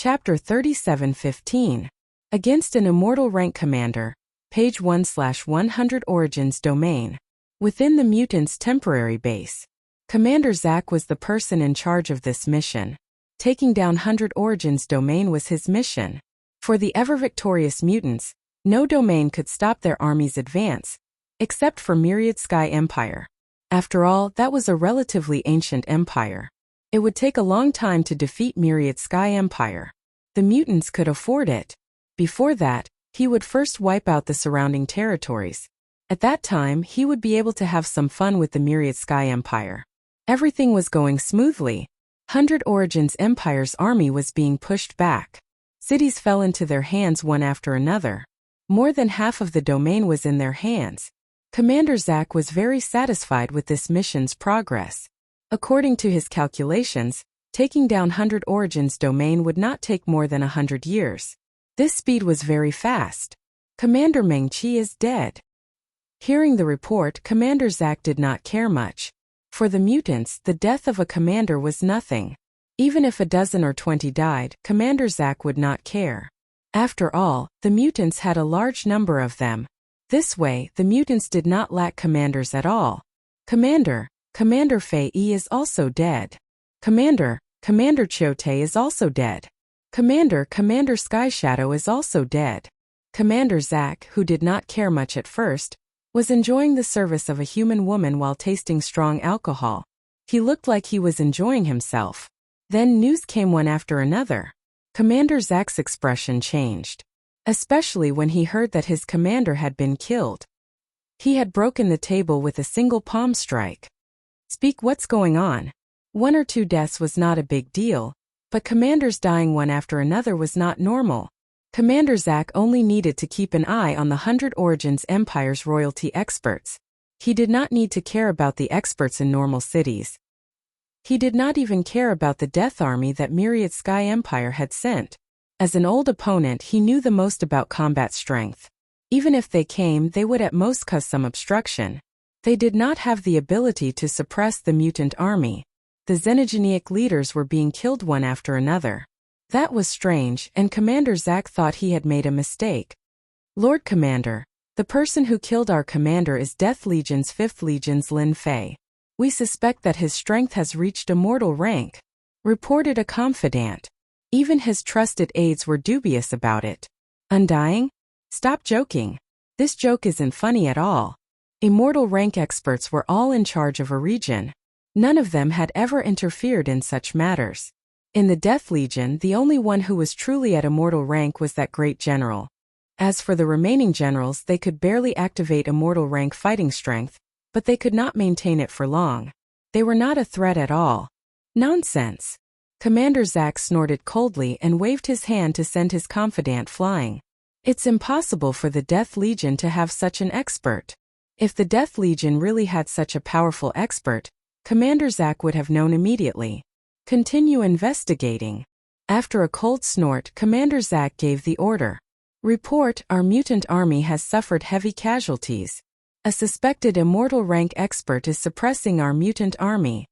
Chapter 37:15. Against an Immortal Rank Commander. Page 1/100 Origins Domain. Within the mutants' temporary base. Commander Zack was the person in charge of this mission. Taking down 100 Origins Domain was his mission. For the ever-victorious mutants, no domain could stop their army's advance, except for Myriad Sky Empire. After all, that was a relatively ancient empire. It would take a long time to defeat Myriad Sky Empire. The mutants could afford it. Before that, he would first wipe out the surrounding territories. At that time, he would be able to have some fun with the Myriad Sky Empire. Everything was going smoothly. 100 Origins Empire's army was being pushed back. Cities fell into their hands one after another. More than half of the domain was in their hands. Commander Zack was very satisfied with this mission's progress. According to his calculations, taking down 100 Origins Domain would not take more than 100 years. This speed was very fast. Commander Meng-Chi is dead. Hearing the report, Commander Zack did not care much. For the mutants, the death of a commander was nothing. Even if a dozen or 20 died, Commander Zack would not care. After all, the mutants had a large number of them. This way, the mutants did not lack commanders at all. Commander Fei Yi is also dead. Commander Chiote is also dead. Commander Sky Shadow is also dead. Commander Zack, who did not care much at first, was enjoying the service of a human woman while tasting strong alcohol. He looked like he was enjoying himself. Then news came one after another. Commander Zack's expression changed. Especially when he heard that his commander had been killed. He had broken the table with a single palm strike. Speak, what's going on? 1 or 2 deaths was not a big deal, but commanders dying one after another was not normal. Commander Zack only needed to keep an eye on the 100 Origins Empire's royalty experts. He did not need to care about the experts in normal cities. He did not even care about the death army that Myriad Sky Empire had sent. As an old opponent, he knew the most about combat strength. Even if they came, they would at most cause some obstruction. They did not have the ability to suppress the mutant army. The xenogenic leaders were being killed one after another. That was strange, and Commander Zack thought he had made a mistake. Lord Commander, the person who killed our commander is Death Legion's 5th Legion's Lin Fei. We suspect that his strength has reached immortal rank, reported a confidant. Even his trusted aides were dubious about it. Undying? Stop joking. This joke isn't funny at all. Immortal rank experts were all in charge of a region. None of them had ever interfered in such matters. In the Death Legion, the only one who was truly at immortal rank was that great general. As for the remaining generals, they could barely activate immortal rank fighting strength, but they could not maintain it for long. They were not a threat at all. Nonsense. Commander Zack snorted coldly and waved his hand to send his confidant flying. It's impossible for the Death Legion to have such an expert. If the Death Legion really had such a powerful expert, Commander Zack would have known immediately. Continue investigating. After a cold snort, Commander Zack gave the order. Report, our mutant army has suffered heavy casualties. A suspected immortal rank expert is suppressing our mutant army.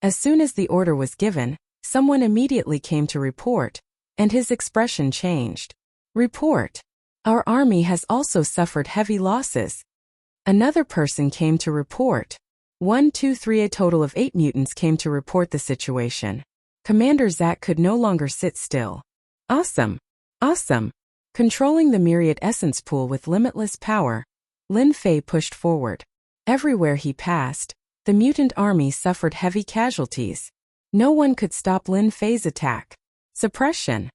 As soon as the order was given, someone immediately came to report, and his expression changed. Report. Our army has also suffered heavy losses. Another person came to report. 1, 2, 3 A total of 8 mutants came to report the situation. Commander Zack could no longer sit still. Awesome. Controlling the Myriad Essence Pool with limitless power, Lin Fei pushed forward. Everywhere he passed, the mutant army suffered heavy casualties. No one could stop Lin Fei's attack. Suppression.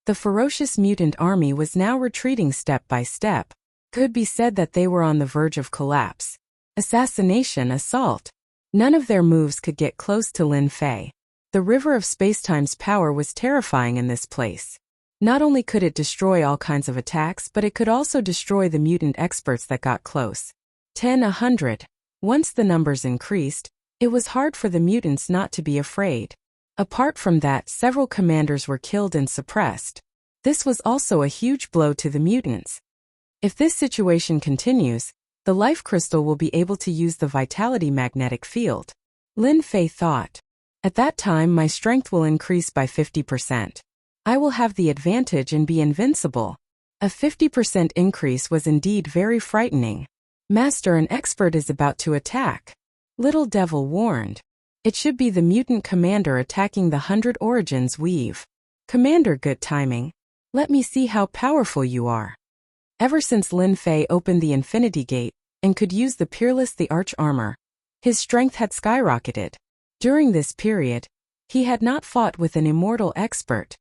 The ferocious mutant army was now retreating step by step. Could be said that they were on the verge of collapse. Assassination, assault. None of their moves could get close to Lin Fei. The river of spacetime's power was terrifying in this place. Not only could it destroy all kinds of attacks, but it could also destroy the mutant experts that got close. 10, 100. Once the numbers increased, it was hard for the mutants not to be afraid. Apart from that, several commanders were killed and suppressed. This was also a huge blow to the mutants. If this situation continues, the life crystal will be able to use the vitality magnetic field. Lin Fei thought. At that time my strength will increase by 50%. I will have the advantage and be invincible. A 50% increase was indeed very frightening. Master, an expert is about to attack. Little Devil warned. It should be the mutant commander attacking the 100 Origins weave. Commander, good timing. Let me see how powerful you are. Ever since Lin Fei opened the Infinity Gate and could use the Peerless the Arch Armor, his strength had skyrocketed. During this period, he had not fought with an immortal expert.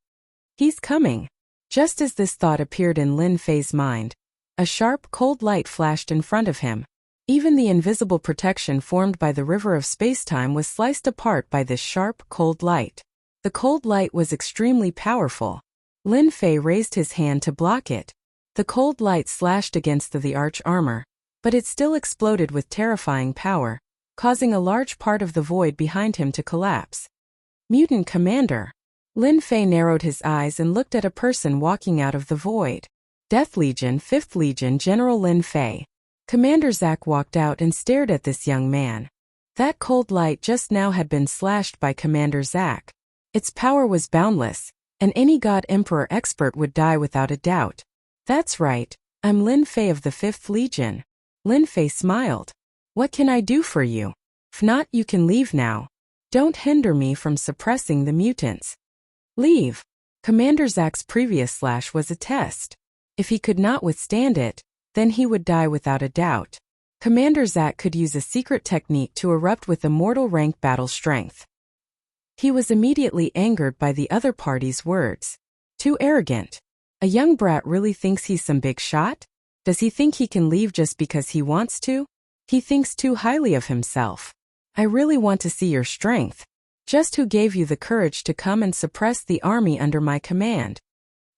He's coming. Just as this thought appeared in Lin Fei's mind, a sharp, cold light flashed in front of him. Even the invisible protection formed by the river of spacetime was sliced apart by this sharp, cold light. The cold light was extremely powerful. Lin Fei raised his hand to block it. The cold light slashed against the arch armor, but it still exploded with terrifying power, causing a large part of the void behind him to collapse. Mutant Commander. Lin Fei narrowed his eyes and looked at a person walking out of the void. Death Legion, 5th Legion General Lin Fei. Commander Zack walked out and stared at this young man. That cold light just now had been slashed by Commander Zack. Its power was boundless, and any God Emperor expert would die without a doubt. That's right, I'm Lin Fei of the 5th Legion. Lin Fei smiled. What can I do for you? If not, you can leave now. Don't hinder me from suppressing the mutants. Leave. Commander Zack's previous slash was a test. If he could not withstand it, then he would die without a doubt. Commander Zack could use a secret technique to erupt with immortal rank battle strength. He was immediately angered by the other party's words. Too arrogant. A young brat really thinks he's some big shot? Does he think he can leave just because he wants to? He thinks too highly of himself. I really want to see your strength. Just who gave you the courage to come and suppress the army under my command?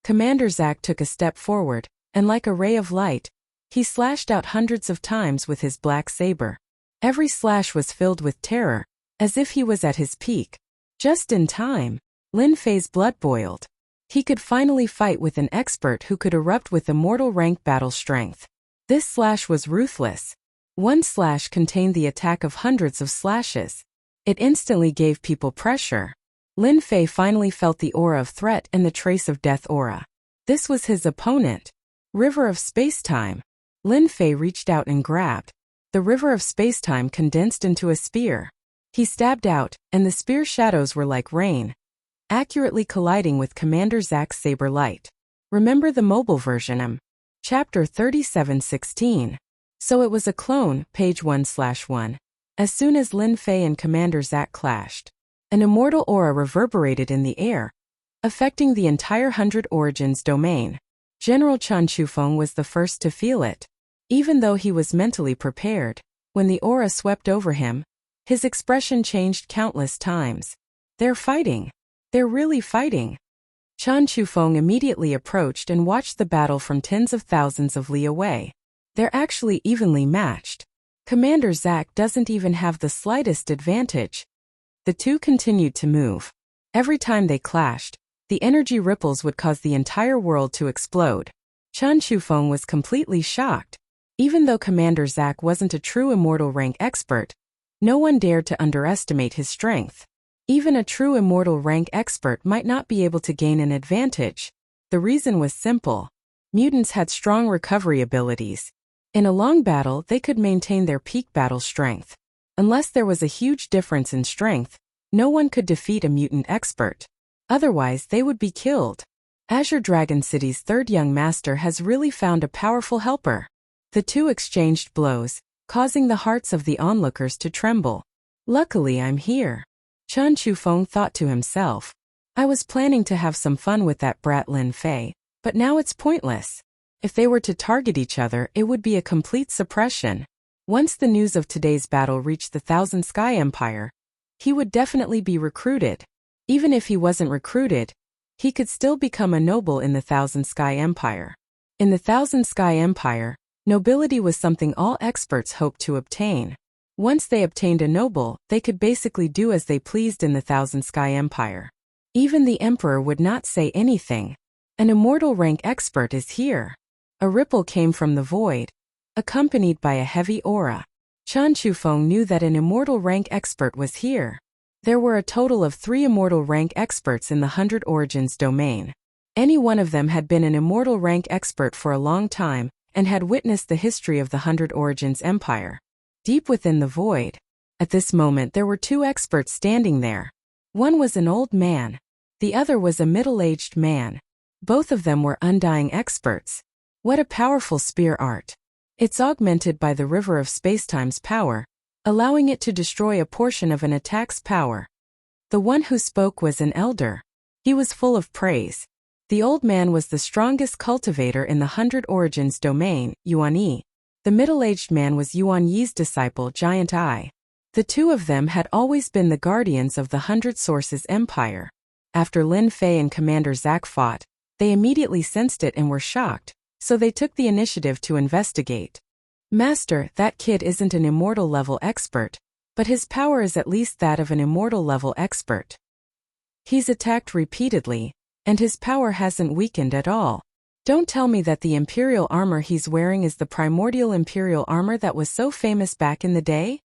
Commander Zack took a step forward, and like a ray of light, he slashed out hundreds of times with his black saber. Every slash was filled with terror, as if he was at his peak. Just in time, Lin Fei's blood boiled. He could finally fight with an expert who could erupt with immortal rank battle strength. This slash was ruthless. One slash contained the attack of hundreds of slashes. It instantly gave people pressure. Lin Fei finally felt the aura of threat and the trace of death aura. This was his opponent. River of Spacetime. Lin Fei reached out and grabbed. The river of spacetime condensed into a spear. He stabbed out, and the spear shadows were like rain, accurately colliding with Commander Zack's saber light. Remember the mobile version. Chapter 37:16. So it was a clone, page 1/1. As soon as Lin Fei and Commander Zack clashed, an immortal aura reverberated in the air, affecting the entire 100 Origins domain. General Chan Chufeng was the first to feel it. Even though he was mentally prepared, when the aura swept over him, his expression changed countless times. They're fighting. They're really fighting. Chan Chufeng immediately approached and watched the battle from tens of thousands of li away. They're actually evenly matched. Commander Zack doesn't even have the slightest advantage. The two continued to move. Every time they clashed, the energy ripples would cause the entire world to explode. Chan Chufeng was completely shocked. Even though Commander Zack wasn't a true immortal rank expert, no one dared to underestimate his strength. Even a true immortal rank expert might not be able to gain an advantage. The reason was simple. Mutants had strong recovery abilities. In a long battle, they could maintain their peak battle strength. Unless there was a huge difference in strength, no one could defeat a mutant expert. Otherwise, they would be killed. Azure Dragon City's third young master has really found a powerful helper. The two exchanged blows, causing the hearts of the onlookers to tremble. Luckily, I'm here. Chan Chufeng thought to himself. I was planning to have some fun with that brat Lin Fei, but now it's pointless. If they were to target each other, it would be a complete suppression. Once the news of today's battle reached the Thousand Sky Empire, he would definitely be recruited. Even if he wasn't recruited, he could still become a noble in the Thousand Sky Empire. In the Thousand Sky Empire, nobility was something all experts hoped to obtain. Once they obtained a noble, they could basically do as they pleased in the Thousand Sky Empire. Even the emperor would not say anything. An immortal rank expert is here. A ripple came from the void, accompanied by a heavy aura. Chan Chufeng knew that an immortal rank expert was here. There were a total of 3 immortal rank experts in the 100 Origins domain. Any one of them had been an immortal rank expert for a long time, and had witnessed the history of the 100 Origins Empire. Deep within the void, at this moment there were 2 experts standing there. One was an old man. The other was a middle-aged man. Both of them were undying experts. What a powerful spear art. It's augmented by the river of spacetime's power, allowing it to destroy a portion of an attack's power. The one who spoke was an elder. He was full of praise. The old man was the strongest cultivator in the 100 Origins domain, Yuan Yi. The middle-aged man was Yuan Yi's disciple, Giant Eye. The 2 of them had always been the guardians of the 100 Sources Empire. After Lin Fei and Commander Zack fought, they immediately sensed it and were shocked, so they took the initiative to investigate. Master, that kid isn't an immortal level expert, but his power is at least that of an immortal level expert. He's attacked repeatedly, and his power hasn't weakened at all. Don't tell me that the Imperial armor he's wearing is the primordial Imperial armor that was so famous back in the day?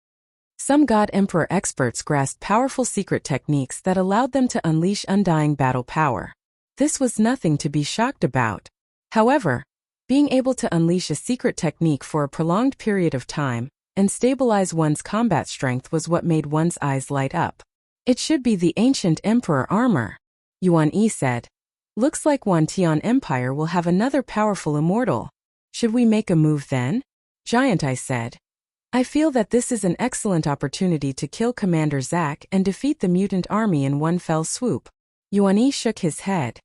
Some God Emperor experts grasped powerful secret techniques that allowed them to unleash undying battle power. This was nothing to be shocked about. However, being able to unleash a secret technique for a prolonged period of time and stabilize one's combat strength was what made one's eyes light up. It should be the ancient Emperor armor, Yuan Yi said. Looks like Wantian Empire will have another powerful immortal. Should we make a move then? Giant Eye said. I feel that this is an excellent opportunity to kill Commander Zack and defeat the mutant army in one fell swoop. Yuan Yi shook his head.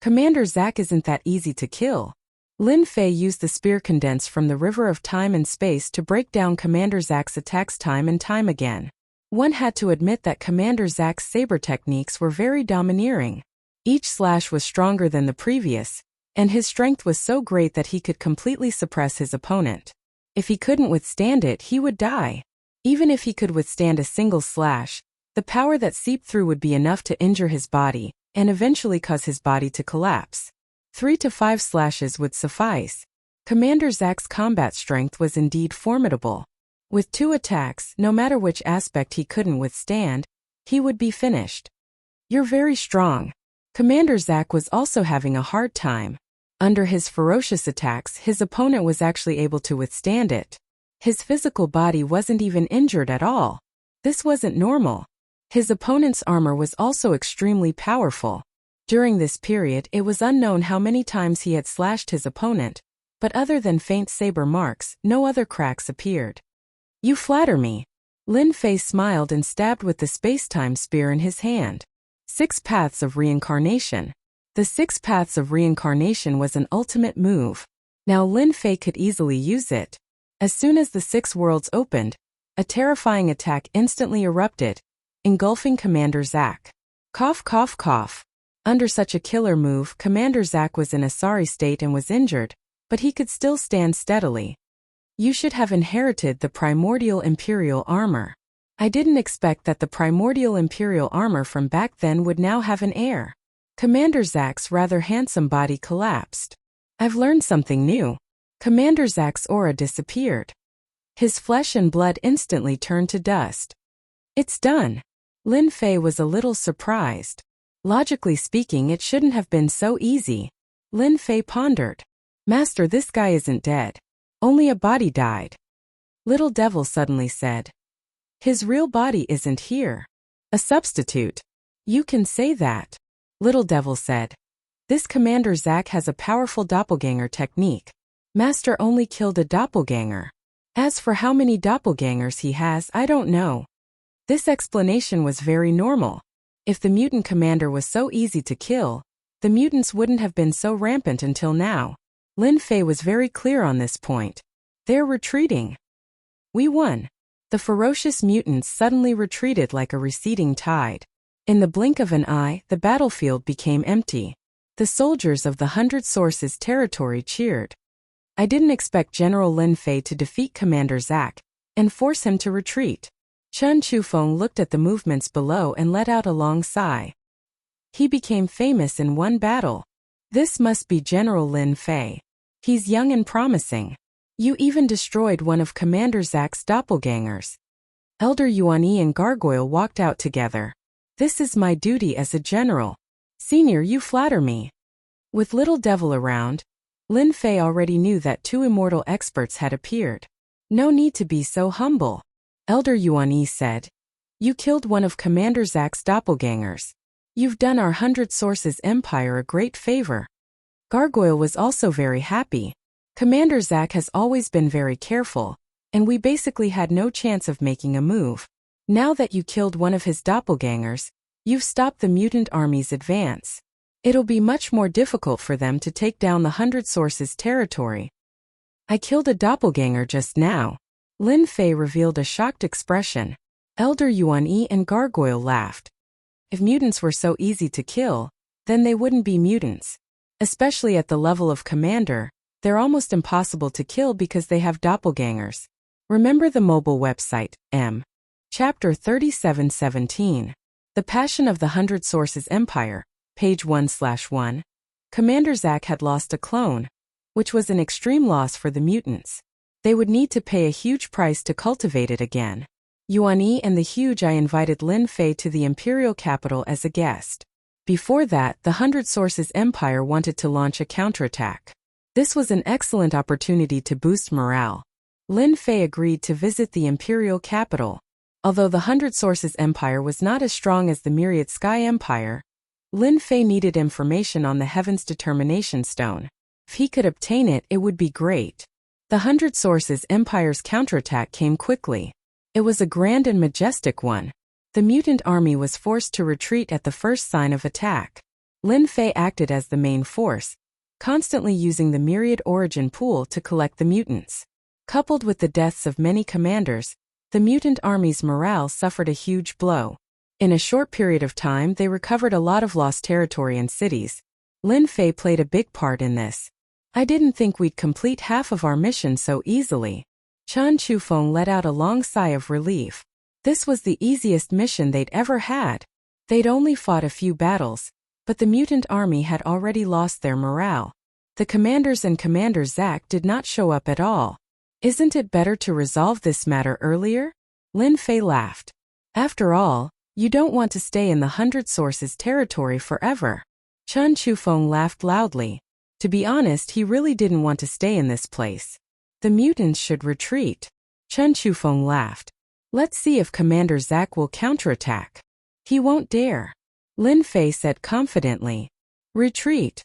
Commander Zack isn't that easy to kill. Lin Fei used the spear condense from the river of time and space to break down Commander Zack's attacks time and time again. One had to admit that Commander Zack's saber techniques were very domineering. Each slash was stronger than the previous, and his strength was so great that he could completely suppress his opponent. If he couldn't withstand it, he would die. Even if he could withstand a single slash, the power that seeped through would be enough to injure his body, and eventually cause his body to collapse. 3 to 5 slashes would suffice. Commander Zack's combat strength was indeed formidable. With 2 attacks, no matter which aspect he couldn't withstand, he would be finished. You're very strong. Commander Zack was also having a hard time. Under his ferocious attacks, his opponent was actually able to withstand it. His physical body wasn't even injured at all. This wasn't normal. His opponent's armor was also extremely powerful. During this period, it was unknown how many times he had slashed his opponent, but other than faint saber marks, no other cracks appeared. You flatter me. Lin Fei smiled and stabbed with the space-time spear in his hand. 6 Paths of Reincarnation. The 6 Paths of Reincarnation was an ultimate move. Now Lin Fei could easily use it. As soon as the 6 worlds opened, a terrifying attack instantly erupted, engulfing Commander Zack. Cough cough cough. Under such a killer move, Commander Zack was in a sorry state and was injured, but he could still stand steadily. You should have inherited the primordial Imperial armor. I didn't expect that the primordial Imperial armor from back then would now have an heir. Commander Zack's rather handsome body collapsed. I've learned something new. Commander Zack's aura disappeared. His flesh and blood instantly turned to dust. It's done. Lin Fei was a little surprised. Logically speaking, it shouldn't have been so easy. Lin Fei pondered. Master, this guy isn't dead. Only a body died. Little Devil suddenly said. His real body isn't here. A substitute. You can say that. Little Devil said. This Commander Zack has a powerful doppelganger technique. Master only killed a doppelganger. As for how many doppelgangers he has, I don't know. This explanation was very normal. If the mutant commander was so easy to kill, the mutants wouldn't have been so rampant until now. Lin Fei was very clear on this point. They're retreating. We won. The ferocious mutants suddenly retreated like a receding tide. In the blink of an eye, the battlefield became empty. The soldiers of the 100 Sources territory cheered. I didn't expect General Lin Fei to defeat Commander Zack and force him to retreat. Chen Chufeng looked at the movements below and let out a long sigh. He became famous in one battle. This must be General Lin Fei. He's young and promising. You even destroyed one of Commander Zack's doppelgangers. Elder Yuan-Yi and Gargoyle walked out together. This is my duty as a general. Senior, you flatter me. With Little Devil around, Lin Fei already knew that two immortal experts had appeared. No need to be so humble. Elder Yuan-Yi said. You killed one of Commander Zack's doppelgangers. You've done our 100 Sources Empire a great favor. Gargoyle was also very happy. Commander Zack has always been very careful, and we basically had no chance of making a move. Now that you killed one of his doppelgangers, you've stopped the mutant army's advance. It'll be much more difficult for them to take down the 100 Sources territory. I killed a doppelganger just now. Lin Fei revealed a shocked expression. Elder Yuan-Yi and Gargoyle laughed. If mutants were so easy to kill, then they wouldn't be mutants. Especially at the level of commander, they're almost impossible to kill because they have doppelgangers. Remember the mobile website, M. Chapter 3717. The Passion of the 100 Sources Empire, page 1/1. Commander Zack had lost a clone, which was an extreme loss for the mutants. They would need to pay a huge price to cultivate it again. Yuan-Yi and the Huge Eye invited Lin Fei to the imperial capital as a guest. Before that, the 100 Sources Empire wanted to launch a counterattack. This was an excellent opportunity to boost morale. Lin Fei agreed to visit the imperial capital. Although the 100 Sources Empire was not as strong as the Myriad Sky Empire, Lin Fei needed information on the Heaven's Determination Stone. If he could obtain it, it would be great. The 100 Sources Empire's counterattack came quickly. It was a grand and majestic one. The mutant army was forced to retreat at the first sign of attack. Lin Fei acted as the main force, constantly using the Myriad Origin Pool to collect the mutants. Coupled with the deaths of many commanders, the mutant army's morale suffered a huge blow. In a short period of time, they recovered a lot of lost territory and cities. Lin Fei played a big part in this. I didn't think we'd complete half of our mission so easily. Chen Chufeng let out a long sigh of relief. This was the easiest mission they'd ever had. They'd only fought a few battles, but the mutant army had already lost their morale. The commanders and Commander Zack did not show up at all. Isn't it better to resolve this matter earlier? Lin Fei laughed. After all, you don't want to stay in the 100 Sources territory forever. Chen Chufeng laughed loudly. To be honest, he really didn't want to stay in this place. The mutants should retreat. Chen Chufeng laughed. Let's see if Commander Zack will counterattack. He won't dare. Lin Fei said confidently. Retreat.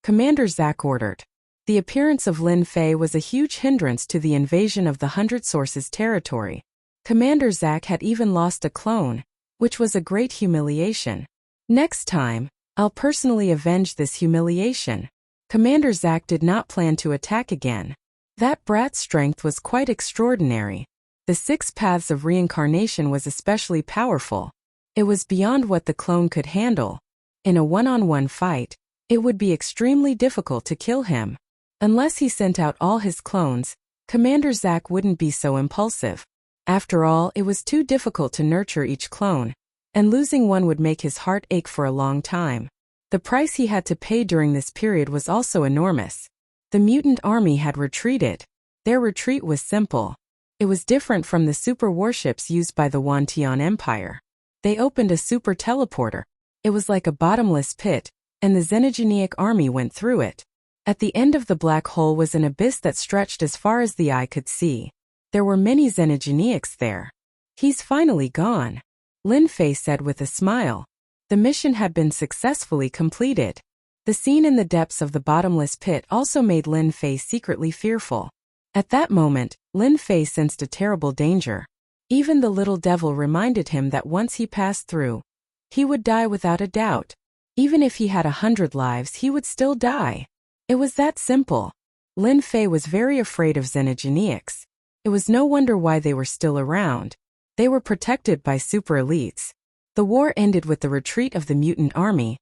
Commander Zack ordered. The appearance of Lin Fei was a huge hindrance to the invasion of the 100 Sources territory. Commander Zack had even lost a clone, which was a great humiliation. Next time, I'll personally avenge this humiliation. Commander Zack did not plan to attack again. That brat's strength was quite extraordinary. The 6 paths of reincarnation was especially powerful. It was beyond what the clone could handle. In a one-on-one fight, it would be extremely difficult to kill him. Unless he sent out all his clones, Commander Zack wouldn't be so impulsive. After all, it was too difficult to nurture each clone, and losing one would make his heart ache for a long time. The price he had to pay during this period was also enormous. The mutant army had retreated. Their retreat was simple. It was different from the super warships used by the Wantian Empire. They opened a super teleporter. It was like a bottomless pit, and the Xenogeniac army went through it. At the end of the black hole was an abyss that stretched as far as the eye could see. There were many Xenogeniacs there. He's finally gone, Lin Fei said with a smile. The mission had been successfully completed. The scene in the depths of the bottomless pit also made Lin Fei secretly fearful. At that moment, Lin Fei sensed a terrible danger. Even the little devil reminded him that once he passed through, he would die without a doubt. Even if he had 100 lives, he would still die. It was that simple. Lin Fei was very afraid of Xenogeniacs. It was no wonder why they were still around. They were protected by super elites. The war ended with the retreat of the mutant army,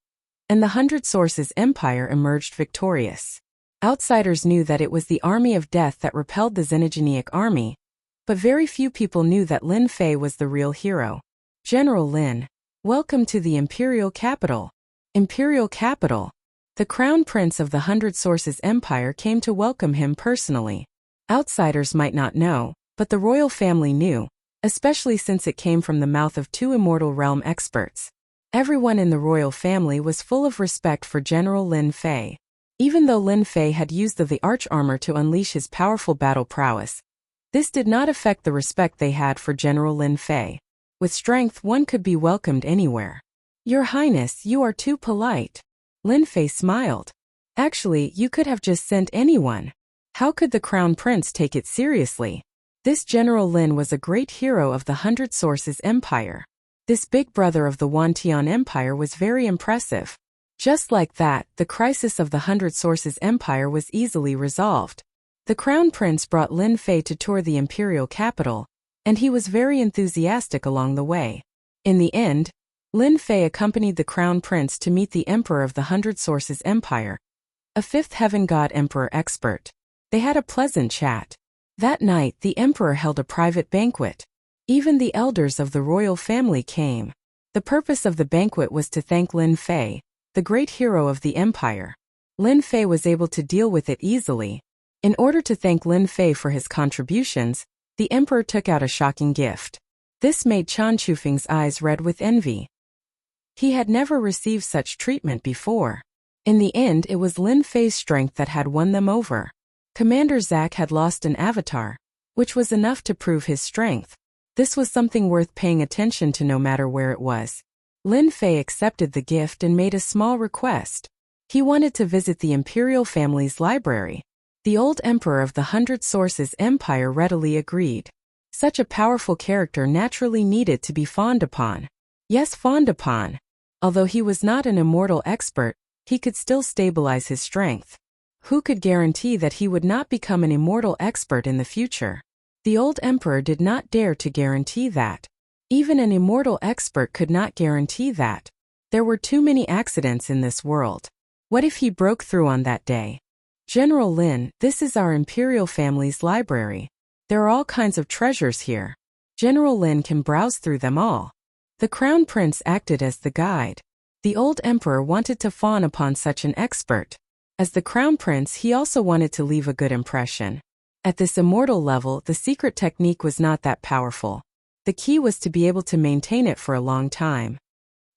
and the 100 Sources Empire emerged victorious. Outsiders knew that it was the army of death that repelled the Xenogeniac army, but very few people knew that Lin Fei was the real hero. General Lin, welcome to the Imperial Capital. Imperial Capital. The Crown Prince of the 100 Sources Empire came to welcome him personally. Outsiders might not know, but the royal family knew, especially since it came from the mouth of two immortal realm experts. Everyone in the royal family was full of respect for General Lin Fei. Even though Lin Fei had used the arch armor to unleash his powerful battle prowess, this did not affect the respect they had for General Lin Fei. With strength, one could be welcomed anywhere. Your Highness, you are too polite. Lin Fei smiled. Actually, you could have just sent anyone. How could the Crown Prince take it seriously? This General Lin was a great hero of the Hundred Sources Empire. This big brother of the Wantian Empire was very impressive. Just like that, the crisis of the Hundred Sources Empire was easily resolved. The Crown Prince brought Lin Fei to tour the imperial capital, and he was very enthusiastic along the way. In the end, Lin Fei accompanied the Crown Prince to meet the Emperor of the Hundred Sources Empire, a fifth heaven god emperor expert. They had a pleasant chat. That night, the emperor held a private banquet. Even the elders of the royal family came. The purpose of the banquet was to thank Lin Fei, the great hero of the empire. Lin Fei was able to deal with it easily. In order to thank Lin Fei for his contributions, the emperor took out a shocking gift. This made Chan Chufeng's eyes red with envy. He had never received such treatment before. In the end, it was Lin Fei's strength that had won them over. Commander Zack had lost an avatar, which was enough to prove his strength. This was something worth paying attention to no matter where it was. Lin Fei accepted the gift and made a small request. He wanted to visit the imperial family's library. The old emperor of the Hundred Sources Empire readily agreed. Such a powerful character naturally needed to be fawned upon. Yes, fawned upon. Although he was not an immortal expert, he could still stabilize his strength. Who could guarantee that he would not become an immortal expert in the future? The old emperor did not dare to guarantee that. Even an immortal expert could not guarantee that. There were too many accidents in this world. What if he broke through on that day? General Lin, this is our imperial family's library. There are all kinds of treasures here. General Lin can browse through them all. The Crown Prince acted as the guide. The old emperor wanted to fawn upon such an expert. As the Crown Prince, he also wanted to leave a good impression. At this immortal level, the secret technique was not that powerful. The key was to be able to maintain it for a long time.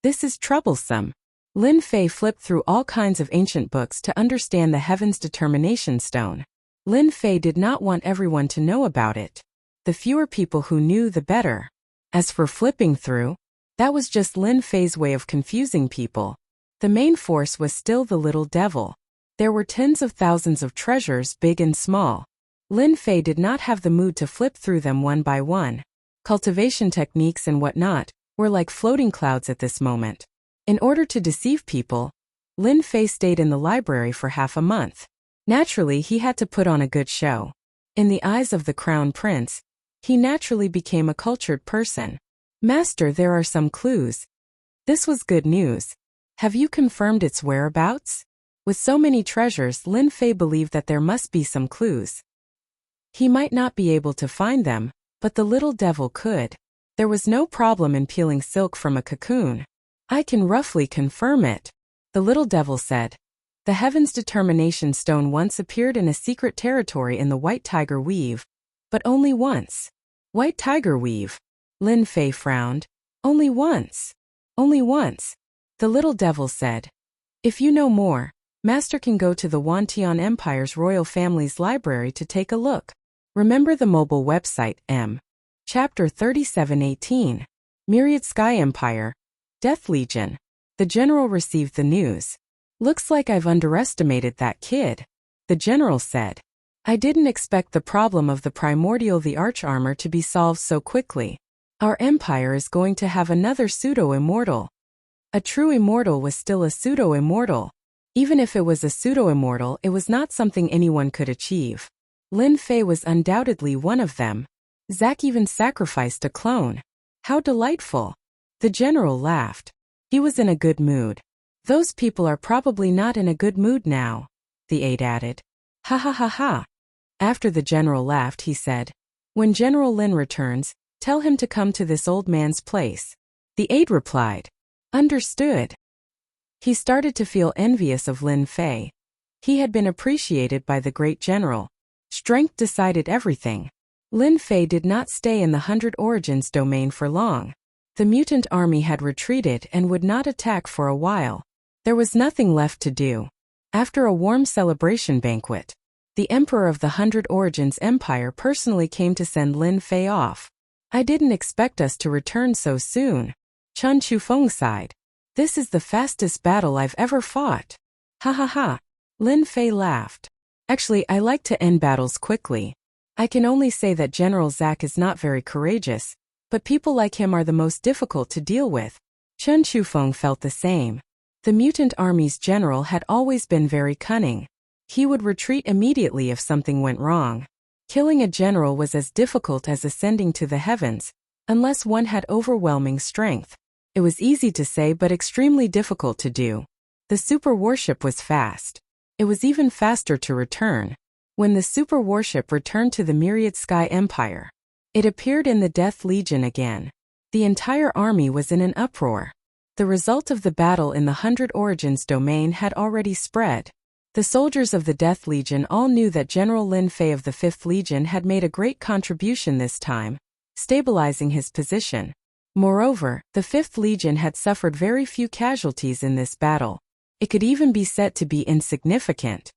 This is troublesome. Lin Fei flipped through all kinds of ancient books to understand the Heaven's Determination Stone. Lin Fei did not want everyone to know about it. The fewer people who knew, the better. As for flipping through, that was just Lin Fei's way of confusing people. The main force was still the little devil. There were tens of thousands of treasures, big and small. Lin Fei did not have the mood to flip through them one by one. Cultivation techniques and whatnot were like floating clouds at this moment. In order to deceive people, Lin Fei stayed in the library for half a month. Naturally, he had to put on a good show. In the eyes of the Crown Prince, he naturally became a cultured person. Master, there are some clues. This was good news. Have you confirmed its whereabouts? With so many treasures, Lin Fei believed that there must be some clues. He might not be able to find them, but the little devil could. There was no problem in peeling silk from a cocoon. I can roughly confirm it. The little devil said. The Heaven's Determination Stone once appeared in a secret territory in the White Tiger Weave, but only once. White Tiger Weave. Lin Fei frowned. Only once. Only once. The little devil said. If you know more, Master can go to the Wantian Empire's royal family's library to take a look. Remember the mobile website M. Chapter 3718. Myriad Sky Empire. Death Legion. The general received the news. Looks like I've underestimated that kid. The general said. I didn't expect the problem of the primordial the arch armor to be solved so quickly. Our empire is going to have another pseudo-immortal. A true immortal was still a pseudo-immortal. Even if it was a pseudo-immortal, it was not something anyone could achieve. Lin Fei was undoubtedly one of them. Zack even sacrificed a clone. How delightful. The general laughed. He was in a good mood. Those people are probably not in a good mood now, the aide added. Ha ha ha ha. After the general laughed, he said, when General Lin returns, tell him to come to this old man's place. The aide replied. Understood. He started to feel envious of Lin Fei. He had been appreciated by the great general. Strength decided everything. Lin Fei did not stay in the 100 Origins domain for long. The mutant army had retreated and would not attack for a while. There was nothing left to do. After a warm celebration banquet, the Emperor of the 100 Origins Empire personally came to send Lin Fei off. I didn't expect us to return so soon. Chen Qufeng sighed. This is the fastest battle I've ever fought. Ha ha ha. Lin Fei laughed. Actually, I like to end battles quickly. I can only say that General Zack is not very courageous, but people like him are the most difficult to deal with. Chen Qufeng felt the same. The mutant army's general had always been very cunning. He would retreat immediately if something went wrong. Killing a general was as difficult as ascending to the heavens, unless one had overwhelming strength. It was easy to say but extremely difficult to do. The super warship was fast. It was even faster to return. When the super warship returned to the Myriad Sky Empire, it appeared in the Death Legion again. The entire army was in an uproar. The result of the battle in the 100 Origins domain had already spread. The soldiers of the Death Legion all knew that General Lin Fei of the 5th Legion had made a great contribution this time, stabilizing his position. Moreover, the 5th Legion had suffered very few casualties in this battle. It could even be said to be insignificant.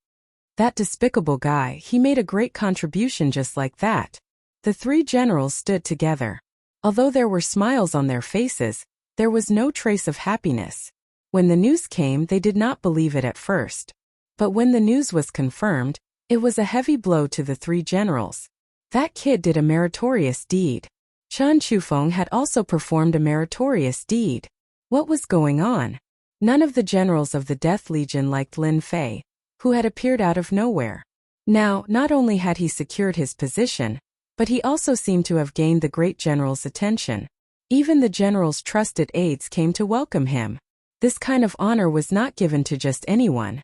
That despicable guy, he made a great contribution just like that. The three generals stood together. Although there were smiles on their faces, there was no trace of happiness. When the news came, they did not believe it at first. But when the news was confirmed, it was a heavy blow to the three generals. That kid did a meritorious deed. Chen Qufeng had also performed a meritorious deed. What was going on? None of the generals of the Death Legion liked Lin Fei, who had appeared out of nowhere. Now, not only had he secured his position, but he also seemed to have gained the great general's attention. Even the general's trusted aides came to welcome him. This kind of honor was not given to just anyone.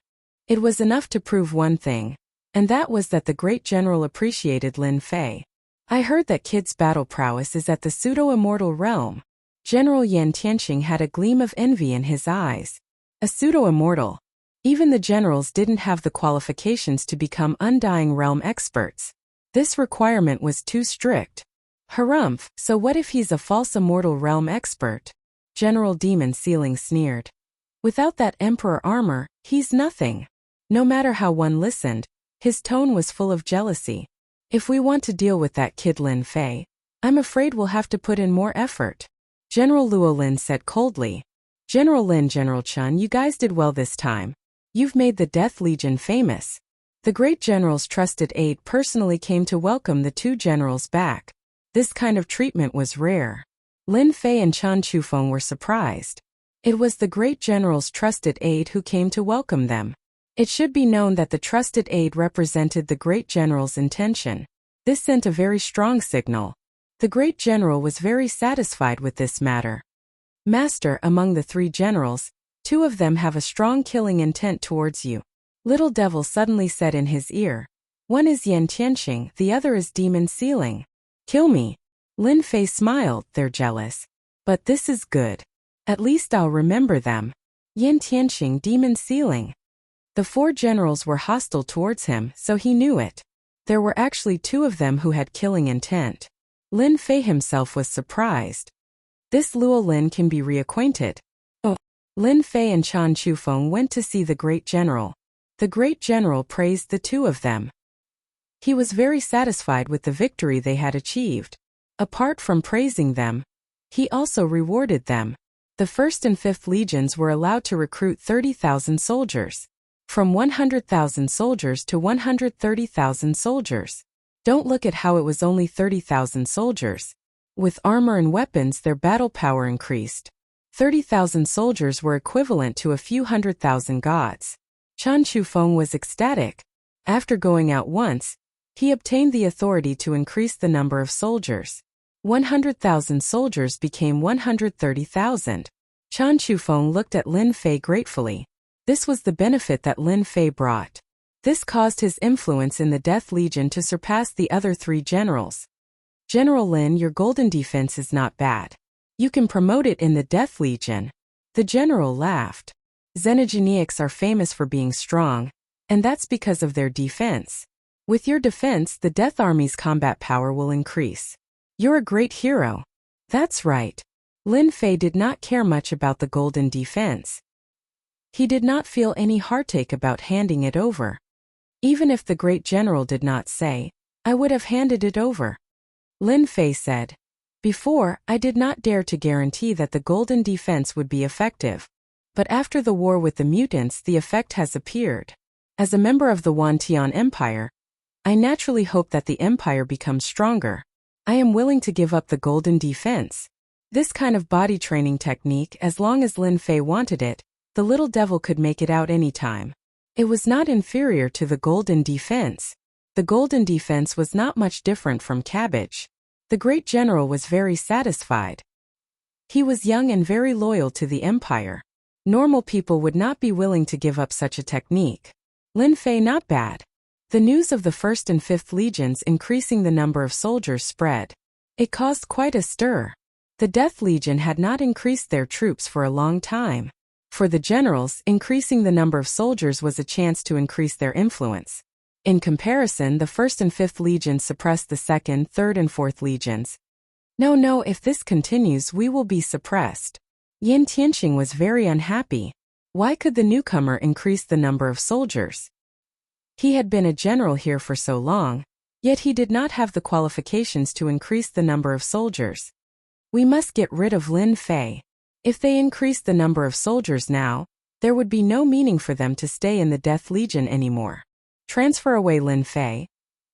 It was enough to prove one thing, and that was that the great general appreciated Lin Fei. I heard that kid's battle prowess is at the pseudo-immortal realm. General Yan Tianqing had a gleam of envy in his eyes. A pseudo-immortal. Even the generals didn't have the qualifications to become undying realm experts. This requirement was too strict. Harumph, so what if he's a false immortal realm expert? General Demon Ceiling sneered. Without that emperor armor, he's nothing. No matter how one listened, his tone was full of jealousy. If we want to deal with that kid Lin Fei, I'm afraid we'll have to put in more effort. General Luo Lin said coldly. General Lin, General Chen, you guys did well this time. You've made the Death Legion famous. The great general's trusted aide personally came to welcome the two generals back. This kind of treatment was rare. Lin Fei and Chen Qufeng were surprised. It was the great general's trusted aide who came to welcome them. It should be known that the trusted aide represented the great general's intention. This sent a very strong signal. The great general was very satisfied with this matter. Master, among the three generals, two of them have a strong killing intent towards you. Little Devil suddenly said in his ear. One is Yan Tianqing, the other is Demon Ceiling. Kill me. Lin Fei smiled, they're jealous. But this is good. At least I'll remember them. Yan Tianqing, Demon Ceiling. The four generals were hostile towards him, so he knew it. There were actually two of them who had killing intent. Lin Fei himself was surprised. This Luo Lin can be reacquainted. Oh. Lin Fei and Chen Qufeng went to see the great general. The great general praised the two of them. He was very satisfied with the victory they had achieved. Apart from praising them, he also rewarded them. The 1st and 5th Legions were allowed to recruit 30,000 soldiers. From 100,000 soldiers to 130,000 soldiers. Don't look at how it was only 30,000 soldiers. With armor and weapons, their battle power increased. 30,000 soldiers were equivalent to a few 100,000 gods. Chen Qufeng was ecstatic. After going out once, he obtained the authority to increase the number of soldiers. 100,000 soldiers became 130,000. Chen Qufeng looked at Lin Fei gratefully. This was the benefit that Lin Fei brought. This caused his influence in the Death Legion to surpass the other three generals. General Lin, your golden defense is not bad. You can promote it in the Death Legion. The general laughed. Xenogeniacs are famous for being strong, and that's because of their defense. With your defense, the Death Army's combat power will increase. You're a great hero. That's right. Lin Fei did not care much about the golden defense. He did not feel any heartache about handing it over. Even if the great general did not say, "I would have handed it over." Lin Fei said, "Before, I did not dare to guarantee that the golden defense would be effective. But after the war with the mutants, the effect has appeared. As a member of the Wantian Empire, I naturally hope that the empire becomes stronger. I am willing to give up the golden defense." This kind of body training technique, as long as Lin Fei wanted it, the little devil could make it out anytime. It was not inferior to the golden defense. The golden defense was not much different from cabbage. The great general was very satisfied. He was young and very loyal to the empire. Normal people would not be willing to give up such a technique. Lin Fei not bad. The news of the 1st and 5th Legions increasing the number of soldiers spread. It caused quite a stir. The Death Legion had not increased their troops for a long time. For the generals, increasing the number of soldiers was a chance to increase their influence. In comparison, the 1st and 5th Legions suppressed the 2nd, 3rd and 4th Legions. No, if this continues we will be suppressed. Yin Tianqing was very unhappy. Why could the newcomer increase the number of soldiers? He had been a general here for so long, yet he did not have the qualifications to increase the number of soldiers. We must get rid of Lin Fei. If they increased the number of soldiers now, there would be no meaning for them to stay in the Death Legion anymore. Transfer away Lin Fei,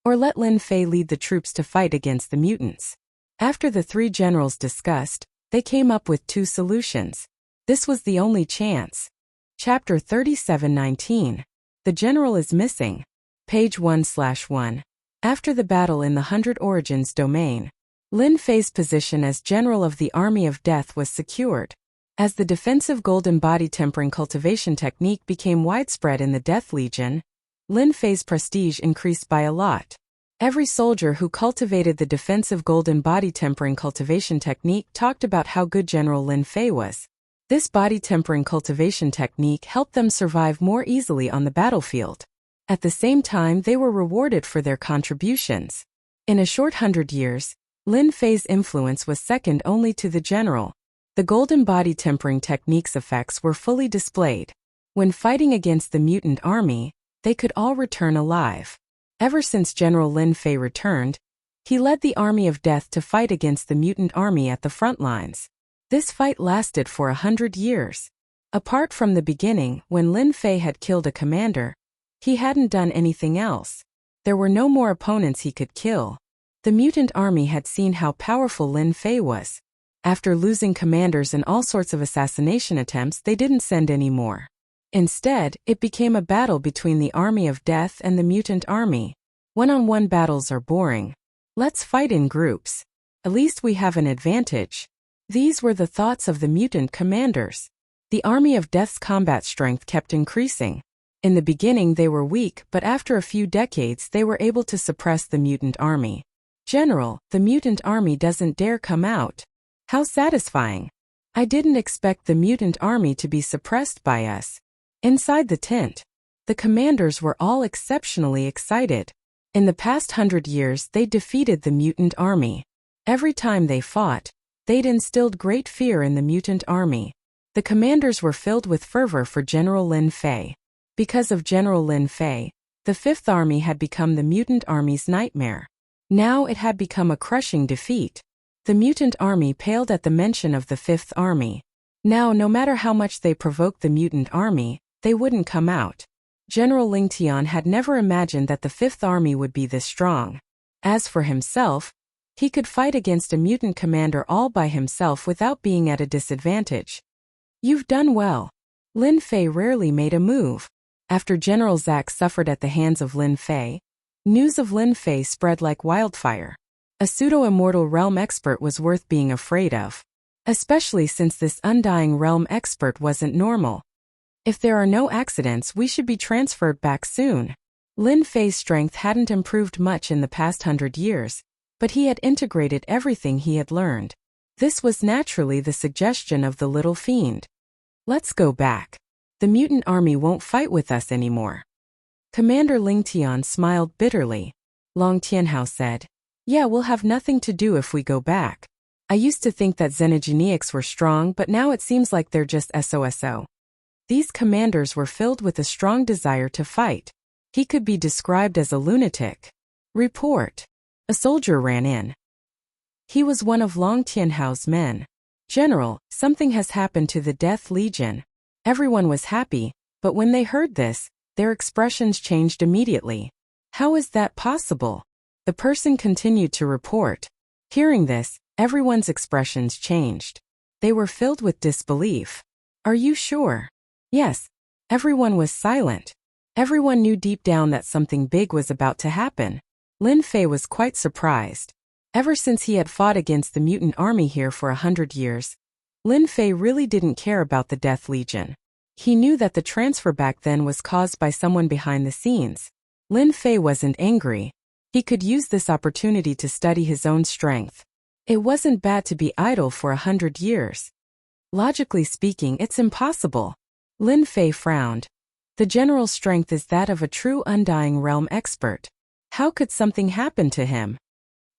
or let Lin Fei lead the troops to fight against the mutants. After the three generals discussed, they came up with two solutions. This was the only chance. Chapter 37:19. The general is missing. Page 1/1. After the battle in the 100 Origins domain, Lin Fei's position as general of the Army of Death was secured. As the defensive golden body tempering cultivation technique became widespread in the Death Legion, Lin Fei's prestige increased by a lot. Every soldier who cultivated the defensive golden body tempering cultivation technique talked about how good General Lin Fei was. This body tempering cultivation technique helped them survive more easily on the battlefield. At the same time, they were rewarded for their contributions. In a short 100 years, Lin Fei's influence was second only to the general. The golden body tempering technique's effects were fully displayed. When fighting against the mutant army, they could all return alive. Ever since General Lin Fei returned, he led the Army of Death to fight against the mutant army at the front lines. This fight lasted for 100 years. Apart from the beginning, when Lin Fei had killed a commander, he hadn't done anything else. There were no more opponents he could kill. The mutant army had seen how powerful Lin Fei was. After losing commanders in all sorts of assassination attempts, they didn't send any more. Instead, it became a battle between the Army of Death and the mutant army. One-on-one battles are boring. Let's fight in groups. At least we have an advantage. These were the thoughts of the mutant commanders. The Army of Death's combat strength kept increasing. In the beginning they were weak, but after a few decades they were able to suppress the mutant army. General, the mutant army doesn't dare come out. How satisfying. I didn't expect the mutant army to be suppressed by us. Inside the tent, the commanders were all exceptionally excited. In the past 100 years they defeated the mutant army. Every time they fought, they'd instilled great fear in the mutant army. The commanders were filled with fervor for General Lin Fei. Because of General Lin Fei, the Fifth Army had become the mutant army's nightmare. Now it had become a crushing defeat. The mutant army paled at the mention of the Fifth Army. Now, no matter how much they provoked the mutant army, they wouldn't come out. General Ling Tian had never imagined that the Fifth Army would be this strong. As for himself, he could fight against a mutant commander all by himself without being at a disadvantage. You've done well. Lin Fei rarely made a move. After General Zack suffered at the hands of Lin Fei, news of Lin Fei spread like wildfire. A pseudo-immortal realm expert was worth being afraid of. Especially since this undying realm expert wasn't normal. If there are no accidents, we should be transferred back soon. Lin Fei's strength hadn't improved much in the past 100 years, but he had integrated everything he had learned. This was naturally the suggestion of the little fiend. Let's go back. The mutant army won't fight with us anymore. Commander Ling Tian smiled bitterly. Long Tianhao said, "Yeah, we'll have nothing to do if we go back. I used to think that xenogenics were strong, but now it seems like they're just SOSO." These commanders were filled with a strong desire to fight. He could be described as a lunatic. Report. A soldier ran in. He was one of Long Tianhao's men. "General, something has happened to the Death Legion." Everyone was happy, but when they heard this, their expressions changed immediately. "How is that possible?" The person continued to report. Hearing this, everyone's expressions changed. They were filled with disbelief. "Are you sure?" "Yes." Everyone was silent. Everyone knew deep down that something big was about to happen. Lin Fei was quite surprised. Ever since he had fought against the mutant army here for 100 years, Lin Fei really didn't care about the Death Legion. He knew that the transfer back then was caused by someone behind the scenes. Lin Fei wasn't angry. He could use this opportunity to study his own strength. It wasn't bad to be idle for 100 years. Logically speaking, it's impossible. Lin Fei frowned. The general's strength is that of a true undying realm expert. How could something happen to him?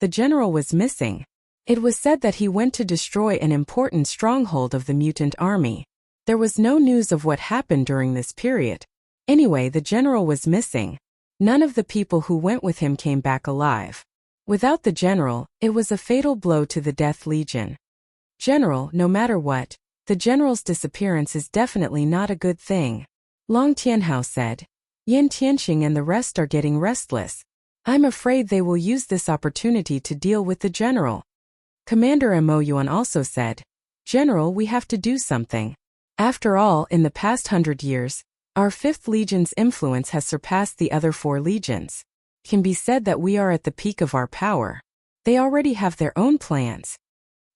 The general was missing. It was said that he went to destroy an important stronghold of the mutant army. There was no news of what happened during this period. Anyway, the general was missing. None of the people who went with him came back alive. Without the general, it was a fatal blow to the Death Legion. "General, no matter what, the general's disappearance is definitely not a good thing," Long Tianhao said. "Yan Tianxing and the rest are getting restless. I'm afraid they will use this opportunity to deal with the general." Commander Mo Yuan also said, "General, we have to do something. After all, in the past 100 years, our 5th Legion's influence has surpassed the other 4 legions. It can be said that we are at the peak of our power. They already have their own plans."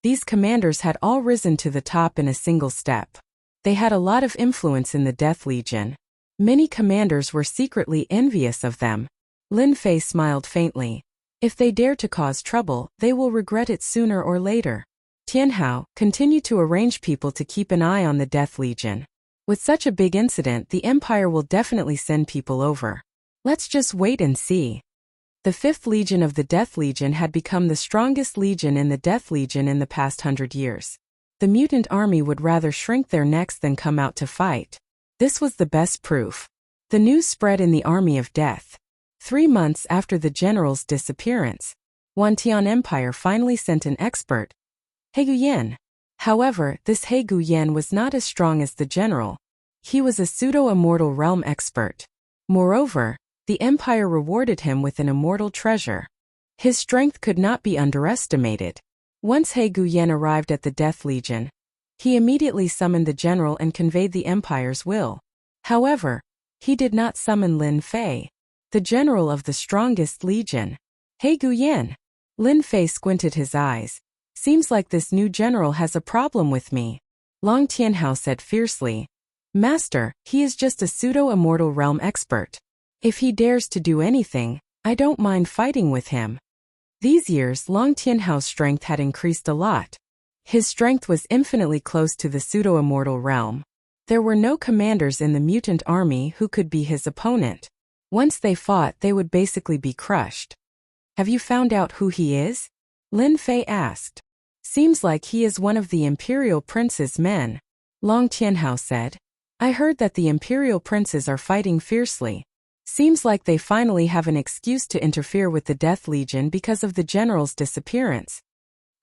These commanders had all risen to the top in a single step. They had a lot of influence in the Death Legion. Many commanders were secretly envious of them. Lin Fei smiled faintly. If they dare to cause trouble, they will regret it sooner or later. Tianhao, continue to arrange people to keep an eye on the Death Legion. With such a big incident, the Empire will definitely send people over. Let's just wait and see. The 5th Legion of the Death Legion had become the strongest legion in the Death Legion in the past 100 years. The mutant army would rather shrink their necks than come out to fight. This was the best proof. The news spread in the army of death. 3 months after the general's disappearance, Wantian Empire finally sent an expert, He Guyan. However, this He Guyan was not as strong as the general. He was a pseudo-immortal realm expert. Moreover, the empire rewarded him with an immortal treasure. His strength could not be underestimated. Once He Guyan arrived at the Death Legion, he immediately summoned the general and conveyed the empire's will. However, he did not summon Lin Fei, the general of the strongest legion. He Guyan. Lin Fei squinted his eyes. "Seems like this new general has a problem with me," Long Tianhao said fiercely. "Master, he is just a pseudo-immortal realm expert. If he dares to do anything, I don't mind fighting with him." These years, Long Tianhao's strength had increased a lot. His strength was infinitely close to the pseudo-immortal realm. There were no commanders in the mutant army who could be his opponent. Once they fought, they would basically be crushed. "Have you found out who he is?" Lin Fei asked. "Seems like he is one of the Imperial Prince's men," Long Tianhao said. "I heard that the Imperial Princes are fighting fiercely. Seems like they finally have an excuse to interfere with the Death Legion because of the general's disappearance.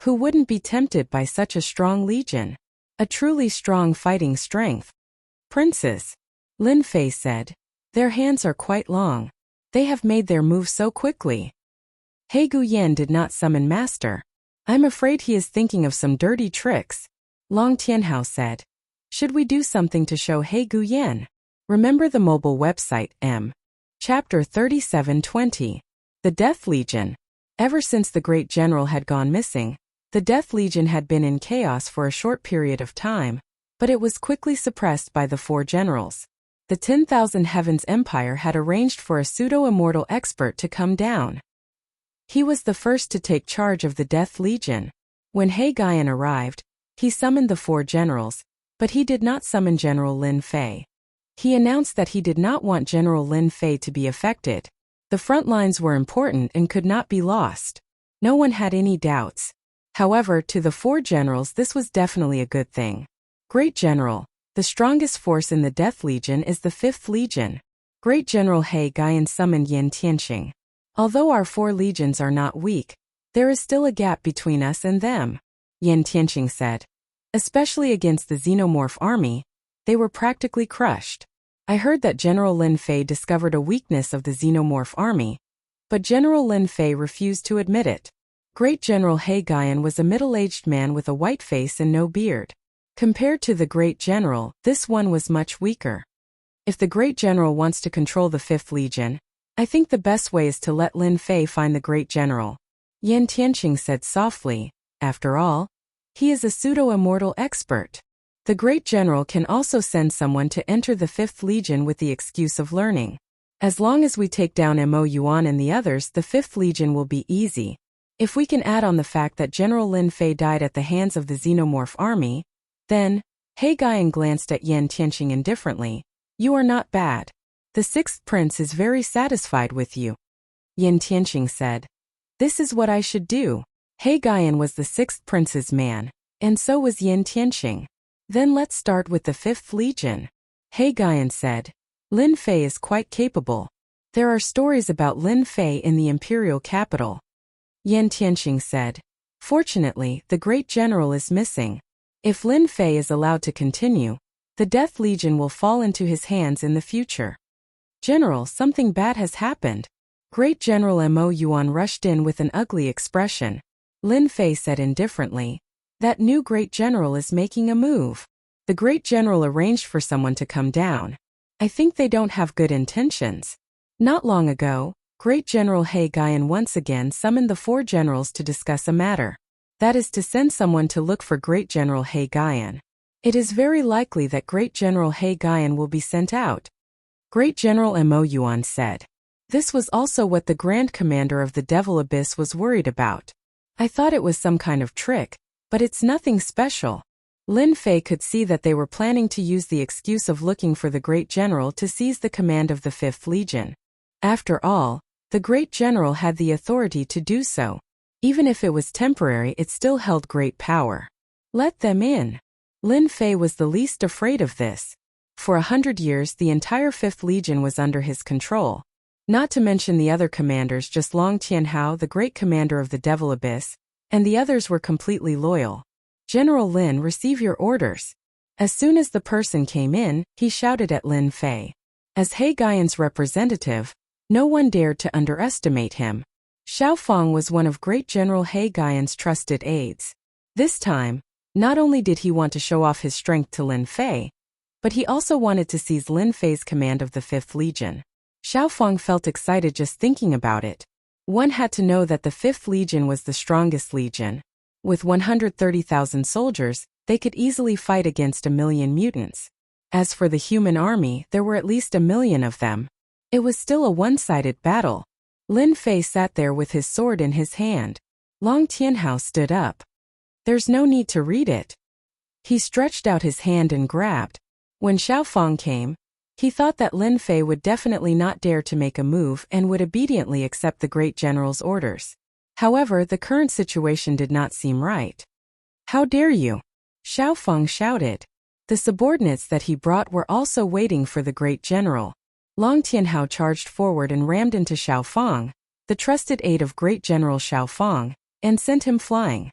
Who wouldn't be tempted by such a strong legion? A truly strong fighting strength." "Princes," Lin Fei said. "Their hands are quite long. They have made their move so quickly." He Guyan did not summon Master. "I'm afraid he is thinking of some dirty tricks," Long Tianhao said. "Should we do something to show He Guyan?" Remember the mobile website M. Chapter 3720. The Death Legion. Ever since the great general had gone missing, the Death Legion had been in chaos for a short period of time, but it was quickly suppressed by the 4 generals. The 10,000 Heavens Empire had arranged for a pseudo-immortal expert to come down. He was the first to take charge of the Death Legion. When He Guyan arrived, he summoned the 4 generals, but he did not summon General Lin Fei. He announced that he did not want General Lin Fei to be affected. The front lines were important and could not be lost. No one had any doubts. However, to the 4 generals this was definitely a good thing. Great General, the strongest force in the Death Legion is the 5th Legion. Great General He Guiyan summoned Yan Tianqing. Although our 4 legions are not weak, there is still a gap between us and them, Yan Tianqing said. Especially against the Xenomorph army, they were practically crushed. I heard that General Lin Fei discovered a weakness of the Xenomorph army, but General Lin Fei refused to admit it. Great General He Guiyan was a middle-aged man with a white face and no beard. Compared to the Great General, this one was much weaker. If the Great General wants to control the 5th Legion, I think the best way is to let Lin Fei find the Great General, Yan Tianqing said softly. After all, he is a pseudo-immortal expert. The Great General can also send someone to enter the 5th Legion with the excuse of learning. As long as we take down Mo Yuan and the others, the 5th Legion will be easy. If we can add on the fact that General Lin Fei died at the hands of the Xenomorph army, then, He Guiyan glanced at Yan Tianqing indifferently. You are not bad. The 6th Prince is very satisfied with you, Yan Tianqing said. This is what I should do. He Guiyan was the 6th Prince's man, and so was Yan Tianqing. Then let's start with the 5th Legion, He Guiyan said. Lin Fei is quite capable. There are stories about Lin Fei in the imperial capital, Yan Tianqing said. Fortunately, the Great General is missing. If Lin Fei is allowed to continue, the Death Legion will fall into his hands in the future. General, something bad has happened. Great General Mo Yuan rushed in with an ugly expression. Lin Fei said indifferently, that new Great General is making a move. The Great General arranged for someone to come down. I think they don't have good intentions. Not long ago, Great General He Guiyan once again summoned the 4 generals to discuss a matter. That is to send someone to look for Great General He Guiyan. It is very likely that Great General He Guiyan will be sent out, Great General Mo Yuan said. This was also what the Grand Commander of the Devil Abyss was worried about. I thought it was some kind of trick, but it's nothing special. Lin Fei could see that they were planning to use the excuse of looking for the Great General to seize the command of the 5th Legion. After all, the Great General had the authority to do so. Even if it was temporary, it still held great power. Let them in. Lin Fei was the least afraid of this. For 100 years the entire 5th Legion was under his control. Not to mention the other commanders, just Long Tianhao, the great commander of the Devil Abyss, and the others were completely loyal. General Lin, receive your orders. As soon as the person came in, he shouted at Lin Fei. As He Guiyan's representative, no one dared to underestimate him. Xiao Fang was one of Great General He Guiyan's trusted aides. This time, not only did he want to show off his strength to Lin Fei, but he also wanted to seize Lin Fei's command of the 5th Legion. Xiao Fang felt excited just thinking about it. One had to know that the 5th Legion was the strongest legion. With 130,000 soldiers, they could easily fight against 1,000,000 mutants. As for the human army, there were at least 1,000,000 of them. It was still a one-sided battle. Lin Fei sat there with his sword in his hand. Long Tianhao stood up. There's no need to read it. He stretched out his hand and grabbed. When Xiao Fang came, he thought that Lin Fei would definitely not dare to make a move and would obediently accept the Great General's orders. However, the current situation did not seem right. How dare you? Xiao Fang shouted. The subordinates that he brought were also waiting for the Great General. Long Tianhao charged forward and rammed into Xiao Fang, the trusted aide of Great General Xiao Fang, and sent him flying.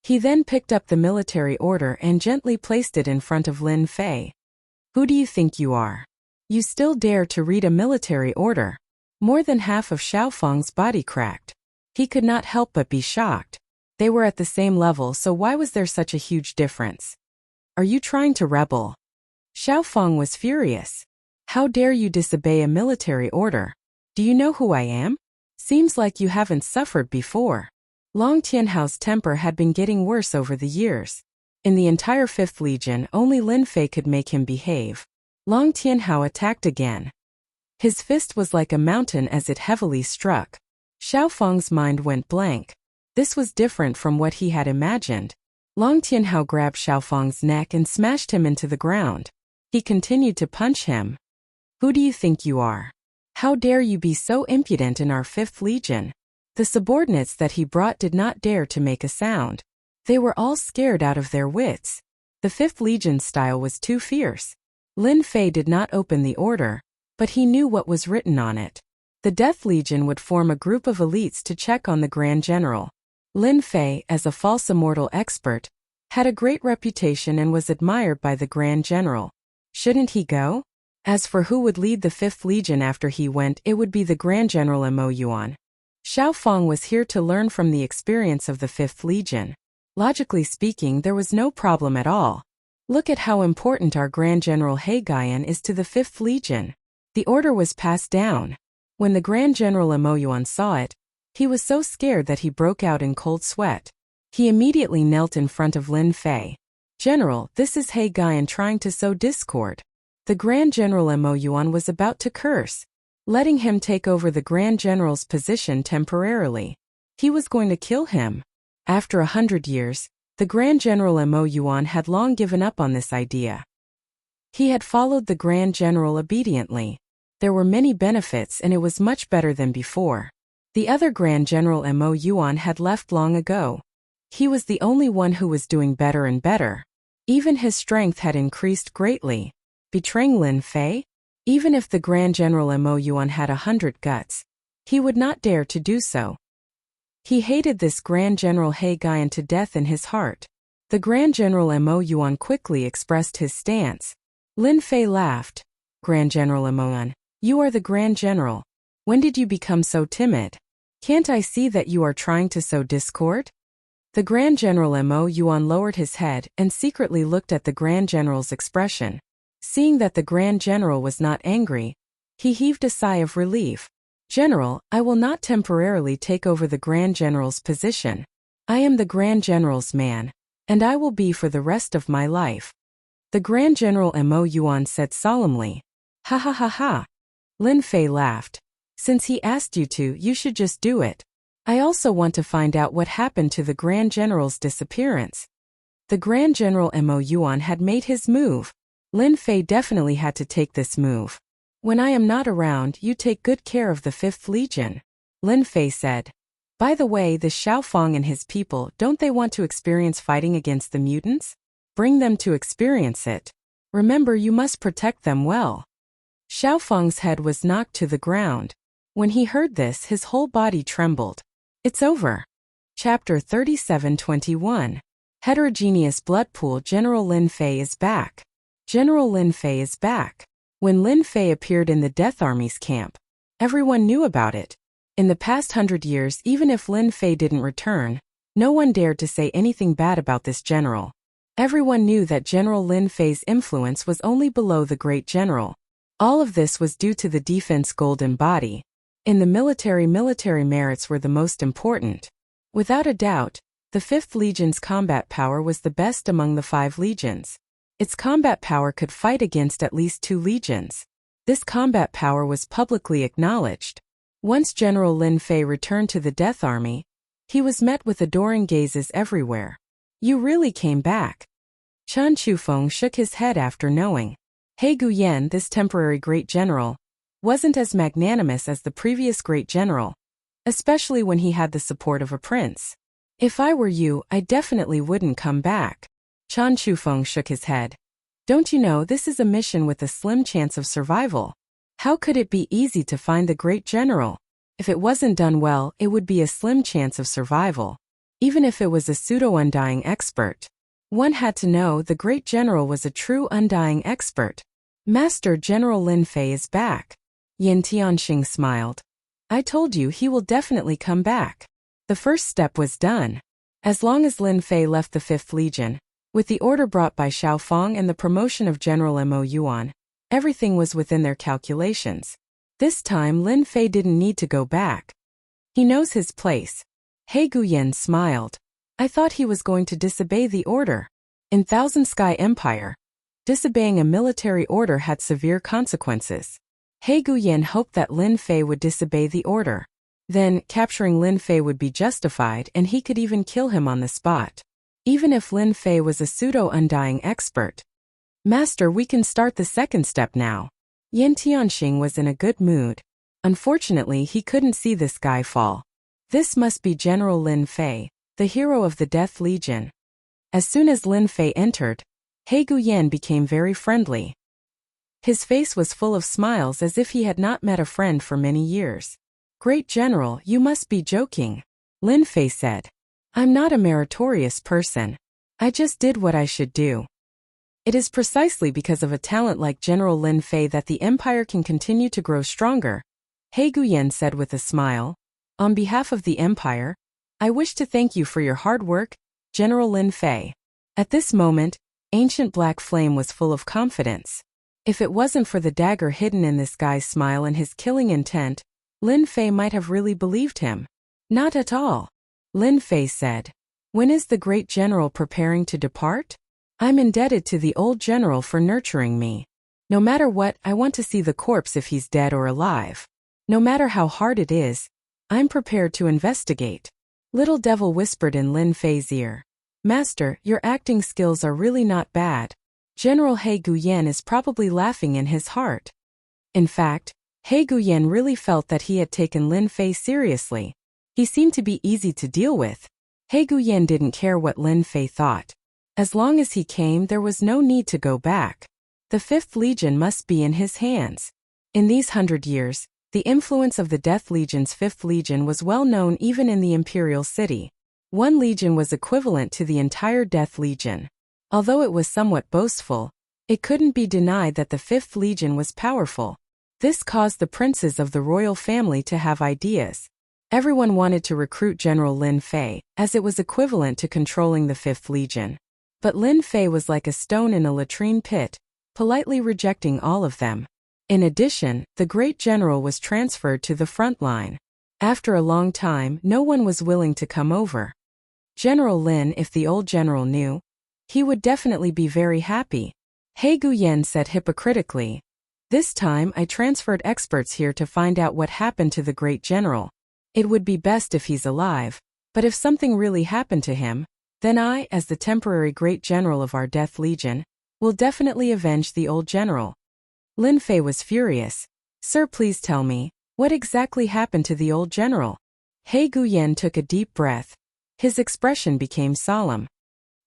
He then picked up the military order and gently placed it in front of Lin Fei. Who do you think you are? You still dare to read a military order? More than half of Xiao Fang's body cracked. He could not help but be shocked. They were at the same level, so why was there such a huge difference? Are you trying to rebel? Xiao Fang was furious. How dare you disobey a military order? Do you know who I am? Seems like you haven't suffered before. Long Tianhao's temper had been getting worse over the years. In the entire 5th Legion, only Lin Fei could make him behave. Long Tianhao attacked again. His fist was like a mountain as it heavily struck. Xiao Fang's mind went blank. This was different from what he had imagined. Long Tianhao grabbed Xiao Fang's neck and smashed him into the ground. He continued to punch him. Who do you think you are? How dare you be so impudent in our 5th Legion? The subordinates that he brought did not dare to make a sound. They were all scared out of their wits. The 5th Legion's style was too fierce. Lin Fei did not open the order, but he knew what was written on it. The Death Legion would form a group of elites to check on the Grand General. Lin Fei, as a false immortal expert, had a great reputation and was admired by the Grand General. Shouldn't he go? As for who would lead the 5th Legion after he went, it would be the Grand General Mo Yuan. Xiao Feng was here to learn from the experience of the 5th Legion. Logically speaking, there was no problem at all. Look at how important our Grand General He Guyan is to the 5th Legion. The order was passed down. When the Grand General Mo Yuan saw it, he was so scared that he broke out in cold sweat. He immediately knelt in front of Lin Fei. General, this is He Guyan trying to sow discord. The Grand General Mo Yuan was about to curse, letting him take over the Grand General's position temporarily. He was going to kill him. After 100 years, the Grand General Mo Yuan had long given up on this idea. He had followed the Grand General obediently. There were many benefits and it was much better than before. The other Grand General Mo Yuan had left long ago. He was the only one who was doing better and better. Even his strength had increased greatly. Betraying Lin Fei? Even if the Grand General Mo Yuan had 100 guts, he would not dare to do so. He hated this Grand General He Guyan to death in his heart. The Grand General Mo Yuan quickly expressed his stance. Lin Fei laughed. Grand General Mo Yuan, you are the Grand General. When did you become so timid? Can't I see that you are trying to sow discord? The Grand General Mo Yuan lowered his head and secretly looked at the Grand General's expression. Seeing that the Grand General was not angry, he heaved a sigh of relief. General, I will not temporarily take over the Grand General's position. I am the Grand General's man, and I will be for the rest of my life. The Grand General Mo Yuan said solemnly. Ha ha ha ha. Lin Fei laughed. Since he asked you to, you should just do it. I also want to find out what happened to the Grand General's disappearance. The Grand General Mo Yuan had made his move. Lin Fei definitely had to take this move. When I am not around, you take good care of the 5th Legion. Lin Fei said. By the way, the Xiao Feng and his people, don't they want to experience fighting against the mutants? Bring them to experience it. Remember, you must protect them well. Xiao Feng's head was knocked to the ground. When he heard this, his whole body trembled. It's over. Chapter 37-21. Heterogeneous Blood Pool. General Lin Fei is back. General Lin Fei is back. When Lin Fei appeared in the Death Army's camp, everyone knew about it. In the past 100 years, even if Lin Fei didn't return, no one dared to say anything bad about this general. Everyone knew that General Lin Fei's influence was only below the great general. All of this was due to the defense golden body. In the military merits were the most important. Without a doubt, the 5th Legion's combat power was the best among the 5 legions. Its combat power could fight against at least 2 legions. This combat power was publicly acknowledged. Once General Lin Fei returned to the Death Army, he was met with adoring gazes everywhere. You really came back. Chen Chufeng shook his head after knowing. He Guyan, this temporary great general, wasn't as magnanimous as the previous great general, especially when he had the support of a prince. If I were you, I definitely wouldn't come back. Chen Chufeng shook his head. Don't you know this is a mission with a slim chance of survival? How could it be easy to find the great general? If it wasn't done well, it would be a slim chance of survival. Even if it was a pseudo-undying expert. One had to know the great general was a true undying expert. Master General Lin Fei is back. Yin Tianxing smiled. I told you he will definitely come back. The first step was done. As long as Lin Fei left the 5th Legion, with the order brought by Xiao Feng and the promotion of General Mo Yuan, everything was within their calculations. This time Lin Fei didn't need to go back. He knows his place. He Guyan smiled. I thought he was going to disobey the order. In Thousand Sky Empire, disobeying a military order had severe consequences. He Guyan hoped that Lin Fei would disobey the order. Then, capturing Lin Fei would be justified and he could even kill him on the spot. Even if Lin Fei was a pseudo-undying expert, Master, we can start the second step now. Yan Tianxing was in a good mood. Unfortunately, he couldn't see this guy fall. This must be General Lin Fei, the hero of the Death Legion. As soon as Lin Fei entered, He Guyan became very friendly. His face was full of smiles as if he had not met a friend for many years. Great General, you must be joking. Lin Fei said. I'm not a meritorious person. I just did what I should do. It is precisely because of a talent like General Lin Fei that the empire can continue to grow stronger, He Guyan said with a smile. On behalf of the empire, I wish to thank you for your hard work, General Lin Fei. At this moment, Ancient Black Flame was full of confidence. If it wasn't for the dagger hidden in this guy's smile and his killing intent, Lin Fei might have really believed him. Not at all. Lin Fei said. When is the great general preparing to depart? I'm indebted to the old general for nurturing me. No matter what, I want to see the corpse if he's dead or alive. No matter how hard it is, I'm prepared to investigate. Little Devil whispered in Lin Fei's ear. Master, your acting skills are really not bad. General He Guyan is probably laughing in his heart. In fact, He Guyan really felt that he had taken Lin Fei seriously. He seemed to be easy to deal with. He Guyan didn't care what Lin Fei thought. As long as he came, there was no need to go back. The 5th Legion must be in his hands. In these 100 years, the influence of the Death Legion's 5th Legion was well known even in the Imperial City. One legion was equivalent to the entire Death Legion. Although it was somewhat boastful, it couldn't be denied that the 5th Legion was powerful. This caused the princes of the royal family to have ideas. Everyone wanted to recruit General Lin Fei, as it was equivalent to controlling the 5th Legion. But Lin Fei was like a stone in a latrine pit, politely rejecting all of them. In addition, the great general was transferred to the front line. After a long time, no one was willing to come over. General Lin, if the old general knew, he would definitely be very happy. He Guyan said hypocritically. This time I transferred experts here to find out what happened to the great general. It would be best if he's alive, but if something really happened to him, then I, as the temporary great general of our Death Legion, will definitely avenge the old general. Lin Fei was furious. Sir, please tell me, what exactly happened to the old general? He Guyan took a deep breath. His expression became solemn.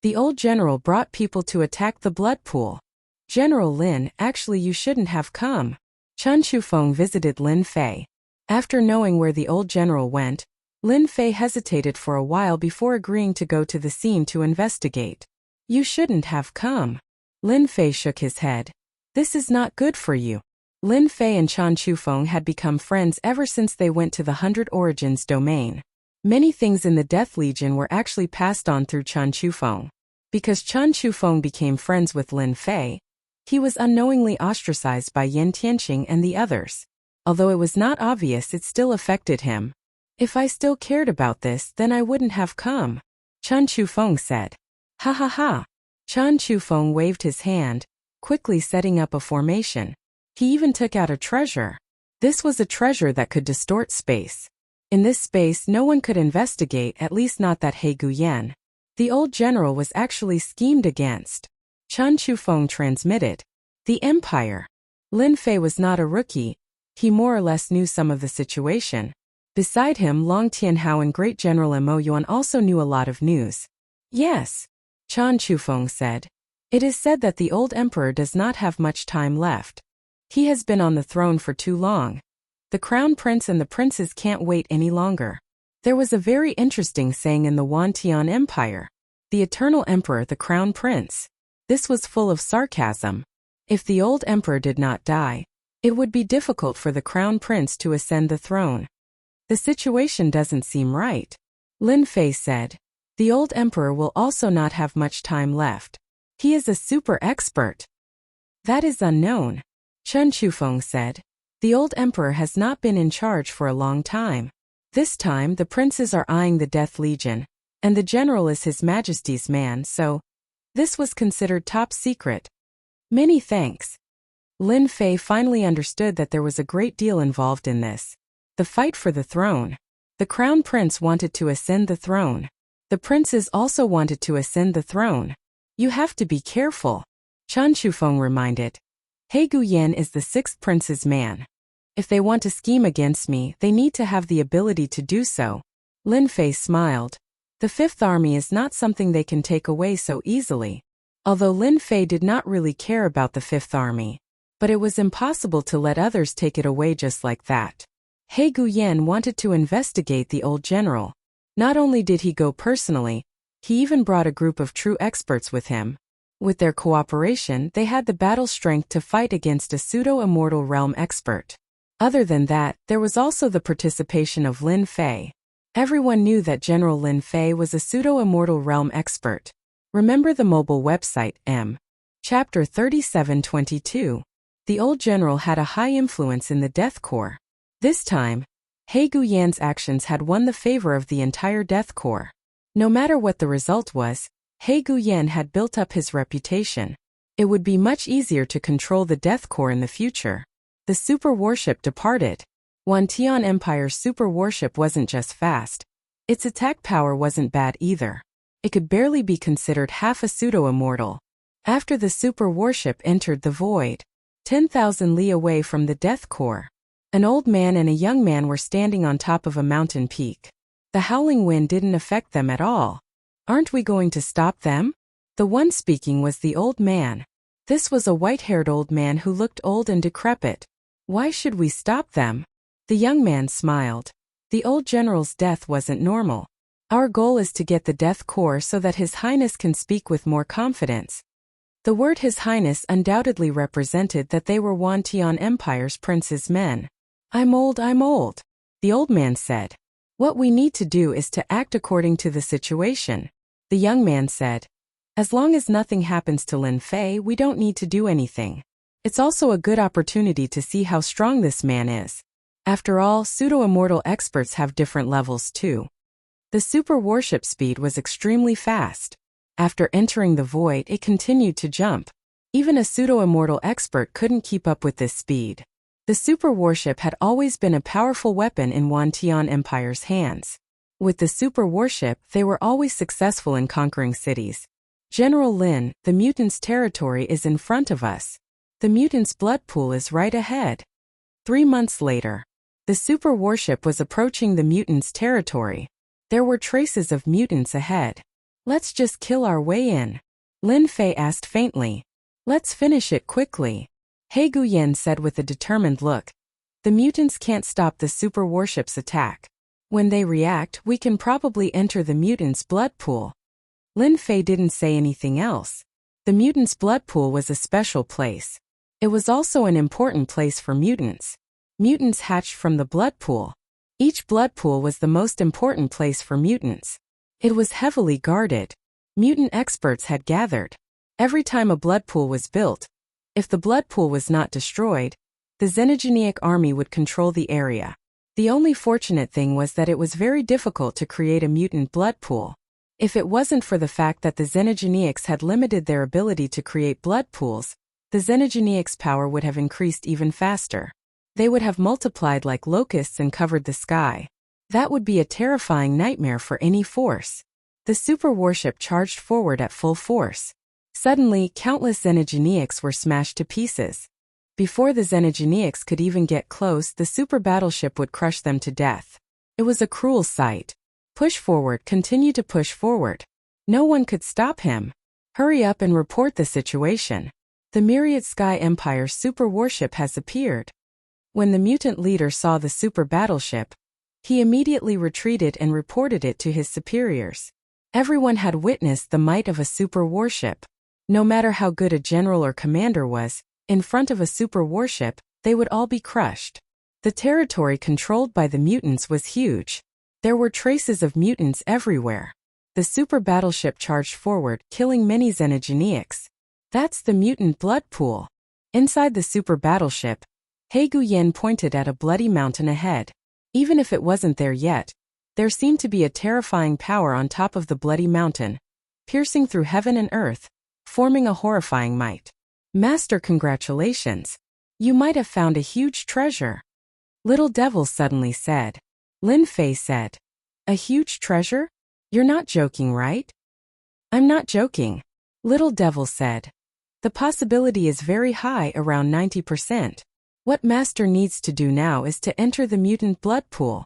The old general brought people to attack the blood pool. General Lin, actually you shouldn't have come. Chen Shufeng visited Lin Fei. After knowing where the old general went, Lin Fei hesitated for a while before agreeing to go to the scene to investigate. You shouldn't have come. Lin Fei shook his head. This is not good for you. Lin Fei and Chen Shufeng had become friends ever since they went to the 100 Origins domain. Many things in the Death Legion were actually passed on through Chen Shufeng. Because Chen Shufeng became friends with Lin Fei, he was unknowingly ostracized by Yan Tianxing and the others. Although it was not obvious, it still affected him. If I still cared about this, then I wouldn't have come, Chen Shufeng said. Ha ha ha. Chen Shufeng waved his hand, quickly setting up a formation. He even took out a treasure. This was a treasure that could distort space. In this space no one could investigate, at least not that He Guyan. The old general was actually schemed against. Chen Shufeng transmitted. The Empire. Lin Fei was not a rookie. He more or less knew some of the situation. Beside him, Long Tianhao and Great General Mo Yuan also knew a lot of news. Yes, Chen Shufeng said. It is said that the old emperor does not have much time left. He has been on the throne for too long. The crown prince and the princes can't wait any longer. There was a very interesting saying in the Wantian Empire. The eternal emperor, the crown prince. This was full of sarcasm. If the old emperor did not die, it would be difficult for the crown prince to ascend the throne. The situation doesn't seem right. Lin Fei said. The old emperor will also not have much time left. He is a super expert. That is unknown, Chen Shufeng said. The old emperor has not been in charge for a long time. This time the princes are eyeing the Death Legion, and the general is His Majesty's man, so this was considered top secret. Many thanks. Lin Fei finally understood that there was a great deal involved in this. The fight for the throne. The crown prince wanted to ascend the throne. The princes also wanted to ascend the throne. You have to be careful. Chan Shufeng reminded. He Guyan is the sixth prince's man. If they want to scheme against me, they need to have the ability to do so. Lin Fei smiled. The Fifth Army is not something they can take away so easily. Although Lin Fei did not really care about the Fifth Army, but it was impossible to let others take it away just like that. He Guyan wanted to investigate the old general. Not only did he go personally, he even brought a group of true experts with him. With their cooperation, they had the battle strength to fight against a pseudo-immortal realm expert. Other than that, there was also the participation of Lin Fei. Everyone knew that General Lin Fei was a pseudo-immortal realm expert. Remember the mobile website, M. Chapter 3722. The old general had a high influence in the Death Corps. This time, He Guyan's actions had won the favor of the entire Death Corps. No matter what the result was, He Guyan had built up his reputation. It would be much easier to control the Death Corps in the future. The super warship departed. Wantian Empire's super warship wasn't just fast. Its attack power wasn't bad either. It could barely be considered half a pseudo-immortal. After the super warship entered the void, 10,000 li away from the Death Corps, an old man and a young man were standing on top of a mountain peak. The howling wind didn't affect them at all. Aren't we going to stop them? The one speaking was the old man. This was a white-haired old man who looked old and decrepit. Why should we stop them? The young man smiled. The old general's death wasn't normal. Our goal is to get the Death Corps so that His Highness can speak with more confidence. The word His Highness undoubtedly represented that they were Wantian Empire's prince's men. I'm old, the old man said. What we need to do is to act according to the situation. The young man said. As long as nothing happens to Lin Fei, we don't need to do anything. It's also a good opportunity to see how strong this man is. After all, pseudo-immortal experts have different levels too. The super warship speed was extremely fast. After entering the void, it continued to jump. Even a pseudo-immortal expert couldn't keep up with this speed. The super warship had always been a powerful weapon in Wantian Empire's hands. With the super warship, they were always successful in conquering cities. General Lin, the mutants' territory is in front of us. The mutants' blood pool is right ahead. 3 months later, the super warship was approaching the mutants' territory. There were traces of mutants ahead. Let's just kill our way in. Lin Fei asked faintly. Let's finish it quickly. He Guyan said with a determined look. The mutants can't stop the super warship's attack. When they react, we can probably enter the mutants' blood pool. Lin Fei didn't say anything else. The mutants' blood pool was a special place. It was also an important place for mutants. Mutants hatched from the blood pool. Each blood pool was the most important place for mutants. It was heavily guarded. Mutant experts had gathered. Every time a blood pool was built, if the blood pool was not destroyed, the Xenogeniac army would control the area. The only fortunate thing was that it was very difficult to create a mutant blood pool. If it wasn't for the fact that the Xenogeniacs had limited their ability to create blood pools, the Xenogeniacs' power would have increased even faster. They would have multiplied like locusts and covered the sky. That would be a terrifying nightmare for any force. The super warship charged forward at full force. Suddenly, countless Xenogeniacs were smashed to pieces. Before the Xenogeniacs could even get close, the super battleship would crush them to death. It was a cruel sight. Push forward, continue to push forward. No one could stop him. Hurry up and report the situation. The Myriad Sky Empire super warship has appeared. When the mutant leader saw the super battleship, he immediately retreated and reported it to his superiors. Everyone had witnessed the might of a super warship. No matter how good a general or commander was, in front of a super warship, they would all be crushed. The territory controlled by the mutants was huge. There were traces of mutants everywhere. The super battleship charged forward, killing many Xenogeniacs. That's the mutant blood pool. Inside the super battleship, He Guyan pointed at a bloody mountain ahead. Even if it wasn't there yet, there seemed to be a terrifying power on top of the bloody mountain, piercing through heaven and earth, forming a horrifying might. Master, congratulations. You might have found a huge treasure. Little Devil suddenly said. Lin Fei said. A huge treasure? You're not joking, right? I'm not joking. Little Devil said. The possibility is very high, around 90%. What Master needs to do now is to enter the mutant blood pool.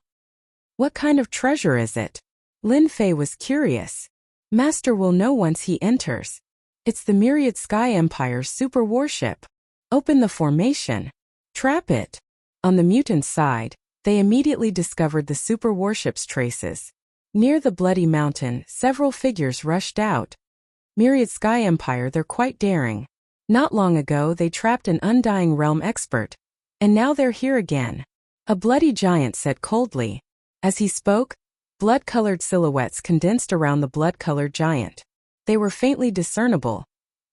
What kind of treasure is it? Lin Fei was curious. Master will know once he enters. It's the Myriad Sky Empire's super warship. Open the formation. Trap it. On the mutant's side, they immediately discovered the super warship's traces. Near the Bloody Mountain, several figures rushed out. Myriad Sky Empire, they're quite daring. Not long ago they trapped an Undying Realm expert. And now they're here again. A bloody giant said coldly. As he spoke, blood-colored silhouettes condensed around the blood-colored giant. They were faintly discernible,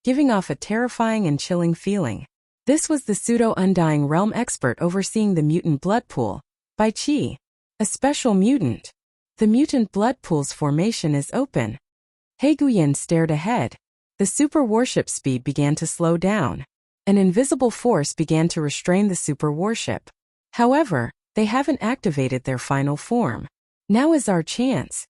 giving off a terrifying and chilling feeling. This was the pseudo-Undying Realm expert overseeing the mutant blood pool, Bai Qi, a special mutant. The mutant blood pool's formation is open. He Guyan stared ahead. The super warship speed began to slow down. An invisible force began to restrain the super warship. However, they haven't activated their final form. Now is our chance.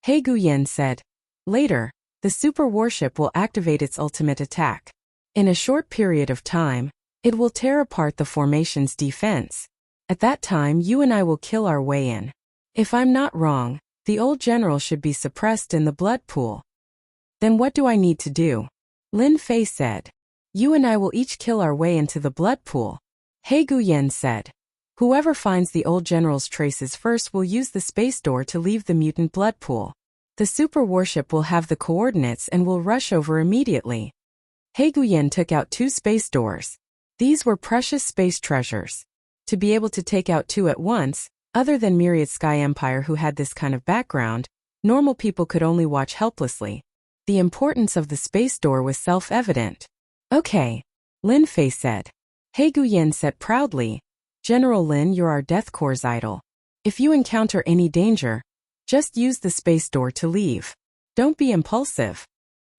He Guyan said. Later, the super warship will activate its ultimate attack. In a short period of time, it will tear apart the formation's defense. At that time, you and I will kill our way in. If I'm not wrong, the old general should be suppressed in the blood pool. Then what do I need to do? Lin Fei said. You and I will each kill our way into the blood pool. He Guyan said. Whoever finds the old general's traces first will use the space door to leave the mutant blood pool. The super warship will have the coordinates and will rush over immediately. He Guyan took out 2 space doors. These were precious space treasures. To be able to take out 2 at once, other than Myriad Sky Empire who had this kind of background, normal people could only watch helplessly. The importance of the space door was self-evident. Okay, Lin Fei said. He Guyan said proudly, General Lin, you're our Death Corps idol. If you encounter any danger, just use the space door to leave. Don't be impulsive.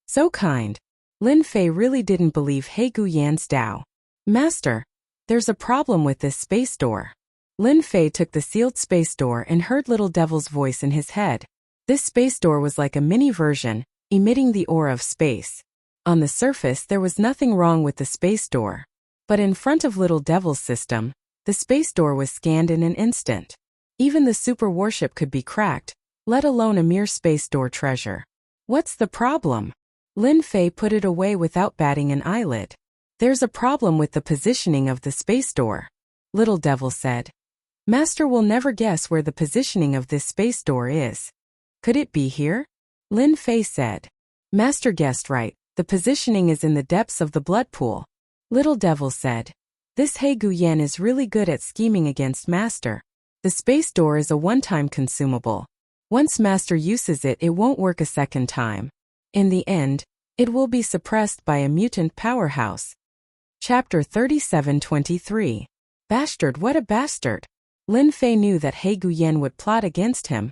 So kind. Lin Fei really didn't believe He Guyan's Tao. Master, there's a problem with this space door. Lin Fei took the sealed space door and heard Little Devil's voice in his head. This space door was like a mini version, emitting the aura of space. On the surface there was nothing wrong with the space door. But in front of Little Devil's system, the space door was scanned in an instant. Even the super warship could be cracked, let alone a mere space door treasure. What's the problem? Lin Fei put it away without batting an eyelid. There's a problem with the positioning of the space door. Little Devil said. Master will never guess where the positioning of this space door is. Could it be here? Lin Fei said. Master guessed right, the positioning is in the depths of the blood pool. Little Devil said. This He Guyan is really good at scheming against Master. The space door is a one-time consumable. Once Master uses it, it won't work a second time. In the end, it will be suppressed by a mutant powerhouse. Chapter 37-23. Bastard, what a bastard! Lin Fei knew that He Guyan would plot against him,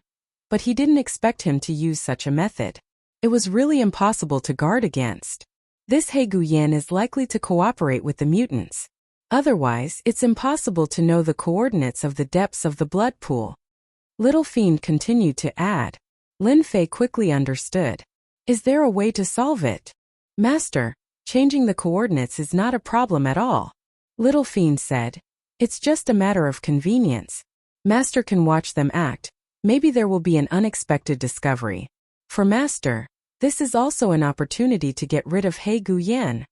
but he didn't expect him to use such a method. It was really impossible to guard against. This He Guyan is likely to cooperate with the mutants. Otherwise, it's impossible to know the coordinates of the depths of the blood pool. Little Fiend continued to add. Lin Fei quickly understood. Is there a way to solve it? Master, changing the coordinates is not a problem at all. Little Fiend said. It's just a matter of convenience. Master can watch them act. Maybe there will be an unexpected discovery. For Master, this is also an opportunity to get rid of He Guyan.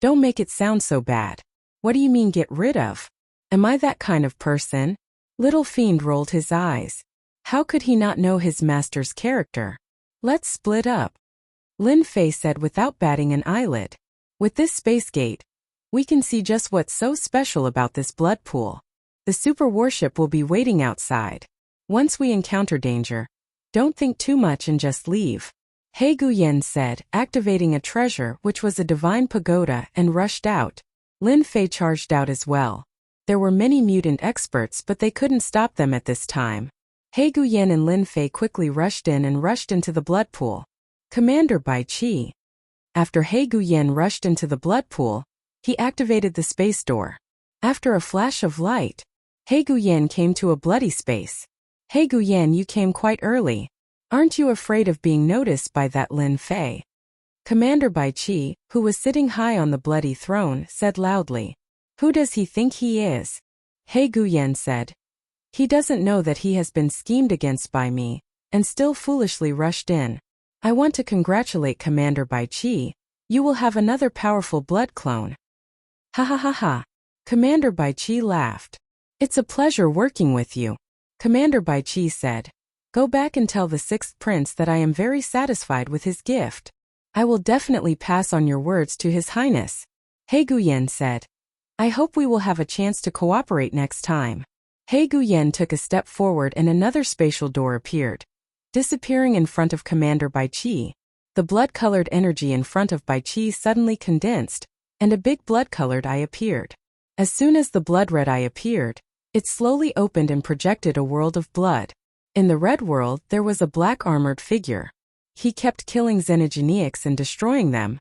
Don't make it sound so bad. What do you mean get rid of? Am I that kind of person? Little Fiend rolled his eyes. How could he not know his master's character? Let's split up. Lin Fei said without batting an eyelid. With this space gate, we can see just what's so special about this blood pool. The super warship will be waiting outside. Once we encounter danger, don't think too much and just leave. He Guyan said, activating a treasure which was a divine pagoda, and rushed out. Lin Fei charged out as well. There were many mutant experts, but they couldn't stop them at this time. He Guyan and Lin Fei quickly rushed into the blood pool. Commander Bai Qi. After He Guyan rushed into the blood pool, he activated the space door. After a flash of light, He Guyan came to a bloody space. He Guyan, you came quite early. Aren't you afraid of being noticed by that Lin Fei? Commander Bai Qi, who was sitting high on the bloody throne, said loudly. Who does he think he is? He Guyan said. He doesn't know that he has been schemed against by me, and still foolishly rushed in. I want to congratulate Commander Bai Qi. You will have another powerful blood clone. Ha ha ha ha. Commander Bai Qi laughed. It's a pleasure working with you. Commander Bai Qi said. Go back and tell the sixth prince that I am very satisfied with his gift. I will definitely pass on your words to His Highness. He Guyan said. I hope we will have a chance to cooperate next time. He Guyan took a step forward and another spatial door appeared, disappearing in front of Commander Bai Qi. The blood-colored energy in front of Bai Qi suddenly condensed, and a big blood-colored eye appeared. As soon as the blood-red eye appeared, it slowly opened and projected a world of blood. In the red world, there was a black armored figure. He kept killing xenogeneics and destroying them.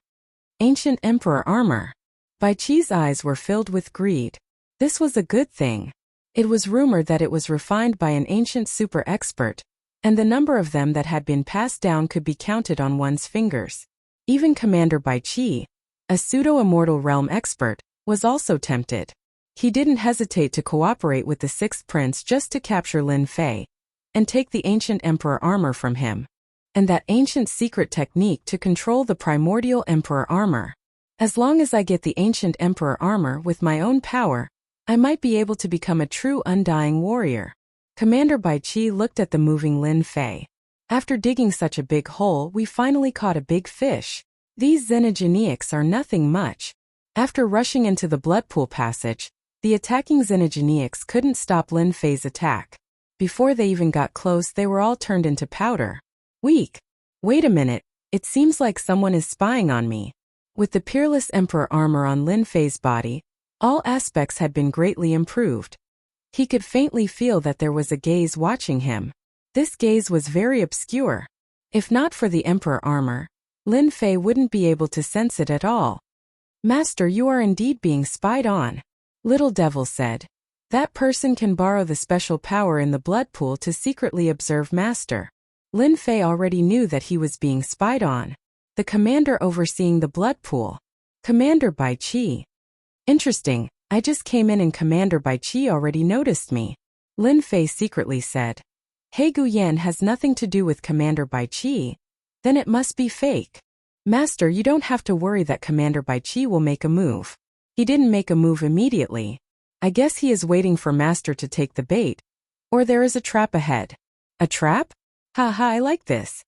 Ancient Emperor armor. Bai Qi's eyes were filled with greed. This was a good thing. It was rumored that it was refined by an ancient super expert, and the number of them that had been passed down could be counted on one's fingers. Even Commander Bai Qi, a pseudo-immortal realm expert, was also tempted. He didn't hesitate to cooperate with the sixth prince just to capture Lin Fei and take the ancient emperor armor from him, and that ancient secret technique to control the primordial emperor armor. As long as I get the ancient emperor armor with my own power, I might be able to become a true undying warrior. Commander Bai Qi looked at the moving Lin Fei. After digging such a big hole, we finally caught a big fish. These xenogeneics are nothing much. After rushing into the blood pool passage, the attacking xenogeneics couldn't stop Lin Fei's attack. Before they even got close, they were all turned into powder. Weak. Wait a minute, it seems like someone is spying on me. With the peerless emperor armor on Lin Fei's body, all aspects had been greatly improved. He could faintly feel that there was a gaze watching him. This gaze was very obscure. If not for the emperor armor, Lin Fei wouldn't be able to sense it at all. Master, you are indeed being spied on. Little Devil said. That person can borrow the special power in the blood pool to secretly observe Master. Lin Fei already knew that he was being spied on. The commander overseeing the blood pool. Commander Bai Qi. Interesting, I just came in and Commander Bai Qi already noticed me. Lin Fei secretly said. He Guyan has nothing to do with Commander Bai Qi. Then it must be fake. Master, you don't have to worry that Commander Bai Qi will make a move. He didn't make a move immediately. I guess he is waiting for Master to take the bait. Or there is a trap ahead. A trap? Haha, I like this.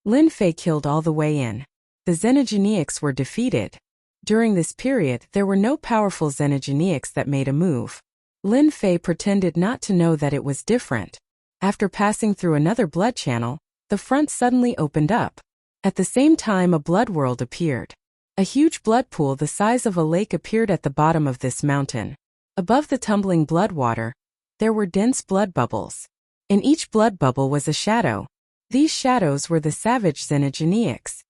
Lin Fei killed all the way in. The xenogeneics were defeated. During this period, there were no powerful xenogeneics that made a move. Lin Fei pretended not to know that it was different. After passing through another blood channel, the front suddenly opened up. At the same time, a blood world appeared. A huge blood pool the size of a lake appeared at the bottom of this mountain. Above the tumbling blood water, there were dense blood bubbles. In each blood bubble was a shadow. These shadows were the savage xenogeneics.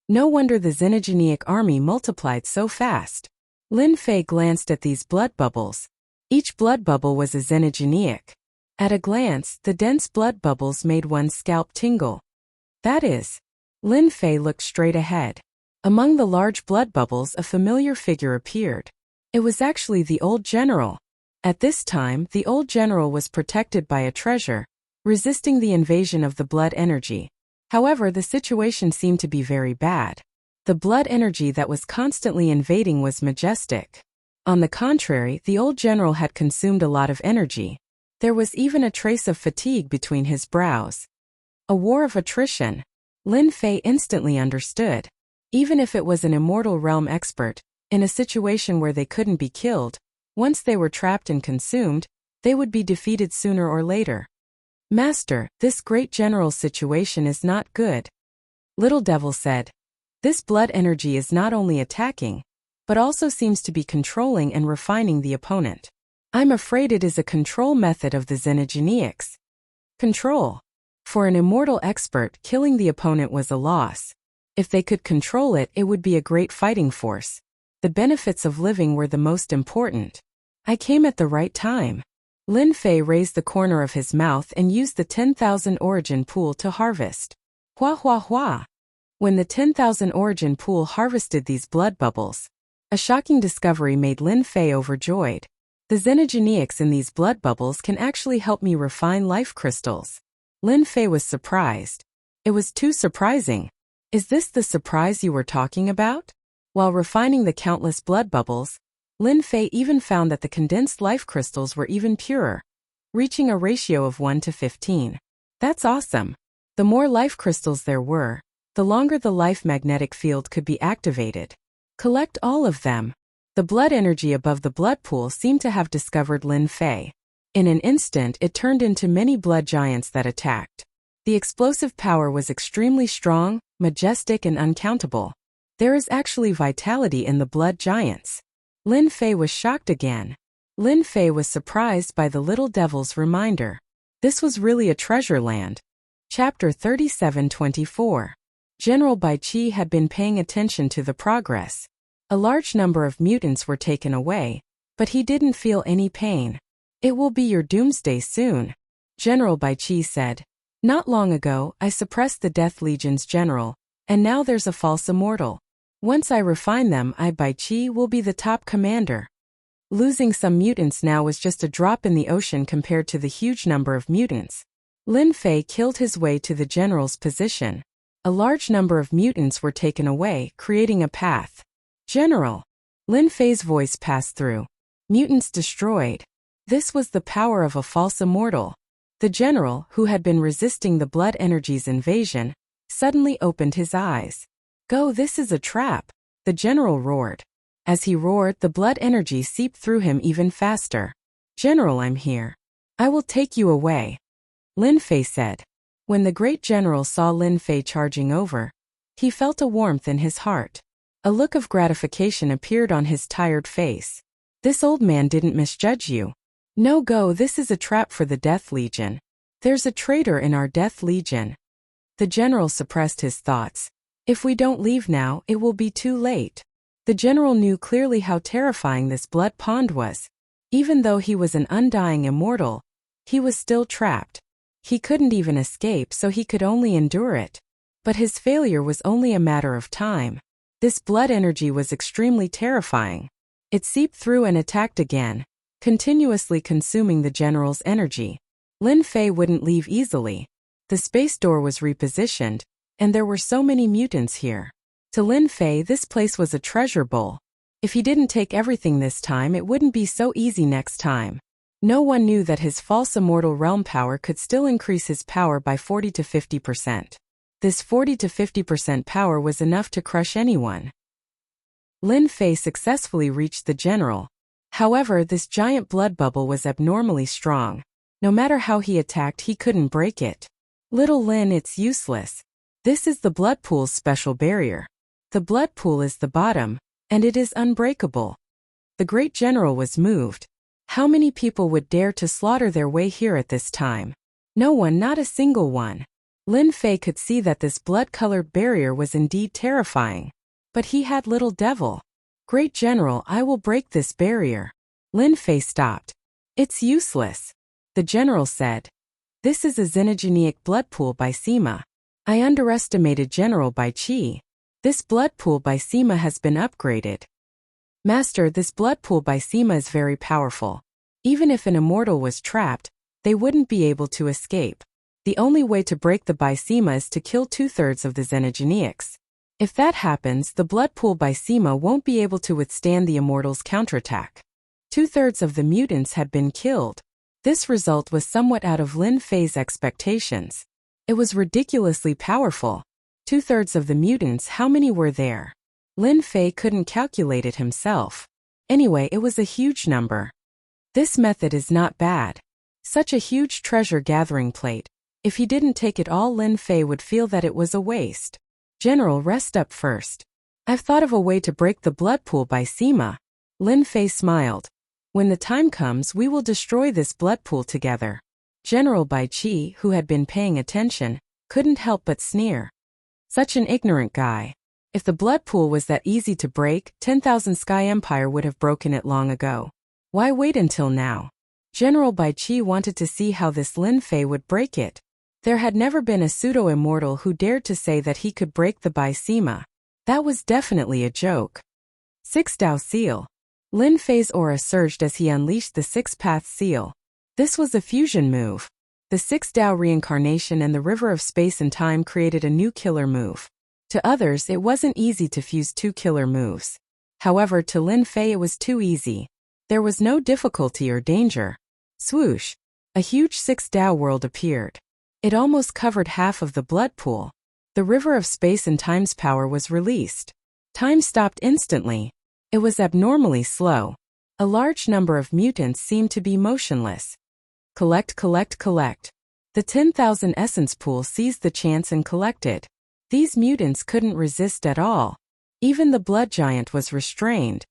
No wonder the xenogeneic army multiplied so fast. Lin Fei glanced at these blood bubbles. Each blood bubble was a xenogeneic. At a glance, the dense blood bubbles made one's scalp tingle. That is. Lin Fei looked straight ahead. Among the large blood bubbles, a familiar figure appeared. It was actually the old general. At this time, the old general was protected by a treasure, resisting the invasion of the blood energy. However, the situation seemed to be very bad. The blood energy that was constantly invading was majestic. On the contrary, the old general had consumed a lot of energy. There was even a trace of fatigue between his brows. A war of attrition. Lin Fei instantly understood. Even if it was an immortal realm expert, in a situation where they couldn't be killed, once they were trapped and consumed, they would be defeated sooner or later. Master, this great general's situation is not good. Little Devil said. This blood energy is not only attacking, but also seems to be controlling and refining the opponent. I'm afraid it is a control method of the xenogeneics. Control. For an immortal expert, killing the opponent was a loss. If they could control it, it would be a great fighting force. The benefits of living were the most important. I came at the right time. Lin Fei raised the corner of his mouth and used the 10,000 origin pool to harvest. Hua hua hua. When the 10,000 origin pool harvested these blood bubbles, a shocking discovery made Lin Fei overjoyed. The xenogeneics in these blood bubbles can actually help me refine life crystals. Lin Fei was surprised. It was too surprising. Is this the surprise you were talking about? While refining the countless blood bubbles, Lin Fei even found that the condensed life crystals were even purer, reaching a ratio of 1 to 15. That's awesome. The more life crystals there were, the longer the life magnetic field could be activated. Collect all of them. The blood energy above the blood pool seemed to have discovered Lin Fei. In an instant, it turned into many blood giants that attacked. The explosive power was extremely strong, majestic, and uncountable. There is actually vitality in the blood giants. Lin Fei was shocked again. Lin Fei was surprised by the little devil's reminder. This was really a treasure land. Chapter 37-24. General Bai Qi had been paying attention to the progress. A large number of mutants were taken away, but he didn't feel any pain. It will be your doomsday soon, General Bai Qi said. Not long ago, I suppressed the Death Legion's general, and now there's a false immortal. Once I refine them, I, Bai Qi, will be the top commander. Losing some mutants now was just a drop in the ocean compared to the huge number of mutants. Lin Fei killed his way to the general's position. A large number of mutants were taken away, creating a path. General! Lin Fei's voice passed through. Mutants destroyed. This was the power of a false immortal. The general, who had been resisting the blood energy's invasion, suddenly opened his eyes. Go, this is a trap! The general roared. As he roared, the blood energy seeped through him even faster. General, I'm here. I will take you away. Lin Fei said. When the great general saw Lin Fei charging over, he felt a warmth in his heart. A look of gratification appeared on his tired face. This old man didn't misjudge you. No, go, this is a trap for the Death Legion. There's a traitor in our Death Legion. The general suppressed his thoughts. If we don't leave now, it will be too late. The general knew clearly how terrifying this blood pond was. Even though he was an undying immortal, he was still trapped. He couldn't even escape, so he could only endure it. But his failure was only a matter of time. This blood energy was extremely terrifying. It seeped through and attacked again, continuously consuming the general's energy. Lin Fei wouldn't leave easily. The space door was repositioned, and there were so many mutants here. To Lin Fei, this place was a treasure bowl. If he didn't take everything this time, it wouldn't be so easy next time. No one knew that his false immortal realm power could still increase his power by 40 to 50%. This 40 to 50% power was enough to crush anyone. Lin Fei successfully reached the general. However, this giant blood bubble was abnormally strong. No matter how he attacked, he couldn't break it. Little Lin, it's useless. This is the blood pool's special barrier. The blood pool is the bottom, and it is unbreakable. The great general was moved. How many people would dare to slaughter their way here at this time? No one, not a single one. Lin Fei could see that this blood-colored barrier was indeed terrifying. But he had little devil. Great general, I will break this barrier. Lin Fei stopped. It's useless. The general said. This is a xenogeneic blood pool by Sima. I underestimated General Bai Qi. This blood pool by Sima has been upgraded. Master, this blood pool by Sima is very powerful. Even if an immortal was trapped, they wouldn't be able to escape. The only way to break the by Sima is to kill 2/3 of the xenogeneics. If that happens, the blood pool by Sima won't be able to withstand the immortal's counterattack. 2/3 of the mutants had been killed. This result was somewhat out of Lin Fei's expectations. It was ridiculously powerful. 2/3 of the mutants, how many were there? Lin Fei couldn't calculate it himself. Anyway, it was a huge number. This method is not bad. Such a huge treasure gathering plate. If he didn't take it all, Lin Fei would feel that it was a waste. General, rest up first. I've thought of a way to break the blood pool by Sima. Lin Fei smiled. When the time comes, we will destroy this blood pool together. General Bai Qi, who had been paying attention, couldn't help but sneer. Such an ignorant guy. If the blood pool was that easy to break, 10,000 Sky Empire would have broken it long ago. Why wait until now? General Bai Qi wanted to see how this Lin Fei would break it. There had never been a pseudo-immortal who dared to say that he could break the Bai Sima. That was definitely a joke. 6 Dao Seal. Lin Fei's aura surged as he unleashed the 6 Path Seal. This was a fusion move. The 6 Dao reincarnation and the river of space and time created a new killer move. To others, it wasn't easy to fuse 2 killer moves. However, to Lin Fei it was too easy. There was no difficulty or danger. Swoosh! A huge 6 Dao world appeared. It almost covered half of the blood pool. The river of space and time's power was released. Time stopped instantly. It was abnormally slow. A large number of mutants seemed to be motionless. Collect. The 10,000 essence pool seized the chance and collected. These mutants couldn't resist at all. Even the blood giant was restrained.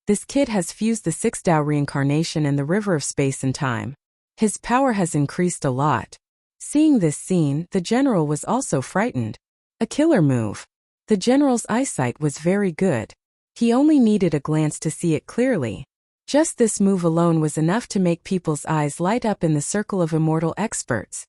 This kid has fused the 6 Dao reincarnation and the river of space and time. His power has increased a lot. Seeing this scene, the general was also frightened. A killer move. The general's eyesight was very good. He only needed a glance to see it clearly. Just this move alone was enough to make people's eyes light up in the circle of immortal experts.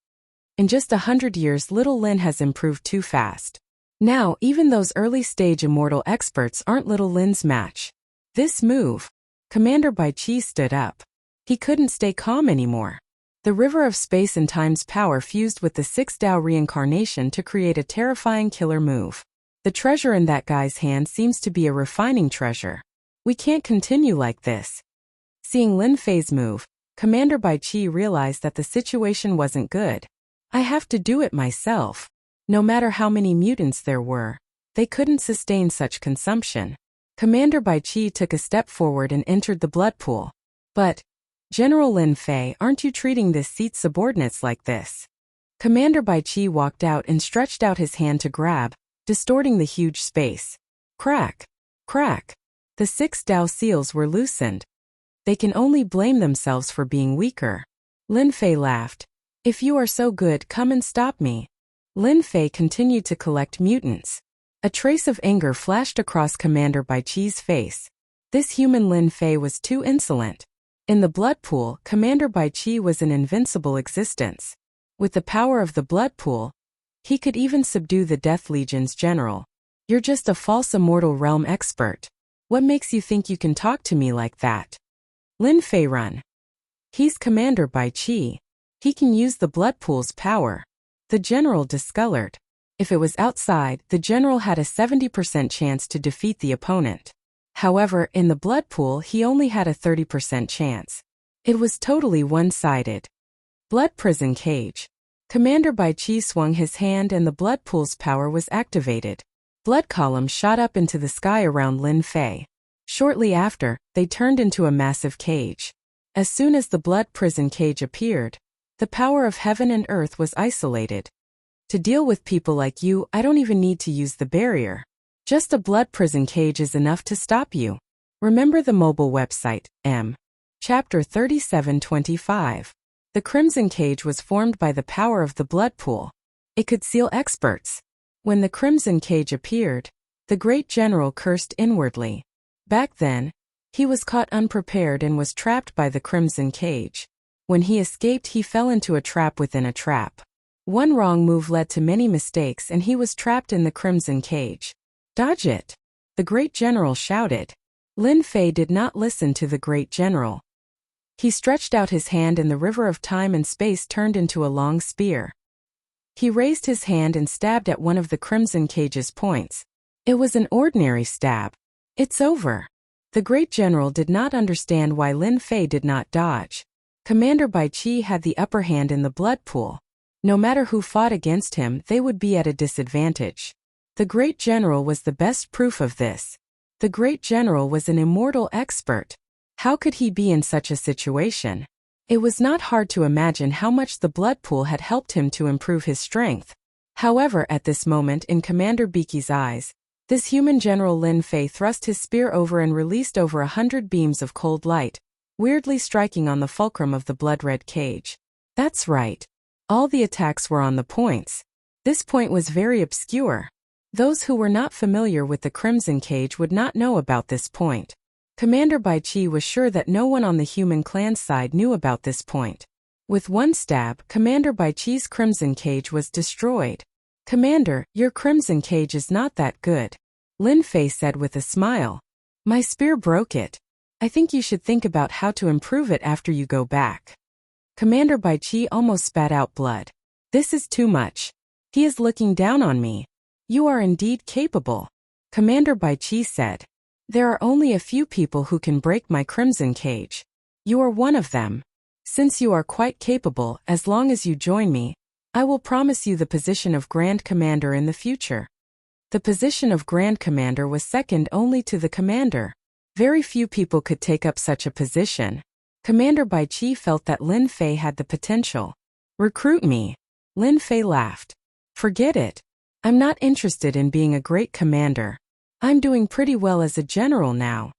In just 100 years, little Lin has improved too fast. Now, even those early-stage immortal experts aren't little Lin's match. This move. Commander Bai Qi stood up. He couldn't stay calm anymore. The river of space and time's power fused with the 6 Dao reincarnation to create a terrifying killer move. The treasure in that guy's hand seems to be a refining treasure. We can't continue like this. Seeing Lin Fei's move, Commander Bai Qi realized that the situation wasn't good. I have to do it myself. No matter how many mutants there were, they couldn't sustain such consumption. Commander Bai Qi took a step forward and entered the blood pool. But, General Lin Fei, aren't you treating this seat's subordinates like this? Commander Bai Qi walked out and stretched out his hand to grab, distorting the huge space. Crack! Crack! The 6 Dao seals were loosened. They can only blame themselves for being weaker. Lin Fei laughed. If you are so good, come and stop me. Lin Fei continued to collect mutants. A trace of anger flashed across Commander Bai Qi's face. This human Lin Fei was too insolent. In the blood pool, Commander Bai Qi was an invincible existence. With the power of the blood pool, he could even subdue the Death Legion's general. You're just a false immortal realm expert. What makes you think you can talk to me like that? Lin Fei run. He's Commander Bai Qi. He can use the blood pool's power. The general discolored. If it was outside, the general had a 70% chance to defeat the opponent. However, in the blood pool he only had a 30% chance. It was totally one-sided. Blood prison cage. Commander Bai Qi swung his hand and the blood pool's power was activated. Blood columns shot up into the sky around Lin Fei. Shortly after, they turned into a massive cage. As soon as the blood prison cage appeared, the power of heaven and earth was isolated. To deal with people like you, I don't even need to use the barrier. Just a blood prison cage is enough to stop you. Remember the mobile website, M. Chapter 3725. The Crimson Cage was formed by the power of the blood pool. It could seal experts. When the Crimson Cage appeared, the great general cursed inwardly. Back then, he was caught unprepared and was trapped by the Crimson Cage. When he escaped, he fell into a trap within a trap. One wrong move led to many mistakes and he was trapped in the Crimson Cage. Dodge it! The great general shouted. Lin Fei did not listen to the great general. He stretched out his hand and the river of time and space turned into a long spear. He raised his hand and stabbed at one of the Crimson Cage's points. It was an ordinary stab. It's over. The great general did not understand why Lin Fei did not dodge. Commander Bai Qi had the upper hand in the blood pool. No matter who fought against him, they would be at a disadvantage. The great general was the best proof of this. The great general was an immortal expert. How could he be in such a situation? It was not hard to imagine how much the blood pool had helped him to improve his strength. However, at this moment in Commander Biki's eyes, this human general Lin Fei thrust his spear over and released over 100 beams of cold light, weirdly striking on the fulcrum of the blood-red cage. That's right. All the attacks were on the points. This point was very obscure. Those who were not familiar with the Crimson Cage would not know about this point. Commander Bai Qi was sure that no one on the human clan side knew about this point. With one stab, Commander Bai Chi's crimson cage was destroyed. Commander, your crimson cage is not that good, Lin Fei said with a smile. My spear broke it. I think you should think about how to improve it after you go back. Commander Bai Chi almost spat out blood. This is too much. He is looking down on me. You are indeed capable, Commander Bai Chi said. There are only a few people who can break my crimson cage. You are one of them. Since you are quite capable, as long as you join me, I will promise you the position of Grand Commander in the future. The position of Grand Commander was second only to the Commander. Very few people could take up such a position. Commander Bai Chi felt that Lin Fei had the potential. Recruit me. Lin Fei laughed. Forget it. I'm not interested in being a great commander. I'm doing pretty well as a general now.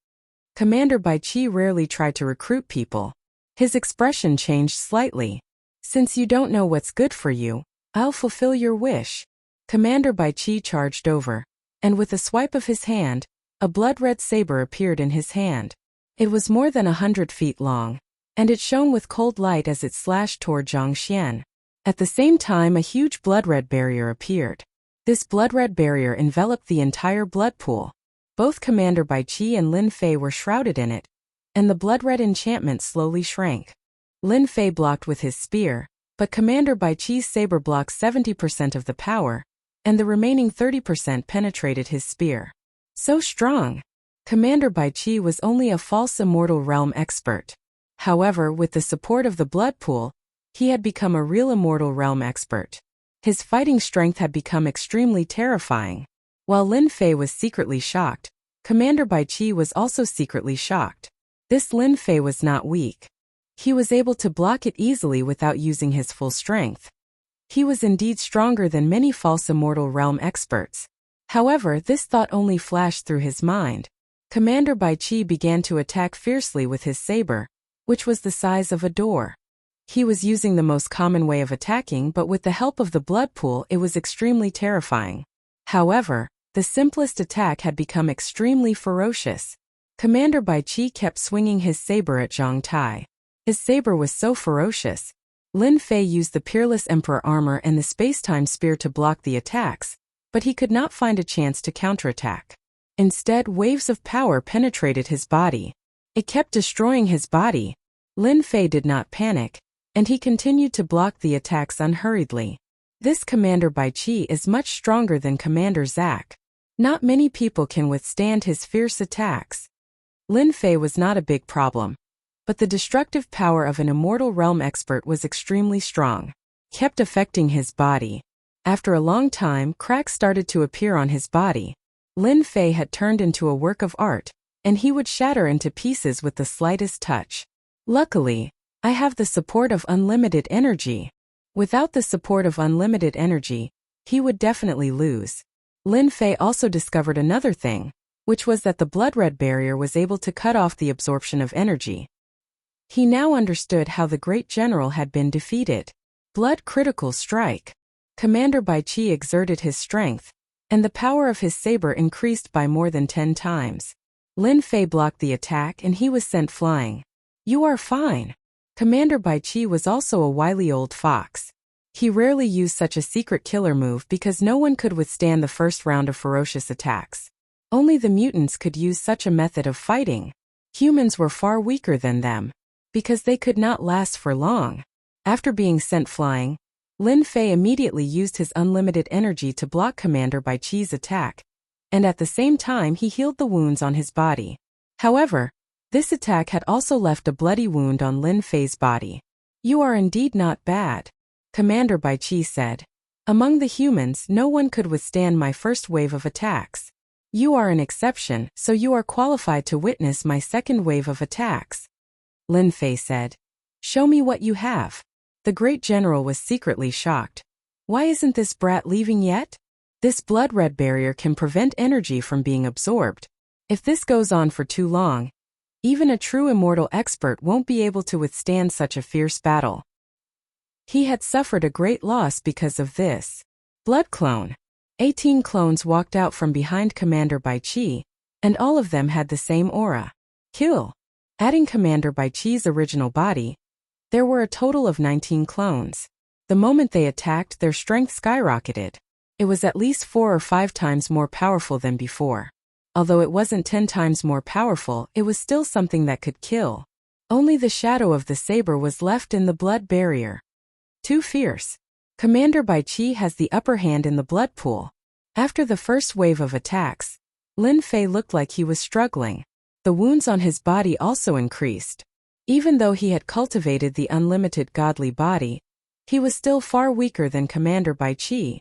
Commander Bai Chi rarely tried to recruit people. His expression changed slightly. Since you don't know what's good for you, I'll fulfill your wish. Commander Bai Chi charged over, and with a swipe of his hand, a blood-red saber appeared in his hand. It was more than 100 feet long, and it shone with cold light as it slashed toward Zhang Xian. At the same time, a huge blood-red barrier appeared. This blood-red barrier enveloped the entire blood pool. Both Commander Bai Chi and Lin Fei were shrouded in it, and the blood-red enchantment slowly shrank. Lin Fei blocked with his spear, but Commander Bai Chi's saber blocked 70% of the power, and the remaining 30% penetrated his spear. So strong! Commander Bai Chi was only a false immortal realm expert. However, with the support of the blood pool, he had become a real immortal realm expert. His fighting strength had become extremely terrifying. While Lin Fei was secretly shocked, Commander Bai Chi was also secretly shocked. This Lin Fei was not weak. He was able to block it easily without using his full strength. He was indeed stronger than many false immortal realm experts. However, this thought only flashed through his mind. Commander Bai Chi began to attack fiercely with his saber, which was the size of a door. He was using the most common way of attacking, but with the help of the blood pool it was extremely terrifying. However, the simplest attack had become extremely ferocious. Commander Bai Chi kept swinging his saber at Zhang Tai. His saber was so ferocious. Lin Fei used the Peerless Emperor armor and the space-time spear to block the attacks, but he could not find a chance to counterattack. Instead, waves of power penetrated his body. It kept destroying his body. Lin Fei did not panic, and he continued to block the attacks unhurriedly. This Commander Bai Chi is much stronger than Commander Zack. Not many people can withstand his fierce attacks. Lin Fei was not a big problem, but the destructive power of an immortal realm expert was extremely strong, kept affecting his body. After a long time, cracks started to appear on his body. Lin Fei had turned into a work of art, and he would shatter into pieces with the slightest touch. Luckily, I have the support of unlimited energy. Without the support of unlimited energy, he would definitely lose. Lin Fei also discovered another thing, which was that the blood-red barrier was able to cut off the absorption of energy. He now understood how the great general had been defeated. Blood critical strike. Commander Bai Chi exerted his strength, and the power of his saber increased by more than 10 times. Lin Fei blocked the attack and he was sent flying. You are fine. Commander Bai Chi was also a wily old fox. He rarely used such a secret killer move because no one could withstand the first round of ferocious attacks. Only the mutants could use such a method of fighting. Humans were far weaker than them, because they could not last for long. After being sent flying, Lin Fei immediately used his unlimited energy to block Commander Bai Chi's attack, and at the same time he healed the wounds on his body. However, this attack had also left a bloody wound on Lin Fei's body. You are indeed not bad, Commander Bai Chi said. Among the humans, no one could withstand my first wave of attacks. You are an exception, so you are qualified to witness my second wave of attacks. Lin Fei said. Show me what you have. The great general was secretly shocked. Why isn't this brat leaving yet? This blood-red barrier can prevent energy from being absorbed. If this goes on for too long, even a true immortal expert won't be able to withstand such a fierce battle. He had suffered a great loss because of this. Blood clone. 18 clones walked out from behind Commander Bai Chi, and all of them had the same aura. Kill. Adding Commander Bai Chi's original body, There were a total of 19 clones. The moment they attacked, their strength skyrocketed. It was at least 4 or 5 times more powerful than before. Although it wasn't 10 times more powerful, it was still something that could kill. Only the shadow of the saber was left in the blood barrier. Too fierce. Commander Bai Qi has the upper hand in the blood pool. After the first wave of attacks, Lin Fei looked like he was struggling. The wounds on his body also increased. Even though he had cultivated the unlimited godly body, he was still far weaker than Commander Bai Qi.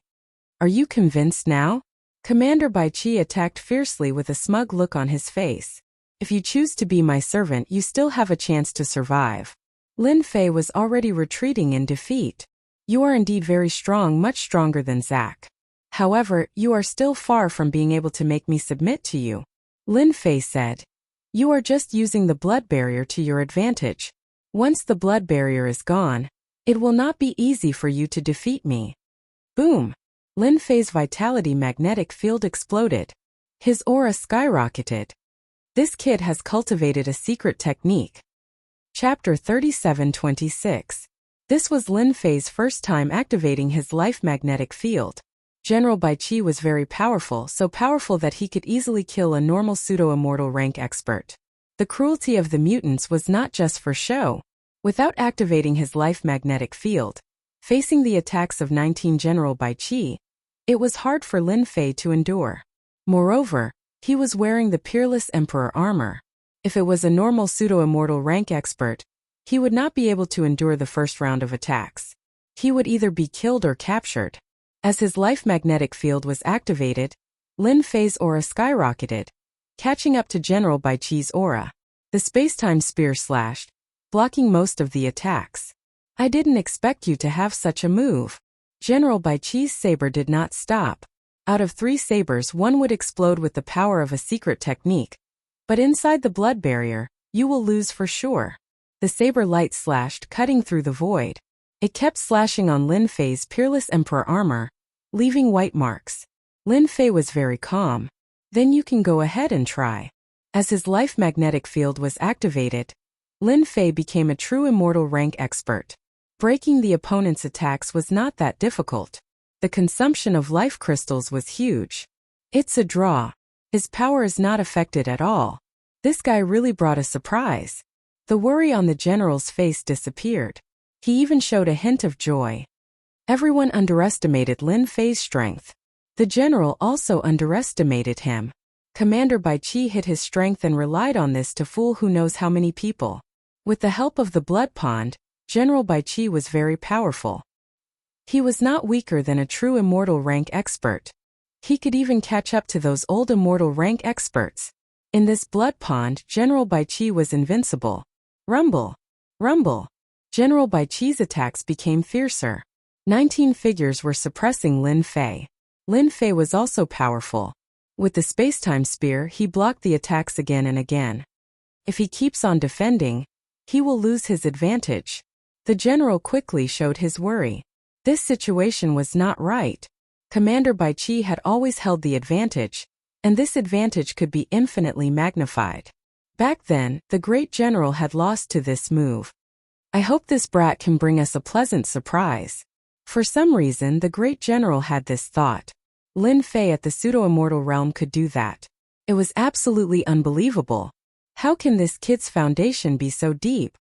Are you convinced now? Commander Bai Qi attacked fiercely with a smug look on his face. If you choose to be my servant, you still have a chance to survive. Lin Fei was already retreating in defeat. You are indeed very strong, much stronger than Zack. However, you are still far from being able to make me submit to you. Lin Fei said. You are just using the blood barrier to your advantage. Once the blood barrier is gone, it will not be easy for you to defeat me. Boom! Lin Fei's vitality magnetic field exploded. His aura skyrocketed. This kid has cultivated a secret technique. Chapter 37-26. This was Lin Fei's first time activating his life magnetic field. General Bai Qi was very powerful, so powerful that he could easily kill a normal pseudo-immortal rank expert. The cruelty of the mutants was not just for show. Without activating his life magnetic field, facing the attacks of 19 General Bai Qi, it was hard for Lin Fei to endure. Moreover, he was wearing the Peerless Emperor armor. If it was a normal pseudo-immortal rank expert, he would not be able to endure the first round of attacks. He would either be killed or captured. As his life magnetic field was activated, Lin Fei's aura skyrocketed, catching up to General Bai Qi's aura. The space-time spear slashed, blocking most of the attacks. I didn't expect you to have such a move. General Bai Qi's saber did not stop. Out of 3 sabers, 1 would explode with the power of a secret technique. But inside the blood barrier, you will lose for sure. The saber light slashed, cutting through the void. It kept slashing on Lin Fei's Peerless Emperor armor, leaving white marks. Lin Fei was very calm. Then you can go ahead and try. As his life magnetic field was activated, Lin Fei became a true immortal rank expert. Breaking the opponent's attacks was not that difficult. The consumption of life crystals was huge. It's a draw. His power is not affected at all. This guy really brought a surprise. The worry on the general's face disappeared. He even showed a hint of joy. Everyone underestimated Lin Fei's strength. The general also underestimated him. Commander Bai Qi hid his strength and relied on this to fool who knows how many people. With the help of the blood pond, General Bai Qi was very powerful. He was not weaker than a true immortal rank expert. He could even catch up to those old immortal rank experts. In this blood pond, General Bai Qi was invincible. Rumble! Rumble! General Bai Qi's attacks became fiercer. 19 figures were suppressing Lin Fei. Lin Fei was also powerful. With the space-time spear, he blocked the attacks again and again. If he keeps on defending, he will lose his advantage. The general quickly showed his worry. This situation was not right. Commander Bai Qi had always held the advantage, and this advantage could be infinitely magnified. Back then, the great general had lost to this move. I hope this brat can bring us a pleasant surprise. For some reason, the great general had this thought. Lin Fei at the pseudo-immortal realm could do that. It was absolutely unbelievable. How can this kid's foundation be so deep?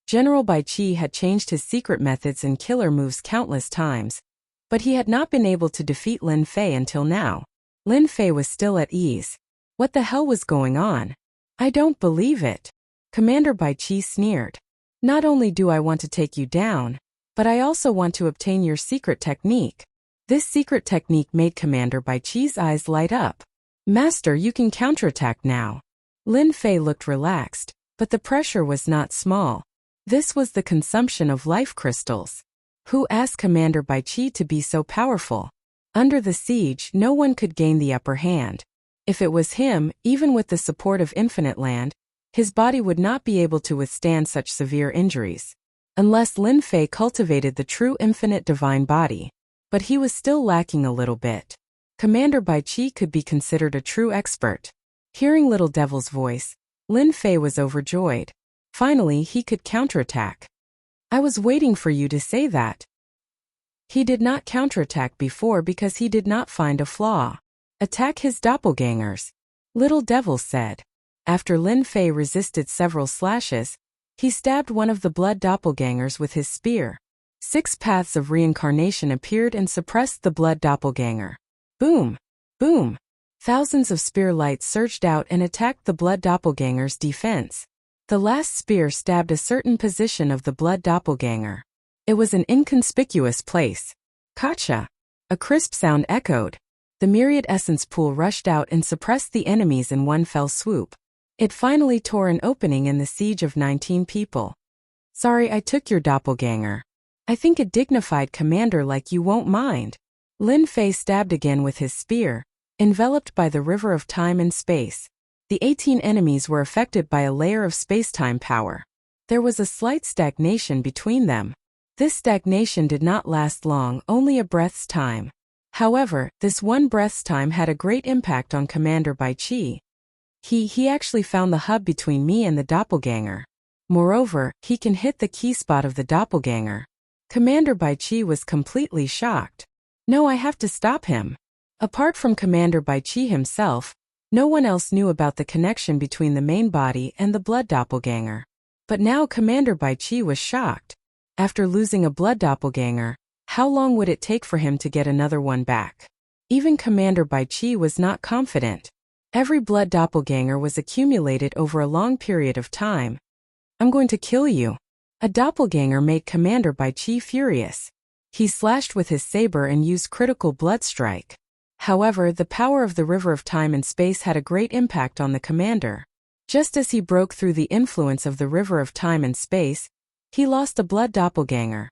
General Bai Qi had changed his secret methods and killer moves countless times, but he had not been able to defeat Lin Fei until now. Lin Fei was still at ease. What the hell was going on? I don't believe it. Commander Bai Qi sneered. Not only do I want to take you down, but I also want to obtain your secret technique. This secret technique made Commander Bai Qi's eyes light up. Master, you can counterattack now. Lin Fei looked relaxed, but the pressure was not small. This was the consumption of life crystals. Who asked Commander Bai Qi to be so powerful? Under the siege, no one could gain the upper hand. If it was him, even with the support of Infinite Land, his body would not be able to withstand such severe injuries. Unless Lin Fei cultivated the true infinite divine body. But he was still lacking a little bit. Commander Bai Qi could be considered a true expert. Hearing Little Devil's voice, Lin Fei was overjoyed. Finally, he could counterattack. I was waiting for you to say that. He did not counterattack before because he did not find a flaw. Attack his doppelgangers, Little Devil said. After Lin Fei resisted several slashes, he stabbed one of the blood doppelgangers with his spear. 6 paths of reincarnation appeared and suppressed the blood doppelganger. Boom! Boom! Thousands of spear lights surged out and attacked the blood doppelganger's defense. The last spear stabbed a certain position of the blood doppelganger. It was an inconspicuous place. Gotcha! A crisp sound echoed. The myriad essence pool rushed out and suppressed the enemies in one fell swoop. It finally tore an opening in the siege of 19 people. Sorry I took your doppelganger. I think a dignified commander like you won't mind. Lin Fei stabbed again with his spear, enveloped by the river of time and space. The 18 enemies were affected by a layer of space-time power. There was a slight stagnation between them. This stagnation did not last long, only a breath's time. However, this one breath's time had a great impact on Commander Bai Qi. He actually found the hub between me and the doppelganger. Moreover, he can hit the key spot of the doppelganger. Commander Bai Qi was completely shocked. No, I have to stop him. Apart from Commander Bai Qi himself, no one else knew about the connection between the main body and the blood doppelganger. But now Commander Bai Qi was shocked. After losing a blood doppelganger, how long would it take for him to get another one back? Even Commander Bai Qi was not confident. Every blood doppelganger was accumulated over a long period of time. I'm going to kill you. A doppelganger made Commander Bai Qi furious. He slashed with his saber and used critical blood strike. However, the power of the river of time and space had a great impact on the commander. Just as he broke through the influence of the river of time and space, he lost a blood doppelganger.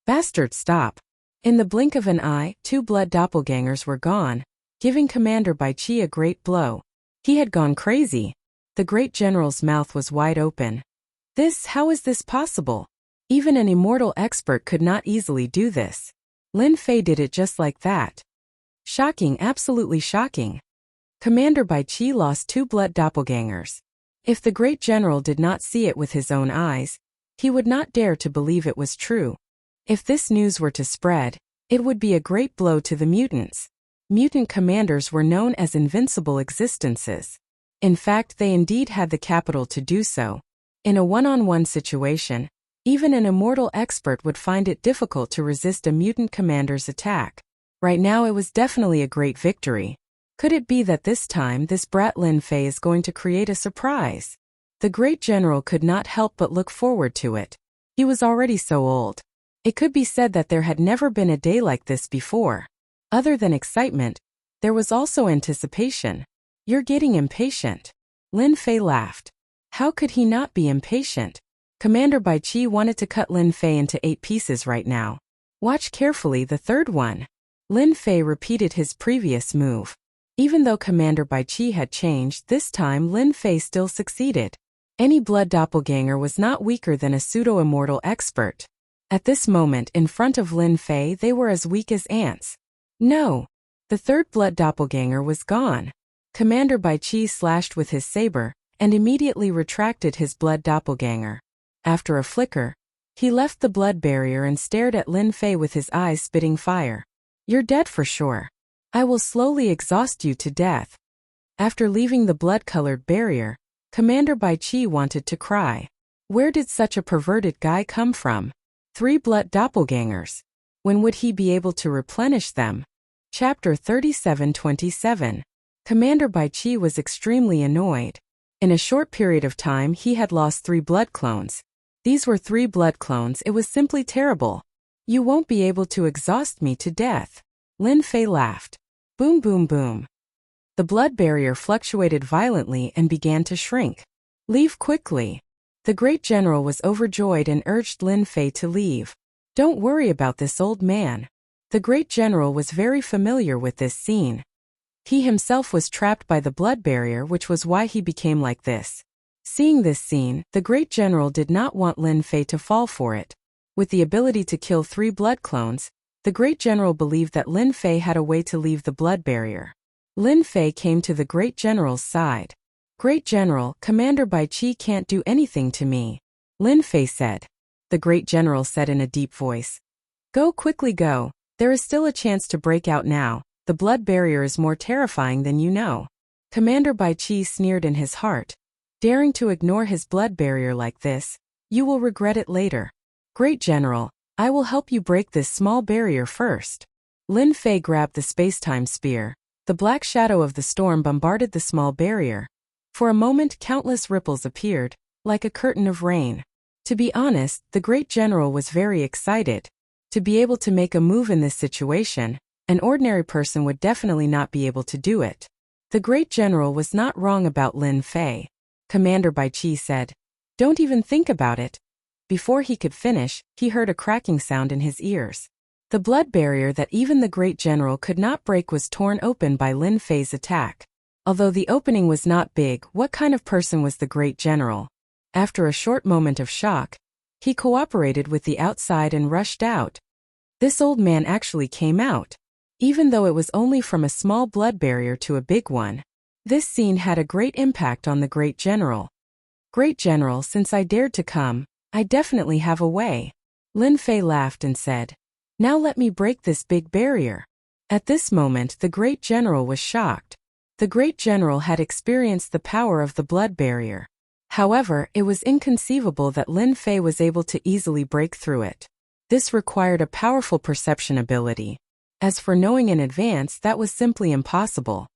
Bastard, stop. In the blink of an eye, 2 blood doppelgangers were gone, giving Commander Bai Qi a great blow. He had gone crazy. The great general's mouth was wide open. How is this possible? Even an immortal expert could not easily do this. Lin Fei did it just like that. Shocking, absolutely shocking. Commander Bai Qi lost 2 blood doppelgangers. If the great general did not see it with his own eyes, he would not dare to believe it was true. If this news were to spread, it would be a great blow to the mutants. Mutant commanders were known as invincible existences. In fact, they indeed had the capital to do so. In a one-on-one situation, even an immortal expert would find it difficult to resist a mutant commander's attack. Right now it was definitely a great victory. Could it be that this time this brat Lin Fei is going to create a surprise? The great general could not help but look forward to it. He was already so old. It could be said that there had never been a day like this before. Other than excitement, there was also anticipation. You're getting impatient. Lin Fei laughed. How could he not be impatient? Commander Bai Qi wanted to cut Lin Fei into 8 pieces right now. Watch carefully the third one. Lin Fei repeated his previous move. Even though Commander Bai Qi had changed, this time Lin Fei still succeeded. Any blood doppelganger was not weaker than a pseudo-immortal expert. At this moment in front of Lin Fei they were as weak as ants. No! The third blood doppelganger was gone. Commander Bai Qi slashed with his saber, and immediately retracted his blood doppelganger. After a flicker, he left the blood barrier and stared at Lin Fei with his eyes spitting fire. You're dead for sure. I will slowly exhaust you to death. After leaving the blood-colored barrier, Commander Bai Qi wanted to cry. Where did such a perverted guy come from? 3 blood doppelgangers. When would he be able to replenish them? Chapter 37:27. Commander Bai Qi was extremely annoyed. In a short period of time he had lost 3 blood clones. These were 3 blood clones. It was simply terrible. You won't be able to exhaust me to death. Lin Fei laughed. Boom boom boom. The blood barrier fluctuated violently and began to shrink. Leave quickly. The great general was overjoyed and urged Lin Fei to leave. Don't worry about this old man. The great general was very familiar with this scene. He himself was trapped by the blood barrier, which was why he became like this. Seeing this scene, the great general did not want Lin Fei to fall for it. With the ability to kill 3 blood clones, the great general believed that Lin Fei had a way to leave the blood barrier. Lin Fei came to the great general's side. Great general, Commander Bai Qi can't do anything to me. Lin Fei said. the great general said in a deep voice. Go quickly, go. There is still a chance to break out now. The blood barrier is more terrifying than you know. Commander Bai Chi sneered in his heart. Daring to ignore his blood barrier like this, you will regret it later. Great General, I will help you break this small barrier first. Lin Fei grabbed the space-time spear. The black shadow of the storm bombarded the small barrier. For a moment, countless ripples appeared, like a curtain of rain. To be honest, the great general was very excited. To be able to make a move in this situation, an ordinary person would definitely not be able to do it. The great general was not wrong about Lin Fei. Commander Bai Chi said, Don't even think about it. Before he could finish, he heard a cracking sound in his ears. The blood barrier that even the great general could not break was torn open by Lin Fei's attack. Although the opening was not big, what kind of person was the great general? After a short moment of shock, he cooperated with the outside and rushed out. This old man actually came out. Even though it was only from a small blood barrier to a big one. This scene had a great impact on the great general. Great general, since I dared to come, I definitely have a way. Lin Fei laughed and said, Now let me break this big barrier. At this moment, the great general was shocked. The great general had experienced the power of the blood barrier. However, it was inconceivable that Lin Fei was able to easily break through it. This required a powerful perception ability. As for knowing in advance, that was simply impossible.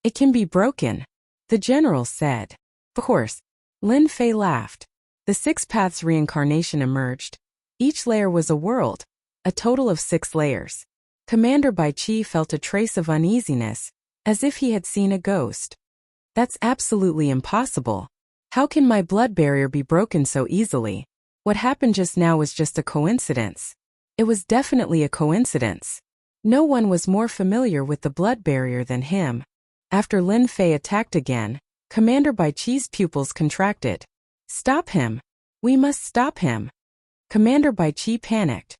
It can be broken, the general said. Of course. Lin Fei laughed. The 6 paths reincarnation emerged. Each layer was a world, a total of 6 layers. Commander Bai Chi felt a trace of uneasiness, as if he had seen a ghost. That's absolutely impossible. How can my blood barrier be broken so easily? What happened just now was just a coincidence. It was definitely a coincidence. No one was more familiar with the blood barrier than him. After Lin Fei attacked again, Commander Bai Chi's pupils contracted. Stop him. We must stop him. Commander Bai Chi panicked.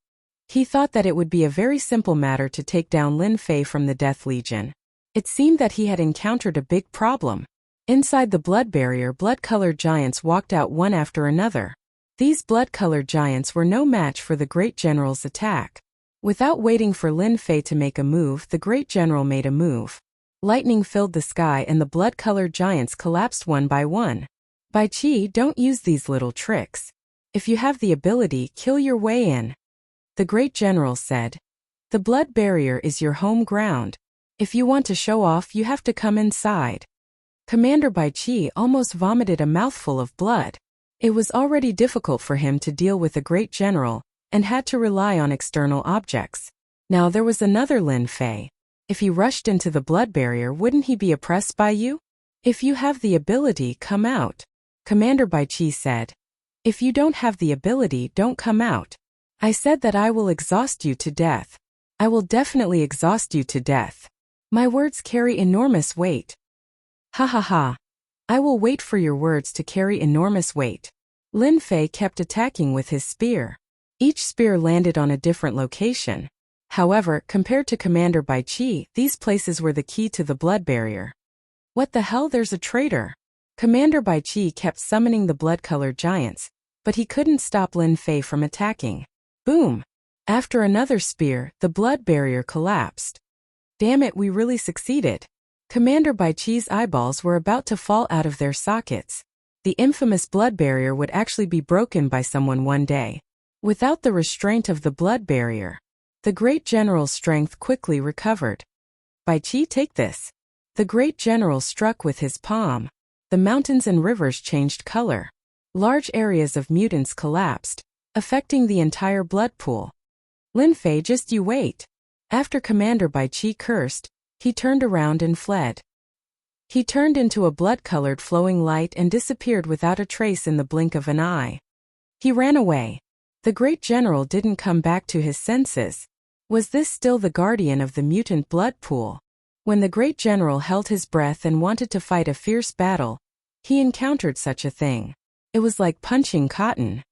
He thought that it would be a very simple matter to take down Lin Fei from the Death Legion. It seemed that he had encountered a big problem. Inside the blood barrier, blood-colored giants walked out one after another. These blood-colored giants were no match for the great general's attack. Without waiting for Lin Fei to make a move, the great general made a move. Lightning filled the sky and the blood-colored giants collapsed one by one. Bai Chi, don't use these little tricks. If you have the ability, kill your way in. The great general said. The blood barrier is your home ground. If you want to show off, you have to come inside. Commander Bai Chi almost vomited a mouthful of blood. It was already difficult for him to deal with a great general, and had to rely on external objects. Now there was another Lin Fei. If he rushed into the blood barrier, wouldn't he be oppressed by you? If you have the ability, come out. Commander Bai Chi said. If you don't have the ability, don't come out. I said that I will exhaust you to death. I will definitely exhaust you to death. My words carry enormous weight. Ha ha ha. I will wait for your words to carry enormous weight. Lin Fei kept attacking with his spear. Each spear landed on a different location. However, compared to Commander Bai Chi, these places were the key to the blood barrier. What the hell, there's a traitor. Commander Bai Chi kept summoning the blood-colored giants, but he couldn't stop Lin Fei from attacking. Boom! After another spear, the blood barrier collapsed. Damn it, we really succeeded. Commander Bai Chi's eyeballs were about to fall out of their sockets. The infamous blood barrier would actually be broken by someone one day. Without the restraint of the blood barrier, the great general's strength quickly recovered. Bai Chi, take this. The great general struck with his palm. The mountains and rivers changed color. Large areas of mutants collapsed, affecting the entire blood pool. Lin Fei, just you wait. After Commander Bai Chi cursed, he turned around and fled. He turned into a blood-colored flowing light and disappeared without a trace in the blink of an eye. He ran away. The great general didn't come back to his senses. Was this still the guardian of the mutant blood pool? When the great general held his breath and wanted to fight a fierce battle, he encountered such a thing. It was like punching cotton.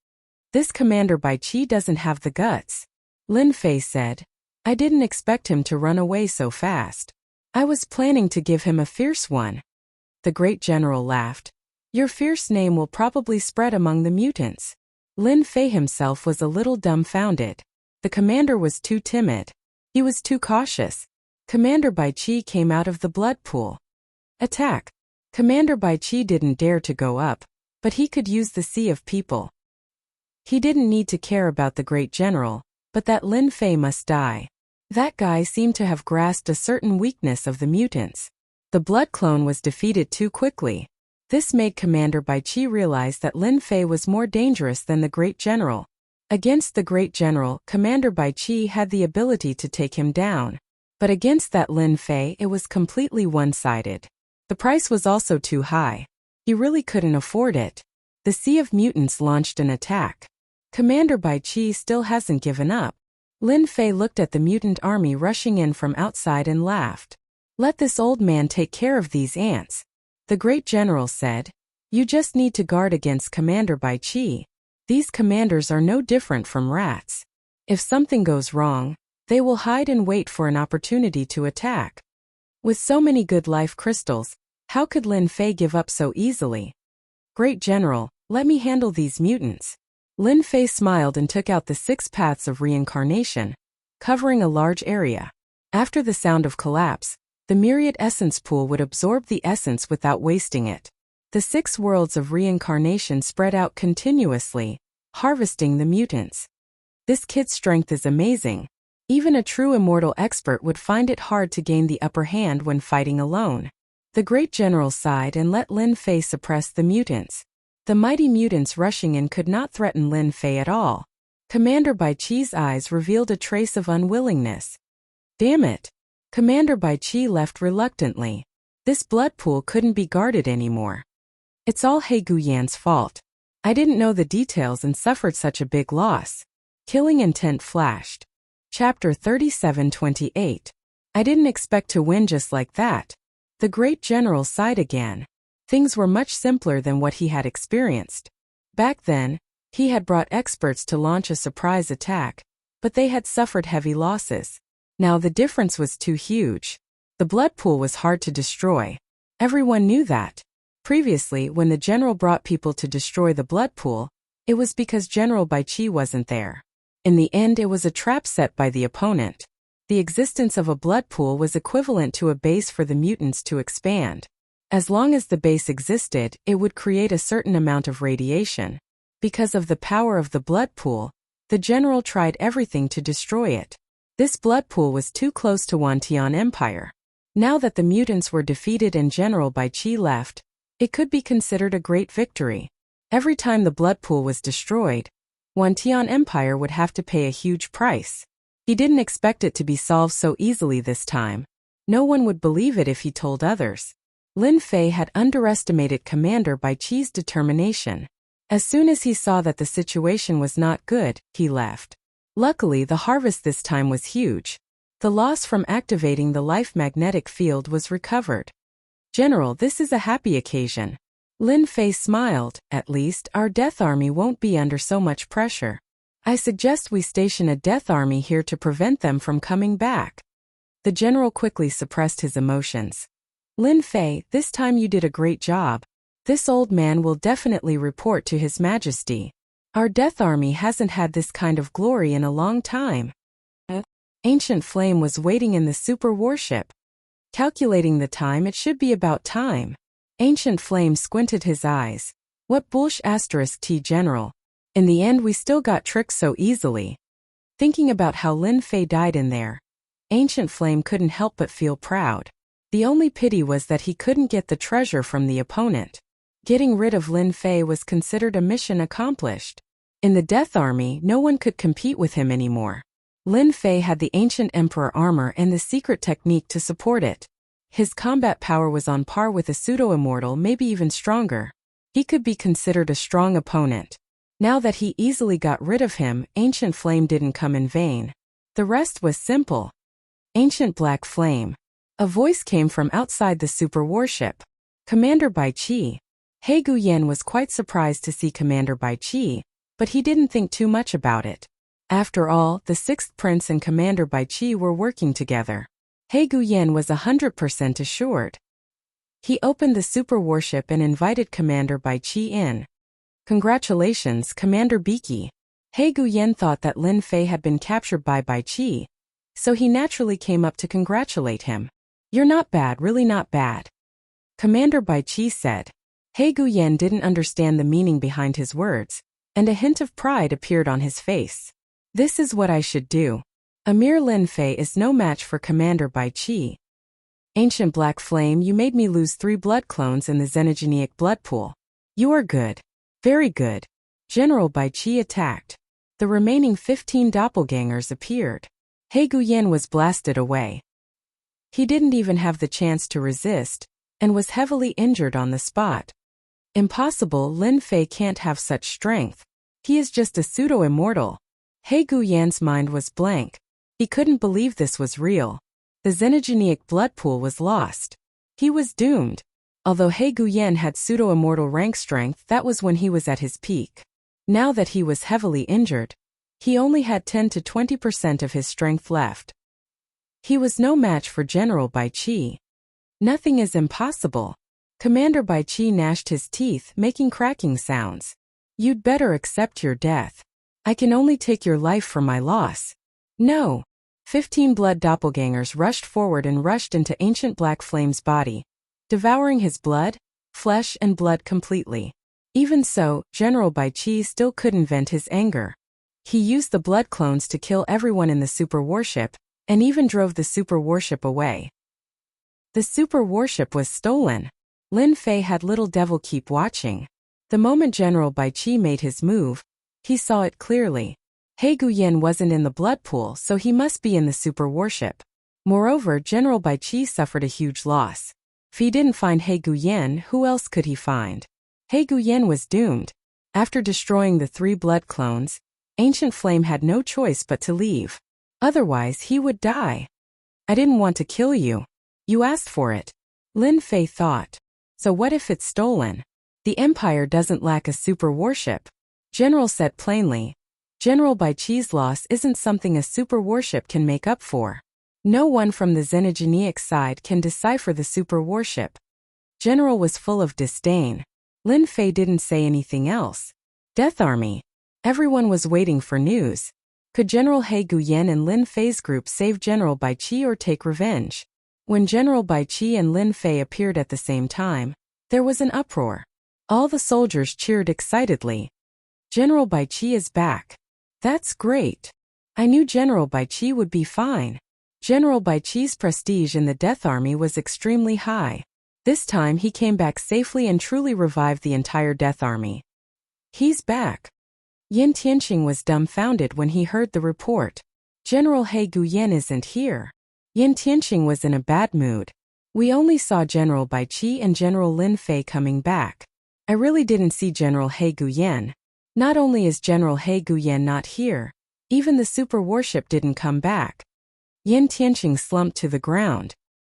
This Commander Bai Chi doesn't have the guts. Lin Fei said. I didn't expect him to run away so fast. I was planning to give him a fierce one. The great general laughed. Your fierce name will probably spread among the mutants. Lin Fei himself was a little dumbfounded. The commander was too timid. He was too cautious. Commander Bai Qi came out of the blood pool. Attack! Commander Bai Qi didn't dare to go up, but he could use the sea of people. He didn't need to care about the great general, but that Lin Fei must die. That guy seemed to have grasped a certain weakness of the mutants. The blood clone was defeated too quickly. This made Commander Bai Qi realize that Lin Fei was more dangerous than the great general. Against the great general, Commander Bai Qi had the ability to take him down. But against that Lin Fei, it was completely one-sided. The price was also too high. He really couldn't afford it. The Sea of Mutants launched an attack. Commander Bai Qi still hasn't given up. Lin Fei looked at the mutant army rushing in from outside and laughed. Let this old man take care of these ants. The great general said. You just need to guard against Commander Bai Qi. These commanders are no different from rats. If something goes wrong, they will hide and wait for an opportunity to attack. With so many good life crystals, how could Lin Fei give up so easily? Great general, let me handle these mutants. Lin Fei smiled and took out the 6 paths of reincarnation, covering a large area. After the sound of collapse, the myriad essence pool would absorb the essence without wasting it. The 6 worlds of reincarnation spread out continuously, harvesting the mutants. This kid's strength is amazing. Even a true immortal expert would find it hard to gain the upper hand when fighting alone. The great general sighed and let Lin Fei suppress the mutants. The mighty mutants rushing in could not threaten Lin Fei at all. Commander Bai Qi's eyes revealed a trace of unwillingness. Damn it! Commander Bai Qi left reluctantly. This blood pool couldn't be guarded anymore. It's all He Guyan's fault. I didn't know the details and suffered such a big loss. Killing intent flashed. Chapter 37-28. I didn't expect to win just like that. The great general sighed again. Things were much simpler than what he had experienced. Back then, he had brought experts to launch a surprise attack, but they had suffered heavy losses. Now the difference was too huge. The blood pool was hard to destroy. Everyone knew that. Previously, when the general brought people to destroy the blood pool, it was because General Bai Qi wasn't there. In the end, it was a trap set by the opponent. The existence of a blood pool was equivalent to a base for the mutants to expand. As long as the base existed, it would create a certain amount of radiation. Because of the power of the blood pool, the general tried everything to destroy it. This blood pool was too close to Wantian Empire. Now that the mutants were defeated and General Bai Qi left, it could be considered a great victory. Every time the blood pool was destroyed, Wantian Empire would have to pay a huge price. He didn't expect it to be solved so easily this time. No one would believe it if he told others. Lin Fei had underestimated Commander Bai Qi's determination. As soon as he saw that the situation was not good, he left. Luckily, the harvest this time was huge. The loss from activating the life magnetic field was recovered. General, this is a happy occasion. Lin Fei smiled. At least, our death army won't be under so much pressure. I suggest we station a death army here to prevent them from coming back. The general quickly suppressed his emotions. Lin Fei, this time you did a great job. This old man will definitely report to His Majesty. Our death army hasn't had this kind of glory in a long time. Ancient Flame was waiting in the super warship. Calculating the time, it should be about time. Ancient Flame squinted his eyes. What bullsh asterisk T general. In the end we still got tricked so easily. Thinking about how Lin Fei died in there, Ancient Flame couldn't help but feel proud. The only pity was that he couldn't get the treasure from the opponent. Getting rid of Lin Fei was considered a mission accomplished. In the Death Army, no one could compete with him anymore. Lin Fei had the ancient emperor armor and the secret technique to support it. His combat power was on par with a pseudo-immortal, maybe even stronger. He could be considered a strong opponent. Now that he easily got rid of him, Ancient Flame didn't come in vain. The rest was simple. Ancient Black Flame. A voice came from outside the super warship. Commander Bai Qi. He Guyan was quite surprised to see Commander Bai Qi, but he didn't think too much about it. After all, the 6th Prince and Commander Bai Qi were working together. He Guyan was 100% assured. He opened the super warship and invited Commander Bai Qi in. Congratulations, Commander Beaky. He Guyen thought that Lin Fei had been captured by Bai Qi, so he naturally came up to congratulate him. You're not bad, really not bad. Commander Bai Qi said. He Guyen didn't understand the meaning behind his words, and a hint of pride appeared on his face. This is what I should do. Emir Lin Fei is no match for Commander Bai Qi. Ancient Black Flame, you made me lose 3 blood clones in the xenogeneic blood pool. You are good. Very good. General Bai Qi attacked. The remaining 15 doppelgangers appeared. He Guyen was blasted away. He didn't even have the chance to resist, and was heavily injured on the spot. Impossible, Lin Fei can't have such strength. He is just a pseudo-immortal. He Guyen's mind was blank. He couldn't believe this was real. The xenogeneic blood pool was lost. He was doomed. Although He Guyen had pseudo-immortal rank strength, that was when he was at his peak. Now that he was heavily injured, he only had 10 to 20% of his strength left. He was no match for General Bai Qi. Nothing is impossible. Commander Bai Qi gnashed his teeth, making cracking sounds. You'd better accept your death. I can only take your life for my loss. No. 15 blood doppelgangers rushed forward and rushed into Ancient Black Flame's body, devouring his blood, flesh and blood completely. Even so, General Bai Qi still couldn't vent his anger. He used the blood clones to kill everyone in the super warship, and even drove the super warship away. The super warship was stolen. Lin Fei had Little Devil keep watching. The moment General Bai Qi made his move, he saw it clearly. He Guyen wasn't in the blood pool, so he must be in the super warship. Moreover, General Bai Qi suffered a huge loss. If he didn't find He Guyen, who else could he find? He Guyen was doomed. After destroying the 3 blood clones, Ancient Flame had no choice but to leave. Otherwise, he would die. I didn't want to kill you. You asked for it. Lin Fei thought. So what if it's stolen? The Empire doesn't lack a super warship. General said plainly. General Bai Qi's loss isn't something a super warship can make up for. No one from the xenogeneic side can decipher the super warship. General was full of disdain. Lin Fei didn't say anything else. Death Army. Everyone was waiting for news. Could General He Guyen and Lin Fei's group save General Bai Qi or take revenge? When General Bai Qi and Lin Fei appeared at the same time, there was an uproar. All the soldiers cheered excitedly. General Bai Qi is back. That's great. I knew General Bai Qi would be fine. General Bai Qi's prestige in the Death Army was extremely high. This time he came back safely and truly revived the entire Death Army. He's back. Yin Tianqing was dumbfounded when he heard the report. General He Guyen isn't here. Yin Tianqing was in a bad mood. We only saw General Bai Qi and General Lin Fei coming back. I really didn't see General He Guyen. Not only is General He Guyen not here, even the super warship didn't come back. Yin Tianqing slumped to the ground.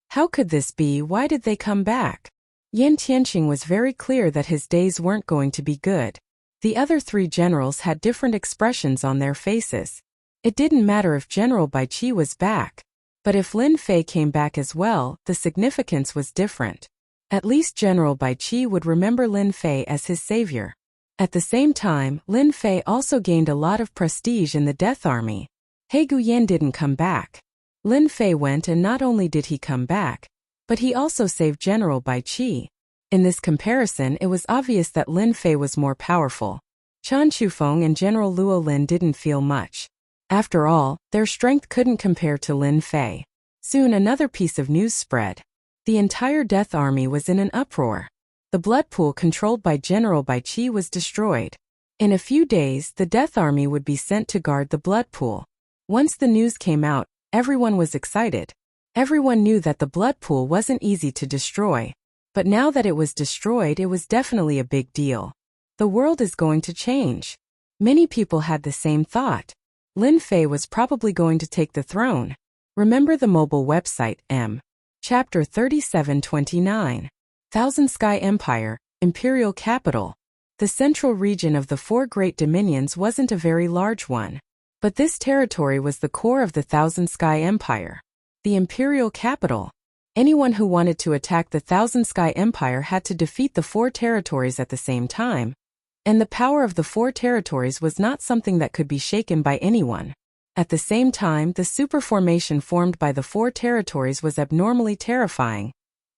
How could this be? Why did they come back? Yin Tianqing was very clear that his days weren't going to be good. The other 3 generals had different expressions on their faces. It didn't matter if General Bai Qi was back. But if Lin Fei came back as well, the significance was different. At least General Bai Qi would remember Lin Fei as his savior. At the same time, Lin Fei also gained a lot of prestige in the Death Army. He Guyen didn't come back. Lin Fei went, and not only did he come back, but he also saved General Bai Qi. In this comparison, it was obvious that Lin Fei was more powerful. Chan Chufeng and General Luo Lin didn't feel much. After all, their strength couldn't compare to Lin Fei. Soon another piece of news spread. The entire Death Army was in an uproar. The blood pool controlled by General Bai Qi was destroyed. In a few days, the Death Army would be sent to guard the blood pool. Once the news came out, everyone was excited. Everyone knew that the blood pool wasn't easy to destroy. But now that it was destroyed, it was definitely a big deal. The world is going to change. Many people had the same thought. Lin Fei was probably going to take the throne. Remember the mobile website M. Chapter 3729. Thousand Sky Empire, Imperial Capital. The central region of the 4 great dominions wasn't a very large one. But this territory was the core of the Thousand Sky Empire. The Imperial Capital. Anyone who wanted to attack the Thousand Sky Empire had to defeat the 4 territories at the same time. And the power of the four territories was not something that could be shaken by anyone. At the same time, the superformation formed by the four territories was abnormally terrifying.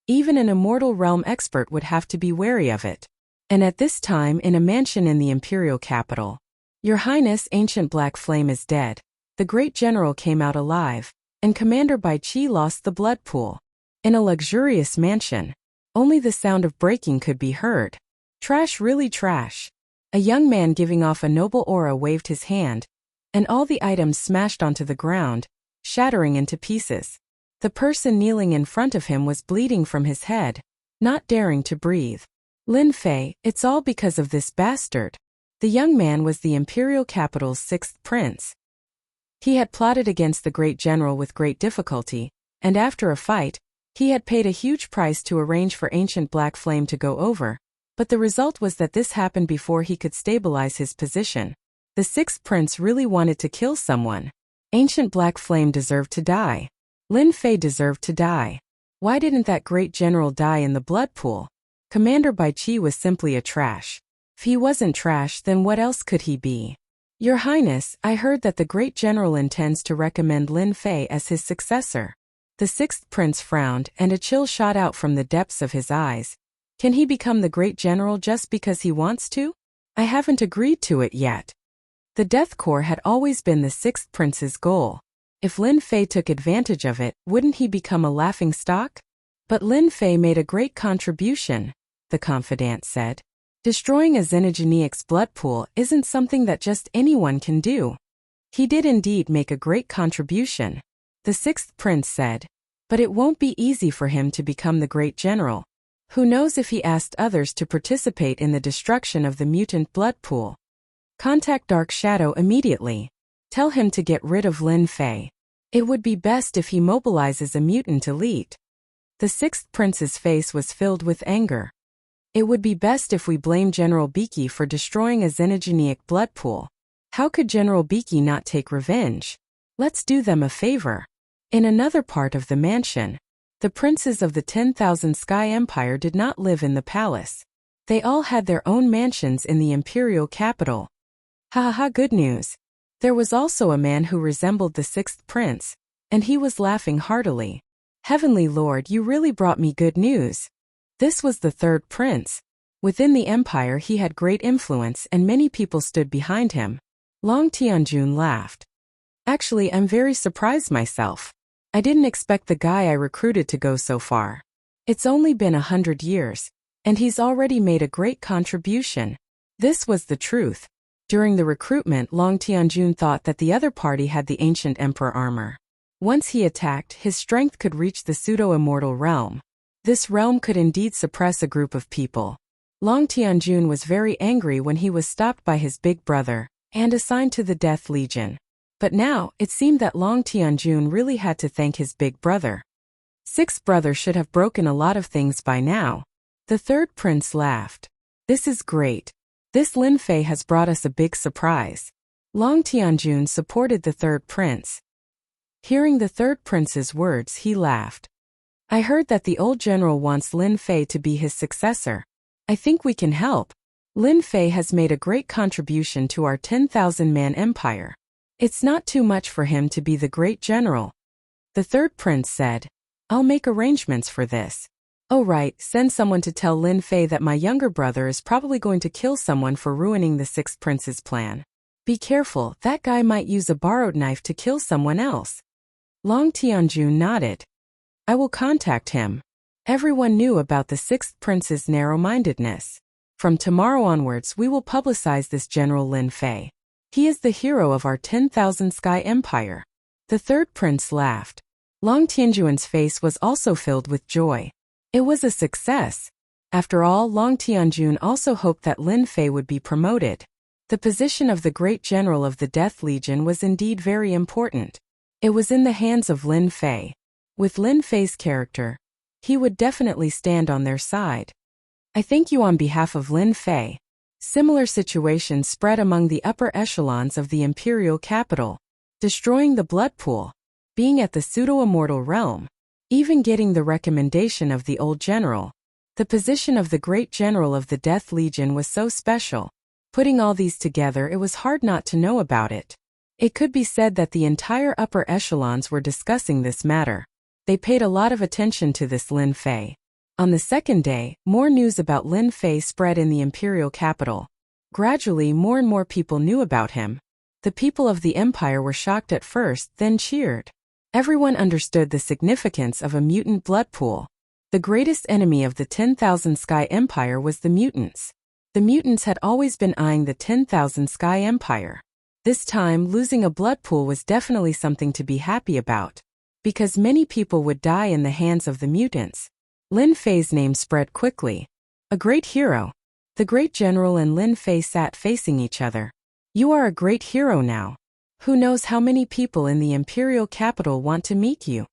Even an immortal realm expert would have to be wary of it. And at this time, in a mansion in the imperial capital, Your Highness, ancient black flame is dead. The great general came out alive, and Commander Bai Qi lost the blood pool. In a luxurious mansion, only the sound of breaking could be heard. Trash, really trash. A young man giving off a noble aura waved his hand, and all the items smashed onto the ground, shattering into pieces. The person kneeling in front of him was bleeding from his head, not daring to breathe. Lin Fei, it's all because of this bastard. The young man was the imperial capital's sixth prince. He had plotted against the great general with great difficulty, and after a fight, he had paid a huge price to arrange for ancient black flame to go over, but the result was that this happened before he could stabilize his position. The sixth prince really wanted to kill someone. Ancient black flame deserved to die. Lin Fei deserved to die. Why didn't that great general die in the blood pool? Commander Bai Qi was simply a trash. If he wasn't trash, then what else could he be? Your Highness, I heard that the great general intends to recommend Lin Fei as his successor. The sixth prince frowned, and a chill shot out from the depths of his eyes. Can he become the great general just because he wants to? I haven't agreed to it yet. The Death Corps had always been the sixth prince's goal. If Lin Fei took advantage of it, wouldn't he become a laughingstock? But Lin Fei made a great contribution, the confidant said. Destroying a xenogeniac's blood pool isn't something that just anyone can do. He did indeed make a great contribution, the sixth prince said. But it won't be easy for him to become the great general. Who knows if he asked others to participate in the destruction of the mutant blood pool. Contact Dark Shadow immediately. Tell him to get rid of Lin Fei. It would be best if he mobilizes a mutant elite. The sixth prince's face was filled with anger. It would be best if we blame General Beaky for destroying a xenogeniac blood pool. How could General Beaky not take revenge? Let's do them a favor. In another part of the mansion, the princes of the 10,000 Sky Empire did not live in the palace. They all had their own mansions in the imperial capital. Ha ha ha, good news. There was also a man who resembled the sixth prince, and he was laughing heartily. Heavenly Lord, you really brought me good news. This was the third prince. Within the empire he had great influence and many people stood behind him. Long Tianjun laughed. Actually, I'm very surprised myself. I didn't expect the guy I recruited to go so far. It's only been 100 years, and he's already made a great contribution. This was the truth. During the recruitment, Long Tianjun thought that the other party had the ancient emperor armor. Once he attacked, his strength could reach the pseudo-immortal realm. This realm could indeed suppress a group of people. Long Tianjun was very angry when he was stopped by his big brother and assigned to the Death Legion. But now, it seemed that Long Tianjun really had to thank his big brother. Sixth brother should have broken a lot of things by now. The third prince laughed. This is great. This Lin Fei has brought us a big surprise. Long Tianjun supported the third prince. Hearing the third prince's words, he laughed. I heard that the old general wants Lin Fei to be his successor. I think we can help. Lin Fei has made a great contribution to our 10,000-man empire. It's not too much for him to be the great general. The third prince said, I'll make arrangements for this. Oh right, send someone to tell Lin Fei that my younger brother is probably going to kill someone for ruining the sixth prince's plan. Be careful, that guy might use a borrowed knife to kill someone else. Long Tianjun nodded. I will contact him. Everyone knew about the sixth prince's narrow-mindedness. From tomorrow onwards we will publicize this General Lin Fei. He is the hero of our 10,000 Sky Empire. The third prince laughed. Long Tianjun's face was also filled with joy. It was a success. After all, Long Tianjun also hoped that Lin Fei would be promoted. The position of the great general of the Death Legion was indeed very important. It was in the hands of Lin Fei. With Lin Fei's character, he would definitely stand on their side. I thank you on behalf of Lin Fei. Similar situations spread among the upper echelons of the imperial capital. Destroying the blood pool, being at the pseudo-immortal realm, even getting the recommendation of the old general. The position of the great general of the Death Legion was so special. Putting all these together, it was hard not to know about it. It could be said that the entire upper echelons were discussing this matter. They paid a lot of attention to this Lin Fei. On the second day, more news about Lin Fei spread in the imperial capital. Gradually, more and more people knew about him. The people of the empire were shocked at first, then cheered. Everyone understood the significance of a mutant blood pool. The greatest enemy of the 10,000 Sky Empire was the mutants. The mutants had always been eyeing the 10,000 Sky Empire. This time, losing a blood pool was definitely something to be happy about. Because many people would die in the hands of the mutants. Lin Fei's name spread quickly. A great hero. The great general and Lin Fei sat facing each other. You are a great hero now. Who knows how many people in the imperial capital want to meet you?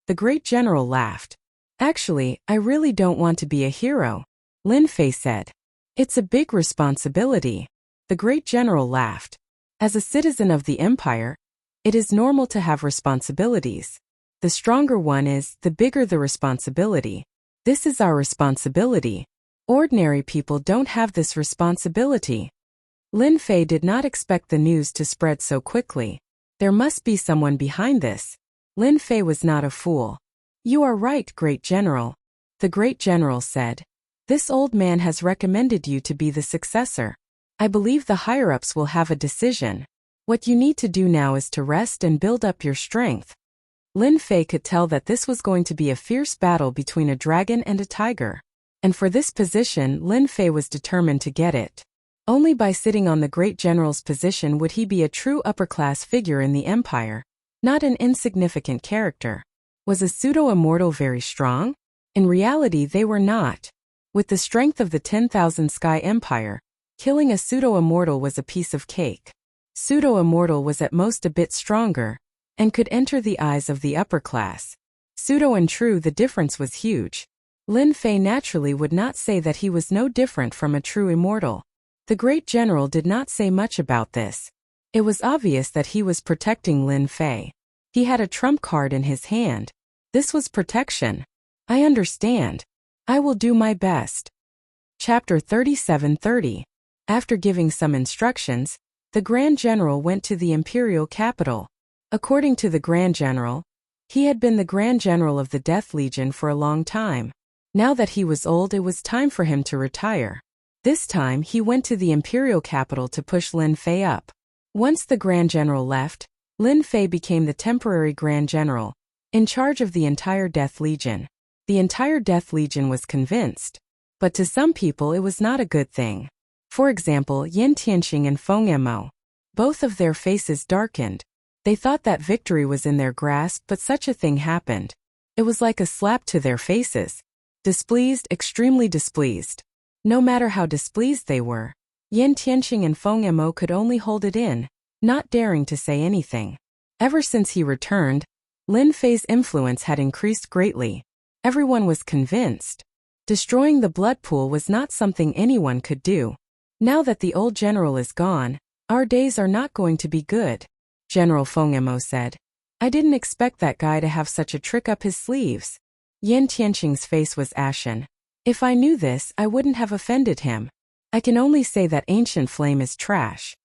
The great general laughed. Actually, I really don't want to be a hero, Lin Fei said. It's a big responsibility. The great general laughed. As a citizen of the empire, it is normal to have responsibilities. The stronger one is, the bigger the responsibility. This is our responsibility. Ordinary people don't have this responsibility. Lin Fei did not expect the news to spread so quickly. There must be someone behind this. Lin Fei was not a fool. You are right, great general. The great general said. This old man has recommended you to be the successor. I believe the higher-ups will have a decision. What you need to do now is to rest and build up your strength. Lin Fei could tell that this was going to be a fierce battle between a dragon and a tiger. And for this position, Lin Fei was determined to get it. Only by sitting on the great general's position would he be a true upper-class figure in the empire, not an insignificant character. Was a pseudo-immortal very strong? In reality, they were not. With the strength of the 10,000 Sky Empire, killing a pseudo-immortal was a piece of cake. Pseudo-immortal was at most a bit stronger, and could enter the eyes of the upper class. Pseudo and true, the difference was huge. Lin Fei naturally would not say that he was no different from a true immortal. The great general did not say much about this. It was obvious that he was protecting Lin Fei. He had a trump card in his hand. This was protection. I understand. I will do my best. Chapter 37:30. After giving some instructions, the Grand General went to the imperial capital. According to the Grand General, he had been the Grand General of the Death Legion for a long time. Now that he was old, it was time for him to retire. This time, he went to the imperial capital to push Lin Fei up. Once the Grand General left, Lin Fei became the temporary Grand General, in charge of the entire Death Legion. The entire Death Legion was convinced. But to some people it was not a good thing. For example, Yin Tianqing and Feng Mo. Both of their faces darkened. They thought that victory was in their grasp, but such a thing happened. It was like a slap to their faces. Displeased, extremely displeased. No matter how displeased they were, Yin Tianqing and Feng Mo could only hold it in, not daring to say anything. Ever since he returned, Lin Fei's influence had increased greatly. Everyone was convinced. Destroying the blood pool was not something anyone could do. Now that the old general is gone, our days are not going to be good, General Feng Mo said. I didn't expect that guy to have such a trick up his sleeves. Yin Tianqing's face was ashen. If I knew this, I wouldn't have offended him. I can only say that Ancient Flame is trash.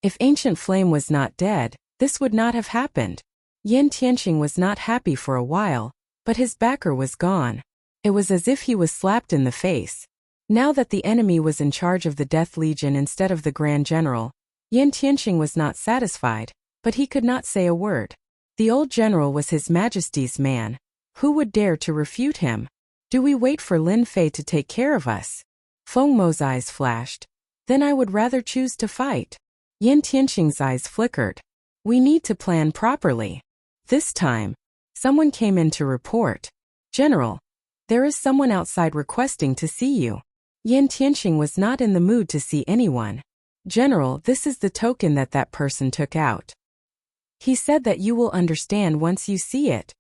If Ancient Flame was not dead, this would not have happened. Yin Tianqing was not happy for a while, but his backer was gone. It was as if he was slapped in the face. Now that the enemy was in charge of the Death Legion instead of the Grand General, Yin Tianqing was not satisfied, but he could not say a word. The old general was His Majesty's man. Who would dare to refute him? Do we wait for Lin Fei to take care of us? Feng Mo's eyes flashed. Then I would rather choose to fight. Yin Tianqing's eyes flickered. We need to plan properly. This time, someone came in to report. General, there is someone outside requesting to see you. Yin Tianqing was not in the mood to see anyone. General, this is the token that person took out. He said that you will understand once you see it.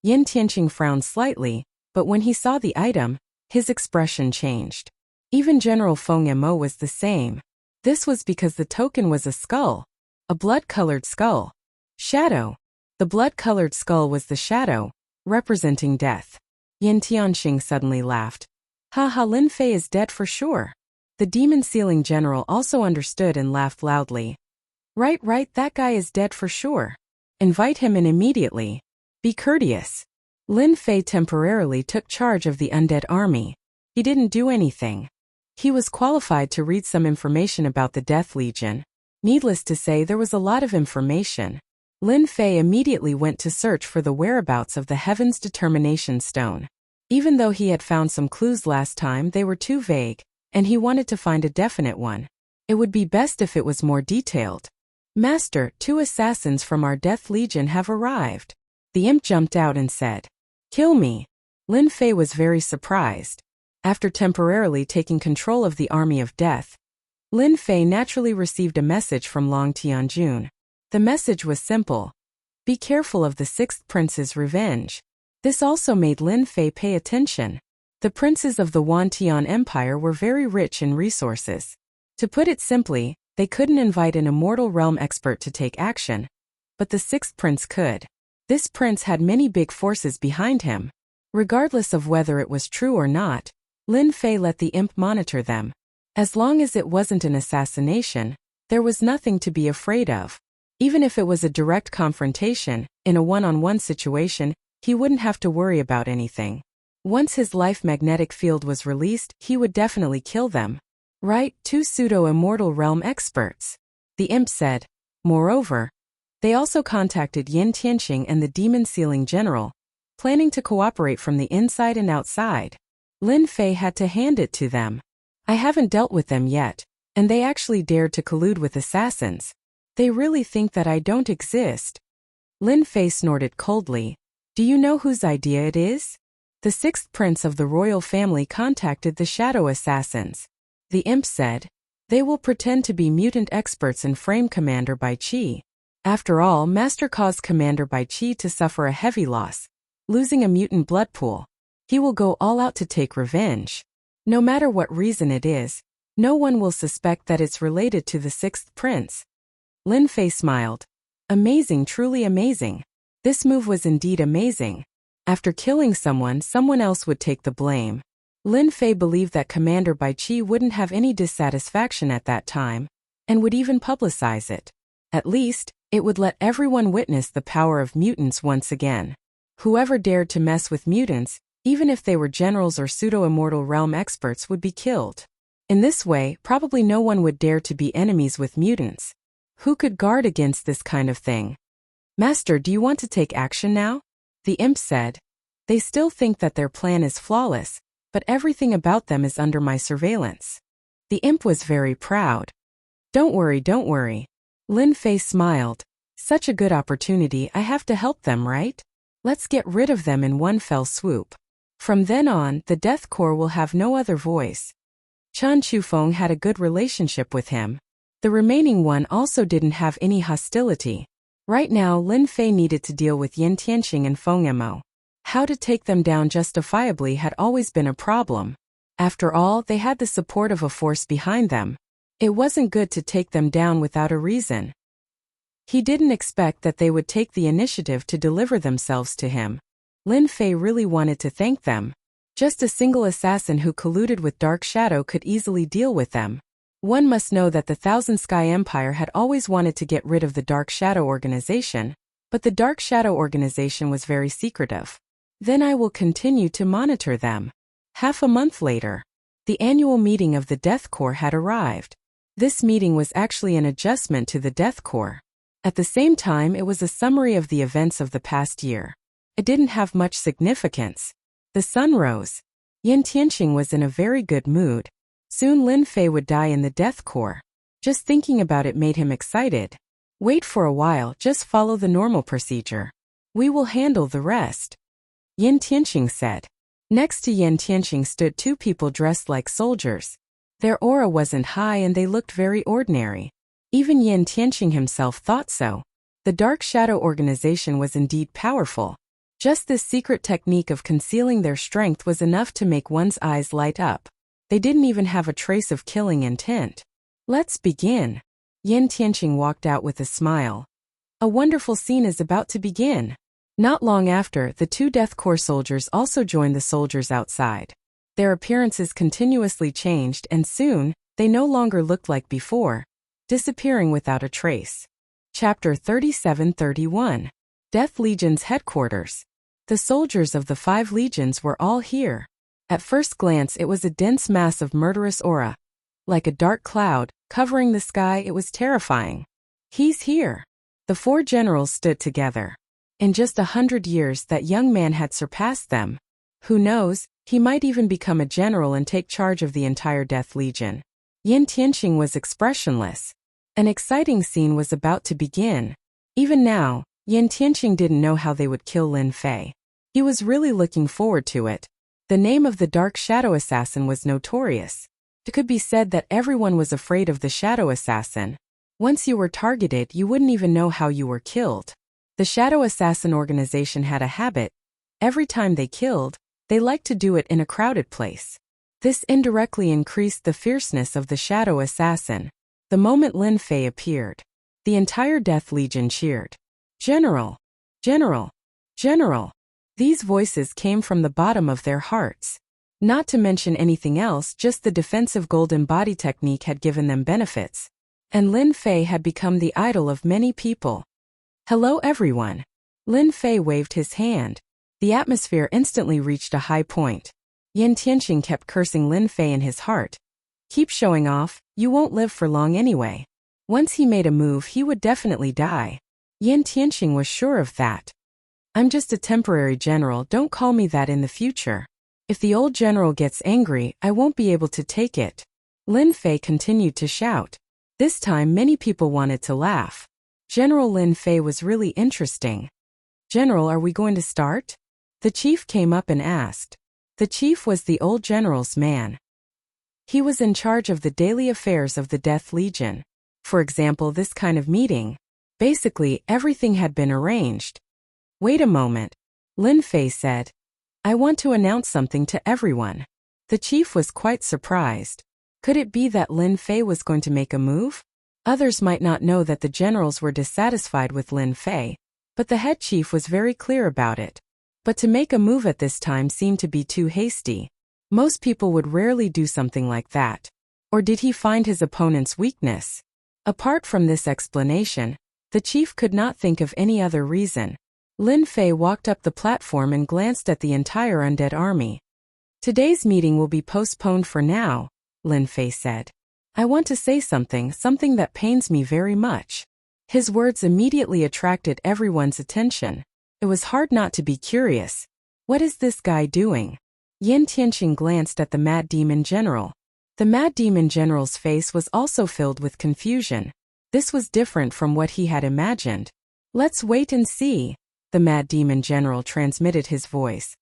Yin Tianqing frowned slightly, but when he saw the item, his expression changed. Even General Feng Mo was the same. This was because the token was a skull. A blood-colored skull. Shadow. The blood-colored skull was the shadow, representing death. Yin Tianqing suddenly laughed. Ha ha, Lin Fei is dead for sure. The demon sealing general also understood and laughed loudly. Right, that guy is dead for sure. Invite him in immediately. Be courteous. Lin Fei temporarily took charge of the undead army. He didn't do anything. He was qualified to read some information about the Death Legion. Needless to say, there was a lot of information. Lin Fei immediately went to search for the whereabouts of the Heaven's Determination Stone. Even though he had found some clues last time, they were too vague, and he wanted to find a definite one. It would be best if it was more detailed. Master, 2 assassins from our Death Legion have arrived. The imp jumped out and said, Kill me. Lin Fei was very surprised. After temporarily taking control of the army of death, Lin Fei naturally received a message from Long Tianjun. The message was simple. Be careful of the 6th prince's revenge. This also made Lin Fei pay attention. The princes of the Wantian Empire were very rich in resources. To put it simply, they couldn't invite an immortal realm expert to take action. But the 6th prince could. This prince had many big forces behind him. Regardless of whether it was true or not, Lin Fei let the imp monitor them. As long as it wasn't an assassination, there was nothing to be afraid of. Even if it was a direct confrontation, in a one-on-one situation, he wouldn't have to worry about anything. Once his life magnetic field was released, he would definitely kill them. Right, 2 pseudo-immortal realm experts. The imp said. Moreover, they also contacted Yin Tianqing and the demon sealing general, planning to cooperate from the inside and outside. Lin Fei had to hand it to them. I haven't dealt with them yet, and they actually dared to collude with assassins. They really think that I don't exist. Lin Fei snorted coldly. Do you know whose idea it is? The 6th prince of the royal family contacted the shadow assassins. The imp said. They will pretend to be mutant experts and frame Commander Bai Qi. After all, Master caused Commander Bai Qi to suffer a heavy loss, losing a mutant blood pool. He will go all out to take revenge. No matter what reason it is, no one will suspect that it's related to the 6th prince. Lin Fei smiled. Amazing, truly amazing. This move was indeed amazing. After killing someone else would take the blame. Lin Fei believed that Commander Bai Qi wouldn't have any dissatisfaction at that time, and would even publicize it. At least, it would let everyone witness the power of mutants once again. Whoever dared to mess with mutants, even if they were generals or pseudo-immortal realm experts, would be killed. In this way, probably no one would dare to be enemies with mutants. Who could guard against this kind of thing? Master, do you want to take action now? The imp said. They still think that their plan is flawless, but everything about them is under my surveillance. The imp was very proud. Don't worry. Lin Fei smiled. Such a good opportunity, I have to help them, right? Let's get rid of them in one fell swoop. From then on, the Death Corps will have no other voice. Chen Qufeng had a good relationship with him. The remaining one also didn't have any hostility. Right now, Lin Fei needed to deal with Yin Tianqing and Feng Mo. How to take them down justifiably had always been a problem. After all, they had the support of a force behind them. It wasn't good to take them down without a reason. He didn't expect that they would take the initiative to deliver themselves to him. Lin Fei really wanted to thank them. Just a single assassin who colluded with Dark Shadow could easily deal with them. One must know that the Thousand Sky Empire had always wanted to get rid of the Dark Shadow organization, but the Dark Shadow organization was very secretive. Then I will continue to monitor them. Half a month later, the annual meeting of the Death Corps had arrived. This meeting was actually an adjustment to the Death Corps. At the same time, it was a summary of the events of the past year. It didn't have much significance. The sun rose. Yin Tianqing was in a very good mood. Soon Lin Fei would die in the Death Corps. Just thinking about it made him excited. Wait for a while, just follow the normal procedure. We will handle the rest. Yin Tianqing said. Next to Yin Tianqing stood 2 people dressed like soldiers. Their aura wasn't high and they looked very ordinary. Even Yin Tianqing himself thought so. The Dark Shadow organization was indeed powerful. Just this secret technique of concealing their strength was enough to make one's eyes light up. They didn't even have a trace of killing intent. Let's begin. Yin Tianqing walked out with a smile. A wonderful scene is about to begin. Not long after, the 2 Death Corps soldiers also joined the soldiers outside. Their appearances continuously changed and soon, they no longer looked like before, disappearing without a trace. Chapter 37-31. Death Legion's headquarters. The soldiers of the 5 legions were all here. At first glance it was a dense mass of murderous aura. Like a dark cloud, covering the sky, it was terrifying. He's here. The 4 generals stood together. In just 100 years that young man had surpassed them. Who knows, he might even become a general and take charge of the entire Death Legion. Yin Tianqing was expressionless. An exciting scene was about to begin. Even now, Yin Tianqing didn't know how they would kill Lin Fei. He was really looking forward to it. The name of the Dark Shadow Assassin was notorious. It could be said that everyone was afraid of the Shadow Assassin. Once you were targeted, you wouldn't even know how you were killed. The Shadow Assassin organization had a habit. Every time they killed, they liked to do it in a crowded place. This indirectly increased the fierceness of the Shadow Assassin. The moment Lin Fei appeared, the entire Death Legion cheered. General! General! General! These voices came from the bottom of their hearts. Not to mention anything else, just the defensive golden body technique had given them benefits. And Lin Fei had become the idol of many people. Hello everyone. Lin Fei waved his hand. The atmosphere instantly reached a high point. Yin Tianqing kept cursing Lin Fei in his heart. Keep showing off, you won't live for long anyway. Once he made a move, he would definitely die. Yin Tianqing was sure of that. I'm just a temporary general, don't call me that in the future. If the old general gets angry, I won't be able to take it. Lin Fei continued to shout. This time many people wanted to laugh. General Lin Fei was really interesting. General, are we going to start? The chief came up and asked. The chief was the old general's man. He was in charge of the daily affairs of the Death Legion. For example, this kind of meeting. Basically, everything had been arranged. Wait a moment. Lin Fei said. I want to announce something to everyone. The chief was quite surprised. Could it be that Lin Fei was going to make a move? Others might not know that the generals were dissatisfied with Lin Fei, but the head chief was very clear about it. But to make a move at this time seemed to be too hasty. Most people would rarely do something like that. Or did he find his opponent's weakness? Apart from this explanation, the chief could not think of any other reason. Lin Fei walked up the platform and glanced at the entire undead army. Today's meeting will be postponed for now, Lin Fei said. I want to say something that pains me very much. His words immediately attracted everyone's attention. It was hard not to be curious. What is this guy doing? Yin Tianqing glanced at the Mad Demon General. The Mad Demon General's face was also filled with confusion. This was different from what he had imagined. Let's wait and see. The Mad Demon General transmitted his voice.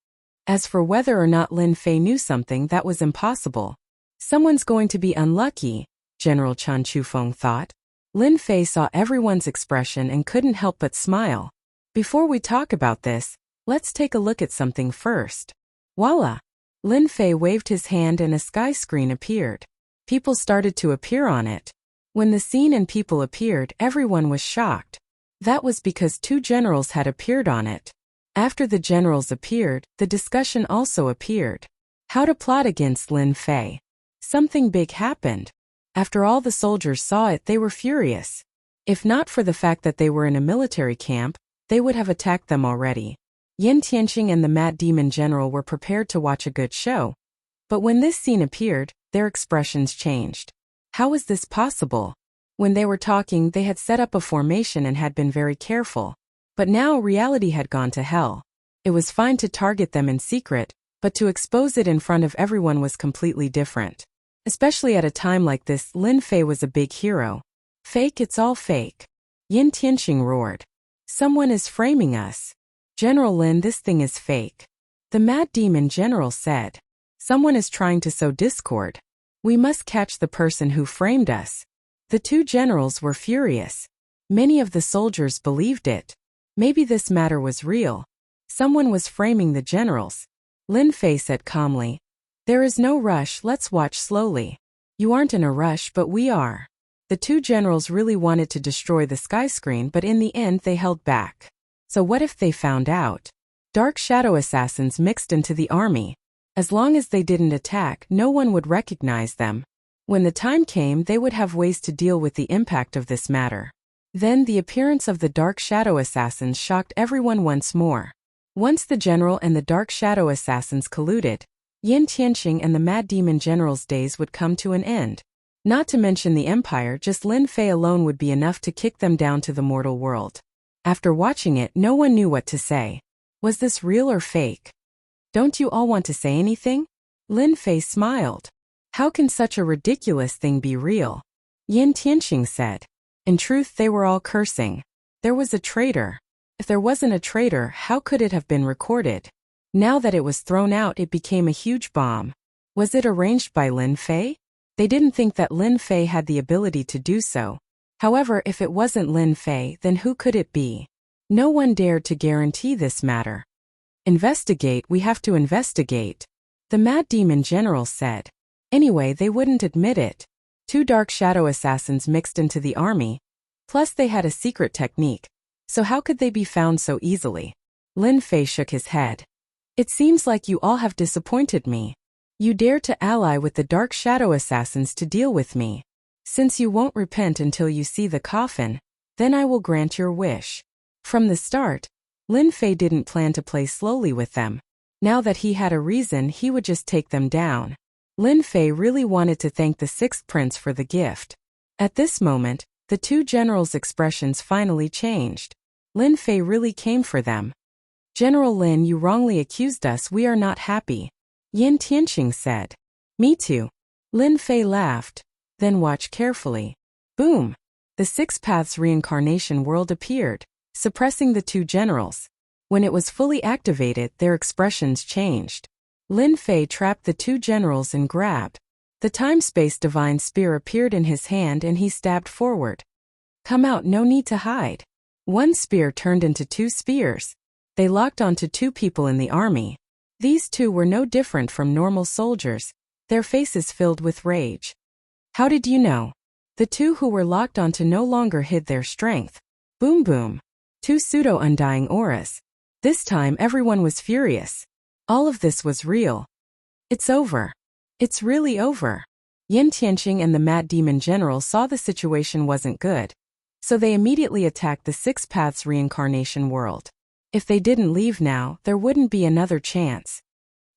As for whether or not Lin Fei knew something, that was impossible. Someone's going to be unlucky, General Chan Chufeng thought. Lin Fei saw everyone's expression and couldn't help but smile. Before we talk about this, let's take a look at something first. Voila! Lin Fei waved his hand and a sky screen appeared. People started to appear on it. When the scene and people appeared, everyone was shocked. That was because 2 generals had appeared on it. After the generals appeared, the discussion also appeared. How to plot against Lin Fei. Something big happened. After all the soldiers saw it, they were furious. If not for the fact that they were in a military camp, they would have attacked them already. Yin Tianqing and the Mad Demon General were prepared to watch a good show. But when this scene appeared, their expressions changed. How was this possible? When they were talking, they had set up a formation and had been very careful. But now reality had gone to hell. It was fine to target them in secret, but to expose it in front of everyone was completely different. Especially at a time like this, Lin Fei was a big hero. Fake, it's all fake. Yin Tianqing roared. Someone is framing us. General Lin, this thing is fake. The Mad Demon General said. Someone is trying to sow discord. We must catch the person who framed us. The 2 generals were furious. Many of the soldiers believed it. Maybe this matter was real. Someone was framing the generals. Lin Fei said calmly. There is no rush, let's watch slowly. You aren't in a rush, but we are. The 2 generals really wanted to destroy the sky screen, but in the end they held back. So what if they found out? Dark Shadow Assassins mixed into the army. As long as they didn't attack, no one would recognize them. When the time came, they would have ways to deal with the impact of this matter. Then the appearance of the Dark Shadow Assassins shocked everyone once more. Once the general and the Dark Shadow Assassins colluded, Yin Tianqing and the Mad Demon General's days would come to an end. Not to mention the Empire, just Lin Fei alone would be enough to kick them down to the mortal world. After watching it, no one knew what to say. Was this real or fake? Don't you all want to say anything? Lin Fei smiled. How can such a ridiculous thing be real? Yin Tianqing said. In truth, they were all cursing. There was a traitor. If there wasn't a traitor, how could it have been recorded? Now that it was thrown out, it became a huge bomb. Was it arranged by Lin Fei? They didn't think that Lin Fei had the ability to do so. However, if it wasn't Lin Fei, then who could it be? No one dared to guarantee this matter. Investigate, we have to investigate, the Mad Demon General said. Anyway, they wouldn't admit it. 2 Dark Shadow Assassins mixed into the army. Plus they had a secret technique. So how could they be found so easily? Lin Fei shook his head. It seems like you all have disappointed me. You dare to ally with the Dark Shadow Assassins to deal with me. Since you won't repent until you see the coffin, then I will grant your wish. From the start, Lin Fei didn't plan to play slowly with them. Now that he had a reason, he would just take them down. Lin Fei really wanted to thank the 6th prince for the gift. At this moment, the 2 generals' expressions finally changed. Lin Fei really came for them. General Lin, you wrongly accused us, we are not happy. Yin Tianqing said. Me too. Lin Fei laughed. Then watch carefully. Boom! The 6 Paths reincarnation world appeared, suppressing the 2 generals. When it was fully activated, their expressions changed. Lin Fei trapped the 2 generals and grabbed. The time-space divine spear appeared in his hand and he stabbed forward. Come out, no need to hide. 1 spear turned into 2 spears. They locked onto 2 people in the army. These 2 were no different from normal soldiers, their faces filled with rage. How did you know? The 2 who were locked onto no longer hid their strength. Boom boom. 2 pseudo-undying auras. This time everyone was furious. All of this was real. It's over. It's really over. Yin Tianqing and the Mad Demon General saw the situation wasn't good. So they immediately attacked the 6 Paths reincarnation world. If they didn't leave now, there wouldn't be another chance.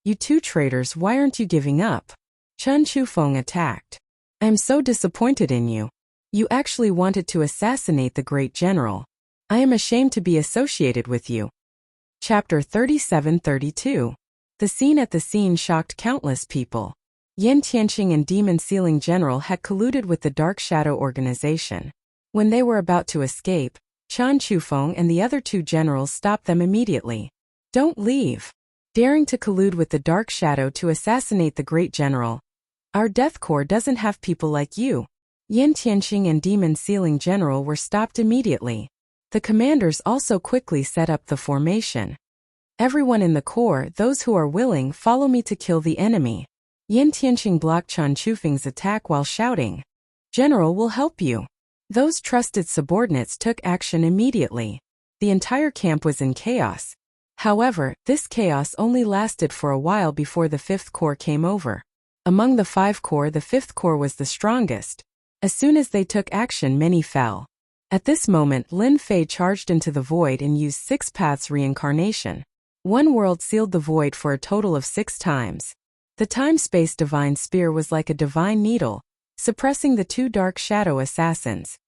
You 2 traitors, why aren't you giving up? Chen Chufeng attacked. I'm so disappointed in you. You actually wanted to assassinate the great general. I am ashamed to be associated with you. Chapter 37-32. The scene at the scene shocked countless people. Yin Tianqing and Demon Sealing General had colluded with the Dark Shadow Organization. When they were about to escape, Chen Chufeng and the other 2 generals stopped them immediately. Don't leave. Daring to collude with the Dark Shadow to assassinate the great general. Our Death Corps doesn't have people like you. Yin Tianqing and Demon Sealing General were stopped immediately. The commanders also quickly set up the formation. Everyone in the Corps, those who are willing, follow me to kill the enemy. Yin Tianqing blocked Chen Chufeng's attack while shouting. General will help you. Those trusted subordinates took action immediately. The entire camp was in chaos. However, this chaos only lasted for a while before the 5th Corps came over. Among the 5 Corps, the 5th Corps was the strongest. As soon as they took action, many fell. At this moment, Lin Fei charged into the void and used 6 Paths reincarnation. 1 world sealed the void for a total of 6 times. The time-space divine spear was like a divine needle, suppressing the 2 Dark Shadow Assassins.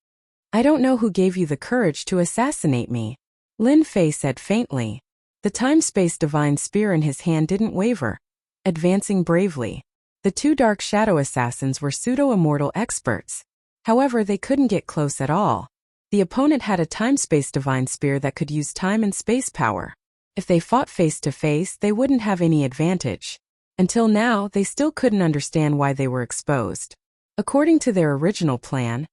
I don't know who gave you the courage to assassinate me, Lin Fei said faintly. The time-space divine spear in his hand didn't waver, advancing bravely. The 2 Dark Shadow Assassins were pseudo-immortal experts. However, they couldn't get close at all. The opponent had a time-space divine spear that could use time and space power. If they fought face-to-face, they wouldn't have any advantage. Until now, they still couldn't understand why they were exposed. According to their original plan,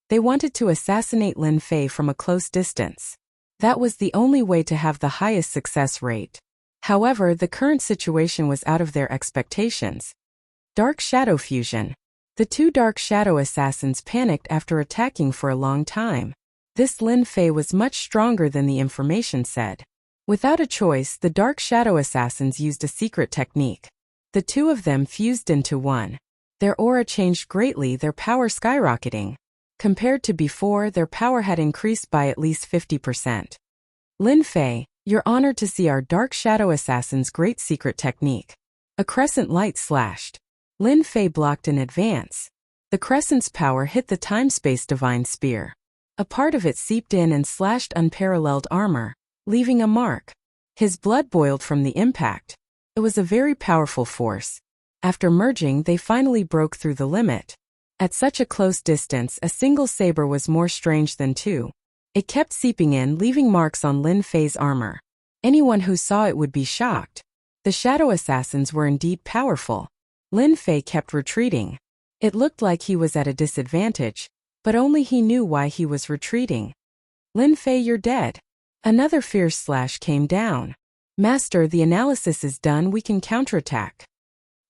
they wanted to assassinate Lin Fei from a close distance. That was the only way to have the highest success rate. However, the current situation was out of their expectations. Dark Shadow Fusion. The 2 Dark Shadow Assassins panicked after attacking for a long time. This Lin Fei was much stronger than the information said. Without a choice, the Dark Shadow Assassins used a secret technique. The 2 of them fused into one. Their aura changed greatly, their power skyrocketing. Compared to before, their power had increased by at least 50%. Lin Fei, you're honored to see our Dark Shadow Assassin's great secret technique. A crescent light slashed. Lin Fei blocked in advance. The crescent's power hit the time-space divine spear. A part of it seeped in and slashed unparalleled armor, leaving a mark. His blood boiled from the impact. It was a very powerful force. After merging, they finally broke through the limit. At such a close distance, a single saber was more strange than two. It kept seeping in, leaving marks on Lin Fei's armor. Anyone who saw it would be shocked. The Shadow Assassins were indeed powerful. Lin Fei kept retreating. It looked like he was at a disadvantage, but only he knew why he was retreating. Lin Fei, you're dead. Another fierce slash came down. Master, the analysis is done, we can counterattack.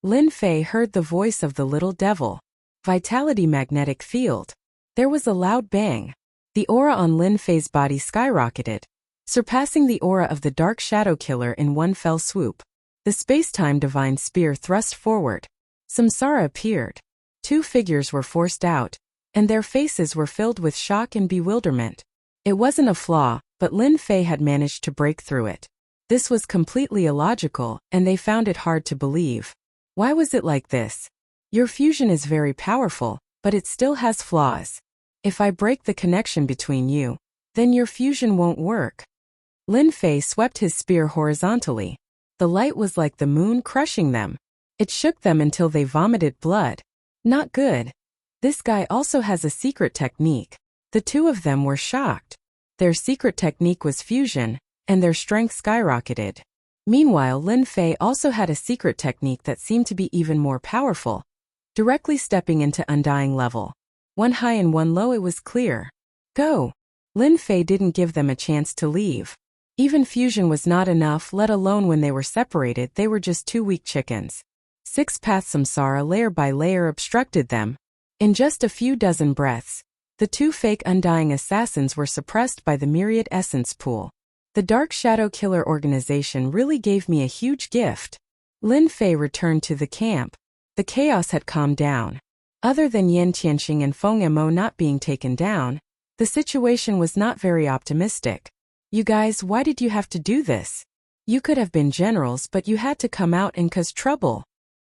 Lin Fei heard the voice of the little devil. Vitality magnetic field. There was a loud bang. The aura on Lin Fei's body skyrocketed, surpassing the aura of the Dark Shadow Killer in one fell swoop. The space-time divine spear thrust forward. Samsara appeared. Two figures were forced out, and their faces were filled with shock and bewilderment. It wasn't a flaw, but Lin Fei had managed to break through it. This was completely illogical, and they found it hard to believe. Why was it like this? Your fusion is very powerful, but it still has flaws. If I break the connection between you, then your fusion won't work. Lin Fei swept his spear horizontally. The light was like the moon crushing them. It shook them until they vomited blood. Not good. This guy also has a secret technique. The two of them were shocked. Their secret technique was fusion, and their strength skyrocketed. Meanwhile, Lin Fei also had a secret technique that seemed to be even more powerful. Directly stepping into undying level. One high and one low, it was clear. Go! Lin Fei didn't give them a chance to leave. Even fusion was not enough, let alone when they were separated, they were just two weak chickens. Six paths samsara layer by layer obstructed them. In just a few dozen breaths, the two fake undying assassins were suppressed by the myriad essence pool. The Dark Shadow Killer organization really gave me a huge gift. Lin Fei returned to the camp. The chaos had calmed down. Other than Yan Tianxing and Feng Mo not being taken down, the situation was not very optimistic. You guys, why did you have to do this? You could have been generals, but you had to come out and cause trouble.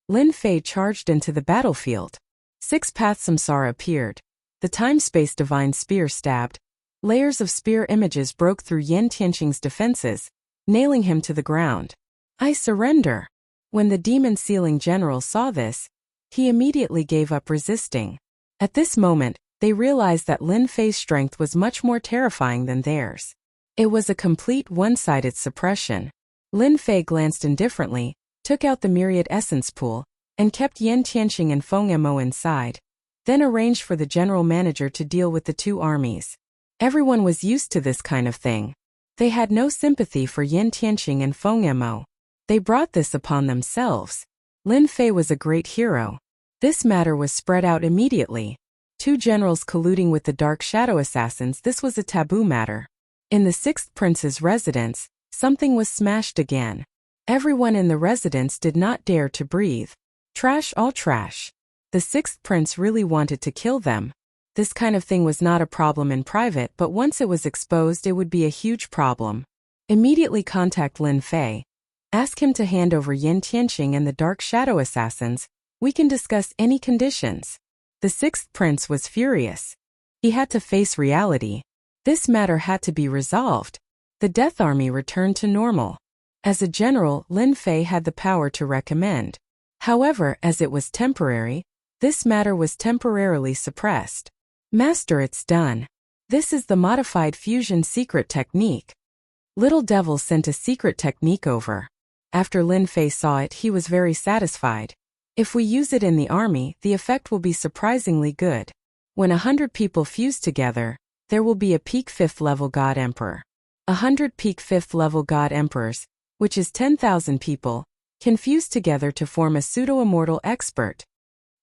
Lin Fei charged into the battlefield. Six paths samsara appeared. The time-space divine spear stabbed. Layers of spear images broke through Yan Tianxing's defenses, nailing him to the ground. I surrender. When the demon sealing general saw this, he immediately gave up resisting. At this moment, they realized that Lin Fei's strength was much more terrifying than theirs. It was a complete one-sided suppression. Lin Fei glanced indifferently, took out the myriad essence pool, and kept Yan Tianxing and Feng Mo inside, then arranged for the general manager to deal with the two armies. Everyone was used to this kind of thing. They had no sympathy for Yan Tianxing and Feng Mo. They brought this upon themselves. Lin Fei was a great hero. This matter was spread out immediately. Two generals colluding with the Dark Shadow Assassins, this was a taboo matter. In the sixth prince's residence, something was smashed again. Everyone in the residence did not dare to breathe. Trash, all trash. The sixth prince really wanted to kill them. This kind of thing was not a problem in private, but once it was exposed, it would be a huge problem. Immediately contact Lin Fei. Ask him to hand over Yan Tianxing and the Dark Shadow Assassins. We can discuss any conditions. The sixth prince was furious. He had to face reality. This matter had to be resolved. The Death Army returned to normal. As a general, Lin Fei had the power to recommend. However, as it was temporary, this matter was temporarily suppressed. Master, it's done. This is the modified fusion secret technique. Little Devil sent a secret technique over. After Lin Fei saw it, he was very satisfied. If we use it in the army, the effect will be surprisingly good. When 100 people fuse together, there will be a peak 5th level God Emperor. 100 peak 5th level God Emperors, which is 10,000 people, can fuse together to form a pseudo-immortal expert.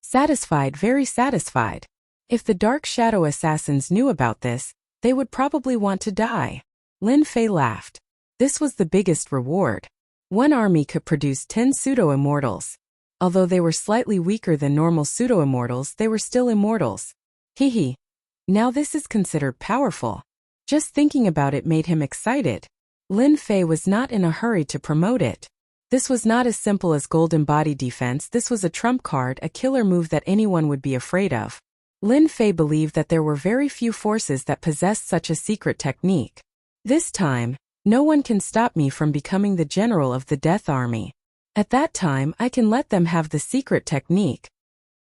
Satisfied, very satisfied. If the Dark Shadow Assassins knew about this, they would probably want to die. Lin Fei laughed. This was the biggest reward. One army could produce 10 pseudo-immortals. Although they were slightly weaker than normal pseudo-immortals, they were still immortals. Hehe. Now this is considered powerful. Just thinking about it made him excited. Lin Fei was not in a hurry to promote it. This was not as simple as golden body defense, this was a trump card, a killer move that anyone would be afraid of. Lin Fei believed that there were very few forces that possessed such a secret technique. This time, no one can stop me from becoming the general of the Death Army. At that time, I can let them have the secret technique.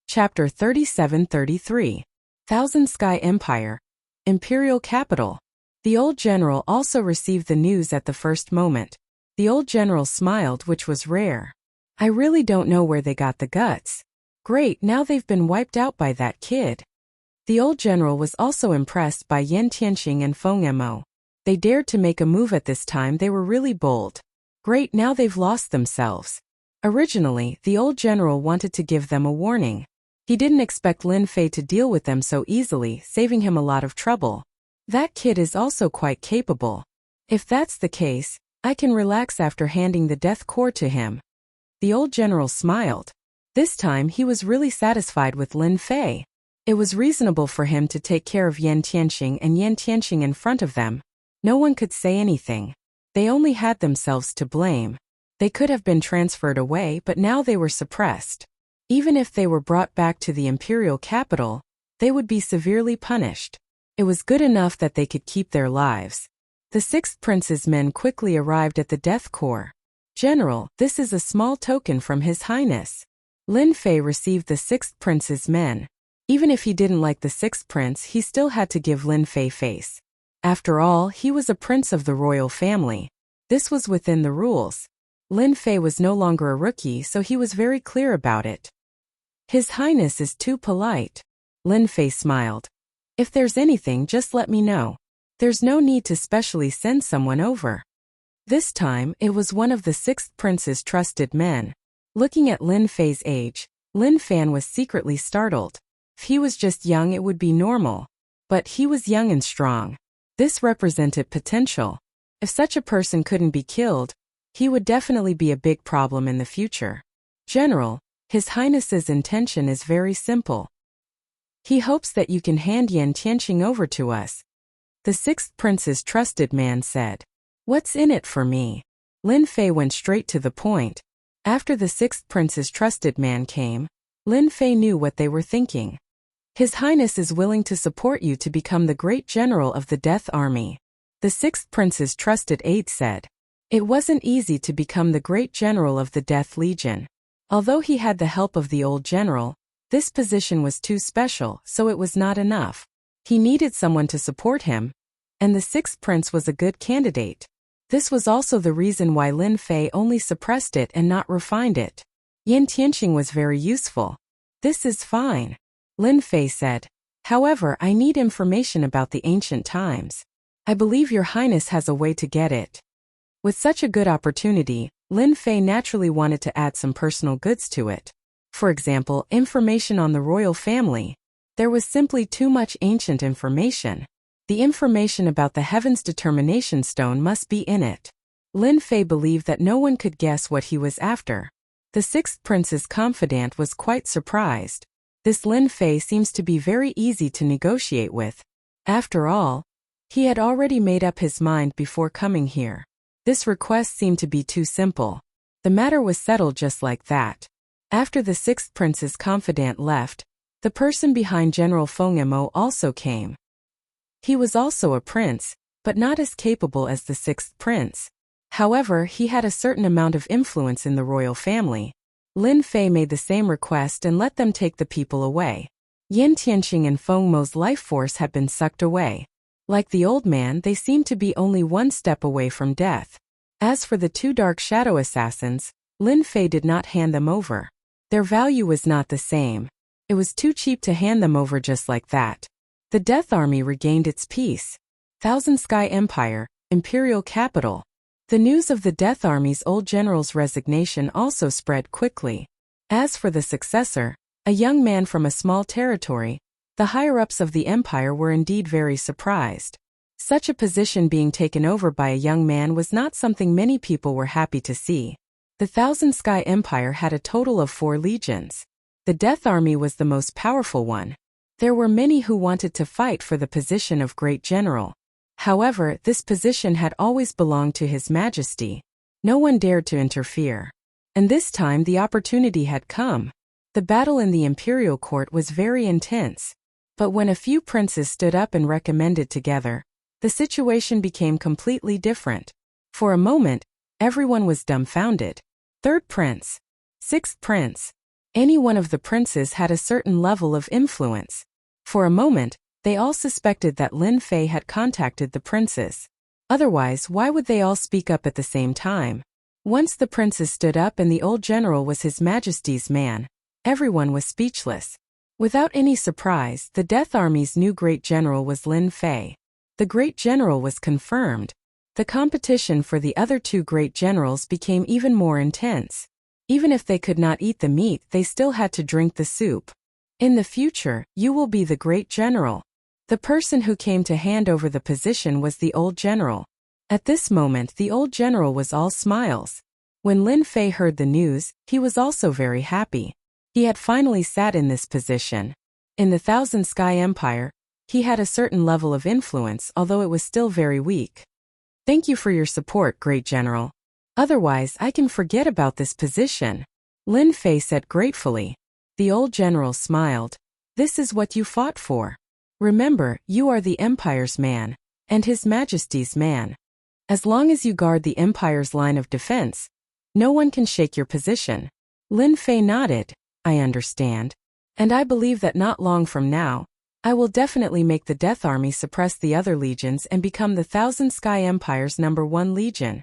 Chapter 37-33. Thousand Sky Empire. Imperial Capital. The old general also received the news at the first moment. The old general smiled, which was rare. I really don't know where they got the guts. Great, now they've been wiped out by that kid. The old general was also impressed by Yan Tianxing and Feng Mo. They dared to make a move at this time, they were really bold. Great, now they've lost themselves. Originally, the old general wanted to give them a warning. He didn't expect Lin Fei to deal with them so easily, saving him a lot of trouble. That kid is also quite capable. If that's the case, I can relax after handing the death core to him. The old general smiled. This time he was really satisfied with Lin Fei. It was reasonable for him to take care of Yan Tianxing and Yan Tianxing in front of them. No one could say anything. They only had themselves to blame. They could have been transferred away, but now they were suppressed. Even if they were brought back to the imperial capital, they would be severely punished. It was good enough that they could keep their lives. The sixth prince's men quickly arrived at the death core. General, this is a small token from His Highness. Lin Fei received the sixth prince's men. Even if he didn't like the sixth prince, he still had to give Lin Fei face. After all, he was a prince of the royal family. This was within the rules. Lin Fei was no longer a rookie, so he was very clear about it. His Highness is too polite. Lin Fei smiled. If there's anything, just let me know. There's no need to specially send someone over. This time, it was one of the sixth prince's trusted men. Looking at Lin Fei's age, Lin Fan was secretly startled. If he was just young, it would be normal. But he was young and strong. This represented potential. If such a person couldn't be killed, he would definitely be a big problem in the future. General, His Highness's intention is very simple. He hopes that you can hand Yan Tianxing over to us. The sixth prince's trusted man said. What's in it for me? Lin Fei went straight to the point. After the sixth prince's trusted man came, Lin Fei knew what they were thinking. His Highness is willing to support you to become the great general of the Death Army. The sixth prince's trusted aide said. It wasn't easy to become the great general of the Death Legion. Although he had the help of the old general, this position was too special, so it was not enough. He needed someone to support him, and the sixth prince was a good candidate. This was also the reason why Lin Fei only suppressed it and not refined it. Yan Tianxing was very useful. This is fine. Lin Fei said. However, I need information about the ancient times. I believe your highness has a way to get it. With such a good opportunity, Lin Fei naturally wanted to add some personal goods to it. For example, information on the royal family. There was simply too much ancient information. The information about the Heaven's Determination Stone must be in it. Lin Fei believed that no one could guess what he was after. The sixth prince's confidant was quite surprised. This Lin Fei seems to be very easy to negotiate with. After all, he had already made up his mind before coming here. This request seemed to be too simple. The matter was settled just like that. After the sixth prince's confidant left, the person behind General Feng Mo also came. He was also a prince, but not as capable as the sixth prince. However, he had a certain amount of influence in the royal family. Lin Fei made the same request and let them take the people away. Yan Tianxing and Feng Mo's life force had been sucked away. Like the old man, they seemed to be only one step away from death. As for the two dark shadow assassins, Lin Fei did not hand them over. Their value was not the same. It was too cheap to hand them over just like that. The Death Army regained its peace. Thousand Sky Empire, Imperial Capital. The news of the Death Army's old general's resignation also spread quickly. As for the successor, a young man from a small territory, the higher-ups of the empire were indeed very surprised. Such a position being taken over by a young man was not something many people were happy to see. The Thousand Sky Empire had a total of 4 legions. The Death Army was the most powerful one. There were many who wanted to fight for the position of Great General. However, this position had always belonged to His Majesty. No one dared to interfere. And this time the opportunity had come. The battle in the imperial court was very intense. But when a few princes stood up and recommended together, the situation became completely different. For a moment, everyone was dumbfounded. Third prince, sixth prince. Any one of the princes had a certain level of influence. For a moment, they all suspected that Lin Fei had contacted the princes. Otherwise, why would they all speak up at the same time? Once the princes stood up and the old general was His Majesty's man, everyone was speechless. Without any surprise, the Death Army's new great general was Lin Fei. The great general was confirmed. The competition for the other 2 great generals became even more intense. Even if they could not eat the meat, they still had to drink the soup. In the future, you will be the great general. The person who came to hand over the position was the old general. At this moment, the old general was all smiles. When Lin Fei heard the news, he was also very happy. He had finally sat in this position. In the Thousand Sky Empire, he had a certain level of influence, although it was still very weak. Thank you for your support, Great General. Otherwise, I can forget about this position, Lin Fei said gratefully. The old general smiled. This is what you fought for. Remember, you are the Empire's man, and His Majesty's man. As long as you guard the Empire's line of defense, no one can shake your position. Lin Fei nodded. I understand. And I believe that not long from now, I will definitely make the Death Army suppress the other legions and become the Thousand Sky Empire's #1 legion.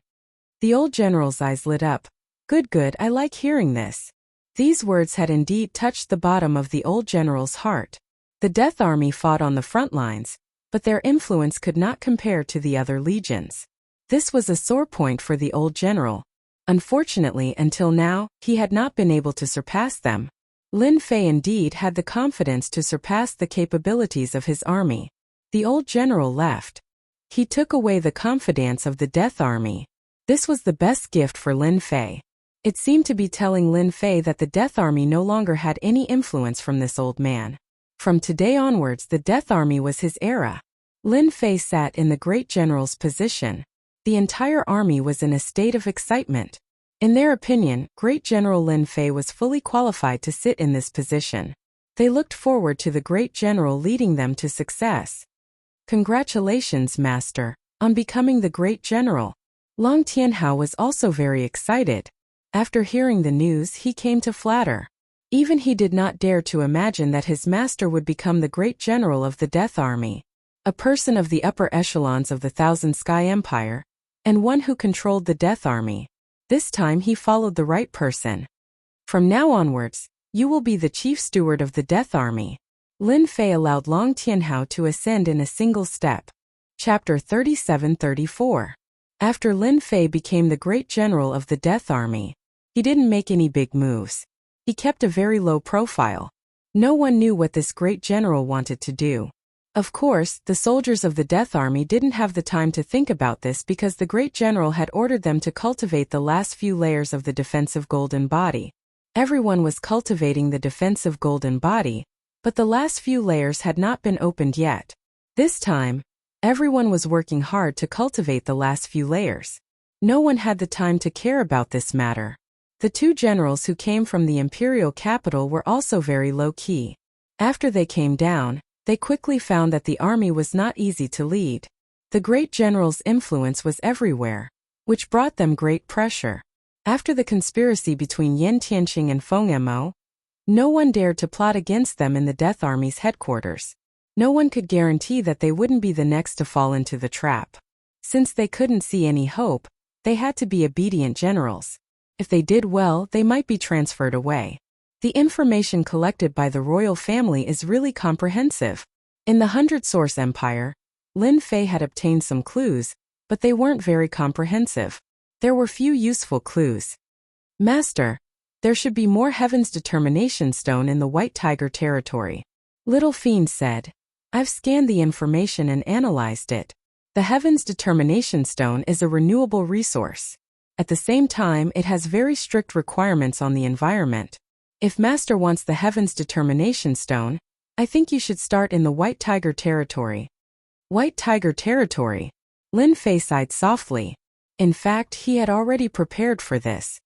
The old general's eyes lit up. Good, I like hearing this. These words had indeed touched the bottom of the old general's heart. The Death Army fought on the front lines, but their influence could not compare to the other legions. This was a sore point for the old general. Unfortunately, until now, he had not been able to surpass them. Lin Fei indeed had the confidence to surpass the capabilities of his army. The old general left. He took away the confidence of the Death Army. This was the best gift for Lin Fei. It seemed to be telling Lin Fei that the Death Army no longer had any influence from this old man. From today onwards, the Death Army was his era. Lin Fei sat in the great general's position. The entire army was in a state of excitement. In their opinion, Great General Lin Fei was fully qualified to sit in this position. They looked forward to the great general leading them to success. Congratulations, Master, on becoming the great general. Long Tianhao was also very excited. After hearing the news, he came to flatter. Even he did not dare to imagine that his master would become the great general of the Death Army, a person of the upper echelons of the Thousand Sky Empire, and one who controlled the Death Army. This time he followed the right person. From now onwards, you will be the chief steward of the Death Army. Lin Fei allowed Long Tianhao to ascend in a single step. Chapter 37-34. After Lin Fei became the great general of the Death Army, he didn't make any big moves. He kept a very low profile. No one knew what this great general wanted to do. Of course, the soldiers of the Death Army didn't have the time to think about this because the great general had ordered them to cultivate the last few layers of the defensive golden body. Everyone was cultivating the defensive golden body, but the last few layers had not been opened yet. This time, everyone was working hard to cultivate the last few layers. No one had the time to care about this matter. The 2 generals who came from the imperial capital were also very low-key. After they came down, they quickly found that the army was not easy to lead. The great general's influence was everywhere, which brought them great pressure. After the conspiracy between Yan Tianqing and Feng Mo, no one dared to plot against them in the Death Army's headquarters. No one could guarantee that they wouldn't be the next to fall into the trap. Since they couldn't see any hope, they had to be obedient generals. If they did well, they might be transferred away. The information collected by the royal family is really comprehensive. In the 100-Source Empire, Lin Fei had obtained some clues, but they weren't very comprehensive. There were few useful clues. Master, there should be more Heaven's Determination Stone in the White Tiger territory. Little Fiend said. I've scanned the information and analyzed it. The Heaven's Determination Stone is a renewable resource. At the same time, it has very strict requirements on the environment. If Master wants the Heaven's Determination Stone, I think you should start in the White Tiger territory. White Tiger territory? Lin Fei sighed softly. In fact, he had already prepared for this.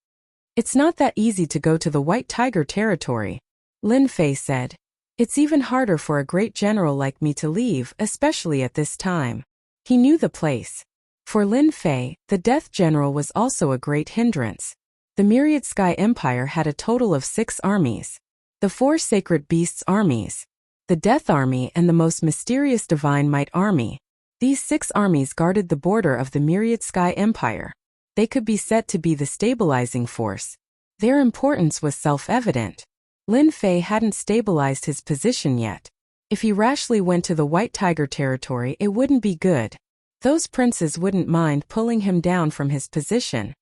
It's not that easy to go to the White Tiger territory, Lin Fei said. It's even harder for a great general like me to leave, especially at this time. He knew the place. For Lin Fei, the Death General was also a great hindrance. The Myriad Sky Empire had a total of 6 armies. The 4 Sacred Beasts armies, the Death Army and the most mysterious Divine Might Army. These 6 armies guarded the border of the Myriad Sky Empire. They could be said to be the stabilizing force. Their importance was self-evident. Lin Fei hadn't stabilized his position yet. If he rashly went to the White Tiger territory, it wouldn't be good. Those princes wouldn't mind pulling him down from his position.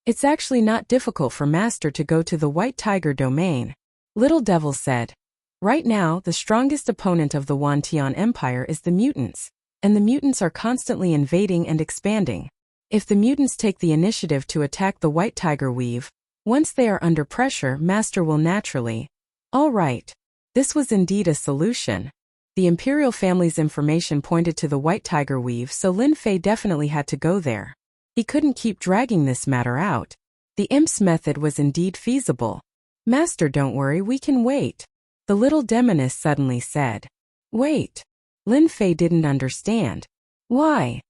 It's actually not difficult for Master to go to the White Tiger domain, Little Devil said. Right now, the strongest opponent of the Wantian Empire is the mutants, and the mutants are constantly invading and expanding. If the mutants take the initiative to attack the White Tiger Weave, once they are under pressure, Master will naturally. All right. This was indeed a solution. The imperial family's information pointed to the White Tiger Weave, so Lin Fei definitely had to go there. He couldn't keep dragging this matter out. The imp's method was indeed feasible. Master, don't worry, we can wait, the little demoness suddenly said. Wait. Lin Fei didn't understand. Why?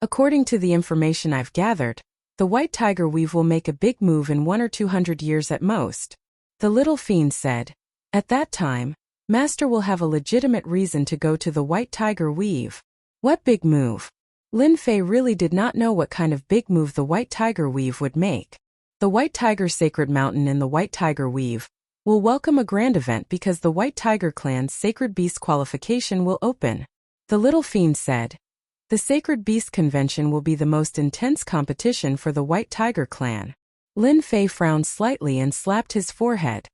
According to the information I've gathered, the White Tiger Weave will make a big move in 100 or 200 years at most, the little fiend said. At that time, Master will have a legitimate reason to go to the White Tiger Weave. What big move? Lin Fei really did not know what kind of big move the White Tiger Weave would make. The White Tiger Sacred Mountain in the White Tiger Weave will welcome a grand event because the White Tiger Clan's Sacred Beast qualification will open, the little fiend said. The Sacred Beast Convention will be the most intense competition for the White Tiger Clan. Lin Fei frowned slightly and slapped his forehead.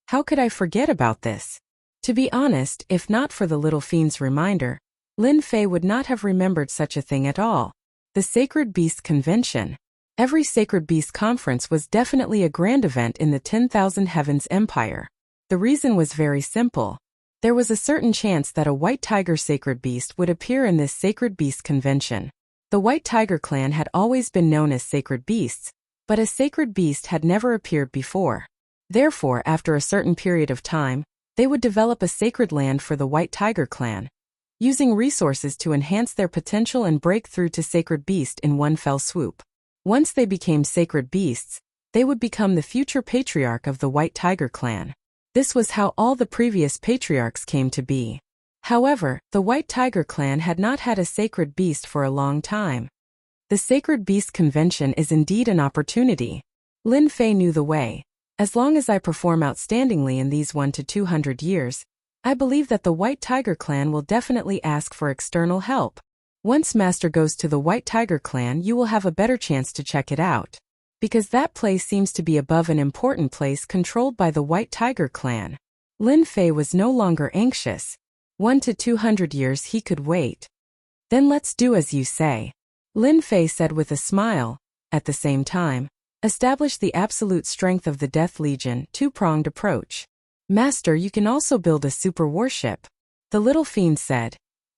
How could I forget about this? To be honest, if not for the little fiend's reminder, Lin Fei would not have remembered such a thing at all. The Sacred Beast Convention. Every Sacred Beast conference was definitely a grand event in the 10,000 Heavens Empire. The reason was very simple. There was a certain chance that a White Tiger Sacred Beast would appear in this Sacred Beast Convention. The White Tiger Clan had always been known as Sacred Beasts, but a Sacred Beast had never appeared before. Therefore, after a certain period of time, they would develop a sacred land for the White Tiger Clan, using resources to enhance their potential and break through to Sacred Beast in one fell swoop. Once they became Sacred Beasts, they would become the future patriarch of the White Tiger Clan. This was how all the previous patriarchs came to be. However, the White Tiger Clan had not had a Sacred Beast for a long time. The Sacred Beast Convention is indeed an opportunity. Lin Fei knew the way. As long as I perform outstandingly in these 100 to 200 years, I believe that the White Tiger Clan will definitely ask for external help. Once Master goes to the White Tiger Clan, you will have a better chance to check it out. Because that place seems to be above an important place controlled by the White Tiger Clan. Lin Fei was no longer anxious. 100 to 200 years he could wait. Then let's do as you say, Lin Fei said with a smile. At the same time, establish the absolute strength of the Death Legion, two-pronged approach. Master, you can also build a super warship, the little fiend said.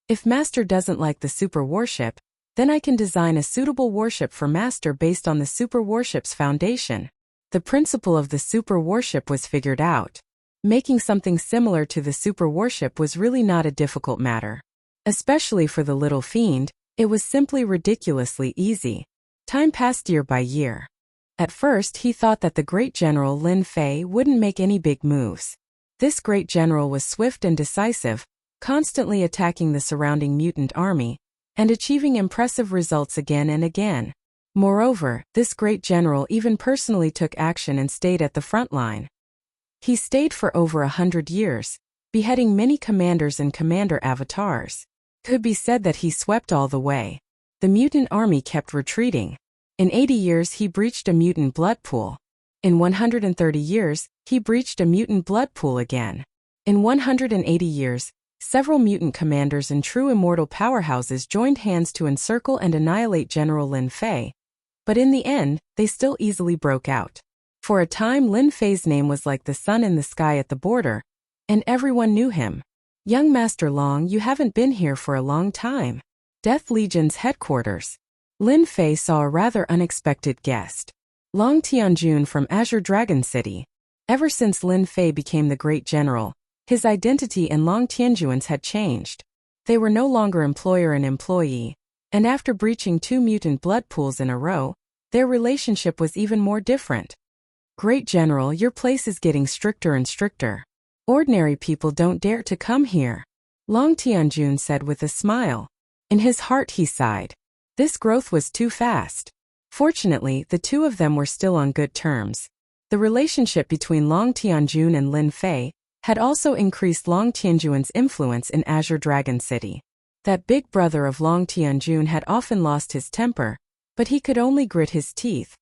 If Master doesn't like the super warship, then I can design a suitable warship for Master based on the super warship's foundation. The principle of the super warship was figured out. Making something similar to the super warship was really not a difficult matter. Especially for the little fiend, it was simply ridiculously easy. Time passed year by year. At first he thought that the great general Lin Fei wouldn't make any big moves. This great general was swift and decisive, constantly attacking the surrounding mutant army, and achieving impressive results again and again. Moreover, this great general even personally took action and stayed at the front line. He stayed for over 100 years, beheading many commanders and commander avatars. Could be said that he swept all the way. The mutant army kept retreating. In 80 years he breached a mutant blood pool. In 130 years, he breached a mutant blood pool again. In 180 years, several mutant commanders and true immortal powerhouses joined hands to encircle and annihilate General Lin Fei. But in the end, they still easily broke out. For a time, Lin Fei's name was like the sun in the sky at the border, and everyone knew him. Young Master Long, you haven't been here for a long time. Death Legion's headquarters. Lin Fei saw a rather unexpected guest. Long Tianjun from Azure Dragon City. Ever since Lin Fei became the great general, his identity and Long Tianjuan's had changed. They were no longer employer and employee, and after breaching 2 mutant blood pools in a row, their relationship was even more different. Great General, your place is getting stricter and stricter. Ordinary people don't dare to come here. Long Tianjun said with a smile. In his heart he sighed. This growth was too fast. Fortunately, the two of them were still on good terms. The relationship between Long Tianjun and Lin Fei had also increased Long Tianjuan's influence in Azure Dragon City. That big brother of Long Tianjun had often lost his temper, but he could only grit his teeth.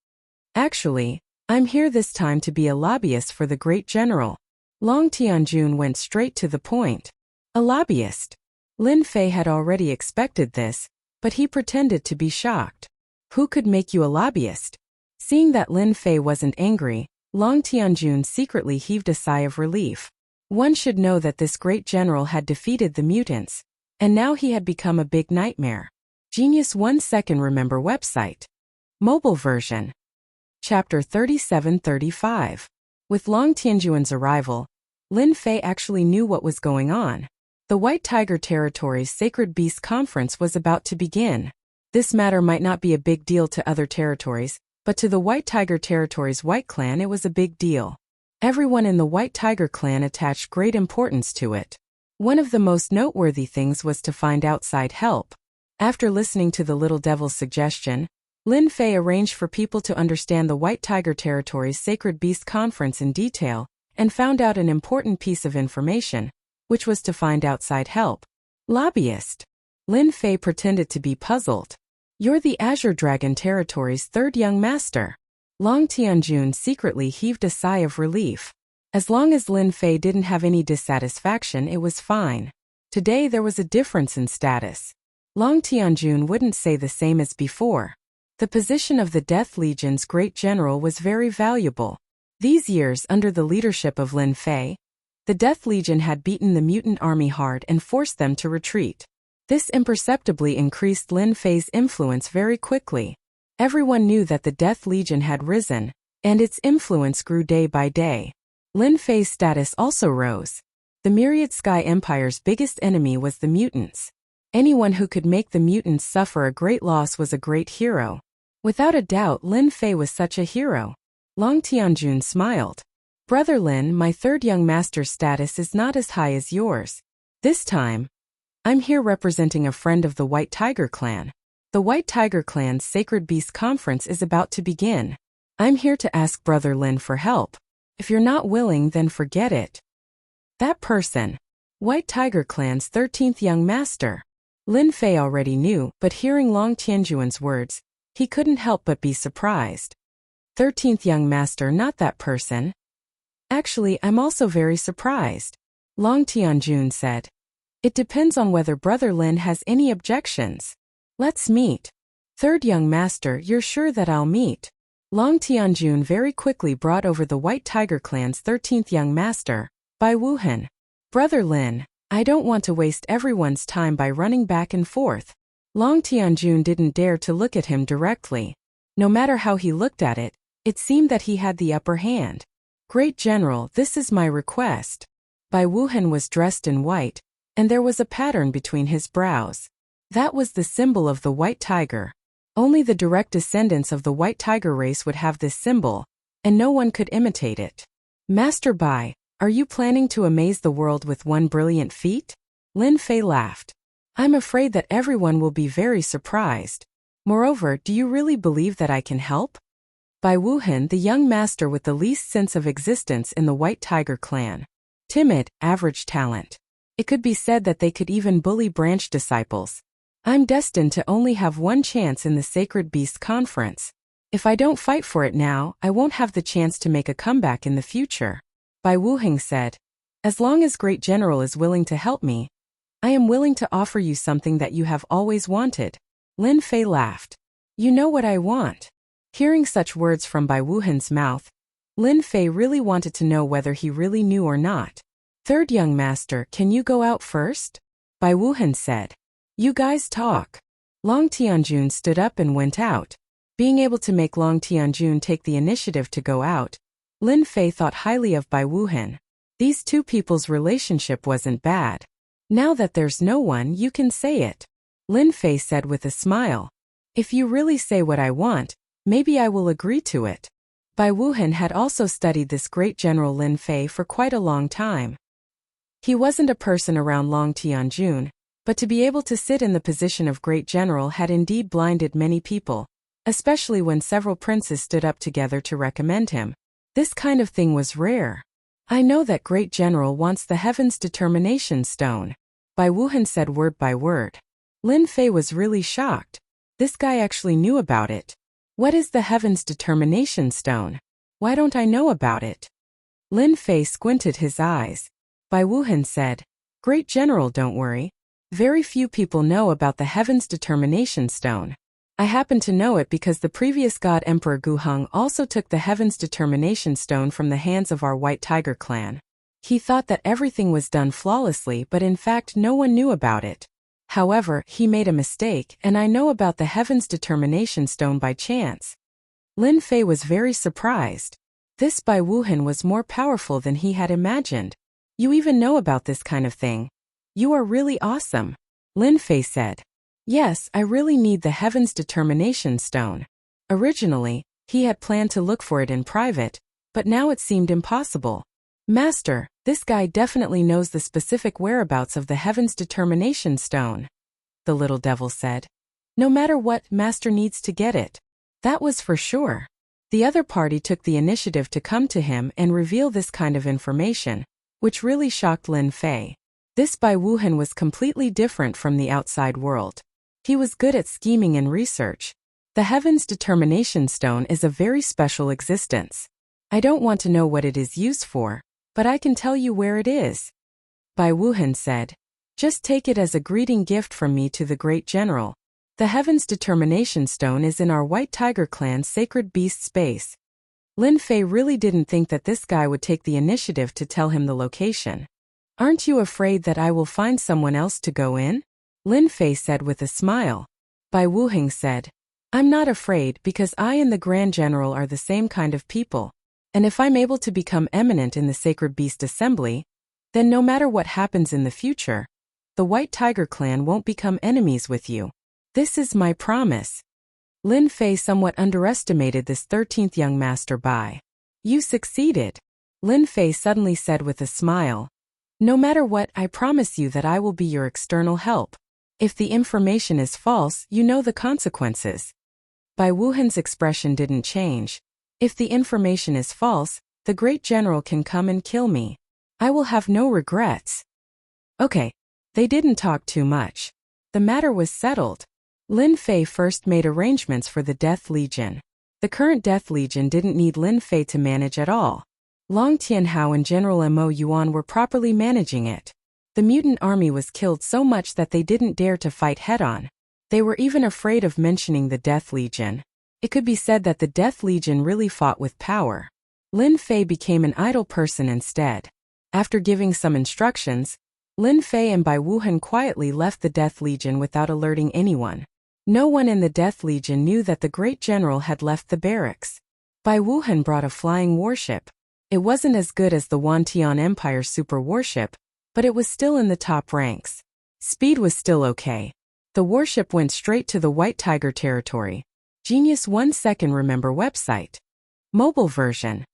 Actually, I'm here this time to be a lobbyist for the great general. Long Tianjun went straight to the point. A lobbyist. Lin Fei had already expected this, but he pretended to be shocked. Who could make you a lobbyist? Seeing that Lin Fei wasn't angry, Long Tianjun secretly heaved a sigh of relief. One should know that this great general had defeated the mutants, and now he had become a big nightmare. Genius 1 second remember website. Mobile version. Chapter 37-35. With Long Tianjuan's arrival, Lin Fei actually knew what was going on. The White Tiger Territory's Sacred Beast Conference was about to begin. This matter might not be a big deal to other territories, but to the White Tiger Territory's White Clan it was a big deal. Everyone in the White Tiger Clan attached great importance to it. One of the most noteworthy things was to find outside help. After listening to the Little Devil's suggestion, Lin Fei arranged for people to understand the White Tiger Territory's Sacred Beast Conference in detail, and found out an important piece of information, which was to find outside help. Lobbyist. Lin Fei pretended to be puzzled. You're the Azure Dragon Territory's 3rd young master. Long Tianjun secretly heaved a sigh of relief. As long as Lin Fei didn't have any dissatisfaction, it was fine. Today there was a difference in status. Long Tianjun wouldn't say the same as before. The position of the Death Legion's great general was very valuable. These years under the leadership of Lin Fei, the Death Legion had beaten the mutant army hard and forced them to retreat. This imperceptibly increased Lin Fei's influence very quickly. Everyone knew that the Death Legion had risen, and its influence grew day by day. Lin Fei's status also rose. The Myriad Sky Empire's biggest enemy was the mutants. Anyone who could make the mutants suffer a great loss was a great hero. Without a doubt, Lin Fei was such a hero. Long Tianjun smiled. Brother Lin, my 3rd young master's status is not as high as yours. This time, I'm here representing a friend of the White Tiger Clan. The White Tiger Clan's Sacred Beast Conference is about to begin. I'm here to ask Brother Lin for help. If you're not willing, then forget it. That person. White Tiger Clan's 13th young master. Lin Fei already knew, but hearing Long Tianjuan's words, he couldn't help but be surprised. 13th young master, not that person. Actually, I'm also very surprised. Long Tianjun said. It depends on whether Brother Lin has any objections. Let's meet. 3rd young master, you're sure that I'll meet? Long Tianjun very quickly brought over the White Tiger Clan's 13th young master, Bai Wuhan. Brother Lin, I don't want to waste everyone's time by running back and forth. Long Tianjun didn't dare to look at him directly. No matter how he looked at it, it seemed that he had the upper hand. Great General, this is my request. Bai Wuhan was dressed in white, and there was a pattern between his brows. That was the symbol of the White Tiger. Only the direct descendants of the White Tiger race would have this symbol, and no one could imitate it. Master Bai, are you planning to amaze the world with one brilliant feat? Lin Fei laughed. I'm afraid that everyone will be very surprised. Moreover, do you really believe that I can help? Bai Wuhan, the young master with the least sense of existence in the White Tiger Clan. Timid, average talent. It could be said that they could even bully branch disciples. I'm destined to only have one chance in the Sacred Beast Conference. If I don't fight for it now, I won't have the chance to make a comeback in the future. Bai Wuhan said. As long as Great General is willing to help me, I am willing to offer you something that you have always wanted. Lin Fei laughed. You know what I want. Hearing such words from Bai Wuhan's mouth, Lin Fei really wanted to know whether he really knew or not. Third young master, can you go out first? Bai Wuhan said. You guys talk. Long Tianjun stood up and went out. Being able to make Long Tianjun take the initiative to go out, Lin Fei thought highly of Bai Wuhan. These two people's relationship wasn't bad. Now that there's no one, you can say it. Lin Fei said with a smile. If you really say what I want, maybe I will agree to it. Bai Wuhan had also studied this great general Lin Fei for quite a long time. He wasn't a person around Long Tianjun, but to be able to sit in the position of great general had indeed blinded many people, especially when several princes stood up together to recommend him. This kind of thing was rare. I know that great general wants the Heaven's Determination Stone. Bai Wuhan said word by word. Lin Fei was really shocked. This guy actually knew about it. What is the Heaven's Determination Stone? Why don't I know about it? Lin Fei squinted his eyes. Bai Wuhan said, Great General, don't worry. Very few people know about the Heaven's Determination Stone. I happen to know it because the previous god Emperor Gu Heng also took the Heaven's Determination Stone from the hands of our White Tiger clan. He thought that everything was done flawlessly, but in fact no one knew about it. However, he made a mistake, and I know about the Heaven's Determination Stone by chance. Lin Fei was very surprised. This Bai Wuhan was more powerful than he had imagined. You even know about this kind of thing. You are really awesome. Lin Fei said. Yes, I really need the Heaven's Determination Stone. Originally, he had planned to look for it in private, but now it seemed impossible. Master, this guy definitely knows the specific whereabouts of the Heaven's Determination Stone. The little devil said. No matter what, Master needs to get it. That was for sure. The other party took the initiative to come to him and reveal this kind of information, which really shocked Lin Fei. This Bai Wuhan was completely different from the outside world. He was good at scheming and research. The Heaven's Determination Stone is a very special existence. I don't want to know what it is used for, but I can tell you where it is. Bai Wuhan said. Just take it as a greeting gift from me to the great general. The Heaven's Determination Stone is in our White Tiger clan's sacred beast space. Lin Fei really didn't think that this guy would take the initiative to tell him the location. Aren't you afraid that I will find someone else to go in? Lin Fei said with a smile. Bai Wuhan said, I'm not afraid because I and the Grand General are the same kind of people, and if I'm able to become eminent in the Sacred Beast Assembly, then no matter what happens in the future, the White Tiger clan won't become enemies with you. This is my promise. Lin Fei somewhat underestimated this 13th young master Bai. You succeeded. Lin Fei suddenly said with a smile. No matter what, I promise you that I will be your external help. If the information is false, you know the consequences. Bai Wuhan's expression didn't change. If the information is false, the great general can come and kill me. I will have no regrets. Okay. They didn't talk too much. The matter was settled. Lin Fei first made arrangements for the Death Legion. The current Death Legion didn't need Lin Fei to manage at all. Long Tianhao and General Mo Yuan were properly managing it. The mutant army was killed so much that they didn't dare to fight head-on. They were even afraid of mentioning the Death Legion. It could be said that the Death Legion really fought with power. Lin Fei became an idle person instead. After giving some instructions, Lin Fei and Bai Wuhan quietly left the Death Legion without alerting anyone. No one in the Death Legion knew that the great general had left the barracks. Bai Wuhan brought a flying warship. It wasn't as good as the Wantian Empire super warship, but it was still in the top ranks. Speed was still okay. The warship went straight to the White Tiger territory. Genius 1 second remember website. Mobile version.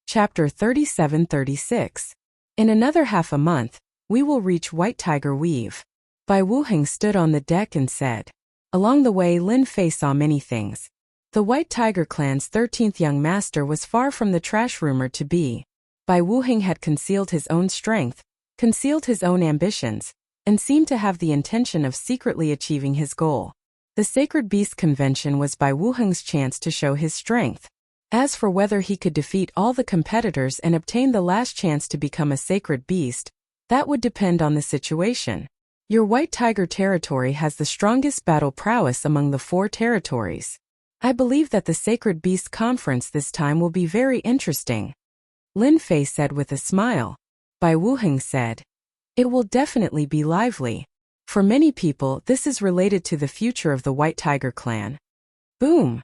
Chapter 37-36. In another half a month, we will reach White Tiger Weave. Bai Wuhan stood on the deck and said. Along the way, Lin Fei saw many things. The White Tiger clan's 13th young master was far from the trash rumored to be. Bai Wuhan had concealed his own strength, concealed his own ambitions, and seemed to have the intention of secretly achieving his goal. The Sacred Beast Convention was Bai Wuhan's chance to show his strength. As for whether he could defeat all the competitors and obtain the last chance to become a sacred beast, that would depend on the situation. Your White Tiger territory has the strongest battle prowess among the 4 territories. I believe that the Sacred Beast Conference this time will be very interesting, Lin Fei said with a smile. Bai Wuheng said, it will definitely be lively. For many people, this is related to the future of the White Tiger clan. Boom!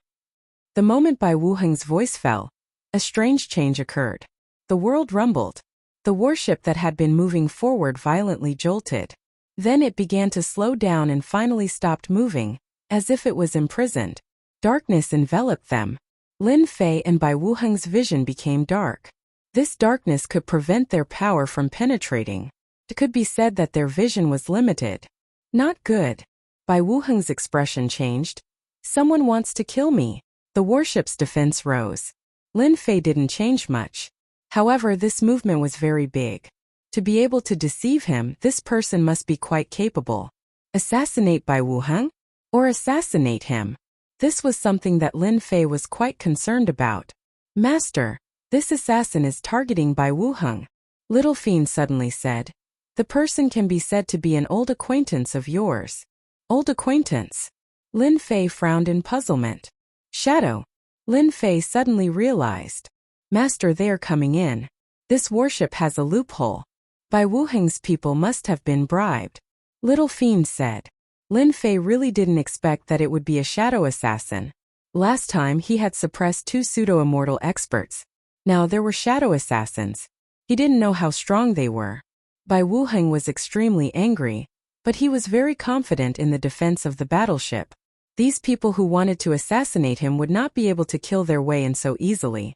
The moment Bai Wuheng's voice fell, a strange change occurred. The world rumbled. The warship that had been moving forward violently jolted. Then it began to slow down and finally stopped moving, as if it was imprisoned. Darkness enveloped them. Lin Fei and Bai Wuheng's vision became dark. This darkness could prevent their power from penetrating. It could be said that their vision was limited. Not good. Bai Wuheng's expression changed. Someone wants to kill me. The warship's defense rose. Lin Fei didn't change much. However, this movement was very big. To be able to deceive him, this person must be quite capable. Assassinate Bai Wuheng? Or assassinate him? This was something that Lin Fei was quite concerned about. Master, this assassin is targeting Bai Wuheng. Little Fiend suddenly said. The person can be said to be an old acquaintance of yours. Old acquaintance? Lin Fei frowned in puzzlement. Shadow. Lin Fei suddenly realized. Master, they are coming in. This warship has a loophole. Bai Wuheng's people must have been bribed. Little Fiend said. Lin Fei really didn't expect that it would be a shadow assassin. Last time he had suppressed 2 pseudo-immortal experts. Now there were shadow assassins. He didn't know how strong they were. Bai Wuheng was extremely angry, but he was very confident in the defense of the battleship. These people who wanted to assassinate him would not be able to kill their way in so easily.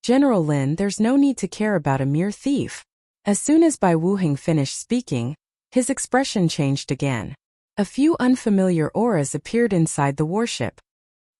General Lin, there's no need to care about a mere thief. As soon as Bai Wuheng finished speaking, his expression changed again. A few unfamiliar auras appeared inside the warship.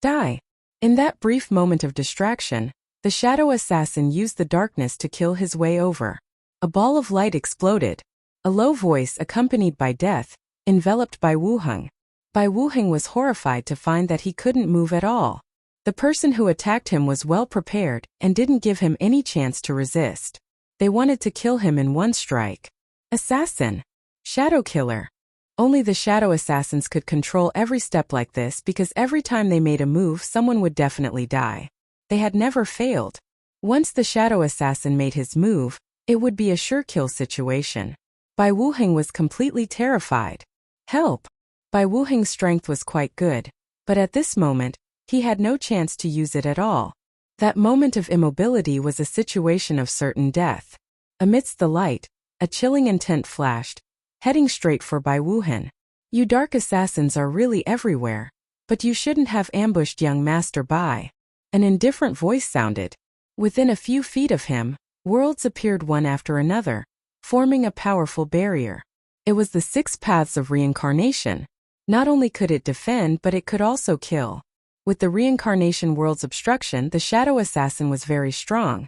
Die. In that brief moment of distraction, the shadow assassin used the darkness to kill his way over. A ball of light exploded. A low voice accompanied by death enveloped Bai Wuheng. Bai Wuheng was horrified to find that he couldn't move at all. The person who attacked him was well prepared and didn't give him any chance to resist. They wanted to kill him in one strike. Assassin. Shadow killer. Only the shadow assassins could control every step like this because every time they made a move someone would definitely die. They had never failed. Once the shadow assassin made his move, it would be a sure kill situation. Bai Wuheng was completely terrified. Help! Bai Wuheng's strength was quite good, but at this moment, he had no chance to use it at all. That moment of immobility was a situation of certain death. Amidst the light, a chilling intent flashed, heading straight for Bai Wuheng. You dark assassins are really everywhere, but you shouldn't have ambushed young Master Bai. An indifferent voice sounded. Within a few feet of him, worlds appeared one after another, forming a powerful barrier. It was the 6 paths of reincarnation. Not only could it defend, but it could also kill. With the reincarnation world's obstruction, the shadow assassin was very strong.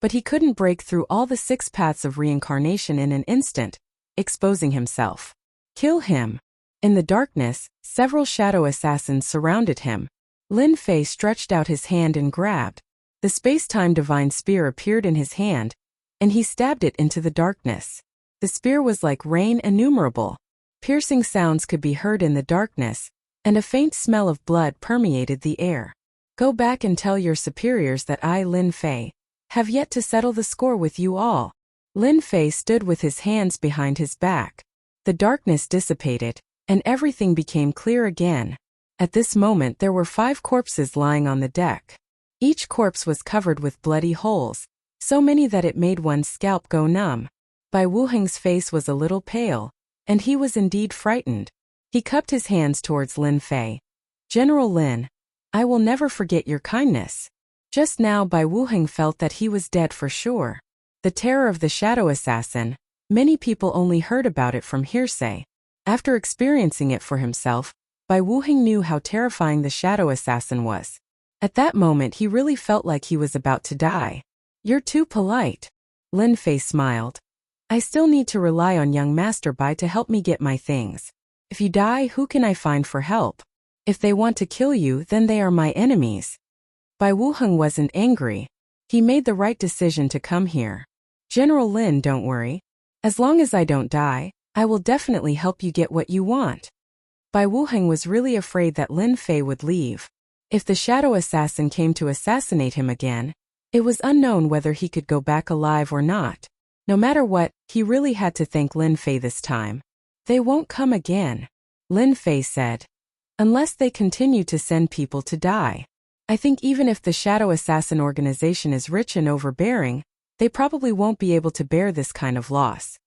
But he couldn't break through all the 6 paths of reincarnation in an instant, exposing himself. Kill him. In the darkness, several shadow assassins surrounded him. Lin Fei stretched out his hand and grabbed. The space-time divine spear appeared in his hand, and he stabbed it into the darkness. The spear was like rain innumerable. Piercing sounds could be heard in the darkness, and a faint smell of blood permeated the air. Go back and tell your superiors that I, Lin Fei, have yet to settle the score with you all. Lin Fei stood with his hands behind his back. The darkness dissipated, and everything became clear again. At this moment there were 5 corpses lying on the deck. Each corpse was covered with bloody holes, so many that it made one's scalp go numb. Bai Wuheng's face was a little pale, and he was indeed frightened. He cupped his hands towards Lin Fei. General Lin, I will never forget your kindness. Just now Bai Wuheng felt that he was dead for sure. The terror of the shadow assassin, many people only heard about it from hearsay. After experiencing it for himself, Bai Wuheng knew how terrifying the shadow assassin was. At that moment he really felt like he was about to die. You're too polite. Lin Fei smiled. I still need to rely on young Master Bai to help me get my things. If you die, who can I find for help? If they want to kill you, then they are my enemies. Bai Wuheng wasn't angry. He made the right decision to come here. General Lin, don't worry. As long as I don't die, I will definitely help you get what you want. Bai Wuheng was really afraid that Lin Fei would leave. If the shadow assassin came to assassinate him again, it was unknown whether he could go back alive or not. No matter what, he really had to thank Lin Fei this time. They won't come again, Lin Fei said. Unless they continue to send people to die. I think even if the shadow assassin organization is rich and overbearing, they probably won't be able to bear this kind of loss.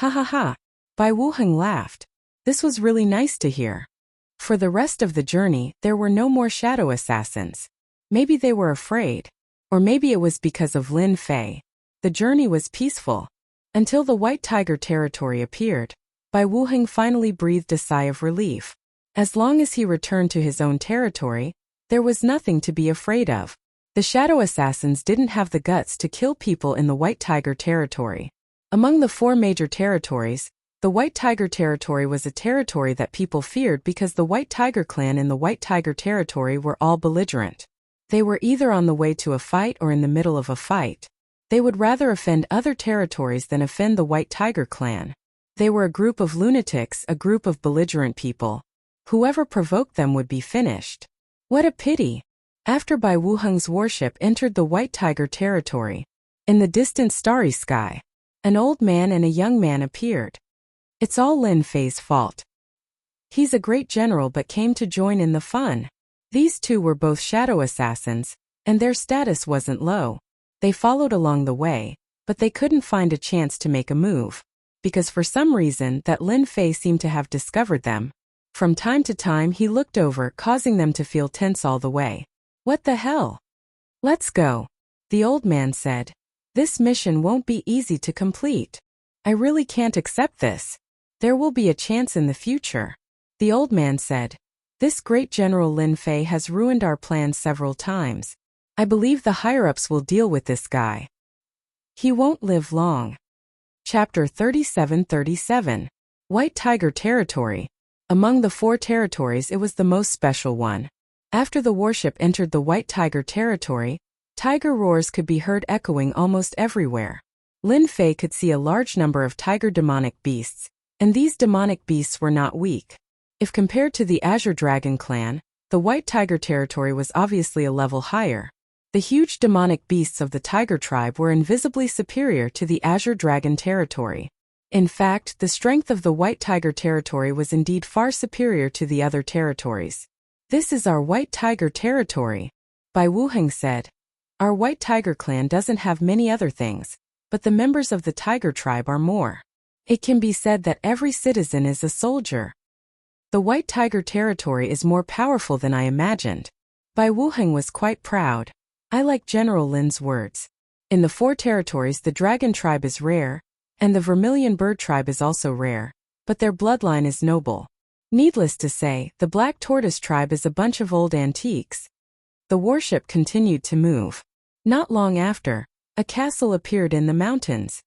Ha ha ha. Bai Wuheng laughed. This was really nice to hear. For the rest of the journey, there were no more shadow assassins. Maybe they were afraid. Or maybe it was because of Lin Fei. The journey was peaceful. Until the White Tiger territory appeared, Bai Wuheng finally breathed a sigh of relief. As long as he returned to his own territory, there was nothing to be afraid of. The shadow assassins didn't have the guts to kill people in the White Tiger territory. Among the 4 major territories, the White Tiger territory was a territory that people feared because the White Tiger clan in the White Tiger territory were all belligerent. They were either on the way to a fight or in the middle of a fight. They would rather offend other territories than offend the White Tiger clan. They were a group of lunatics, a group of belligerent people. Whoever provoked them would be finished. What a pity! After Bai Wuheng's warship entered the White Tiger territory, in the distant starry sky, an old man and a young man appeared. It's all Lin Fei's fault. He's a great general but came to join in the fun. These two were both shadow assassins, and their status wasn't low. They followed along the way, but they couldn't find a chance to make a move, because for some reason that Lin Fei seemed to have discovered them. From time to time he looked over, causing them to feel tense all the way. What the hell? Let's go, the old man said. This mission won't be easy to complete. I really can't accept this. There will be a chance in the future. The old man said. This great General Lin Fei has ruined our plans several times. I believe the higher-ups will deal with this guy. He won't live long. Chapter 37-37. White Tiger Territory. Among the 4 territories it was the most special one. After the warship entered the White Tiger territory, tiger roars could be heard echoing almost everywhere. Lin Fei could see a large number of tiger demonic beasts, and these demonic beasts were not weak. If compared to the Azure Dragon clan, the White Tiger territory was obviously a level higher. The huge demonic beasts of the tiger tribe were invisibly superior to the Azure Dragon territory. In fact, the strength of the White Tiger territory was indeed far superior to the other territories. This is our White Tiger territory, Bai Wuheng said. Our White Tiger clan doesn't have many other things, but the members of the tiger tribe are more. It can be said that every citizen is a soldier. The White Tiger territory is more powerful than I imagined. Bai Wuheng was quite proud. I like General Lin's words. In the 4 territories the dragon tribe is rare, and the vermilion bird tribe is also rare, but their bloodline is noble. Needless to say, the black tortoise tribe is a bunch of old antiques. The warship continued to move. Not long after, a castle appeared in the mountains.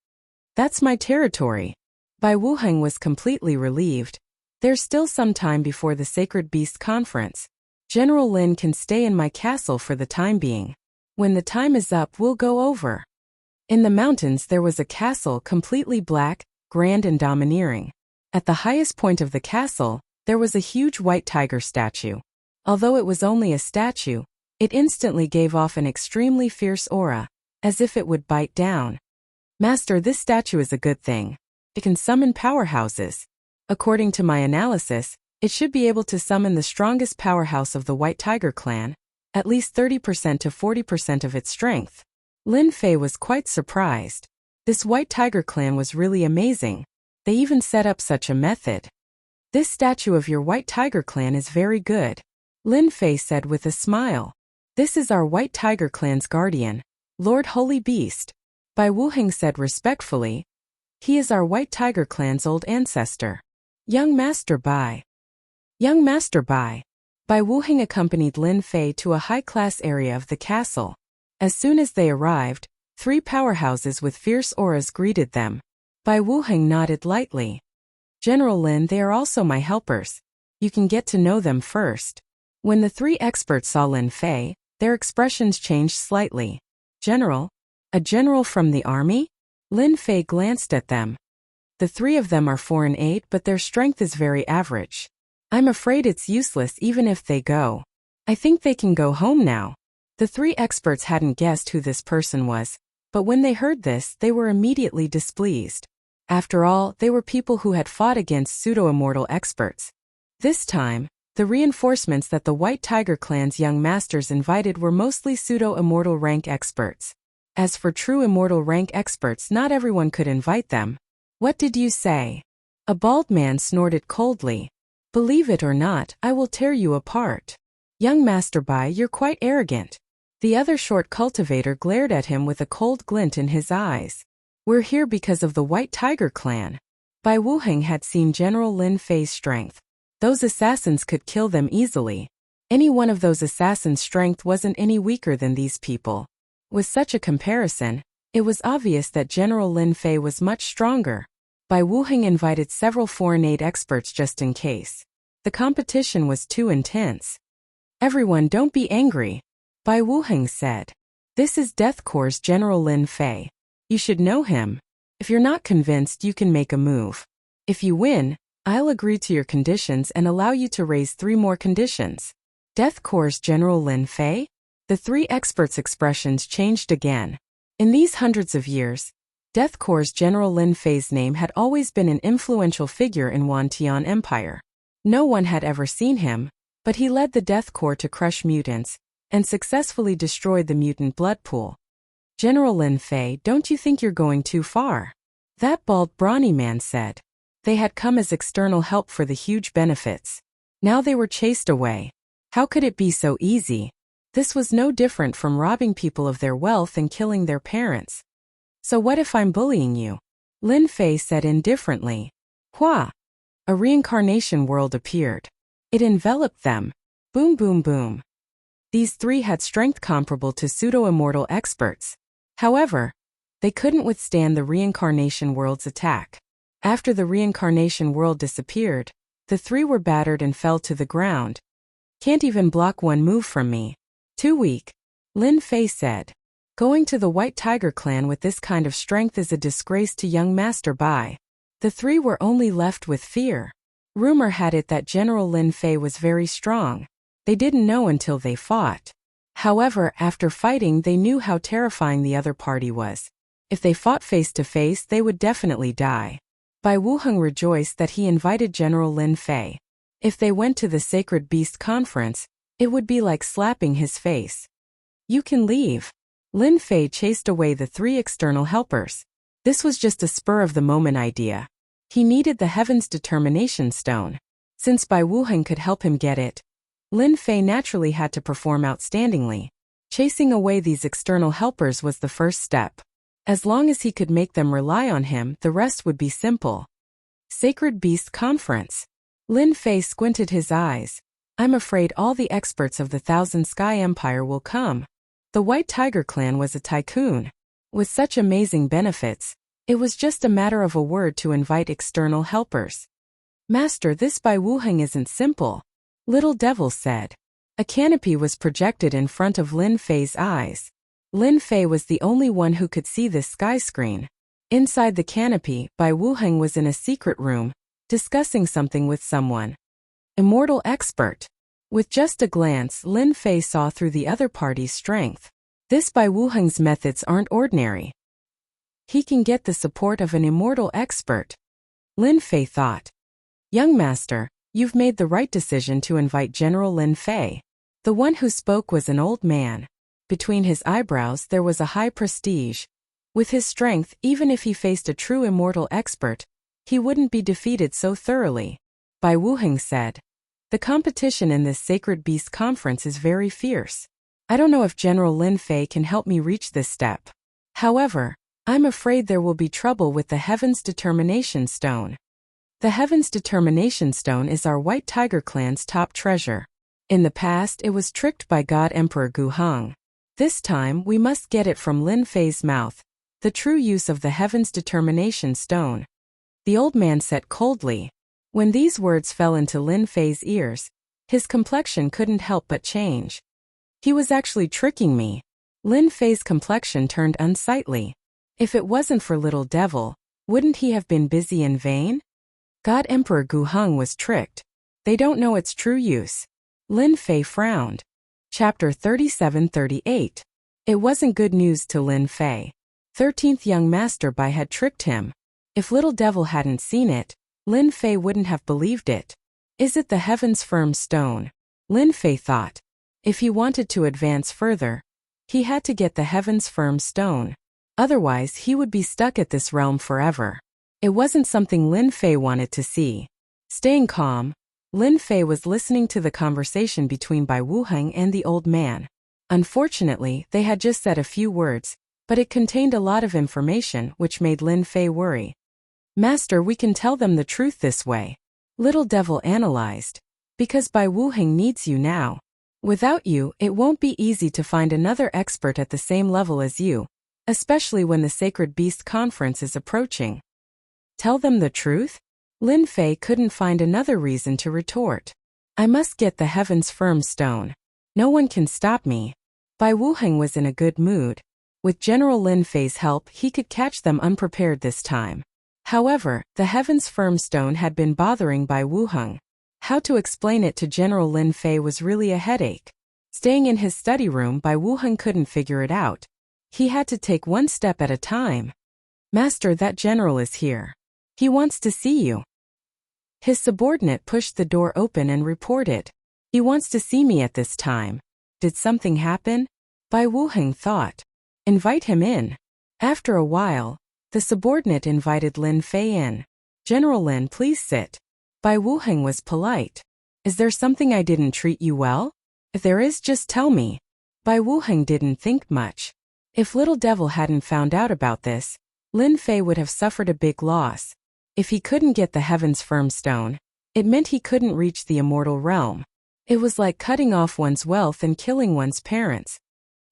That's my territory. Bai Wuheng was completely relieved. There's still some time before the Sacred Beast Conference. General Lin can stay in my castle for the time being. When the time is up, we'll go over. In the mountains there was a castle completely black, grand and domineering. At the highest point of the castle, there was a huge white tiger statue. Although it was only a statue, it instantly gave off an extremely fierce aura, as if it would bite down. Master, this statue is a good thing. It can summon powerhouses. According to my analysis, it should be able to summon the strongest powerhouse of the White Tiger clan, at least 30% to 40% of its strength. Lin Fei was quite surprised. This White Tiger clan was really amazing. They even set up such a method. This statue of your White Tiger clan is very good, Lin Fei said with a smile. This is our White Tiger clan's guardian, Lord Holy Beast, Bai Wuheng said respectfully. He is our White Tiger clan's old ancestor. Young Master Bai. Young Master Bai. Bai Wuheng accompanied Lin Fei to a high-class area of the castle. As soon as they arrived, 3 powerhouses with fierce auras greeted them. Bai Wuheng nodded lightly. General Lin, they are also my helpers. You can get to know them first. When the 3 experts saw Lin Fei, their expressions changed slightly. General? A general from the army? Lin Fei glanced at them. The 3 of them are foreign aid, but their strength is very average. I'm afraid it's useless even if they go. I think they can go home now. The three experts hadn't guessed who this person was, but when they heard this, they were immediately displeased. After all, they were people who had fought against pseudo-immortal experts. This time, the reinforcements that the White Tiger clan's young masters invited were mostly pseudo-immortal rank experts. As for true immortal rank experts, not everyone could invite them. What did you say? A bald man snorted coldly. Believe it or not, I will tear you apart. Young Master Bai, you're quite arrogant. The other short cultivator glared at him with a cold glint in his eyes. We're here because of the White Tiger clan. Bai Wuheng had seen General Lin Fei's strength. Those assassins could kill them easily. Any one of those assassins' strength wasn't any weaker than these people. With such a comparison, it was obvious that General Lin Fei was much stronger. Bai Wuheng invited several foreign aid experts just in case. The competition was too intense. Everyone, don't be angry, Bai Wuheng said. This is Death Corps' General Lin Fei. You should know him. If you're not convinced, you can make a move. If you win, I'll agree to your conditions and allow you to raise 3 more conditions. Death Corps' General Lin Fei? The three experts' expressions changed again. In these hundreds of years, Death Corps' General Lin Fei's name had always been an influential figure in Wantian Empire. No one had ever seen him, but he led the Death Corps to crush mutants and successfully destroyed the mutant blood pool. General Lin Fei, don't you think you're going too far? That bald, brawny man said. They had come as external help for the huge benefits. Now they were chased away. How could it be so easy? This was no different from robbing people of their wealth and killing their parents. So what if I'm bullying you? Lin Fei said indifferently. Hua! A reincarnation world appeared. It enveloped them. Boom, boom, boom. These three had strength comparable to pseudo-immortal experts. However, they couldn't withstand the reincarnation world's attack. After the reincarnation world disappeared, the three were battered and fell to the ground. Can't even block one move from me. Too weak, Lin Fei said. Going to the White Tiger clan with this kind of strength is a disgrace to young Master Bai. The three were only left with fear. Rumor had it that General Lin Fei was very strong. They didn't know until they fought. However, after fighting, they knew how terrifying the other party was. If they fought face to face, they would definitely die. Bai Wuheng rejoiced that he invited General Lin Fei. If they went to the Sacred Beast Conference, it would be like slapping his face. You can leave. Lin Fei chased away the three external helpers. This was just a spur-of-the-moment idea. He needed the Heaven's Determination Stone. Since Bai Wuheng could help him get it, Lin Fei naturally had to perform outstandingly. Chasing away these external helpers was the first step. As long as he could make them rely on him, the rest would be simple. Sacred Beast Conference. Lin Fei squinted his eyes. I'm afraid all the experts of the Thousand Sky Empire will come. The White Tiger clan was a tycoon. With such amazing benefits, it was just a matter of a word to invite external helpers. Master, this Bai Wuheng isn't simple, Little Devil said. A canopy was projected in front of Lin Fei's eyes. Lin Fei was the only one who could see this sky screen. Inside the canopy, Bai Wuheng was in a secret room, discussing something with someone. Immortal expert. With just a glance, Lin Fei saw through the other party's strength. This Bai Wuheng's methods aren't ordinary. He can get the support of an immortal expert. Lin Fei thought. Young master, you've made the right decision to invite General Lin Fei. The one who spoke was an old man. Between his eyebrows there was a high prestige. With his strength, even if he faced a true immortal expert, he wouldn't be defeated so thoroughly. Bai Wuheng said. The competition in this Sacred Beast Conference is very fierce. I don't know if General Lin Fei can help me reach this step. However, I'm afraid there will be trouble with the Heaven's Determination Stone. The Heaven's Determination Stone is our White Tiger clan's top treasure. In the past, it was tricked by God Emperor Gu Heng. This time, we must get it from Lin Fei's mouth, the true use of the Heaven's Determination Stone. The old man said coldly. When these words fell into Lin Fei's ears, his complexion couldn't help but change. He was actually tricking me. Lin Fei's complexion turned unsightly. If it wasn't for Little Devil, wouldn't he have been busy in vain? God Emperor Gu Heng was tricked. They don't know its true use. Lin Fei frowned. Chapter 37-38. It wasn't good news to Lin Fei. 13th young Master Bai had tricked him. If Little Devil hadn't seen it, Lin Fei wouldn't have believed it. Is it the Heaven's Firm Stone? Lin Fei thought. If he wanted to advance further, he had to get the Heaven's Firm Stone. Otherwise, he would be stuck at this realm forever. It wasn't something Lin Fei wanted to see. Staying calm, Lin Fei was listening to the conversation between Bai Wuheng and the old man. Unfortunately, they had just said a few words, but it contained a lot of information which made Lin Fei worry. Master, we can tell them the truth this way. Little Devil analyzed. Because Bai Wuheng needs you now. Without you, it won't be easy to find another expert at the same level as you, especially when the Sacred Beast Conference is approaching. Tell them the truth? Lin Fei couldn't find another reason to retort. I must get the Heaven's Firm Stone. No one can stop me. Bai Wuheng was in a good mood. With General Lin Fei's help, he could catch them unprepared this time. However, the Heaven's Firm Stone had been bothering Bai Wuheng. How to explain it to General Lin Fei was really a headache. Staying in his study room, Bai Wuheng couldn't figure it out. He had to take one step at a time. Master, that general is here. He wants to see you. His subordinate pushed the door open and reported. He wants to see me at this time. Did something happen? Bai Wuheng thought. Invite him in. After a while, the subordinate invited Lin Fei in. General Lin, please sit. Bai Wuheng was polite. Is there something I didn't treat you well? If there is, just tell me. Bai Wuheng didn't think much. If Little Devil hadn't found out about this, Lin Fei would have suffered a big loss. If he couldn't get the Heaven's Firm Stone, it meant he couldn't reach the immortal realm. It was like cutting off one's wealth and killing one's parents.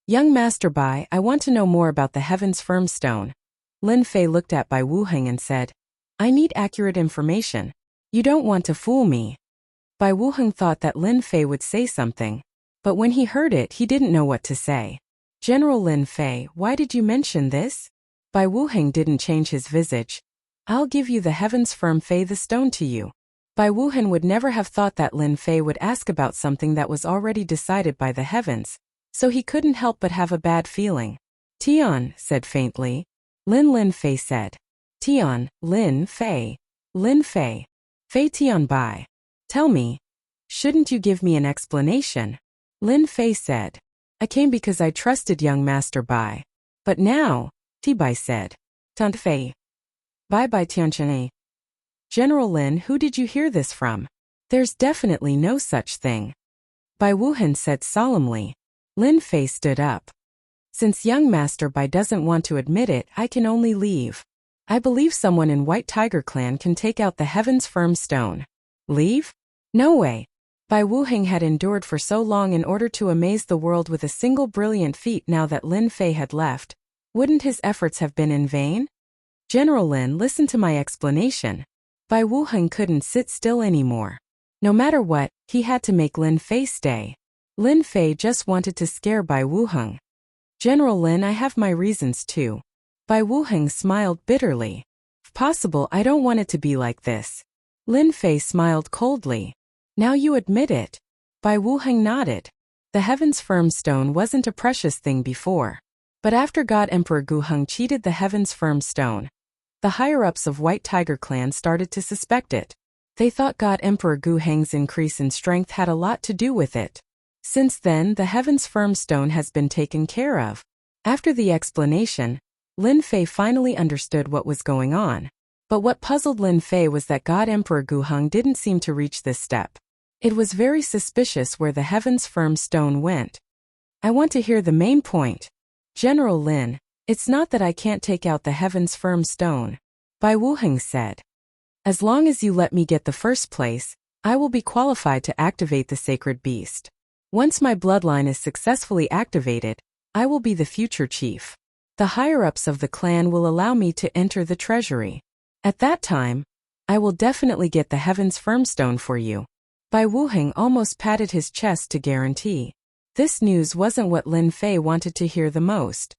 Young Master Bai, I want to know more about the Heaven's Firm Stone. Lin Fei looked at Bai Wuheng and said, I need accurate information. You don't want to fool me. Bai Wuheng thought that Lin Fei would say something, but when he heard it, he didn't know what to say. General Lin Fei, why did you mention this? Bai Wuheng didn't change his visage. I'll give you the Heaven's Firm Fei the stone to you. Bai Wuheng would never have thought that Lin Fei would ask about something that was already decided by the heavens, so he couldn't help but have a bad feeling. Tian said faintly. Lin Fei said. Tian, Lin Fei. Lin Fei. Fei Tian Bai. Tell me. Shouldn't you give me an explanation? Lin Fei said. I came because I trusted young Master Bai. But now, Ti Bai said. Tant Fei. Bai Tianchene. General Lin, who did you hear this from? There's definitely no such thing. Bai Wuheng said solemnly. Lin Fei stood up. Since young Master Bai doesn't want to admit it, I can only leave. I believe someone in White Tiger Clan can take out the Heaven's Firm Stone. Leave? No way. Bai Wuheng had endured for so long in order to amaze the world with a single brilliant feat. Now that Lin Fei had left, wouldn't his efforts have been in vain? General Lin, listen to my explanation. Bai Wuheng couldn't sit still anymore. No matter what, he had to make Lin Fei stay. Lin Fei just wanted to scare Bai Wuheng. General Lin, I have my reasons too. Bai Wuheng smiled bitterly. If possible, I don't want it to be like this. Lin Fei smiled coldly. Now you admit it. Bai Wuheng nodded. The Heaven's Firm Stone wasn't a precious thing before. But after God Emperor Guheng cheated the Heaven's Firm Stone, the higher-ups of White Tiger Clan started to suspect it. They thought God Emperor Guheng's increase in strength had a lot to do with it. Since then, the Heaven's Firm Stone has been taken care of. After the explanation, Lin Fei finally understood what was going on. But what puzzled Lin Fei was that God Emperor Guheng didn't seem to reach this step. It was very suspicious where the Heaven's Firm Stone went. I want to hear the main point. General Lin, it's not that I can't take out the Heaven's Firm Stone. Bai Wuheng said. As long as you let me get the first place, I will be qualified to activate the Sacred Beast. Once my bloodline is successfully activated, I will be the future chief. The higher-ups of the clan will allow me to enter the treasury. At that time, I will definitely get the Heaven's Firm Stone for you. Bai Wuheng almost patted his chest to guarantee. This news wasn't what Lin Fei wanted to hear the most.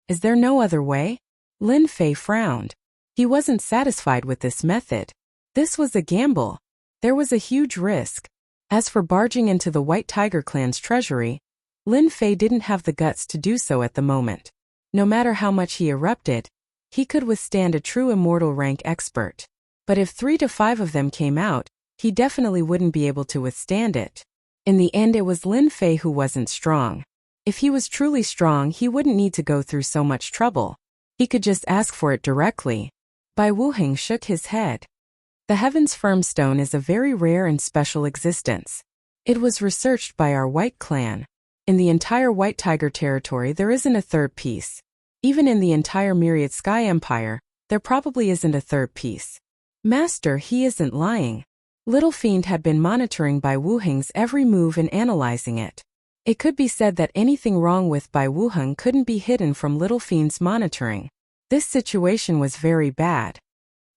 Is there no other way? Lin Fei frowned. He wasn't satisfied with this method. This was a gamble. There was a huge risk. As for barging into the White Tiger Clan's treasury, Lin Fei didn't have the guts to do so at the moment. No matter how much he erupted, he could withstand a true immortal rank expert. But if 3 to 5 of them came out, he definitely wouldn't be able to withstand it. In the end, it was Lin Fei who wasn't strong. If he was truly strong, he wouldn't need to go through so much trouble. He could just ask for it directly. Bai Wuheng shook his head. The Heaven's Firm Stone is a very rare and special existence. It was researched by our White Clan. In the entire White Tiger territory, there isn't a third piece. Even in the entire Myriad Sky Empire, there probably isn't a third piece. Master, he isn't lying. Little Fiend had been monitoring Bai Wuheng's every move and analyzing it. It could be said that anything wrong with Bai Wuheng couldn't be hidden from Little Fiend's monitoring. This situation was very bad.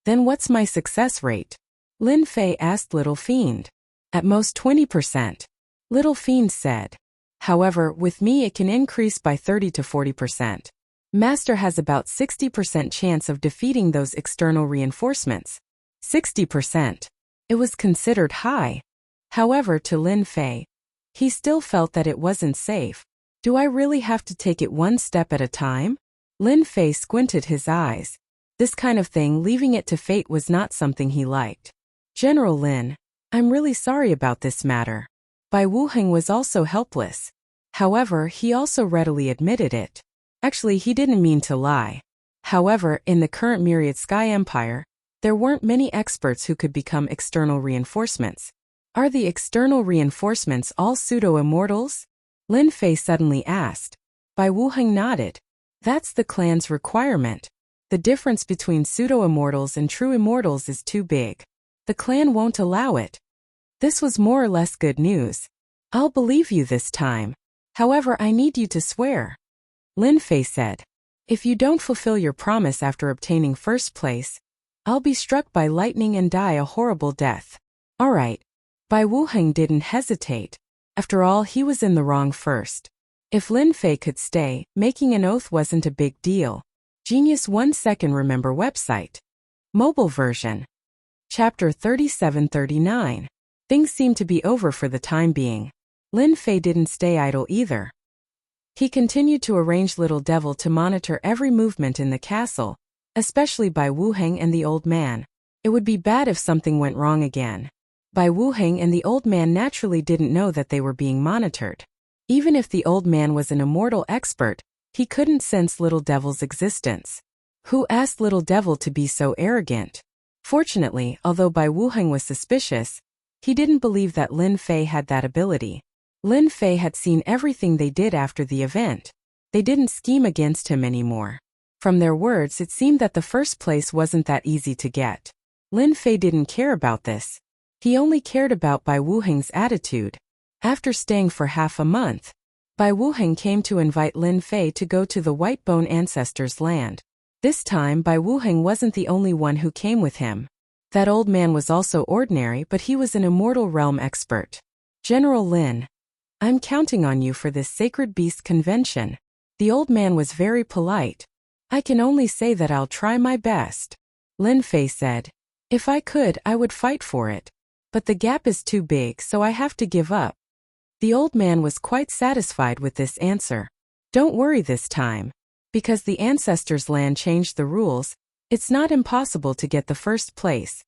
Then what's my success rate? Lin Fei asked Little Fiend. At most 20%. Little Fiend said. However, with me it can increase by 30 to 40%. Master has about 60% chance of defeating those external reinforcements. 60%. It was considered high. However, to Lin Fei, he still felt that it wasn't safe. Do I really have to take it one step at a time? Lin Fei squinted his eyes. This kind of thing, leaving it to fate, was not something he liked. General Lin, I'm really sorry about this matter. Bai Wuheng was also helpless. However, he also readily admitted it. Actually, he didn't mean to lie. However, in the current Myriad Sky Empire, there weren't many experts who could become external reinforcements. Are the external reinforcements all pseudo-immortals? Lin Fei suddenly asked. Bai Wuheng nodded. That's the clan's requirement. The difference between pseudo-immortals and true immortals is too big. The clan won't allow it. This was more or less good news. I'll believe you this time. However, I need you to swear. Lin Fei said. If you don't fulfill your promise after obtaining first place, I'll be struck by lightning and die a horrible death. All right. Bai Wuheng didn't hesitate. After all, he was in the wrong first. If Lin Fei could stay, making an oath wasn't a big deal. Genius 1 second remember website. Mobile version. Chapter 37-39. Things seemed to be over for the time being. Lin Fei didn't stay idle either. He continued to arrange Little Devil to monitor every movement in the castle, especially Bai Wuheng and the old man. It would be bad if something went wrong again. Bai Wuheng and the old man naturally didn't know that they were being monitored. Even if the old man was an immortal expert, he couldn't sense Little Devil's existence. Who asked Little Devil to be so arrogant? Fortunately, although Bai Wuheng was suspicious, he didn't believe that Lin Fei had that ability. Lin Fei had seen everything they did after the event. They didn't scheme against him anymore. From their words, it seemed that the first place wasn't that easy to get. Lin Fei didn't care about this. He only cared about Bai Wuheng's attitude. After staying for half a month, Bai Wuheng came to invite Lin Fei to go to the White Bone Ancestors' land. This time, Bai Wuheng wasn't the only one who came with him. That old man was also ordinary, but he was an immortal realm expert. General Lin, I'm counting on you for this Sacred Beast convention. The old man was very polite. I can only say that I'll try my best. Lin Fei said. If I could, I would fight for it. But the gap is too big, so I have to give up. The old man was quite satisfied with this answer. Don't worry this time. Because the ancestors' land changed the rules, it's not impossible to get the first place.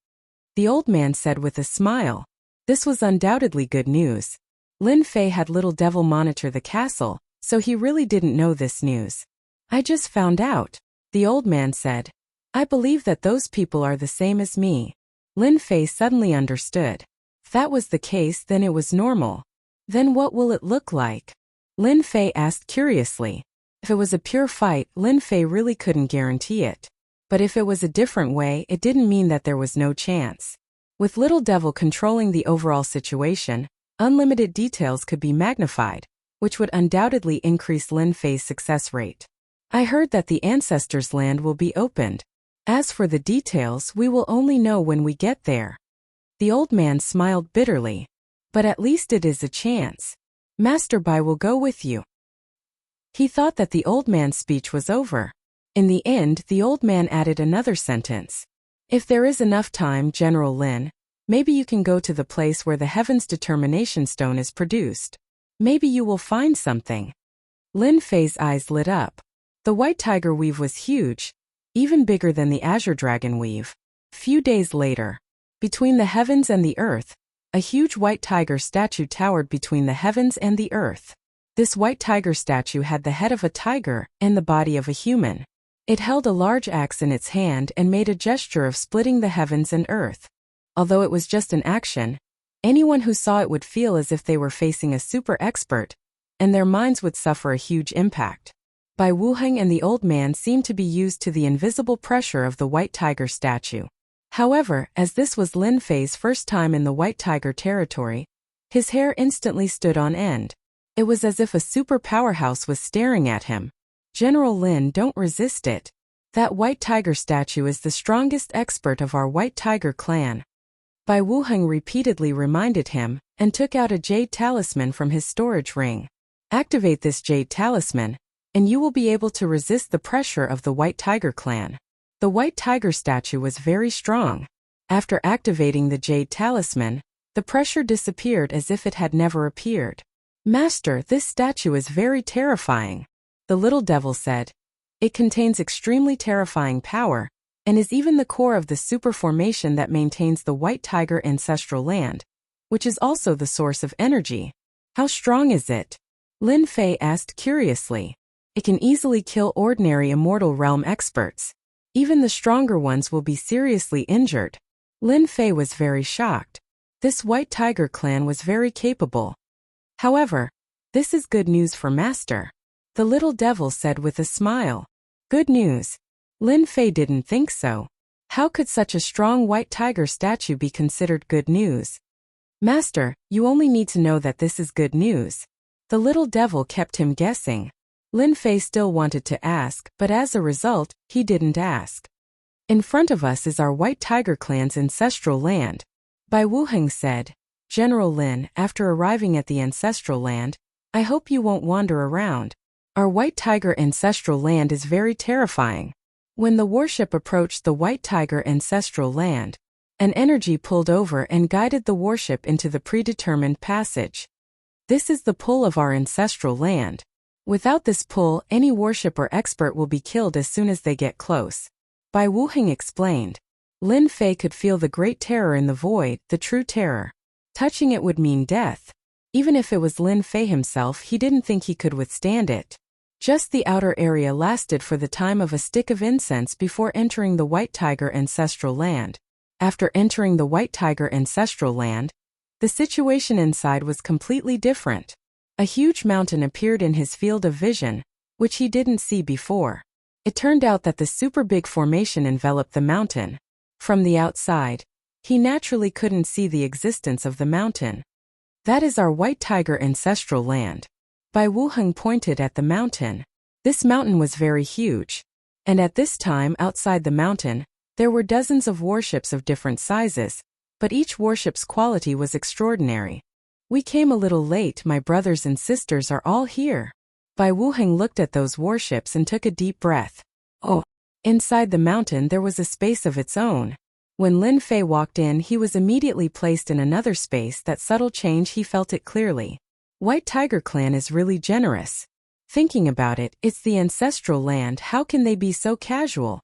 The old man said with a smile. This was undoubtedly good news. Lin Fei had Little Devil monitor the castle, so he really didn't know this news. I just found out, the old man said. I believe that those people are the same as me. Lin Fei suddenly understood. If that was the case, then it was normal. Then what will it look like? Lin Fei asked curiously. If it was a pure fight, Lin Fei really couldn't guarantee it. But if it was a different way, it didn't mean that there was no chance. With Little Devil controlling the overall situation, unlimited details could be magnified, which would undoubtedly increase Lin Fei's success rate. I heard that the ancestors' land will be opened. As for the details, we will only know when we get there. The old man smiled bitterly. But at least it is a chance. Master Bai will go with you. He thought that the old man's speech was over. In the end, the old man added another sentence. If there is enough time, General Lin, maybe you can go to the place where the Heaven's Determination Stone is produced. Maybe you will find something. Lin Fei's eyes lit up. The white tiger weave was huge, even bigger than the azure dragon weave. Few days later, between the heavens and the earth, a huge white tiger statue towered between the heavens and the earth. This white tiger statue had the head of a tiger and the body of a human. It held a large axe in its hand and made a gesture of splitting the heavens and earth. Although it was just an action, anyone who saw it would feel as if they were facing a super expert, and their minds would suffer a huge impact. Bai Wuheng and the old man seemed to be used to the invisible pressure of the white tiger statue. However, as this was Lin Fei's first time in the white tiger territory, his hair instantly stood on end. It was as if a super powerhouse was staring at him. General Lin, don't resist it. That white tiger statue is the strongest expert of our white tiger clan. Bai Wuheng repeatedly reminded him, and took out a jade talisman from his storage ring. Activate this jade talisman, and you will be able to resist the pressure of the white tiger clan. The white tiger statue was very strong. After activating the jade talisman, the pressure disappeared as if it had never appeared. Master, this statue is very terrifying. The little devil said. It contains extremely terrifying power, and is even the core of the super formation that maintains the white tiger ancestral land, which is also the source of energy. How strong is it? Lin Fei asked curiously. It can easily kill ordinary immortal realm experts. Even the stronger ones will be seriously injured. Lin Fei was very shocked. This white tiger clan was very capable. However, this is good news for Master. The little devil said with a smile. Good news. Lin Fei didn't think so. How could such a strong white tiger statue be considered good news? Master, you only need to know that this is good news. The little devil kept him guessing. Lin Fei still wanted to ask, but as a result, he didn't ask. In front of us is our white tiger clan's ancestral land. Bai Wuheng said. General Lin, after arriving at the ancestral land, I hope you won't wander around. Our white tiger ancestral land is very terrifying. When the warship approached the white tiger ancestral land, an energy pulled over and guided the warship into the predetermined passage. This is the pull of our ancestral land. Without this pull, any warship or expert will be killed as soon as they get close. Bai Wuheng explained. Lin Fei could feel the great terror in the void, the true terror. Touching it would mean death. Even if it was Lin Fei himself, he didn't think he could withstand it. Just the outer area lasted for the time of a stick of incense before entering the white tiger ancestral land. After entering the white tiger ancestral land, the situation inside was completely different. A huge mountain appeared in his field of vision, which he didn't see before. It turned out that the super big formation enveloped the mountain. From the outside, he naturally couldn't see the existence of the mountain. That is our white tiger ancestral land. Bai Wuheng pointed at the mountain. This mountain was very huge. And at this time outside the mountain, there were dozens of warships of different sizes, but each warship's quality was extraordinary. We came a little late, my brothers and sisters are all here. Bai Wuheng looked at those warships and took a deep breath. Oh! Inside the mountain there was a space of its own. When Lin Fei walked in, he was immediately placed in another space. That subtle change, he felt it clearly. White Tiger Clan is really generous. Thinking about it, it's the ancestral land, how can they be so casual?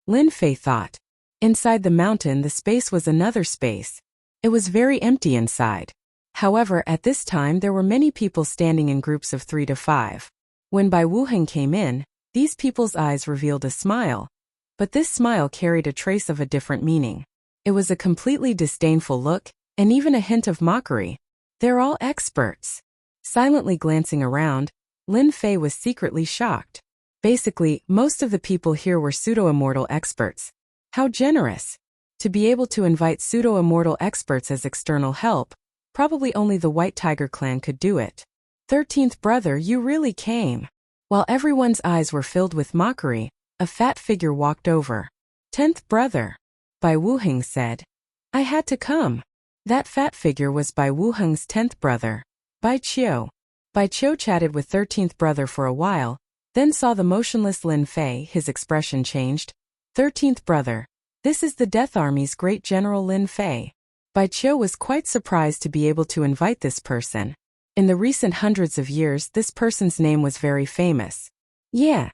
Lin Fei thought. Inside the mountain the space was another space. It was very empty inside. However, at this time there were many people standing in groups of 3 to 5. When Bai Wuheng came in, these people's eyes revealed a smile. But this smile carried a trace of a different meaning. It was a completely disdainful look, and even a hint of mockery. They're all experts. Silently glancing around, Lin Fei was secretly shocked. Basically, most of the people here were pseudo-immortal experts. How generous! To be able to invite pseudo-immortal experts as external help, probably only the White Tiger Clan could do it. 13th brother, you really came. While everyone's eyes were filled with mockery, a fat figure walked over. 10th brother. Bai Wuheng said. I had to come. That fat figure was Bai Wuheng's 10th brother, Bai Qiu. Bai Qiu chatted with 13th brother for a while, then saw the motionless Lin Fei. His expression changed. 13th brother. This is the Death Army's great general Lin Fei. Bai Qiu was quite surprised to be able to invite this person. In the recent hundreds of years, this person's name was very famous. Yeah.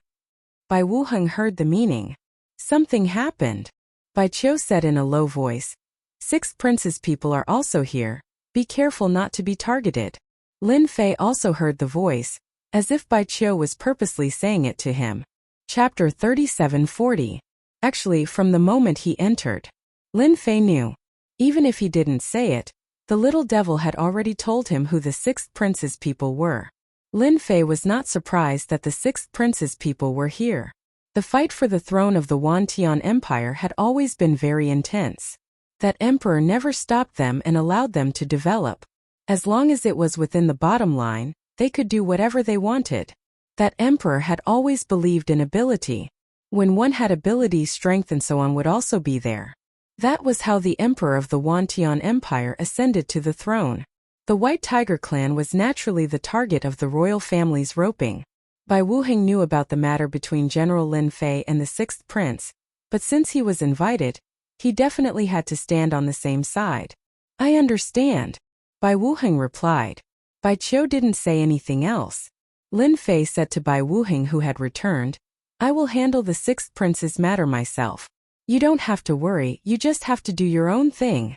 Bai Wuheng heard the meaning. Something happened. Bai Qiu said in a low voice. 6 princes people are also here. Be careful not to be targeted. Lin Fei also heard the voice, as if Bai Qiu was purposely saying it to him. Chapter 3740. Actually, from the moment he entered, Lin Fei knew. Even if he didn't say it, the little devil had already told him who the 6th prince's people were. Lin Fei was not surprised that the 6th prince's people were here. The fight for the throne of the Wantian Empire had always been very intense. That emperor never stopped them and allowed them to develop. As long as it was within the bottom line, they could do whatever they wanted. That emperor had always believed in ability. When one had ability, strength and so on would also be there. That was how the emperor of the Wantian Empire ascended to the throne. The White Tiger clan was naturally the target of the royal family's roping. Bai Wuheng knew about the matter between General Lin Fei and the 6th prince, but since he was invited, he definitely had to stand on the same side. I understand. Bai Wuheng replied. Bai Qiu didn't say anything else. Lin Fei said to Bai Wuheng, who had returned, I will handle the 6th prince's matter myself. You don't have to worry, you just have to do your own thing.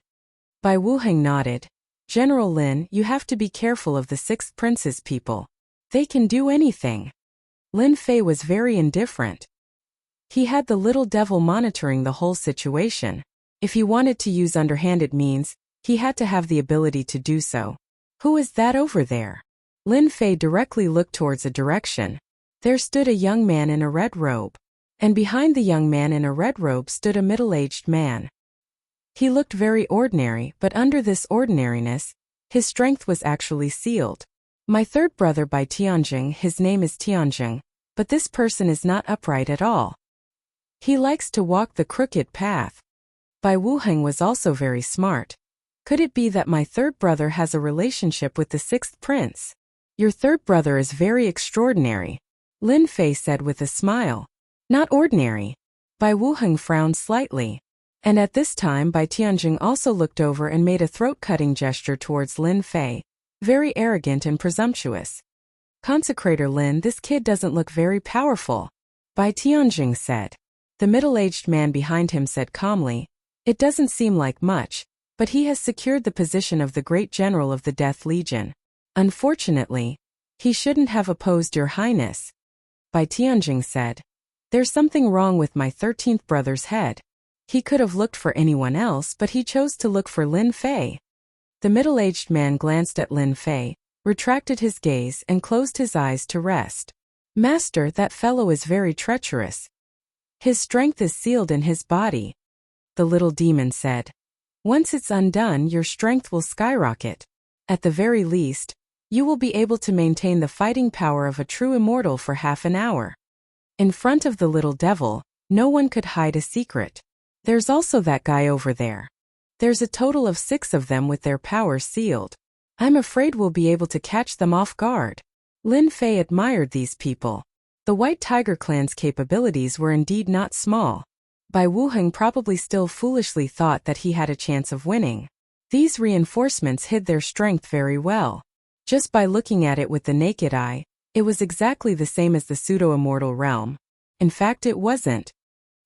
Bai Wuheng nodded. General Lin, you have to be careful of the 6th prince's people. They can do anything. Lin Fei was very indifferent. He had the little devil monitoring the whole situation. If he wanted to use underhanded means, he had to have the ability to do so. Who is that over there? Lin Fei directly looked towards a direction. There stood a young man in a red robe. And behind the young man in a red robe stood a middle-aged man. He looked very ordinary, but under this ordinariness, his strength was actually sealed. My third brother by Tianjing, his name is Tianjing, but this person is not upright at all. He likes to walk the crooked path. Bai Wuheng was also very smart. Could it be that my third brother has a relationship with the 6th prince? Your third brother is very extraordinary, Lin Fei said with a smile. Not ordinary. Bai Wuheng frowned slightly. And at this time Bai Tianjing also looked over and made a throat-cutting gesture towards Lin Fei. Very arrogant and presumptuous. Consecrator Lin, this kid doesn't look very powerful, Bai Tianjing said. The middle-aged man behind him said calmly, It doesn't seem like much, but he has secured the position of the great general of the Death Legion. Unfortunately, he shouldn't have opposed your highness, Bai Tianjing said. There's something wrong with my 13th brother's head. He could have looked for anyone else, but he chose to look for Lin Fei. The middle-aged man glanced at Lin Fei, retracted his gaze and closed his eyes to rest. Master, that fellow is very treacherous. His strength is sealed in his body, the little demon said. Once it's undone, your strength will skyrocket. At the very least, you will be able to maintain the fighting power of a true immortal for half an hour. In front of the little devil, no one could hide a secret. There's also that guy over there. There's a total of 6 of them with their powers sealed. I'm afraid we'll be able to catch them off guard. Lin Fei admired these people. The White Tiger clan's capabilities were indeed not small. Bai Wuheng probably still foolishly thought that he had a chance of winning. These reinforcements hid their strength very well. Just by looking at it with the naked eye, it was exactly the same as the pseudo-immortal realm. In fact, it wasn't.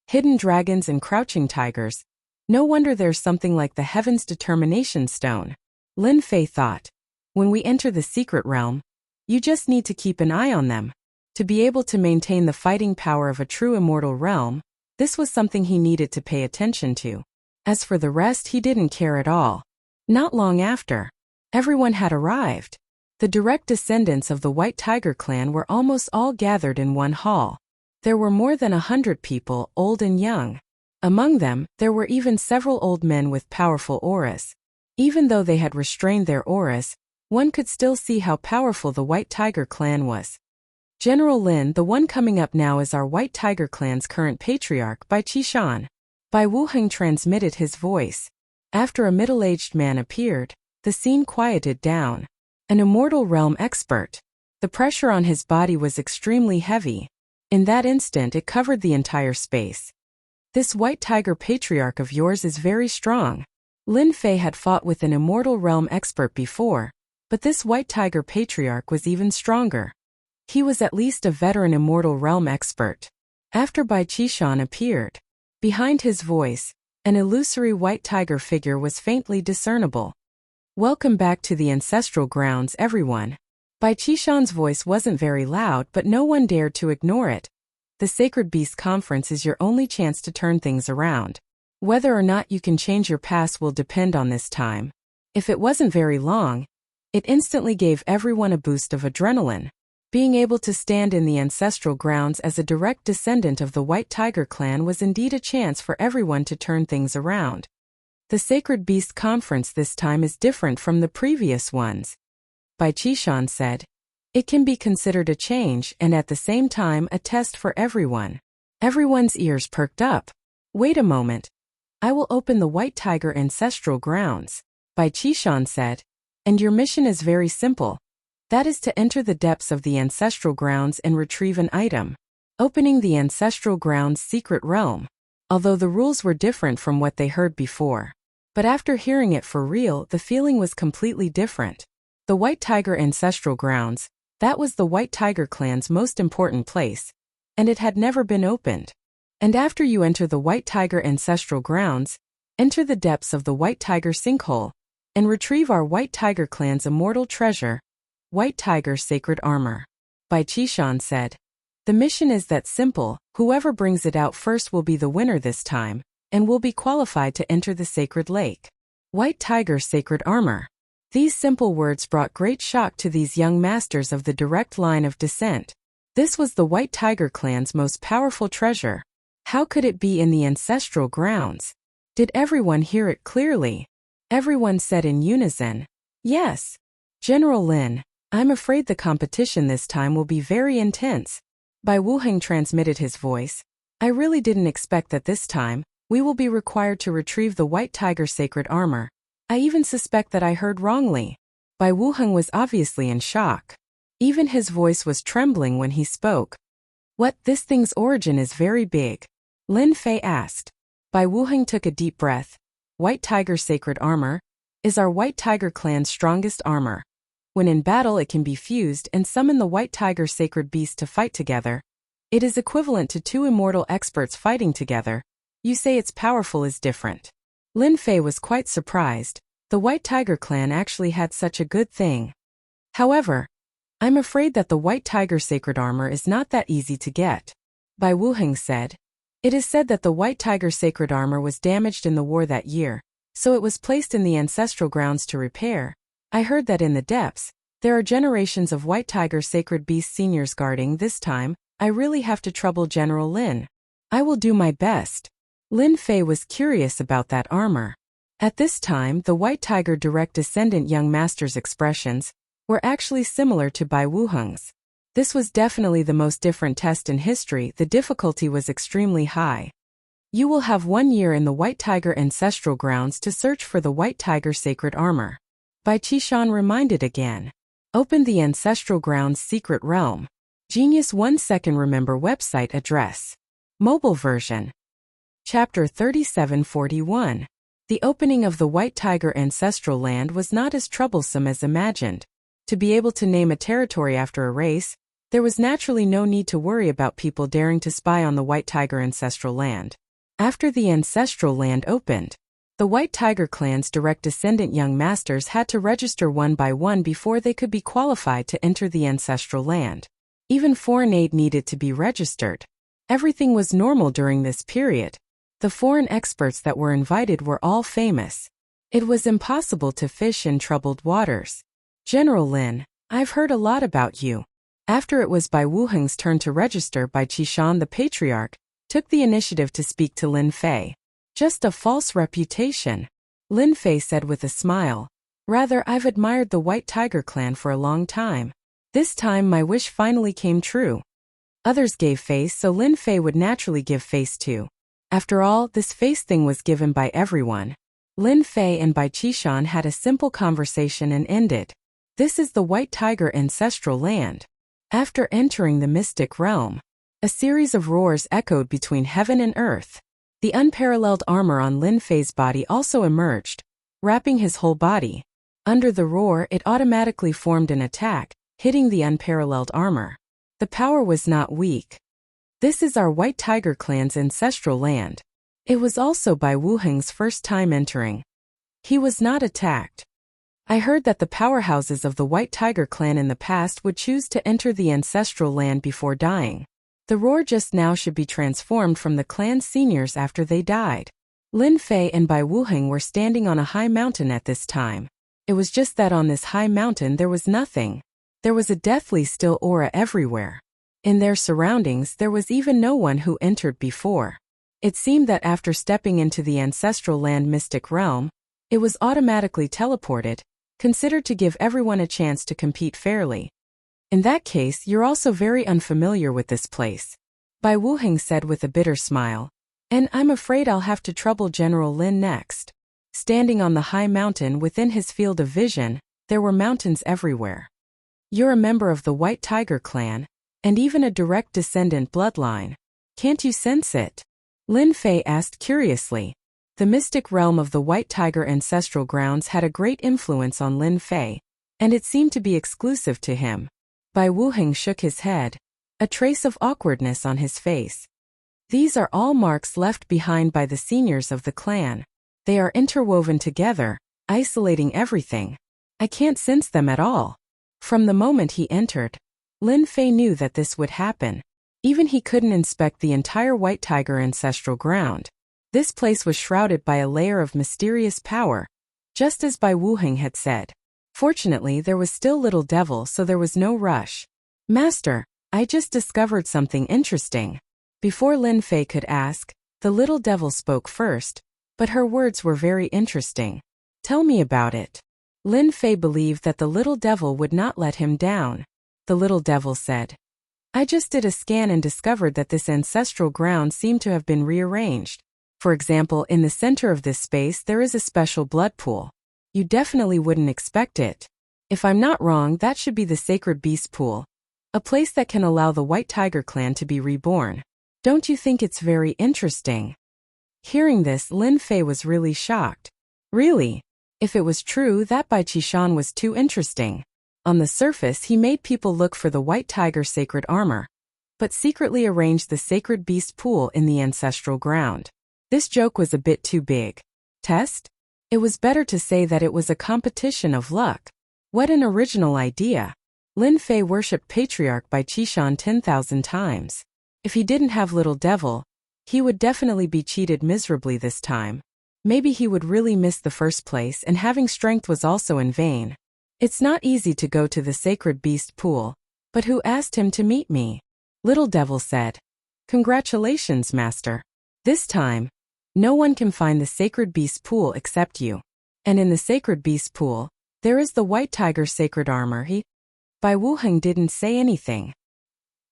Hidden dragons and crouching tigers. No wonder there's something like the Heaven's Determination Stone. Lin Fei thought. When we enter the secret realm, you just need to keep an eye on them. To be able to maintain the fighting power of a true immortal realm, this was something he needed to pay attention to. As for the rest, he didn't care at all. Not long after, everyone had arrived. The direct descendants of the White Tiger clan were almost all gathered in one hall. There were more than 100 people, old and young. Among them, there were even several old men with powerful auras. Even though they had restrained their auras, one could still see how powerful the White Tiger clan was. General Lin, the one coming up now is our White Tiger clan's current patriarch, Bai Qishan. Bai Wuheng transmitted his voice. After a middle-aged man appeared, the scene quieted down. An immortal realm expert. The pressure on his body was extremely heavy. In that instant it covered the entire space. This White Tiger patriarch of yours is very strong. Lin Fei had fought with an immortal realm expert before, But this White Tiger patriarch was even stronger. He was at least a veteran immortal realm expert. After Bai Qishan appeared, behind his voice, an illusory white tiger figure was faintly discernible. Welcome back to the ancestral grounds, everyone. Bai Qishan's voice wasn't very loud, but no one dared to ignore it. The Sacred Beast Conference is your only chance to turn things around. Whether or not you can change your past will depend on this time. If it wasn't very long, it instantly gave everyone a boost of adrenaline. Being able to stand in the ancestral grounds as a direct descendant of the White Tiger clan was indeed a chance for everyone to turn things around. The Sacred Beast Conference this time is different from the previous ones. Bai Qishan said. It can be considered a change and at the same time a test for everyone. Everyone's ears perked up. Wait a moment. I will open the White Tiger ancestral grounds, Bai Qishan said. And your mission is very simple. That is to enter the depths of the ancestral grounds and retrieve an item. Opening the ancestral grounds' secret realm. Although the rules were different from what they heard before. But after hearing it for real, the feeling was completely different. The White Tiger ancestral grounds, that was the White Tiger clan's most important place. And it had never been opened. And after you enter the White Tiger ancestral grounds, enter the depths of the White Tiger sinkhole, and retrieve our White Tiger clan's immortal treasure, White Tiger sacred armor. Bai Qishan said. The mission is that simple, whoever brings it out first will be the winner this time, and will be qualified to enter the sacred lake. White Tiger sacred armor. These simple words brought great shock to these young masters of the direct line of descent. This was the White Tiger clan's most powerful treasure. How could it be in the ancestral grounds? Did everyone hear it clearly? Everyone said in unison, yes. General Lin, I'm afraid the competition this time will be very intense. Bai Wuheng transmitted his voice. I really didn't expect that this time, we will be required to retrieve the White Tiger sacred armor. I even suspect that I heard wrongly. Bai Wuheng was obviously in shock. Even his voice was trembling when he spoke. What, this thing's origin is very big? Lin Fei asked. Bai Wuheng took a deep breath. White Tiger sacred armor is our White Tiger clan's strongest armor. When in battle it can be fused and summon the White Tiger sacred beast to fight together. It is equivalent to two immortal experts fighting together. You say its powerful is different. Lin Fei was quite surprised. The White Tiger clan actually had such a good thing. However, I'm afraid that the White Tiger sacred armor is not that easy to get. Bai Wuheng said. It is said that the White Tiger sacred armor was damaged in the war that year, so it was placed in the ancestral grounds to repair. I heard that in the depths, there are generations of White Tiger sacred beast seniors guarding. This time, I really have to trouble General Lin. I will do my best. Lin Fei was curious about that armor. At this time, the White Tiger direct descendant young master's expressions were actually similar to Bai Wuheng's. This was definitely the most different test in history. The difficulty was extremely high. You will have 1 year in the White Tiger ancestral grounds to search for the White Tiger sacred armor. Bai Qishan reminded again. Open the ancestral grounds secret realm. Genius 1 second remember website address. Mobile version. Chapter 3741. The opening of the White Tiger ancestral land was not as troublesome as imagined. To be able to name a territory after a race, there was naturally no need to worry about people daring to spy on the White Tiger ancestral land. After the ancestral land opened, the White Tiger clan's direct descendant young masters had to register one by one before they could be qualified to enter the ancestral land. Even foreign aid needed to be registered. Everything was normal during this period. The foreign experts that were invited were all famous. It was impossible to fish in troubled waters. General Lin, I've heard a lot about you. After it was Bai Wuheng's turn to register, Bai Qishan the patriarch took the initiative to speak to Lin Fei. Just a false reputation, Lin Fei said with a smile. Rather, I've admired the White Tiger clan for a long time. This time my wish finally came true. Others gave face, so Lin Fei would naturally give face too. After all, this face thing was given by everyone. Lin Fei and Bai Qishan had a simple conversation and ended. This is the White Tiger ancestral land. After entering the mystic realm, a series of roars echoed between heaven and earth. The unparalleled armor on Lin Fei's body also emerged, wrapping his whole body. Under the roar, it automatically formed an attack, hitting the unparalleled armor. The power was not weak. This is our White Tiger clan's ancestral land. It was also Bai Wuheng's first time entering. He was not attacked. I heard that the powerhouses of the White Tiger clan in the past would choose to enter the ancestral land before dying. The roar just now should be transformed from the clan's seniors after they died. Lin Fei and Bai Wuheng were standing on a high mountain at this time. It was just that on this high mountain there was nothing. There was a deathly still aura everywhere. In their surroundings there was even no one who entered before. It seemed that after stepping into the ancestral land mystic realm, it was automatically teleported, considered to give everyone a chance to compete fairly. In that case, you're also very unfamiliar with this place, Bai Wuheng said with a bitter smile. And I'm afraid I'll have to trouble General Lin next. Standing on the high mountain within his field of vision, there were mountains everywhere. You're a member of the White Tiger clan, and even a direct descendant bloodline. Can't you sense it? Lin Fei asked curiously. The mystic realm of the White Tiger ancestral grounds had a great influence on Lin Fei, and it seemed to be exclusive to him. Bai Wuheng shook his head, a trace of awkwardness on his face. These are all marks left behind by the seniors of the clan. They are interwoven together, isolating everything. I can't sense them at all. From the moment he entered, Lin Fei knew that this would happen. Even he couldn't inspect the entire White Tiger ancestral ground. This place was shrouded by a layer of mysterious power, just as Bai Wuheng had said. Fortunately, there was still Little Devil, so there was no rush. Master, I just discovered something interesting. Before Lin Fei could ask, the Little Devil spoke first, but her words were very interesting. Tell me about it. Lin Fei believed that the Little Devil would not let him down. The Little Devil said, I just did a scan and discovered that this ancestral ground seemed to have been rearranged. For example, in the center of this space there is a special blood pool. You definitely wouldn't expect it. If I'm not wrong, that should be the Sacred Beast Pool, a place that can allow the White Tiger clan to be reborn. Don't you think it's very interesting? Hearing this, Lin Fei was really shocked. Really? If it was true, that Bai Qishan was too interesting. On the surface, he made people look for the White Tiger sacred armor, but secretly arranged the Sacred Beast Pool in the ancestral ground. This joke was a bit too big. Test? It was better to say that it was a competition of luck. What an original idea. Lin Fei worshipped Patriarch Bai Qishan 10,000 times. If he didn't have Little Devil, he would definitely be cheated miserably this time. Maybe he would really miss the first place, and having strength was also in vain. It's not easy to go to the Sacred Beast Pool, but who asked him to meet me? Little Devil said. Congratulations, Master. This time, no one can find the Sacred Beast Pool except you. And in the Sacred Beast Pool, there is the White Tiger sacred armor. Bai Wuheng didn't say anything.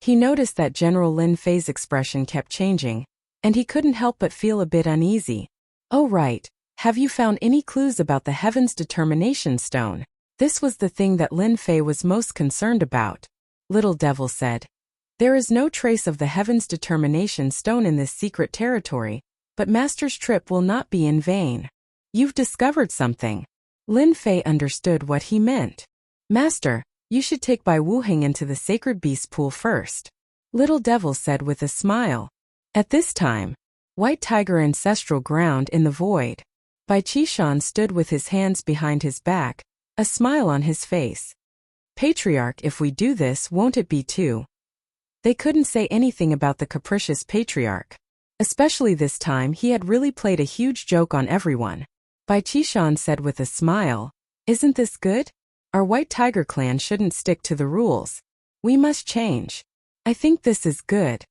He noticed that General Lin Fei's expression kept changing, and he couldn't help but feel a bit uneasy. Oh right, have you found any clues about the Heaven's Determination Stone? This was the thing that Lin Fei was most concerned about. Little Devil said. There is no trace of the Heaven's Determination Stone in this secret territory, but Master's trip will not be in vain. You've discovered something. Lin Fei understood what he meant. Master, you should take Bai Wuheng into the Sacred Beast Pool first. Little Devil said with a smile. At this time, White Tiger ancestral ground in the void. Bai Qishan stood with his hands behind his back, a smile on his face. Patriarch, if we do this, won't it be too? They couldn't say anything about the capricious Patriarch. Especially this time, he had really played a huge joke on everyone. Bai Qishan said with a smile, Isn't this good? Our White Tiger clan shouldn't stick to the rules. We must change. I think this is good.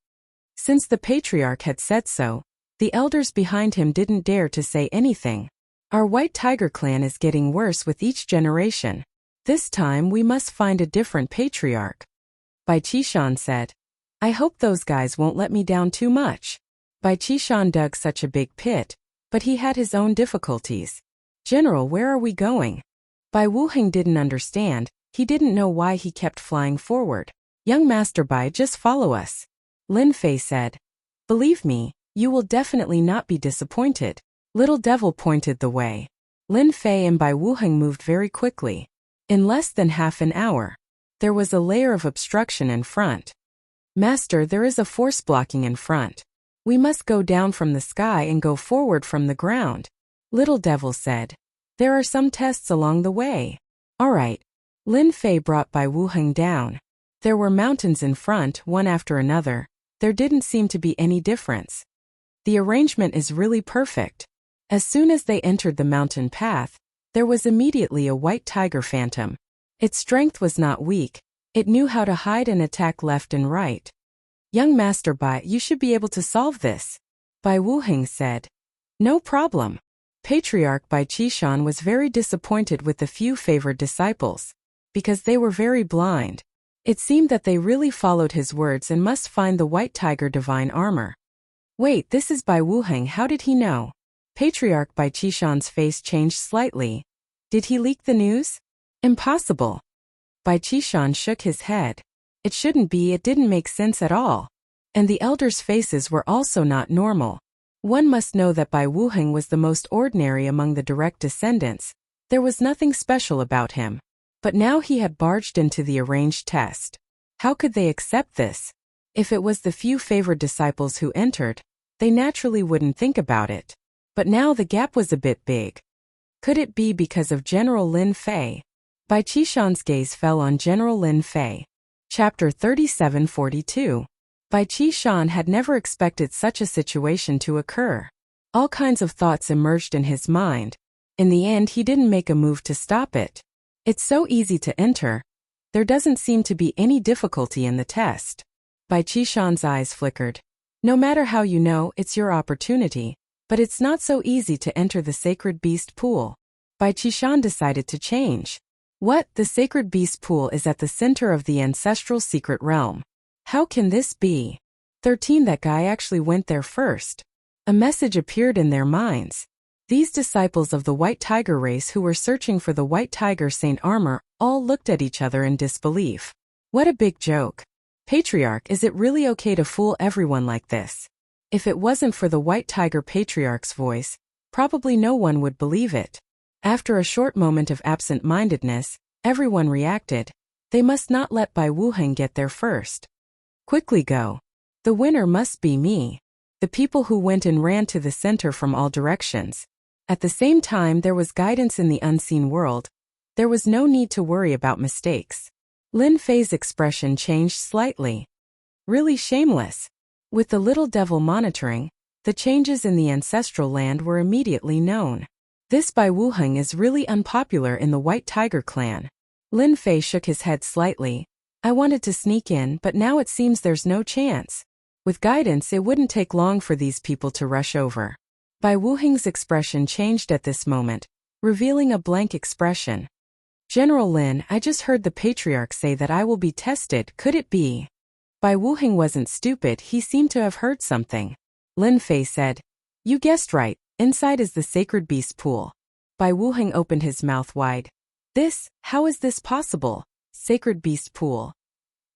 Since the Patriarch had said so, the elders behind him didn't dare to say anything. Our White Tiger clan is getting worse with each generation. This time we must find a different Patriarch. Bai Qishan said. I hope those guys won't let me down too much. Bai Qishan dug such a big pit, but he had his own difficulties. General, where are we going? Bai Wuheng didn't understand. He didn't know why he kept flying forward. Young Master Bai, just follow us. Lin Fei said. Believe me, you will definitely not be disappointed. Little Devil pointed the way. Lin Fei and Bai Wuheng moved very quickly. In less than half an hour, there was a layer of obstruction in front. Master, there is a force blocking in front. We must go down from the sky and go forward from the ground, Little Devil said. There are some tests along the way. All right. Lin Fei brought Bai Wuheng down. There were mountains in front, one after another. There didn't seem to be any difference. The arrangement is really perfect. As soon as they entered the mountain path, there was immediately a white tiger phantom. Its strength was not weak. It knew how to hide and attack left and right. Young Master Bai, you should be able to solve this, Bai Wuheng said. No problem. Patriarch Bai Qishan was very disappointed with the few favored disciples, because they were very blind. It seemed that they really followed his words and must find the white tiger divine armor. Wait, this is Bai Wuheng, how did he know? Patriarch Bai Qishan's face changed slightly. Did he leak the news? Impossible. Bai Qishan shook his head. It shouldn't be, it didn't make sense at all. And the elders' faces were also not normal. One must know that Bai Wuheng was the most ordinary among the direct descendants. There was nothing special about him. But now he had barged into the arranged test. How could they accept this? If it was the few favored disciples who entered, they naturally wouldn't think about it. But now the gap was a bit big. Could it be because of General Lin Fei? Bai Qishan's gaze fell on General Lin Fei. Chapter 3742. Bai Qishan had never expected such a situation to occur. All kinds of thoughts emerged in his mind. In the end, he didn't make a move to stop it. It's so easy to enter. There doesn't seem to be any difficulty in the test. Bai Qishan's eyes flickered. No matter how you know, it's your opportunity. But it's not so easy to enter the sacred beast pool. Bai Qishan decided to change. What? The sacred beast pool is at the center of the ancestral secret realm. How can this be? 13. That guy actually went there first. A message appeared in their minds. These disciples of the White Tiger race who were searching for the White Tiger Saint armor all looked at each other in disbelief. What a big joke. Patriarch, is it really okay to fool everyone like this? If it wasn't for the White Tiger Patriarch's voice, probably no one would believe it. After a short moment of absent-mindedness, everyone reacted. They must not let Bai Wuheng get there first. Quickly go. The winner must be me. The people who went and ran to the center from all directions. At the same time, there was guidance in the unseen world. There was no need to worry about mistakes. Lin Fei's expression changed slightly. Really shameless. With the little devil monitoring, the changes in the ancestral land were immediately known. This Bai Wuheng is really unpopular in the White Tiger clan. Lin Fei shook his head slightly. I wanted to sneak in, but now it seems there's no chance. With guidance, it wouldn't take long for these people to rush over. Bai Wuheng's expression changed at this moment, revealing a blank expression. General Lin, I just heard the Patriarch say that I will be tested, could it be? Bai Wuheng wasn't stupid, he seemed to have heard something. Lin Fei said, You guessed right, inside is the sacred beast pool. Bai Wuheng opened his mouth wide. How is this possible? Sacred beast pool.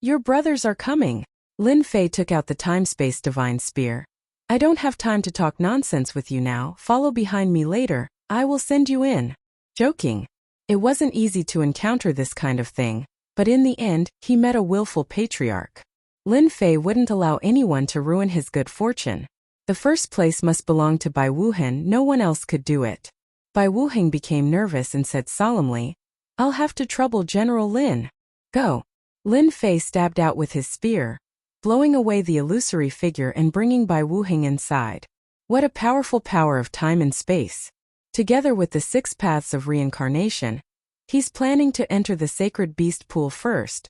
Your brothers are coming. Lin Fei took out the time-space divine spear. I don't have time to talk nonsense with you now, follow behind me later, I will send you in. Joking. It wasn't easy to encounter this kind of thing, but in the end, he met a willful patriarch. Lin Fei wouldn't allow anyone to ruin his good fortune. The first place must belong to Bai Wuheng, no one else could do it. Bai Wuheng became nervous and said solemnly, I'll have to trouble General Lin. Go. Lin Fei stabbed out with his spear, blowing away the illusory figure and bringing Bai Wuheng inside. What a powerful power of time and space. Together with the 6 paths of reincarnation, he's planning to enter the sacred beast pool first.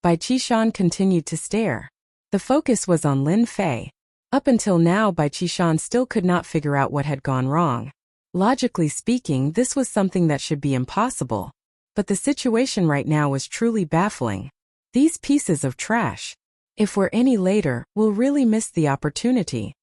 Bai Qishan continued to stare. The focus was on Lin Fei. Up until now, Bai Qishan still could not figure out what had gone wrong. Logically speaking, this was something that should be impossible. But the situation right now was truly baffling. These pieces of trash. If we're any later, we'll really miss the opportunity.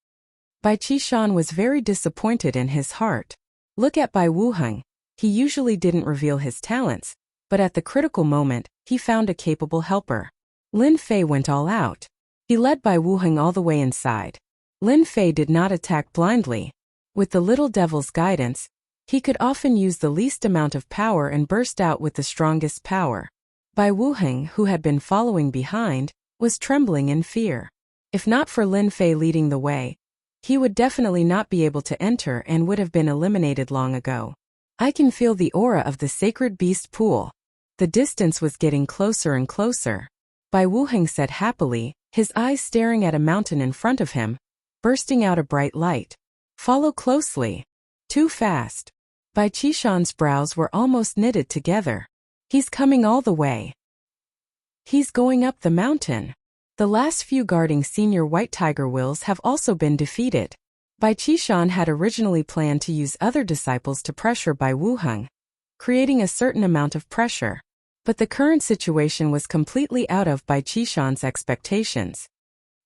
Bai Qishan was very disappointed in his heart. Look at Bai Wuheng. He usually didn't reveal his talents, but at the critical moment, he found a capable helper. Lin Fei went all out. He led Bai Wuheng all the way inside. Lin Fei did not attack blindly. With the little devil's guidance, He could often use the least amount of power and burst out with the strongest power. Bai Wuheng, who had been following behind, was trembling in fear. If not for Lin Fei leading the way, he would definitely not be able to enter and would have been eliminated long ago. I can feel the aura of the sacred beast pool. The distance was getting closer and closer. Bai Wuheng said happily, his eyes staring at a mountain in front of him, bursting out a bright light. Follow closely. Too fast. Bai Qishan's brows were almost knitted together. He's coming all the way. He's going up the mountain. The last few guarding senior white tiger wills have also been defeated. Bai Qishan had originally planned to use other disciples to pressure Bai Wuheng, creating a certain amount of pressure. But the current situation was completely out of Bai Qishan's expectations.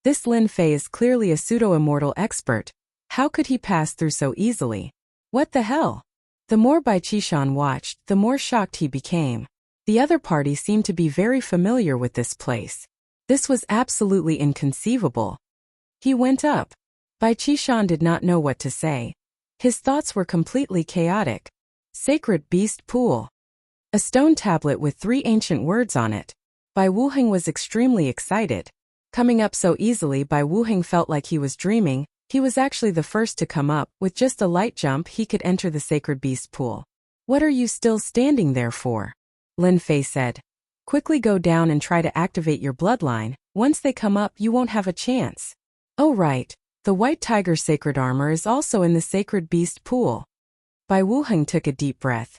This Lin Fei is clearly a pseudo-immortal expert. How could he pass through so easily? What the hell? The more Bai Qishan watched, the more shocked he became. The other party seemed to be very familiar with this place. This was absolutely inconceivable. He went up. Bai Qishan did not know what to say. His thoughts were completely chaotic. Sacred Beast Pool. A stone tablet with 3 ancient words on it. Bai Wuheng was extremely excited. Coming up so easily, Bai Wuheng felt like he was dreaming. He was actually the first to come up. With just a light jump, he could enter the Sacred Beast Pool. What are you still standing there for? Lin Fei said. Quickly go down and try to activate your bloodline. Once they come up, you won't have a chance. Oh right. The White Tiger Sacred Armor is also in the Sacred Beast Pool. Bai Wuheng took a deep breath.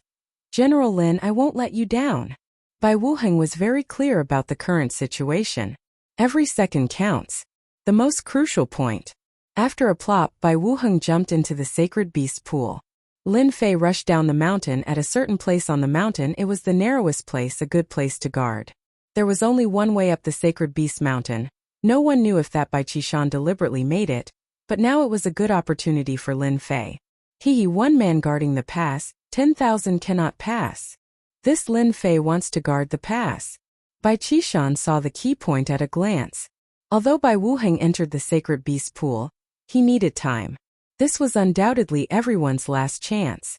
General Lin, I won't let you down. Bai Wuheng was very clear about the current situation. Every second counts. The most crucial point. After a plop, Bai Wuheng jumped into the Sacred Beast Pool. Lin Fei rushed down the mountain. At a certain place on the mountain, it was the narrowest place, a good place to guard. There was only one way up the Sacred Beast Mountain. No one knew if that Bai Qishan deliberately made it, but now it was a good opportunity for Lin Fei. One man guarding the pass, 10,000 cannot pass. This Lin Fei wants to guard the pass. Bai Qishan saw the key point at a glance. Although Bai Wuheng entered the Sacred Beast Pool, he needed time. This was undoubtedly everyone's last chance.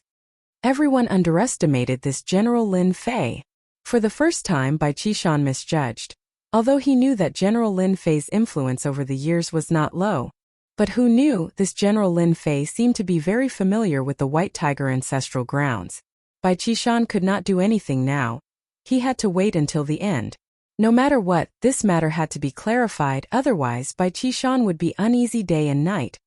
Everyone underestimated this General Lin Fei. For the first time, Bai Qishan misjudged. Although he knew that General Lin Fei's influence over the years was not low. But who knew, this General Lin Fei seemed to be very familiar with the White Tiger ancestral grounds. Bai Qishan could not do anything now. He had to wait until the end. No matter what, this matter had to be clarified, otherwise Bai Qishan would be uneasy day and night,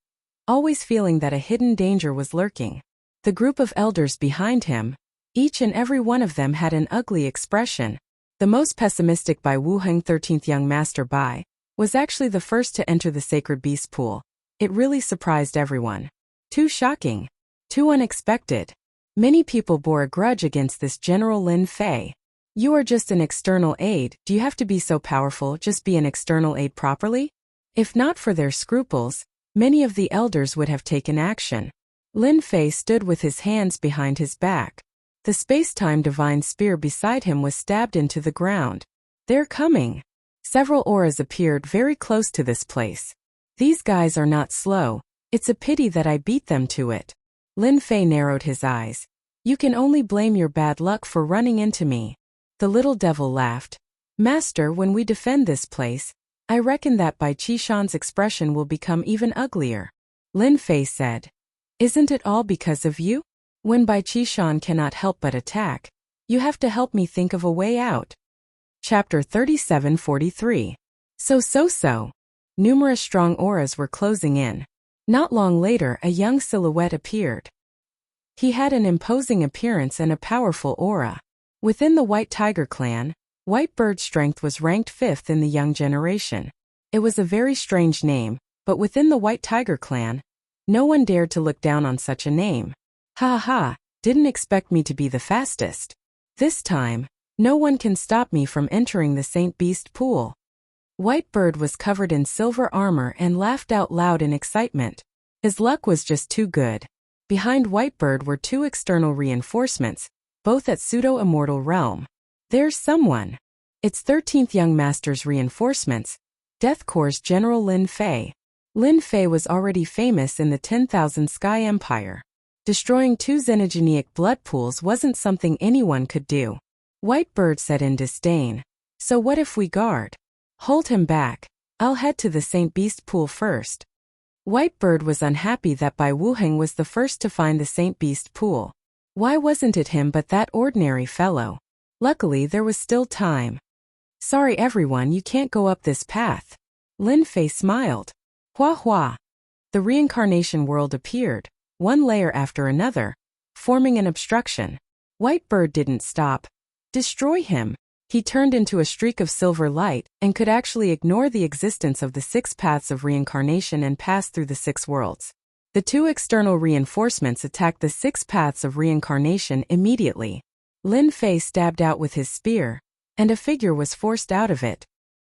always feeling that a hidden danger was lurking. The group of elders behind him, each and every one of them had an ugly expression. The most pessimistic Bai Wuheng, 13th young master Bai, was actually the first to enter the Sacred Beast Pool. It really surprised everyone. Too shocking. Too unexpected. Many people bore a grudge against this General Lin Fei. You are just an external aid. Do you have to be so powerful? Just be an external aid properly? If not for their scruples, many of the elders would have taken action. Lin Fei stood with his hands behind his back. The space-time divine spear beside him was stabbed into the ground. They're coming. Several auras appeared very close to this place. These guys are not slow. It's a pity that I beat them to it. Lin Fei narrowed his eyes. You can only blame your bad luck for running into me. The little devil laughed. Master, when we defend this place, I reckon that Bai Qishan's expression will become even uglier. Lin Fei said. Isn't it all because of you? When Bai Qishan cannot help but attack, you have to help me think of a way out. Chapter 3743. So. Numerous strong auras were closing in. Not long later, a young silhouette appeared. He had an imposing appearance and a powerful aura. Within the White Tiger clan, White Bird strength was ranked 5th in the young generation. It was a very strange name, but within the White Tiger clan, no one dared to look down on such a name. Ha ha, didn't expect me to be the fastest. This time, no one can stop me from entering the Saint Beast Pool. White Bird was covered in silver armor and laughed out loud in excitement. His luck was just too good. Behind White Bird were 2 external reinforcements, both at pseudo-immortal realm. There's someone. It's 13th young master's reinforcements, Death Corps General Lin Fei. Lin Fei was already famous in the 10,000 Sky Empire. Destroying 2 xenogenic blood pools wasn't something anyone could do. Whitebird said in disdain. So what if we guard? Hold him back. I'll head to the Saint Beast pool first. Whitebird was unhappy that Bai Wuheng was the first to find the Saint Beast pool. Why wasn't it him but that ordinary fellow? Luckily there was still time. Sorry everyone, you can't go up this path. Lin Fei smiled. Hua hua. The reincarnation world appeared, one layer after another, forming an obstruction. Whitebird didn't stop. Destroy him. He turned into a streak of silver light and could actually ignore the existence of the 6 paths of reincarnation and pass through the 6 worlds. The 2 external reinforcements attacked the 6 paths of reincarnation immediately. Lin Fei stabbed out with his spear, and a figure was forced out of it.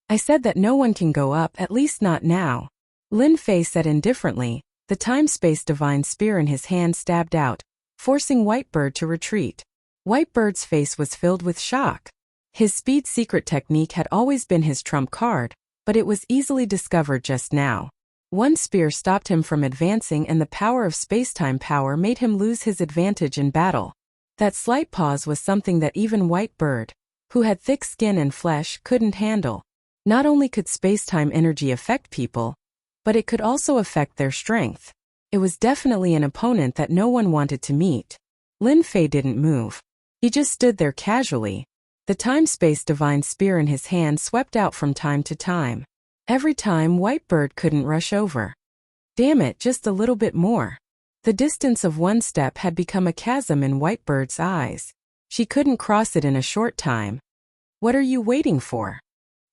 I said that no one can go up, at least not now. Lin Fei said indifferently, the time-space divine spear in his hand stabbed out, forcing Whitebird to retreat. Whitebird's face was filled with shock. His speed secret technique had always been his trump card, but it was easily discovered just now. One spear stopped him from advancing and the power of spacetime power made him lose his advantage in battle. That slight pause was something that even Whitebird, who had thick skin and flesh, couldn't handle. Not only could spacetime energy affect people, but it could also affect their strength. It was definitely an opponent that no one wanted to meet. Lin Fei didn't move. He just stood there casually. The time-space divine spear in his hand swept out from time to time. Every time Whitebird couldn't rush over. Damn it, just a little bit more. The distance of 1 step had become a chasm in Whitebird's eyes. She couldn't cross it in a short time. What are you waiting for?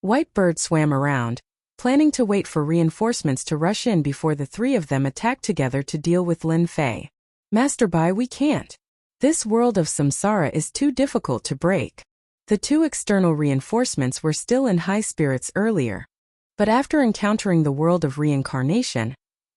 Whitebird swam around, planning to wait for reinforcements to rush in before the 3 of them attacked together to deal with Lin Fei. Master Bai, we can't. This world of samsara is too difficult to break. The 2 external reinforcements were still in high spirits earlier. But after encountering the world of reincarnation,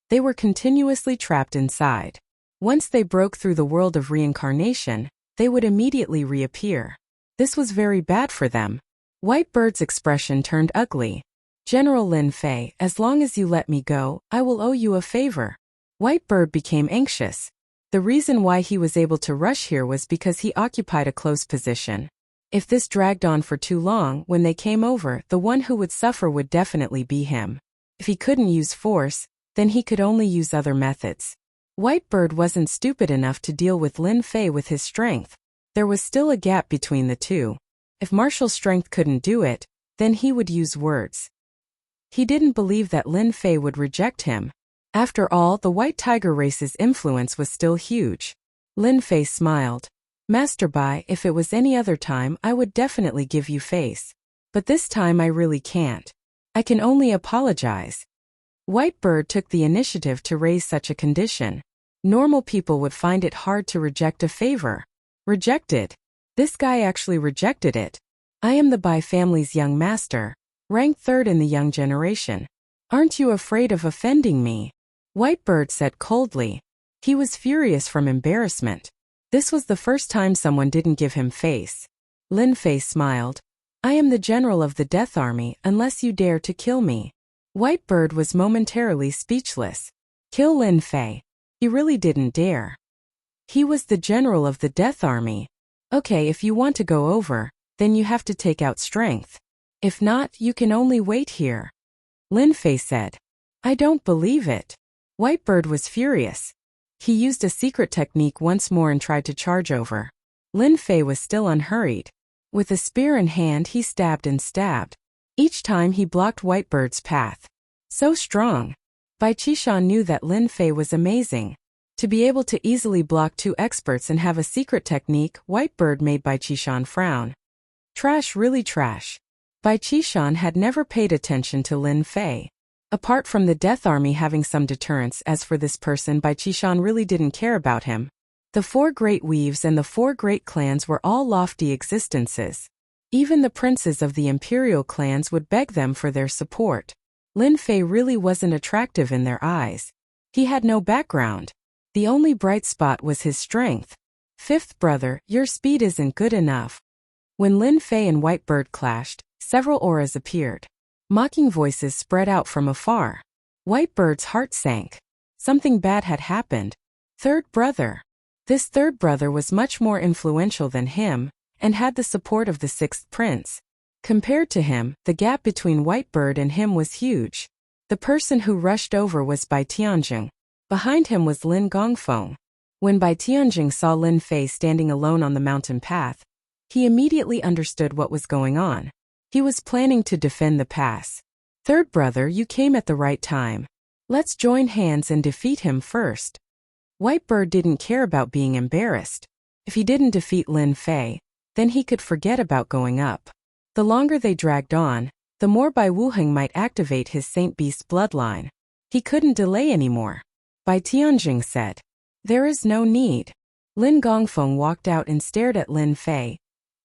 they were continuously trapped inside. Once they broke through the world of reincarnation, they would immediately reappear. This was very bad for them. Whitebird's expression turned ugly. General Lin Fei, as long as you let me go, I will owe you a favor. Whitebird became anxious. The reason why he was able to rush here was because he occupied a close position. If this dragged on for too long, when they came over, the one who would suffer would definitely be him. If he couldn't use force, then he could only use other methods. Whitebird wasn't stupid enough to deal with Lin Fei with his strength. There was still a gap between the 2. If martial strength couldn't do it, then he would use words. He didn't believe that Lin Fei would reject him. After all, the White Tiger race's influence was still huge. Lin Fei smiled. Master Bai, if it was any other time, I would definitely give you face. But this time I really can't. I can only apologize. Whitebird took the initiative to raise such a condition. Normal people would find it hard to reject a favor. Rejected. This guy actually rejected it. I am the Bai family's young master, ranked 3rd in the young generation. Aren't you afraid of offending me? Whitebird said coldly. He was furious from embarrassment. This was the first time someone didn't give him face. Lin Fei smiled. I am the general of the Death Army unless you dare to kill me. Whitebird was momentarily speechless. Kill Lin Fei. He really didn't dare. He was the general of the Death Army. Okay, if you want to go over, then you have to take out strength. If not, you can only wait here. Lin Fei said. I don't believe it. Whitebird was furious. He used a secret technique once more and tried to charge over. Lin Fei was still unhurried. With a spear in hand he stabbed and stabbed. Each time he blocked Whitebird's path. So strong. Bai Qishan knew that Lin Fei was amazing. To be able to easily block 2 experts and have a secret technique, Whitebird made Bai Qishan frown. Trash, really trash. Bai Qishan had never paid attention to Lin Fei. Apart from the Death Army having some deterrence, as for this person, Bai Qishan really didn't care about him. The 4 great weaves and the 4 great clans were all lofty existences. Even the princes of the imperial clans would beg them for their support. Lin Fei really wasn't attractive in their eyes. He had no background. The only bright spot was his strength. 5th brother, your speed isn't good enough. When Lin Fei and Whitebird clashed, several auras appeared. Mocking voices spread out from afar. Whitebird's heart sank. Something bad had happened. 3rd brother. This third brother was much more influential than him, and had the support of the sixth prince. Compared to him, the gap between Whitebird and him was huge. The person who rushed over was Bai Tianjing. Behind him was Lin Gongfeng. When Bai Tianjing saw Lin Fei standing alone on the mountain path, he immediately understood what was going on. He was planning to defend the pass. Third brother, you came at the right time. Let's join hands and defeat him first. Whitebird didn't care about being embarrassed. If he didn't defeat Lin Fei, then he could forget about going up. The longer they dragged on, the more Bai Wuheng might activate his Saint Beast bloodline. He couldn't delay anymore. Bai Tianjing said, "There is no need." Lin Gongfeng walked out and stared at Lin Fei.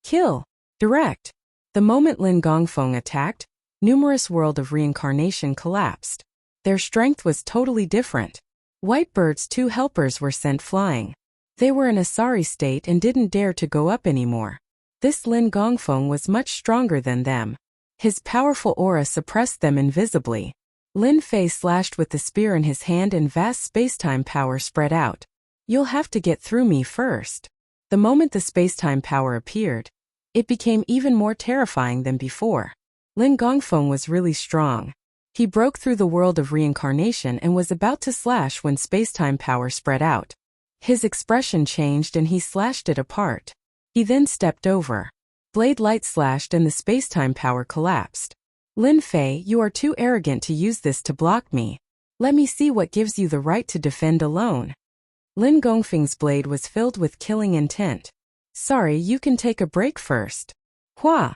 "Kill. Direct." The moment Lin Gongfeng attacked, numerous world of reincarnation collapsed. Their strength was totally different. Whitebird's two helpers were sent flying. They were in a sorry state and didn't dare to go up anymore. This Lin Gongfeng was much stronger than them. His powerful aura suppressed them invisibly. Lin Fei slashed with the spear in his hand and vast spacetime power spread out. "You'll have to get through me first." The moment the spacetime power appeared, it became even more terrifying than before. Lin Gongfeng was really strong. He broke through the world of reincarnation and was about to slash when spacetime power spread out. His expression changed and he slashed it apart. He then stepped over. Blade light slashed and the spacetime power collapsed. "Lin Fei, you are too arrogant to use this to block me. Let me see what gives you the right to defend alone." Lin Gongfeng's blade was filled with killing intent. "Sorry, you can take a break first." Hua!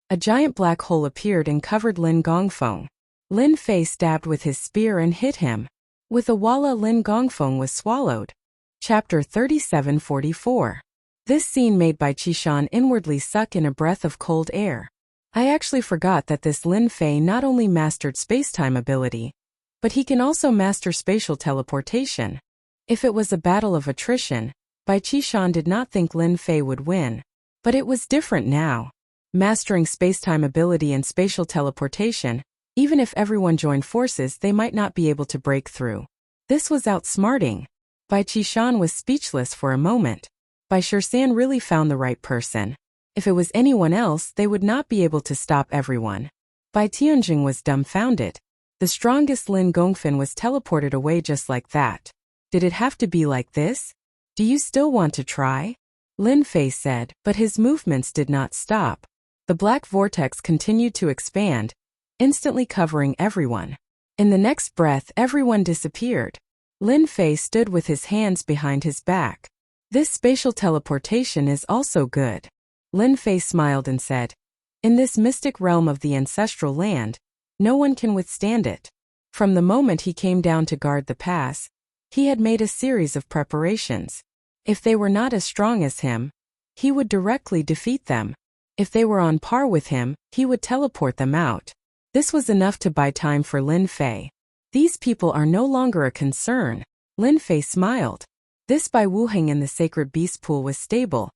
A giant black hole appeared and covered Lin Gongfeng. Lin Fei stabbed with his spear and hit him. With a walla, Lin Gongfeng was swallowed. Chapter 3744. This scene made Bai Qishan inwardly suck in a breath of cold air. I actually forgot that this Lin Fei not only mastered spacetime ability, but he can also master spatial teleportation. If it was a battle of attrition, Bai Qishan did not think Lin Fei would win. But it was different now. Mastering spacetime ability and spatial teleportation, even if everyone joined forces, they might not be able to break through. This was outsmarting. Bai Qishan was speechless for a moment. Bai Shirshan really found the right person. If it was anyone else, they would not be able to stop everyone. Bai Tianjing was dumbfounded. The strongest Lin Gongfen was teleported away just like that. Did it have to be like this? "Do you still want to try?" Lin Fei said, but his movements did not stop. The black vortex continued to expand, instantly covering everyone. In the next breath, everyone disappeared. Lin Fei stood with his hands behind his back. "This spatial teleportation is also good." Lin Fei smiled and said, "In this mystic realm of the ancestral land, no one can withstand it." From the moment he came down to guard the pass, he had made a series of preparations. If they were not as strong as him, he would directly defeat them. If they were on par with him, he would teleport them out. This was enough to buy time for Lin Fei. These people are no longer a concern. Lin Fei smiled. This Bai Wuheng in the sacred beast pool was stable.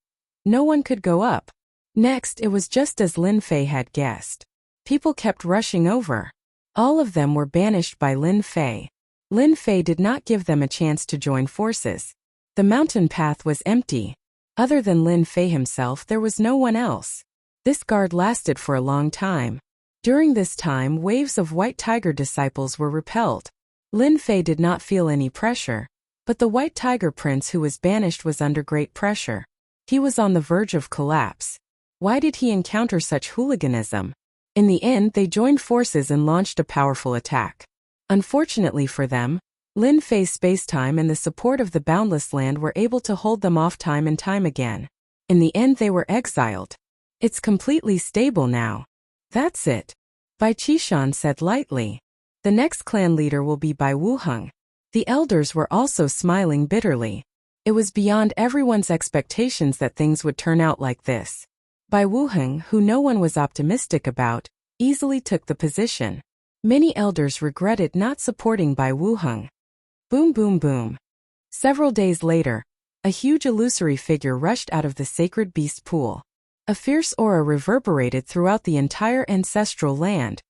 No one could go up. Next, it was just as Lin Fei had guessed. People kept rushing over. All of them were banished by Lin Fei. Lin Fei did not give them a chance to join forces. The mountain path was empty. Other than Lin Fei himself, there was no one else. This guard lasted for a long time. During this time, waves of White Tiger disciples were repelled. Lin Fei did not feel any pressure, but the White Tiger Prince who was banished was under great pressure. He was on the verge of collapse. Why did he encounter such hooliganism? In the end, they joined forces and launched a powerful attack. Unfortunately for them, Lin Fei's spacetime and the support of the boundless land were able to hold them off time and time again. In the end, they were exiled. "It's completely stable now." "That's it," Bai Qishan said lightly. "The next clan leader will be Bai Wuheng." The elders were also smiling bitterly. It was beyond everyone's expectations that things would turn out like this. Bai Wuheng, who no one was optimistic about, easily took the position. Many elders regretted not supporting Bai Wuheng. Boom boom boom. Several days later, a huge illusory figure rushed out of the sacred beast pool. A fierce aura reverberated throughout the entire ancestral land.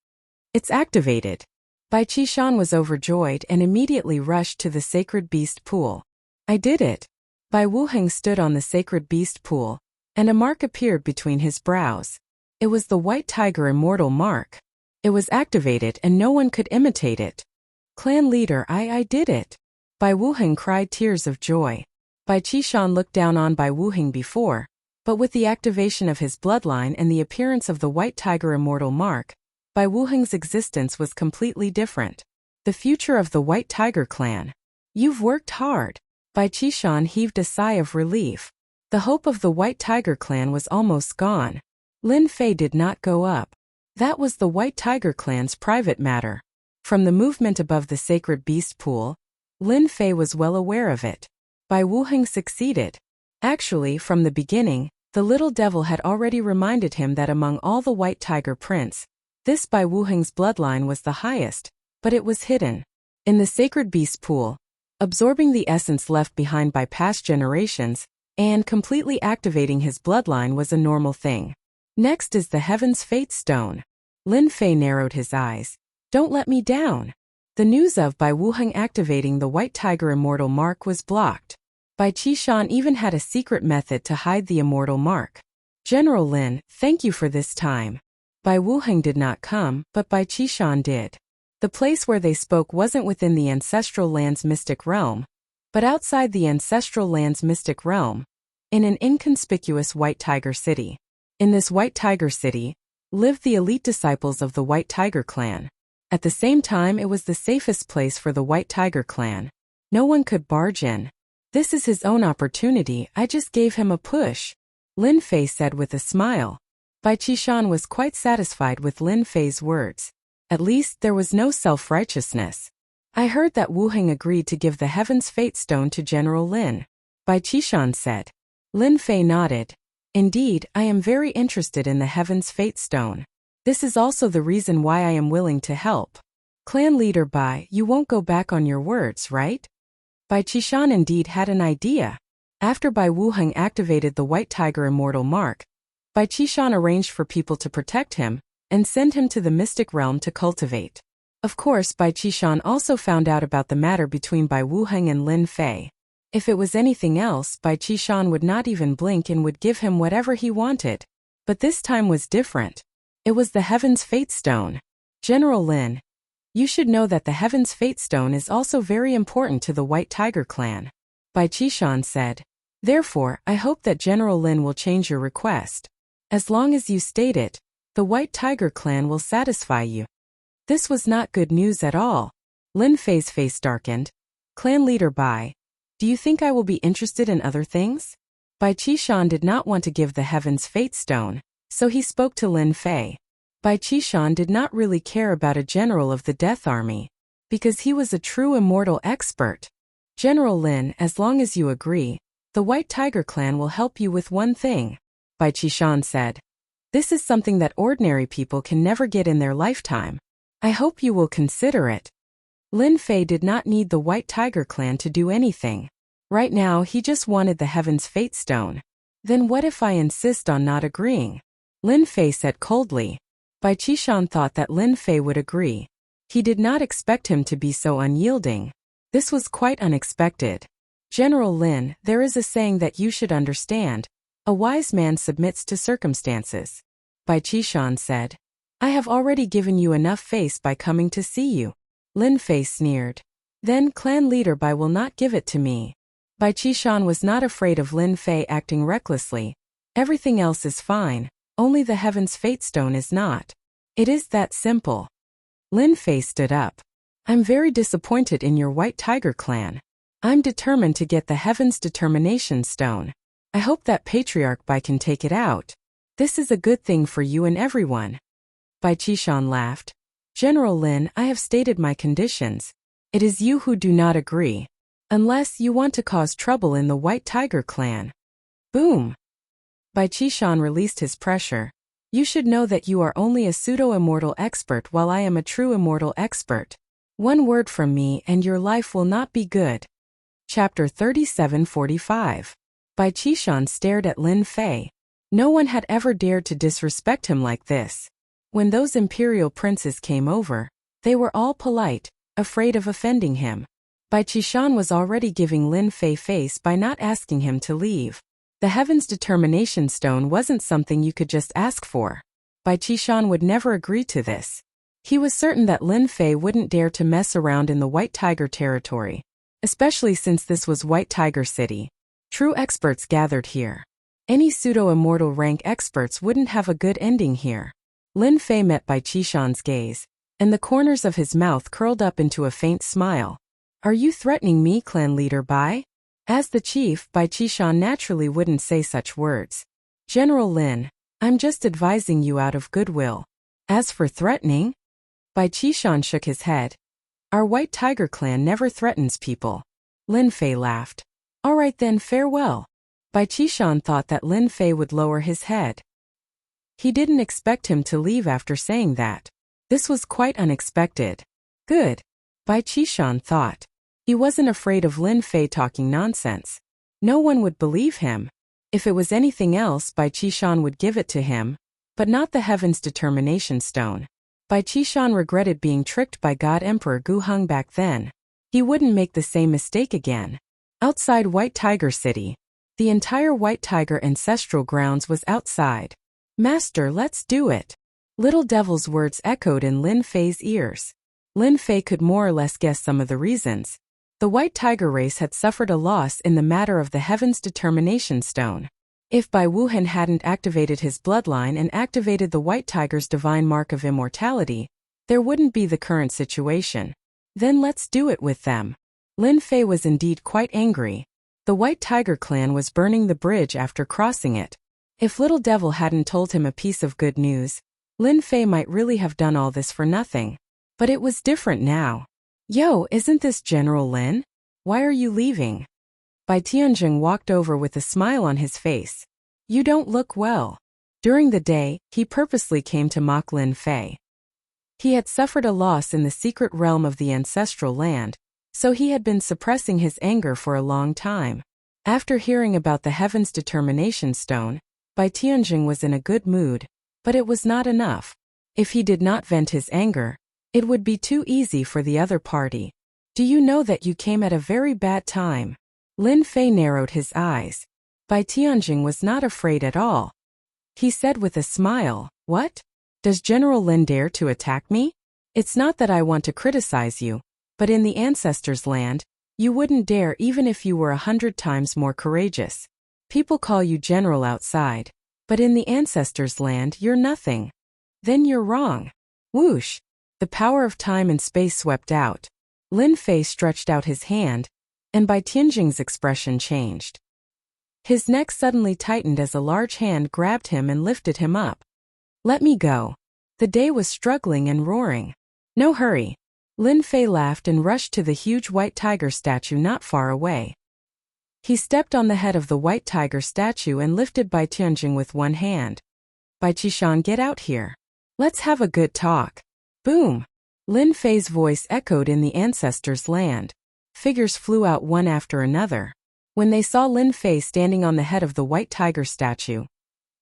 "It's activated." Bai Qishan was overjoyed and immediately rushed to the sacred beast pool. "I did it." Bai Wuheng stood on the sacred beast pool, and a mark appeared between his brows. It was the white tiger immortal mark. It was activated and no one could imitate it. Clan leader, I did it. Bai Wuheng cried tears of joy. Bai Qishan looked down on Bai Wuheng before, but with the activation of his bloodline and the appearance of the white tiger immortal mark, Bai Wuheng's existence was completely different. The future of the White Tiger clan. You've worked hard. Bai Qishan heaved a sigh of relief. The hope of the White Tiger clan was almost gone. Lin Fei did not go up. That was the White Tiger clan's private matter. From the movement above the sacred beast pool, Lin Fei was well aware of it. Bai Wuheng succeeded. Actually, from the beginning, the little devil had already reminded him that among all the White Tiger prince, this Bai Wuheng's bloodline was the highest, but it was hidden. In the sacred beast pool, absorbing the essence left behind by past generations, and completely activating his bloodline was a normal thing. Next is the Heaven's Fate Stone. Lin Fei narrowed his eyes. Don't let me down. The news of Bai Wuheng activating the White Tiger immortal mark was blocked. Bai Qishan even had a secret method to hide the immortal mark. General Lin, thank you for this time. Bai Wuheng did not come, but Bai Qishan did. The place where they spoke wasn't within the ancestral land's mystic realm, but outside the ancestral land's mystic realm, in an inconspicuous White Tiger city. In this White Tiger city, lived the elite disciples of the White Tiger clan. At the same time, it was the safest place for the White Tiger clan. No one could barge in. This is his own opportunity, I just gave him a push. Lin Fei said with a smile. Bai Qishan was quite satisfied with Lin Fei's words. At least there was no self-righteousness. I heard that Wuheng agreed to give the Heaven's Fate Stone to General Lin. Bai Qishan said. Lin Fei nodded. Indeed, I am very interested in the Heaven's Fate Stone. This is also the reason why I am willing to help. Clan leader Bai, you won't go back on your words, right? Bai Qishan indeed had an idea. After Bai Wuheng activated the White Tiger immortal mark, Bai Qishan arranged for people to protect him and send him to the mystic realm to cultivate. Of course, Bai Qishan also found out about the matter between Bai Wuheng and Lin Fei. If it was anything else, Bai Qishan would not even blink and would give him whatever he wanted. But this time was different. It was the Heaven's Fate Stone. General Lin, you should know that the Heaven's Fate Stone is also very important to the White Tiger clan. Bai Qishan said. Therefore, I hope that General Lin will change your request. As long as you state it, the White Tiger clan will satisfy you. This was not good news at all. Lin Fei's face darkened. Clan leader Bai, do you think I will be interested in other things? Bai Qishan did not want to give the Heaven's Fate Stone, so he spoke to Lin Fei. Bai Qishan did not really care about a general of the Death Army, because he was a true immortal expert. General Lin, as long as you agree, the White Tiger clan will help you with one thing. Bai Qishan said. This is something that ordinary people can never get in their lifetime. I hope you will consider it. Lin Fei did not need the White Tiger clan to do anything. Right now, he just wanted the Heaven's Fate Stone. Then what if I insist on not agreeing? Lin Fei said coldly. Bai Qishan thought that Lin Fei would agree. He did not expect him to be so unyielding. This was quite unexpected. General Lin, there is a saying that you should understand. A wise man submits to circumstances. Bai Qishan said. I have already given you enough face by coming to see you. Lin Fei sneered. Then clan leader Bai will not give it to me. Bai Qishan was not afraid of Lin Fei acting recklessly. Everything else is fine, only the Heaven's Fate Stone is not. It is that simple. Lin Fei stood up. I'm very disappointed in your White Tiger clan. I'm determined to get the Heaven's Determination Stone. I hope that Patriarch Bai can take it out. This is a good thing for you and everyone. Bai Qishan laughed. General Lin, I have stated my conditions. It is you who do not agree. Unless you want to cause trouble in the White Tiger clan. Boom! Bai Qishan released his pressure. You should know that you are only a pseudo-immortal expert while I am a true immortal expert. One word from me and your life will not be good. Chapter 37:45. Bai Qishan stared at Lin Fei. No one had ever dared to disrespect him like this. When those imperial princes came over, they were all polite, afraid of offending him. Bai Qishan was already giving Lin Fei face by not asking him to leave. The Heaven's Determination Stone wasn't something you could just ask for. Bai Qishan would never agree to this. He was certain that Lin Fei wouldn't dare to mess around in the White Tiger territory, especially since this was White Tiger City. True experts gathered here. Any pseudo-immortal rank experts wouldn't have a good ending here. Lin Fei met Bai Qishan's gaze, and the corners of his mouth curled up into a faint smile. Are you threatening me, clan leader Bai? As the chief, Bai Qishan naturally wouldn't say such words. General Lin, I'm just advising you out of goodwill. As for threatening, Bai Qishan shook his head. Our White Tiger clan never threatens people. Lin Fei laughed. All right then, farewell. Bai Qishan thought that Lin Fei would lower his head. He didn't expect him to leave after saying that. This was quite unexpected. Good, Bai Qishan thought. He wasn't afraid of Lin Fei talking nonsense. No one would believe him. If it was anything else, Bai Qishan would give it to him, but not the Heaven's Determination Stone. Bai Qishan regretted being tricked by God Emperor Gu Heng back then. He wouldn't make the same mistake again. Outside White Tiger City, the entire White Tiger ancestral grounds was outside. Master, let's do it. Little Devil's words echoed in Lin Fei's ears. Lin Fei could more or less guess some of the reasons. The White Tiger race had suffered a loss in the matter of the Heaven's Determination Stone. If Bai Wuhan hadn't activated his bloodline and activated the White Tiger's divine mark of immortality, there wouldn't be the current situation. Then let's do it with them. Lin Fei was indeed quite angry. The White Tiger clan was burning the bridge after crossing it. If Little Devil hadn't told him a piece of good news, Lin Fei might really have done all this for nothing. But it was different now. Yo, isn't this General Lin? Why are you leaving? Bai Tianjing walked over with a smile on his face. You don't look well. During the day, he purposely came to mock Lin Fei. He had suffered a loss in the secret realm of the ancestral land, so he had been suppressing his anger for a long time. After hearing about the Heaven's Determination Stone, Bai Tianjing was in a good mood, but it was not enough. If he did not vent his anger, it would be too easy for the other party. Do you know that you came at a very bad time? Lin Fei narrowed his eyes. Bai Tianjing was not afraid at all. He said with a smile, What? Does General Lin dare to attack me? It's not that I want to criticize you, but in the ancestors' land, you wouldn't dare even if you were 100 times more courageous. People call you general outside, but in the ancestors' land you're nothing. Then you're wrong. Whoosh! The power of time and space swept out. Lin Fei stretched out his hand, and Bai Tianjing's expression changed. His neck suddenly tightened as a large hand grabbed him and lifted him up. Let me go. The day was struggling and roaring. No hurry. Lin Fei laughed and rushed to the huge White Tiger statue not far away. He stepped on the head of the White Tiger statue and lifted Bai Tianjing with one hand. Bai Qishan, get out here. Let's have a good talk. Boom! Lin Fei's voice echoed in the ancestors' land. Figures flew out one after another. When they saw Lin Fei standing on the head of the White Tiger statue,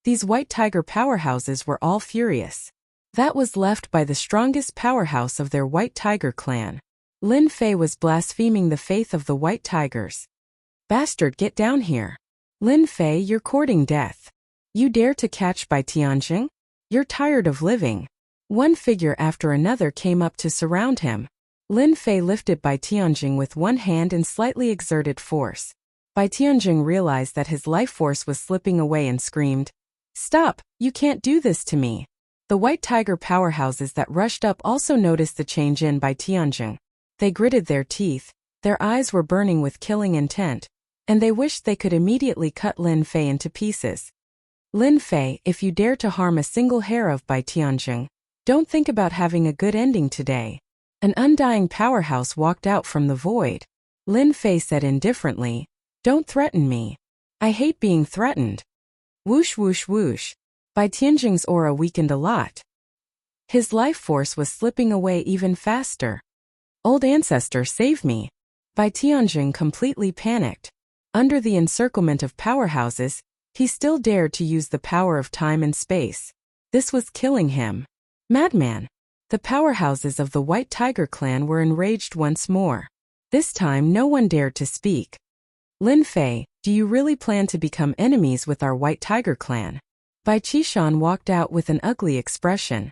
these White Tiger powerhouses were all furious. That was left by the strongest powerhouse of their White Tiger clan. Lin Fei was blaspheming the faith of the White Tigers. Bastard, get down here. Lin Fei, you're courting death. You dare to catch Bai Tianjing? You're tired of living. One figure after another came up to surround him. Lin Fei lifted Bai Tianjing with one hand and slightly exerted force. Bai Tianjing realized that his life force was slipping away and screamed, Stop, you can't do this to me. The White Tiger powerhouses that rushed up also noticed the change in Bai Tianjing. They gritted their teeth, their eyes were burning with killing intent, and they wished they could immediately cut Lin Fei into pieces. Lin Fei, if you dare to harm a single hair of Bai Tianjing, don't think about having a good ending today. An undying powerhouse walked out from the void. Lin Fei said indifferently, Don't threaten me. I hate being threatened. Whoosh whoosh whoosh. Bai Tianjing's aura weakened a lot. His life force was slipping away even faster. Old ancestor, save me. Bai Tianjing completely panicked. Under the encirclement of powerhouses, he still dared to use the power of time and space. This was killing him. Madman. The powerhouses of the White Tiger clan were enraged once more. This time no one dared to speak. Lin Fei, do you really plan to become enemies with our White Tiger clan? Bai Qishan walked out with an ugly expression.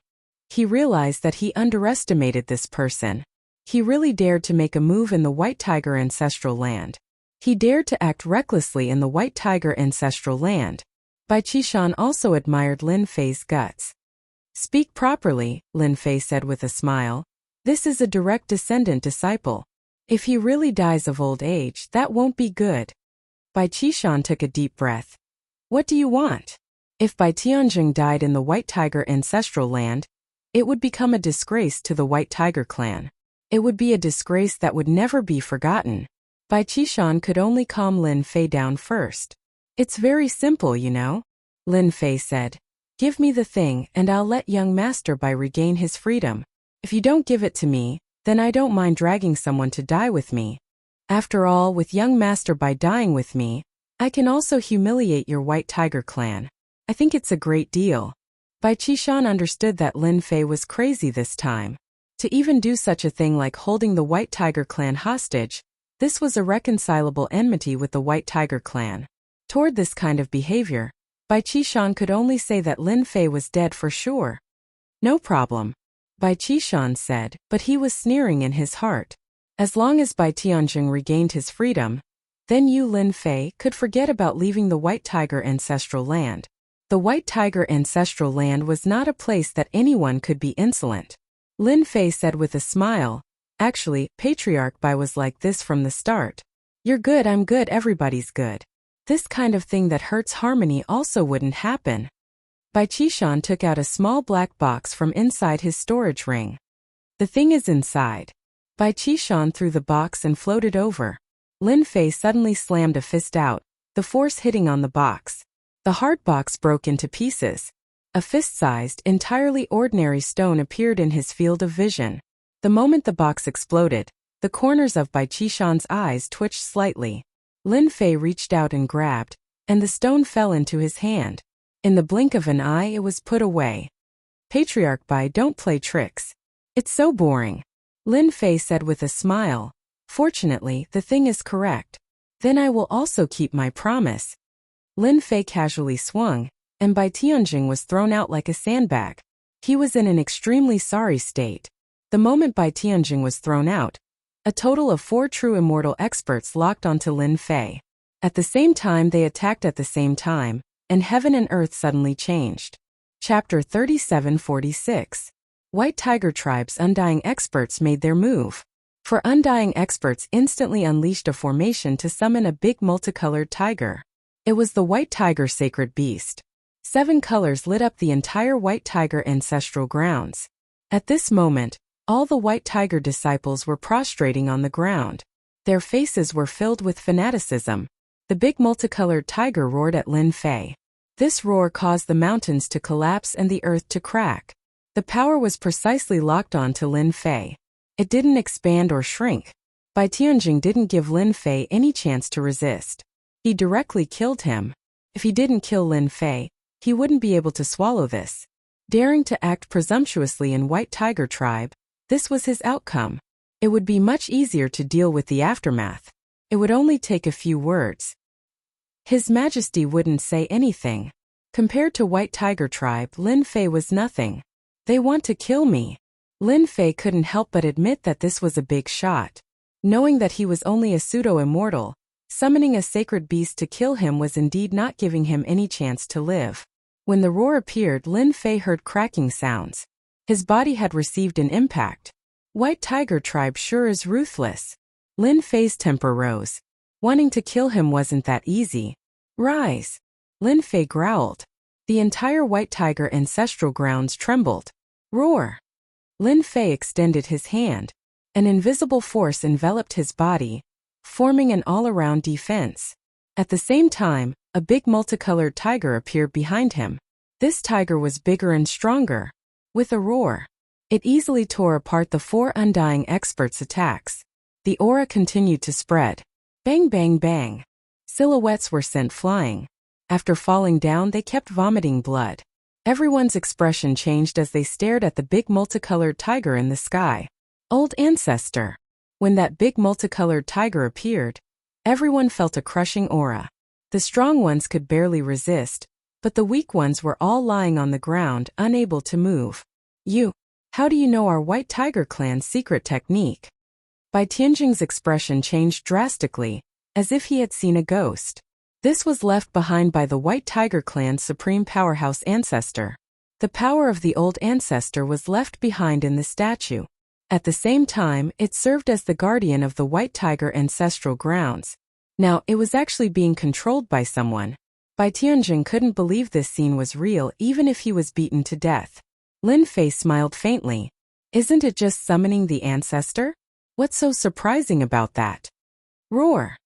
He realized that he underestimated this person. He really dared to make a move in the White Tiger ancestral land. He dared to act recklessly in the White Tiger ancestral land. Bai Qishan also admired Lin Fei's guts. Speak properly, Lin Fei said with a smile. This is a direct descendant disciple. If he really dies of old age, that won't be good. Bai Qishan took a deep breath. What do you want? If Bai Tianjing died in the White Tiger ancestral land, it would become a disgrace to the White Tiger clan. It would be a disgrace that would never be forgotten. Bai Qishan could only calm Lin Fei down first. It's very simple, you know, Lin Fei said. Give me the thing and I'll let young Master Bai regain his freedom. If you don't give it to me, then I don't mind dragging someone to die with me. After all, with young Master Bai dying with me, I can also humiliate your White Tiger clan. I think it's a great deal. Bai Qishan understood that Lin Fei was crazy this time. To even do such a thing like holding the White Tiger clan hostage, this was irreconcilable enmity with the White Tiger clan. Toward this kind of behavior, Bai Qishan could only say that Lin Fei was dead for sure. No problem, Bai Qishan said, but he was sneering in his heart. As long as Bai Tianjing regained his freedom, then you, Lin Fei, could forget about leaving the White Tiger ancestral land. The White Tiger ancestral land was not a place that anyone could be insolent. Lin Fei said with a smile. Actually, Patriarch Bai was like this from the start. You're good, I'm good, everybody's good. This kind of thing that hurts harmony also wouldn't happen. Bai Qishan took out a small black box from inside his storage ring. The thing is inside. Bai Qishan threw the box and floated over. Lin Fei suddenly slammed a fist out, the force hitting on the box. The hard box broke into pieces. A fist-sized, entirely ordinary stone appeared in his field of vision. The moment the box exploded, the corners of Bai Qishan's eyes twitched slightly. Lin Fei reached out and grabbed, and the stone fell into his hand. In the blink of an eye it was put away. Patriarch Bai, don't play tricks. It's so boring, Lin Fei said with a smile. Fortunately, the thing is correct. Then I will also keep my promise. Lin Fei casually swung, and Bai Tianjing was thrown out like a sandbag. He was in an extremely sorry state. The moment Bai Tianjing was thrown out, a total of 4 true immortal experts locked onto Lin Fei. At the same time they attacked at the same time, and heaven and earth suddenly changed. Chapter 37-46. White Tiger Tribe's Undying Experts made their move. For Undying Experts instantly unleashed a formation to summon a big multicolored tiger. It was the White Tiger Sacred Beast. 7 colors lit up the entire White Tiger ancestral grounds. At this moment, all the White Tiger disciples were prostrating on the ground. Their faces were filled with fanaticism. The big multicolored tiger roared at Lin Fei. This roar caused the mountains to collapse and the earth to crack. The power was precisely locked on to Lin Fei. It didn't expand or shrink. Bai Tianjing didn't give Lin Fei any chance to resist. He directly killed him. If he didn't kill Lin Fei, he wouldn't be able to swallow this. Daring to act presumptuously in White Tiger Tribe, this was his outcome. It would be much easier to deal with the aftermath. It would only take a few words. His Majesty wouldn't say anything. Compared to White Tiger Tribe, Lin Fei was nothing. They want to kill me. Lin Fei couldn't help but admit that this was a big shot. Knowing that he was only a pseudo-immortal, summoning a sacred beast to kill him was indeed not giving him any chance to live. When the roar appeared, Lin Fei heard cracking sounds. His body had received an impact. White Tiger Tribe sure is ruthless. Lin Fei's temper rose. Wanting to kill him wasn't that easy. Rise! Lin Fei growled. The entire White Tiger ancestral grounds trembled. Roar! Lin Fei extended his hand. An invisible force enveloped his body, forming an all-around defense. At the same time, a big multicolored tiger appeared behind him. This tiger was bigger and stronger. With a roar, it easily tore apart the 4 Undying Experts' attacks. The aura continued to spread. Bang bang bang. Silhouettes were sent flying. After falling down, they kept vomiting blood. Everyone's expression changed as they stared at the big multicolored tiger in the sky. Old ancestor. When that big multicolored tiger appeared, everyone felt a crushing aura. The strong ones could barely resist, but the weak ones were all lying on the ground, unable to move. How do you know our White Tiger clan's secret technique? Bai Tianjing's expression changed drastically, as if he had seen a ghost. This was left behind by the White Tiger clan's supreme powerhouse ancestor. The power of the old ancestor was left behind in the statue. At the same time, it served as the guardian of the White Tiger ancestral grounds. Now, it was actually being controlled by someone. Bai Tianjing couldn't believe this scene was real even if he was beaten to death. Lin Fei smiled faintly. Isn't it just summoning the ancestor? What's so surprising about that? Roar!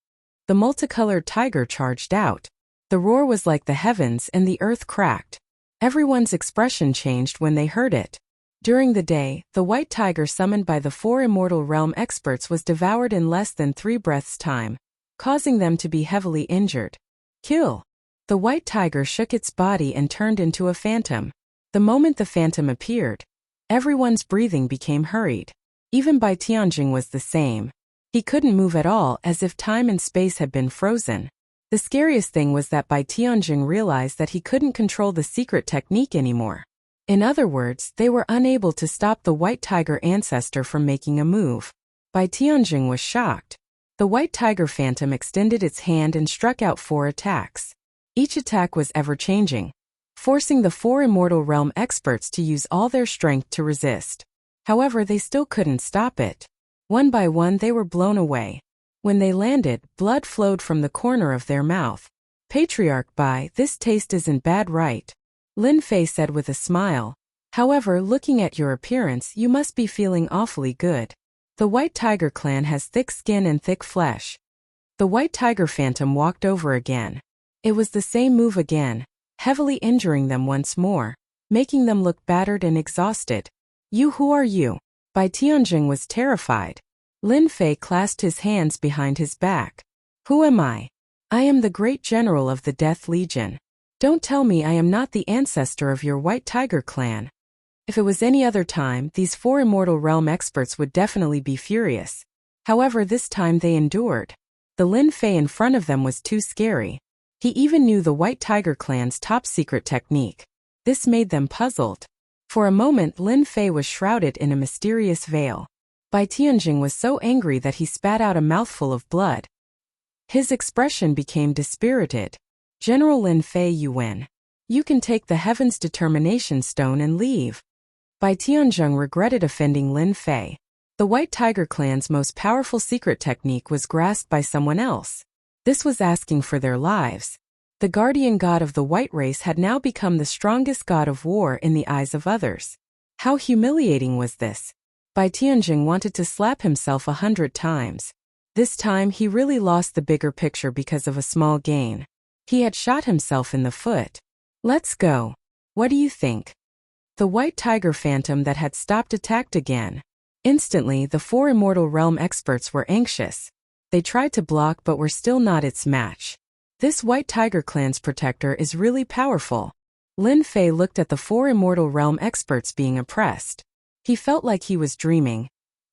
The multicolored tiger charged out. The roar was like the heavens and the earth cracked. Everyone's expression changed when they heard it. During the day, the white tiger summoned by the 4 immortal realm experts was devoured in less than 3 breaths' time, causing them to be heavily injured. Kill! The white tiger shook its body and turned into a phantom. The moment the phantom appeared, everyone's breathing became hurried. Even Bai Tianjing was the same. He couldn't move at all, as if time and space had been frozen. The scariest thing was that Bai Tianjing realized that he couldn't control the secret technique anymore. In other words, they were unable to stop the white tiger ancestor from making a move. Bai Tianjing was shocked. The white tiger phantom extended its hand and struck out 4 attacks. Each attack was ever-changing, forcing the 4 immortal realm experts to use all their strength to resist. However, they still couldn't stop it. One by one they were blown away. When they landed, blood flowed from the corner of their mouth. Patriarch Bai, this taste isn't bad, right? Lin Fei said with a smile. However, looking at your appearance, you must be feeling awfully good. The White Tiger clan has thick skin and thick flesh. The White Tiger phantom walked over again. It was the same move again, heavily injuring them once more, making them look battered and exhausted. Who are you? Bai Tianjing was terrified. Lin Fei clasped his hands behind his back. Who am I? I am the great general of the Death Legion. Don't tell me I am not the ancestor of your White Tiger clan. If it was any other time, these 4 immortal realm experts would definitely be furious. However, this time they endured. The Lin Fei in front of them was too scary. He even knew the White Tiger clan's top secret technique. This made them puzzled. For a moment, Lin Fei was shrouded in a mysterious veil. Bai Tianjing was so angry that he spat out a mouthful of blood. His expression became dispirited. General Lin Fei, you win. You can take the Heaven's Determination Stone and leave. Bai Tianjing regretted offending Lin Fei. The White Tiger clan's most powerful secret technique was grasped by someone else. This was asking for their lives. The guardian god of the white race had now become the strongest god of war in the eyes of others. How humiliating was this? Bai Tianjing wanted to slap himself 100 times. This time he really lost the bigger picture because of a small gain. He had shot himself in the foot. Let's go. What do you think? The white tiger phantom that had stopped attacked again. Instantly, the 4 immortal realm experts were anxious. They tried to block but were still not its match. This White Tiger clan's protector is really powerful. Lin Fei looked at the 4 immortal realm experts being oppressed. He felt like he was dreaming.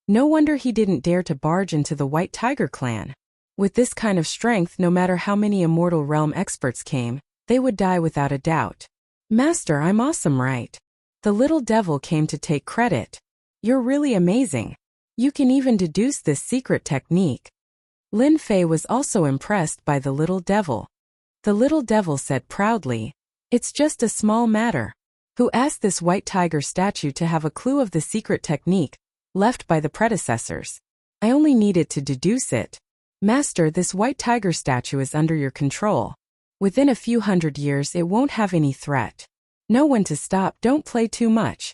No wonder he didn't dare to barge into the White Tiger clan. With this kind of strength, no matter how many immortal realm experts came, they would die without a doubt. Master, I'm awesome, right? The little devil came to take credit. You're really amazing. You can even deduce this secret technique. Lin Fei was also impressed by the little devil. The little devil said proudly, "It's just a small matter." Who asked this white tiger statue to have a clue of the secret technique left by the predecessors? I only needed to deduce it. Master, this white tiger statue is under your control. Within a few hundred years it won't have any threat. Know when to stop, don't play too much.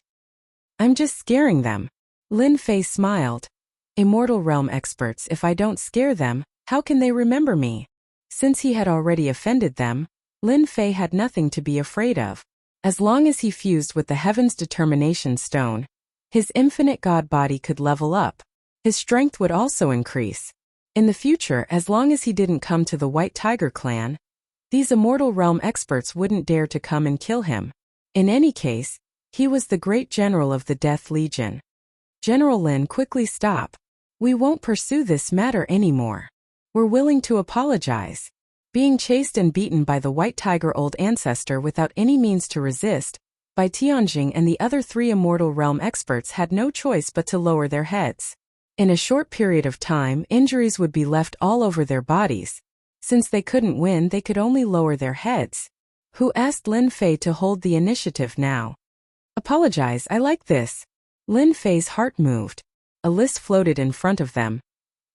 I'm just scaring them. Lin Fei smiled. Immortal realm experts, if I don't scare them, how can they remember me? Since he had already offended them, Lin Fei had nothing to be afraid of. As long as he fused with the Heaven's Determination Stone, his infinite god body could level up. His strength would also increase. In the future, as long as he didn't come to the White Tiger clan, these immortal realm experts wouldn't dare to come and kill him. In any case, he was the great general of the Death Legion. General Lin, quickly stop. We won't pursue this matter anymore. We're willing to apologize. Being chased and beaten by the White Tiger Old Ancestor without any means to resist, Bai Tianjing and the other 3 Immortal Realm experts had no choice but to lower their heads. In a short period of time, injuries would be left all over their bodies. Since they couldn't win, they could only lower their heads. Who asked Lin Fei to hold the initiative now? Apologize, I like this. Lin Fei's heart moved. A list floated in front of them.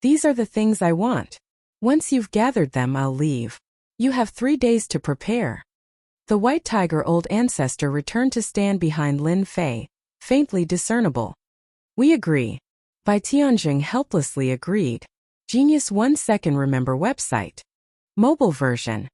These are the things I want. Once you've gathered them, I'll leave. You have 3 days to prepare. The White Tiger Old Ancestor returned to stand behind Lin Fei, faintly discernible. We agree. Bai Tianjing helplessly agreed. Genius 1 second remember website. Mobile version.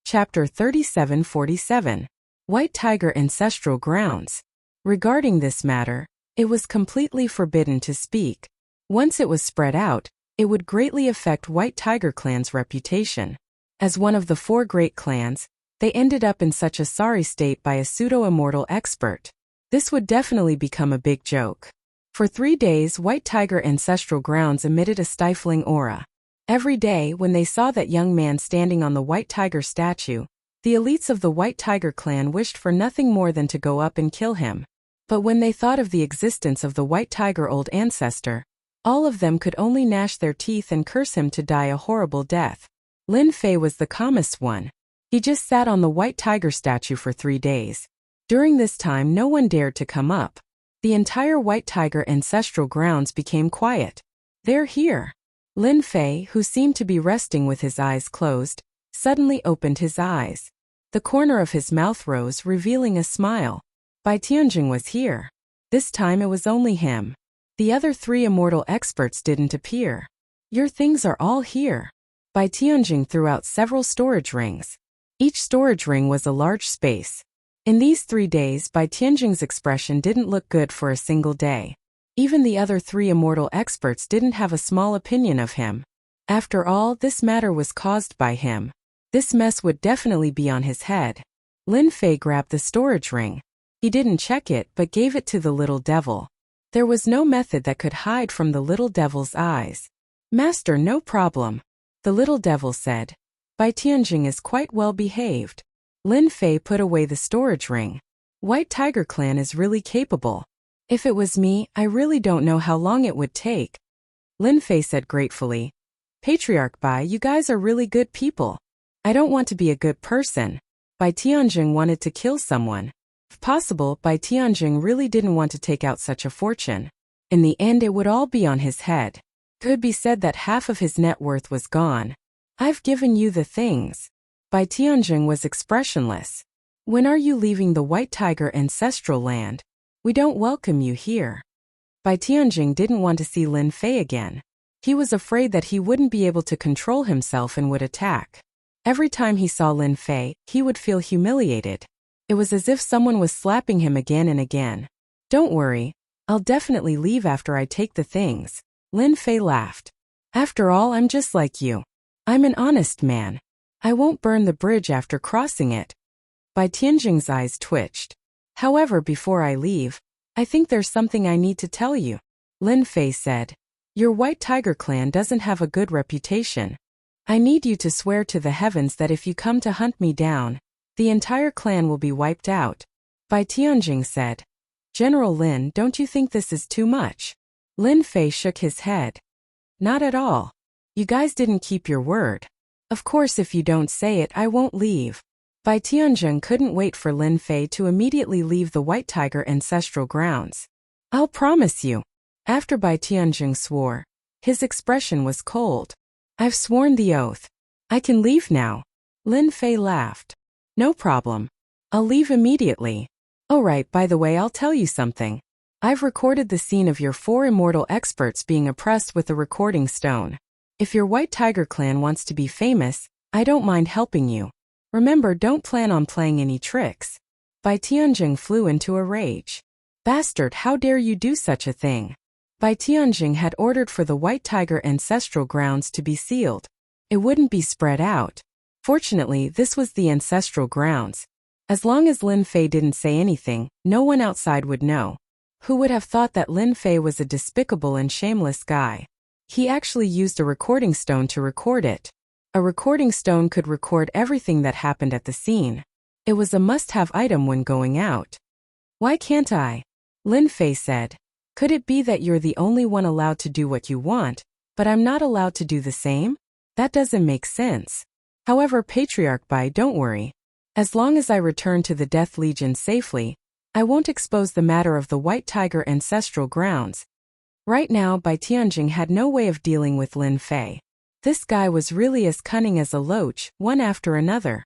Chapter 3747. White Tiger Ancestral Grounds. Regarding this matter, it was completely forbidden to speak. Once it was spread out, it would greatly affect White Tiger Clan's reputation. As one of the 4 great clans, they ended up in such a sorry state by a pseudo-immortal expert. This would definitely become a big joke. For 3 days, White Tiger Ancestral Grounds emitted a stifling aura. Every day, when they saw that young man standing on the White Tiger statue, the elites of the White Tiger clan wished for nothing more than to go up and kill him. But when they thought of the existence of the White Tiger Old Ancestor, all of them could only gnash their teeth and curse him to die a horrible death. Lin Fei was the calmest one. He just sat on the White Tiger statue for 3 days. During this time, no one dared to come up. The entire White Tiger Ancestral Grounds became quiet. They're here. Lin Fei, who seemed to be resting with his eyes closed, suddenly opened his eyes. The corner of his mouth rose, revealing a smile. Bai Tianjing was here. This time it was only him. The other 3 immortal experts didn't appear. Your things are all here. Bai Tianjing threw out several storage rings. Each storage ring was a large space. In these 3 days, Bai Tianjing's expression didn't look good for a single day. Even the other 3 immortal experts didn't have a small opinion of him. After all, this matter was caused by him. This mess would definitely be on his head. Lin Fei grabbed the storage ring. He didn't check it but gave it to the little devil. There was no method that could hide from the little devil's eyes. Master, no problem. The little devil said. Bai Tianjing is quite well behaved. Lin Fei put away the storage ring. White Tiger Clan is really capable. If it was me, I really don't know how long it would take. Lin Fei said gratefully. Patriarch Bai, you guys are really good people. I don't want to be a good person. Bai Tianjing wanted to kill someone. If possible, Bai Tianjing really didn't want to take out such a fortune. In the end, it would all be on his head. Could be said that half of his net worth was gone. I've given you the things. Bai Tianjing was expressionless. When are you leaving the White Tiger Ancestral Land? We don't welcome you here. Bai Tianjing didn't want to see Lin Fei again. He was afraid that he wouldn't be able to control himself and would attack. Every time he saw Lin Fei, he would feel humiliated. It was as if someone was slapping him again and again. Don't worry, I'll definitely leave after I take the things. Lin Fei laughed. After all, I'm just like you. I'm an honest man. I won't burn the bridge after crossing it. Bai Tianjing's eyes twitched. However, before I leave, I think there's something I need to tell you. Lin Fei said. Your White Tiger Clan doesn't have a good reputation. I need you to swear to the heavens that if you come to hunt me down, the entire clan will be wiped out. Bai Tianjing said. General Lin, don't you think this is too much? Lin Fei shook his head. Not at all. You guys didn't keep your word. Of course, if you don't say it, I won't leave. Bai Tianjing couldn't wait for Lin Fei to immediately leave the White Tiger Ancestral Grounds. I'll promise you. After Bai Tianjing swore, his expression was cold. I've sworn the oath. I can leave now. Lin Fei laughed. No problem. I'll leave immediately. Oh right, by the way, I'll tell you something. I've recorded the scene of your 4 immortal experts being oppressed with a recording stone. If your White Tiger Clan wants to be famous, I don't mind helping you. Remember, don't plan on playing any tricks. Bai Tianjing flew into a rage. Bastard, how dare you do such a thing? Bai Tianjing had ordered for the White Tiger Ancestral Grounds to be sealed. It wouldn't be spread out. Fortunately, this was the Ancestral Grounds. As long as Lin Fei didn't say anything, no one outside would know. Who would have thought that Lin Fei was a despicable and shameless guy? He actually used a recording stone to record it. A recording stone could record everything that happened at the scene. It was a must-have item when going out. Why can't I? Lin Fei said. Could it be that you're the only one allowed to do what you want, but I'm not allowed to do the same? That doesn't make sense. However, Patriarch Bai, don't worry. As long as I return to the Death Legion safely, I won't expose the matter of the White Tiger ancestral grounds. Right now, Bai Tianjing had no way of dealing with Lin Fei. This guy was really as cunning as a loach, one after another.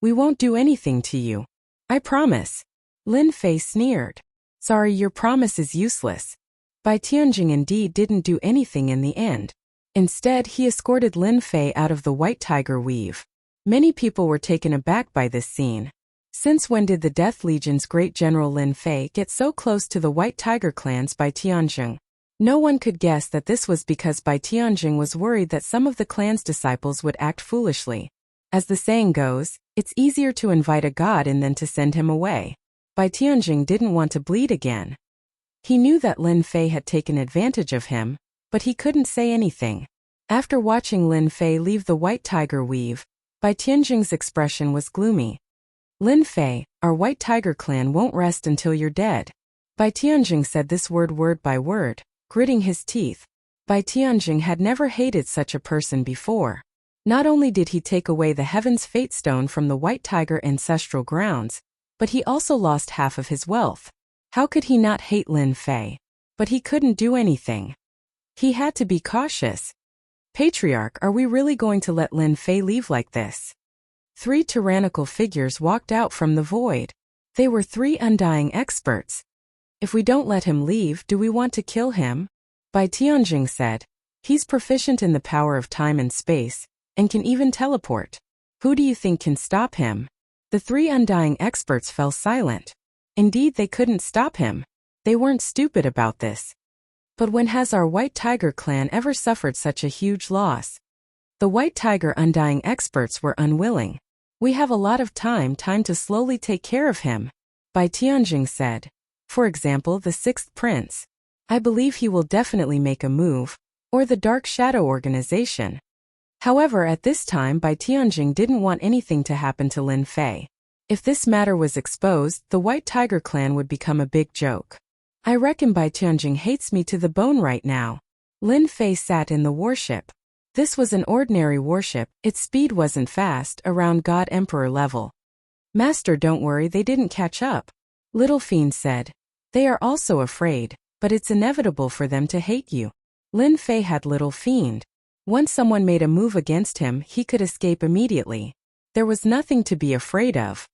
We won't do anything to you. I promise. Lin Fei sneered. Sorry, your promise is useless. Bai Tianjing indeed didn't do anything in the end. Instead, he escorted Lin Fei out of the White Tiger weave. Many people were taken aback by this scene. Since when did the Death Legion's great general Lin Fei get so close to the White Tiger clans Bai Tianjing? No one could guess that this was because Bai Tianjing was worried that some of the clan's disciples would act foolishly. As the saying goes, it's easier to invite a god in than to send him away. Bai Tianjing didn't want to bleed again. He knew that Lin Fei had taken advantage of him, but he couldn't say anything. After watching Lin Fei leave the White Tiger weave, Bai Tianjing's expression was gloomy. Lin Fei, our White Tiger clan won't rest until you're dead. Bai Tianjing said this word by word, gritting his teeth. Bai Tianjing had never hated such a person before. Not only did he take away the Heaven's Fate Stone from the White Tiger ancestral grounds, but he also lost half of his wealth. How could he not hate Lin Fei? But he couldn't do anything. He had to be cautious. Patriarch, are we really going to let Lin Fei leave like this? 3 tyrannical figures walked out from the void. They were 3 undying experts. If we don't let him leave, do we want to kill him? Bai Tianjing said. He's proficient in the power of time and space, and can even teleport. Who do you think can stop him? The 3 undying experts fell silent. Indeed, they couldn't stop him. They weren't stupid about this. But when has our White Tiger clan ever suffered such a huge loss? The White Tiger undying experts were unwilling. We have a lot of time to slowly take care of him, Bai Tianjing said. For example, the 6th prince. I believe he will definitely make a move, or the Dark Shadow organization. However, at this time Bai Tianjing didn't want anything to happen to Lin Fei. If this matter was exposed, the White Tiger clan would become a big joke. I reckon Bai Tianjing hates me to the bone right now. Lin Fei sat in the warship. This was an ordinary warship, its speed wasn't fast, around God Emperor level. Master, don't worry, they didn't catch up. Little Fiend said. They are also afraid, but it's inevitable for them to hate you. Lin Fei had Little Fiend. Once someone made a move against him, he could escape immediately. There was nothing to be afraid of.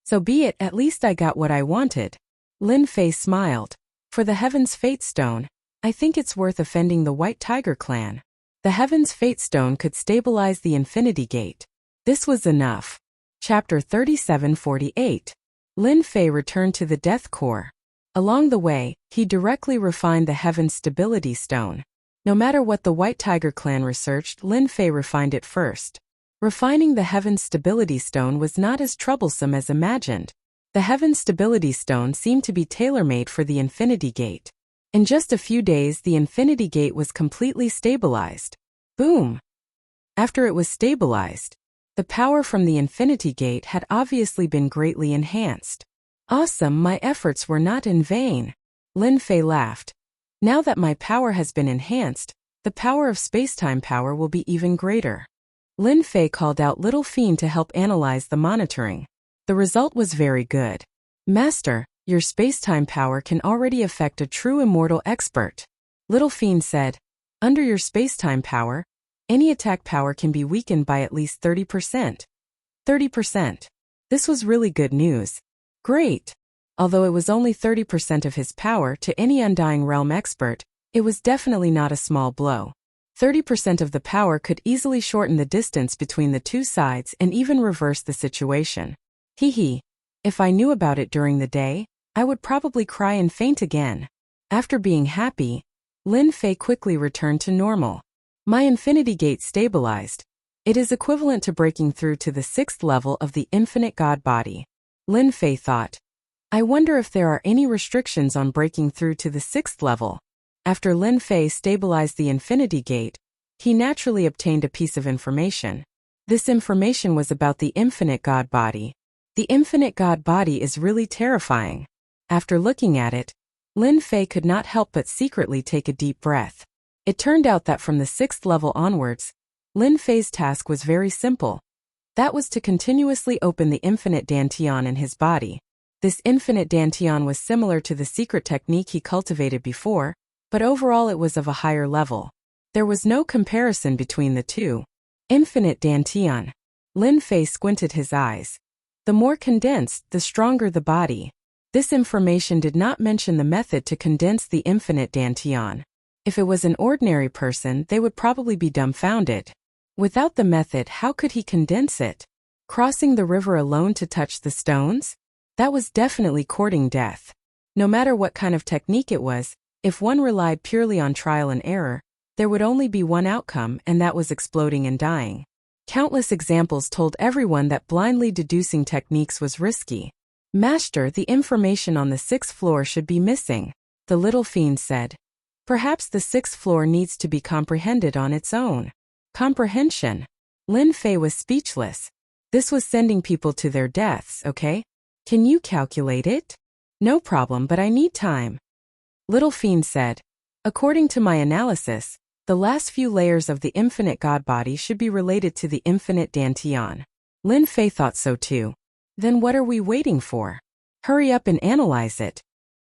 So be it, at least I got what I wanted. Lin Fei smiled. For the Heaven's Fate Stone, I think it's worth offending the White Tiger clan. The Heaven's Fate Stone could stabilize the Infinity Gate. This was enough. Chapter 3748. Lin Fei returned to the Death Core. Along the way, he directly refined the Heaven's Stability Stone. No matter what the White Tiger clan researched, Lin Fei refined it first. Refining the Heaven's Stability Stone was not as troublesome as imagined. The Heaven's Stability Stone seemed to be tailor-made for the Infinity Gate. In just a few days, the Infinity Gate was completely stabilized. Boom! After it was stabilized, the power from the Infinity Gate had obviously been greatly enhanced. Awesome, my efforts were not in vain. Lin Fei laughed. Now that my power has been enhanced, the power of spacetime power will be even greater. Lin Fei called out Little Fiend to help analyze the monitoring. The result was very good. Master, your spacetime power can already affect a true immortal expert. Little Fiend said. Under your spacetime power, any attack power can be weakened by at least 30%. 30%. This was really good news. Great. Although it was only 30% of his power to any Undying Realm expert, it was definitely not a small blow. 30% of the power could easily shorten the distance between the two sides and even reverse the situation. Hee. If I knew about it during the day, I would probably cry and faint again. After being happy, Lin Fei quickly returned to normal. My Infinity Gate stabilized. It is equivalent to breaking through to the 6th level of the Infinite God Body. Lin Fei thought. I wonder if there are any restrictions on breaking through to the 6th level. After Lin Fei stabilized the Infinity Gate, he naturally obtained a piece of information. This information was about the infinite God body. The infinite God body is really terrifying. After looking at it, Lin Fei could not help but secretly take a deep breath. It turned out that from the 6th level onwards, Lin Fei's task was very simple. That was to continuously open the infinite dantian in his body. This infinite dantian was similar to the secret technique he cultivated before, but overall it was of a higher level. There was no comparison between the two. Infinite dantian. Lin Fei squinted his eyes. The more condensed, the stronger the body. This information did not mention the method to condense the infinite dantian. If it was an ordinary person, they would probably be dumbfounded. Without the method, how could he condense it? Crossing the river alone to touch the stones? That was definitely courting death. No matter what kind of technique it was, if one relied purely on trial and error, there would only be one outcome, and that was exploding and dying. Countless examples told everyone that blindly deducing techniques was risky. Master, the information on the 6th floor should be missing, the little fiend said. Perhaps the 6th floor needs to be comprehended on its own. Comprehension. Lin Fei was speechless. This was sending people to their deaths, okay? Can you calculate it? No problem, but I need time. Little fiend said. According to my analysis, the last few layers of the infinite God body should be related to the infinite dantian. Lin Fei thought so too. Then what are we waiting for? Hurry up and analyze it.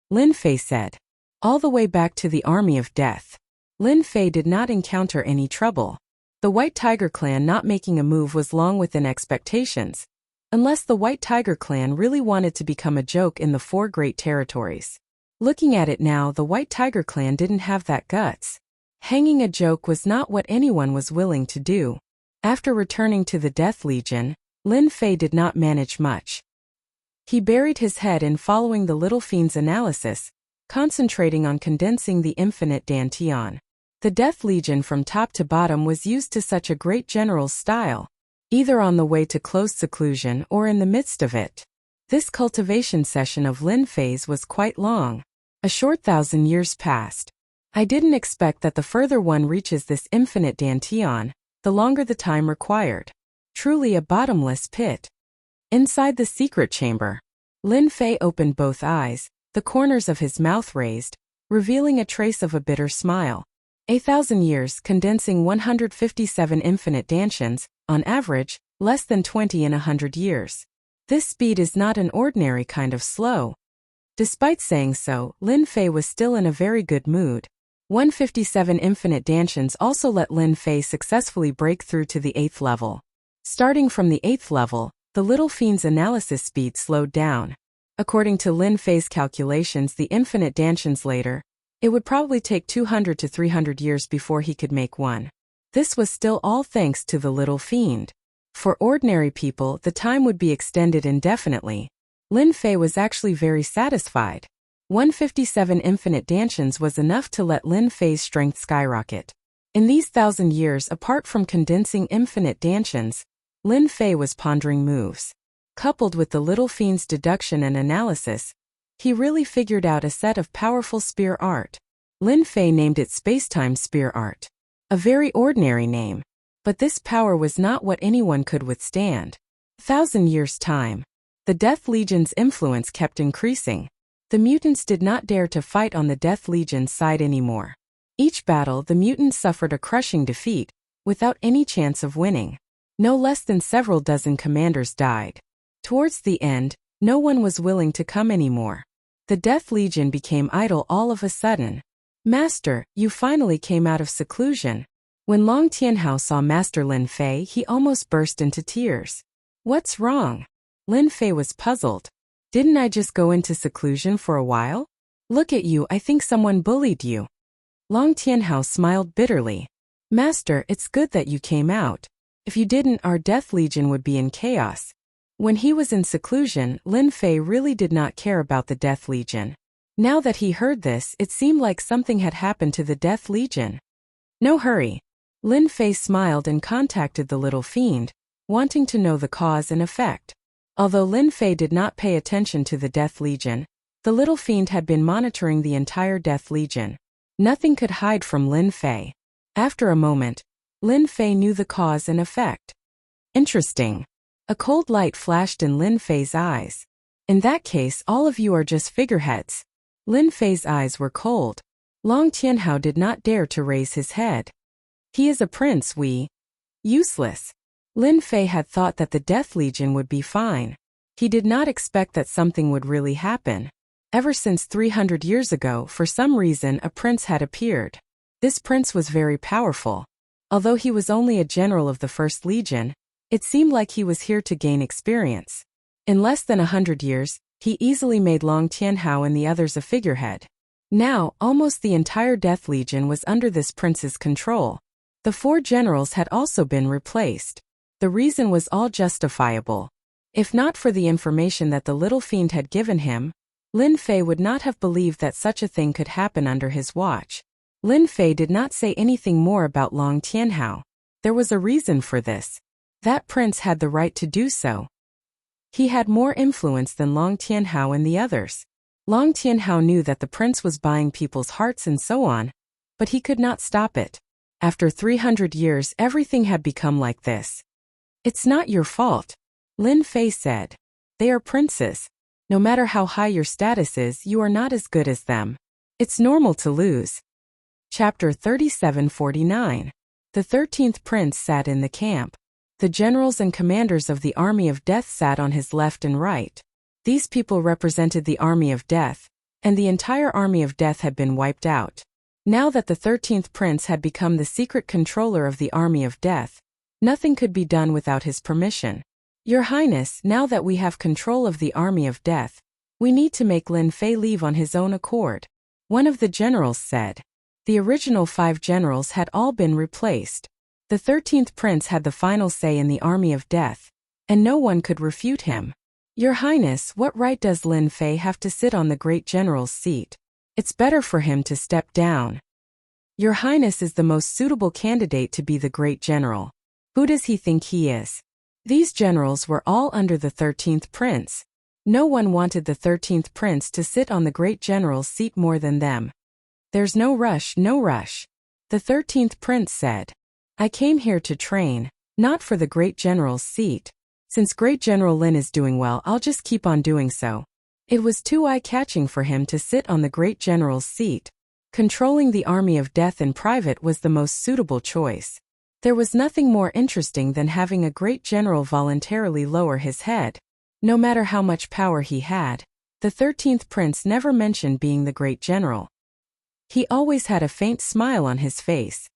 Lin Fei said. All the way back to the army of death. Lin Fei did not encounter any trouble. The White Tiger clan not making a move was long within expectations, unless the White Tiger clan really wanted to become a joke in the 4 great territories. Looking at it now, the White Tiger clan didn't have that guts. Hanging a joke was not what anyone was willing to do. After returning to the Death Legion, Lin Fei did not manage much. He buried his head in following the little fiend's analysis, concentrating on condensing the infinite dantian. The Death Legion from top to bottom was used to such a great general's style, either on the way to close seclusion or in the midst of it. This cultivation session of Lin Fei's was quite long. A short 1,000 years passed. I didn't expect that the further one reaches this infinite dantian, the longer the time required. Truly a bottomless pit. Inside the secret chamber, Lin Fei opened both eyes, the corners of his mouth raised, revealing a trace of a bitter smile. 1,000 years condensing 157 infinite dantians, on average, less than 20 in 100 years. This speed is not an ordinary kind of slow. Despite saying so, Lin Fei was still in a very good mood. 157 infinite dantians also let Lin Fei successfully break through to the 8th level. Starting from the 8th level, the little fiend's analysis speed slowed down. According to Lin Fei's calculations, the infinite dantians later, it would probably take 200 to 300 years before he could make one. This was still all thanks to the little fiend. For ordinary people, the time would be extended indefinitely. Lin Fei was actually very satisfied. 157 infinite dantians was enough to let Lin Fei's strength skyrocket. In these 1,000 years, apart from condensing infinite dantians, Lin Fei was pondering moves. Coupled with the little fiend's deduction and analysis, he really figured out a set of powerful spear art. Lin Fei named it Spacetime Spear Art. A very ordinary name. But this power was not what anyone could withstand. 1,000 years' time. The Death Legion's influence kept increasing. The mutants did not dare to fight on the Death Legion's side anymore. Each battle, the mutants suffered a crushing defeat, without any chance of winning. No less than several dozen commanders died. Towards the end, no one was willing to come anymore. The Death Legion became idle all of a sudden. Master, you finally came out of seclusion. When Long Tianhao saw Master Lin Fei, he almost burst into tears. What's wrong? Lin Fei was puzzled. Didn't I just go into seclusion for a while? Look at you, I think someone bullied you. Long Tianhao smiled bitterly. Master, it's good that you came out. If you didn't, our Death Legion would be in chaos. When he was in seclusion, Lin Fei really did not care about the Death Legion. Now that he heard this, it seemed like something had happened to the Death Legion. No hurry. Lin Fei smiled and contacted the little fiend, wanting to know the cause and effect. Although Lin Fei did not pay attention to the Death Legion, the little fiend had been monitoring the entire Death Legion. Nothing could hide from Lin Fei. After a moment, Lin Fei knew the cause and effect. Interesting. A cold light flashed in Lin Fei's eyes. In that case, all of you are just figureheads. Lin Fei's eyes were cold. Long Tianhao did not dare to raise his head. He is a prince, useless. Lin Fei had thought that the Death Legion would be fine. He did not expect that something would really happen. Ever since 300 years ago, for some reason, a prince had appeared. This prince was very powerful. Although he was only a general of the First Legion, it seemed like he was here to gain experience. In less than 100 years, he easily made Long Tianhao and the others a figurehead. Now, almost the entire Death Legion was under this prince's control. The 4 generals had also been replaced. The reason was all justifiable. If not for the information that the little fiend had given him, Lin Fei would not have believed that such a thing could happen under his watch. Lin Fei did not say anything more about Long Tianhao. There was a reason for this. That prince had the right to do so. He had more influence than Long Tianhao and the others. Long Tianhao knew that the prince was buying people's hearts and so on, but he could not stop it. After 300 years, everything had become like this. It's not your fault, Lin Fei said. They are princes. No matter how high your status is, you are not as good as them. It's normal to lose. Chapter 3749. The 13th prince sat in the camp. The generals and commanders of the army of death sat on his left and right. These people represented the army of death, and the entire army of death had been wiped out. Now that the 13th prince had become the secret controller of the army of death, nothing could be done without his permission. Your Highness, now that we have control of the army of death, we need to make Lin Fei leave on his own accord, one of the generals said. The original 5 generals had all been replaced. The 13th prince had the final say in the army of death, and no one could refute him. Your Highness, what right does Lin Fei have to sit on the great general's seat? It's better for him to step down. Your Highness is the most suitable candidate to be the great general. Who does he think he is? These generals were all under the 13th prince. No one wanted the 13th prince to sit on the great general's seat more than them. There's no rush, no rush. The 13th prince said. I came here to train, not for the great general's seat. Since Great General Lin is doing well, I'll just keep on doing so. It was too eye-catching for him to sit on the great general's seat. Controlling the army of death in private was the most suitable choice. There was nothing more interesting than having a great general voluntarily lower his head. No matter how much power he had, the 13th prince never mentioned being the great general. He always had a faint smile on his face.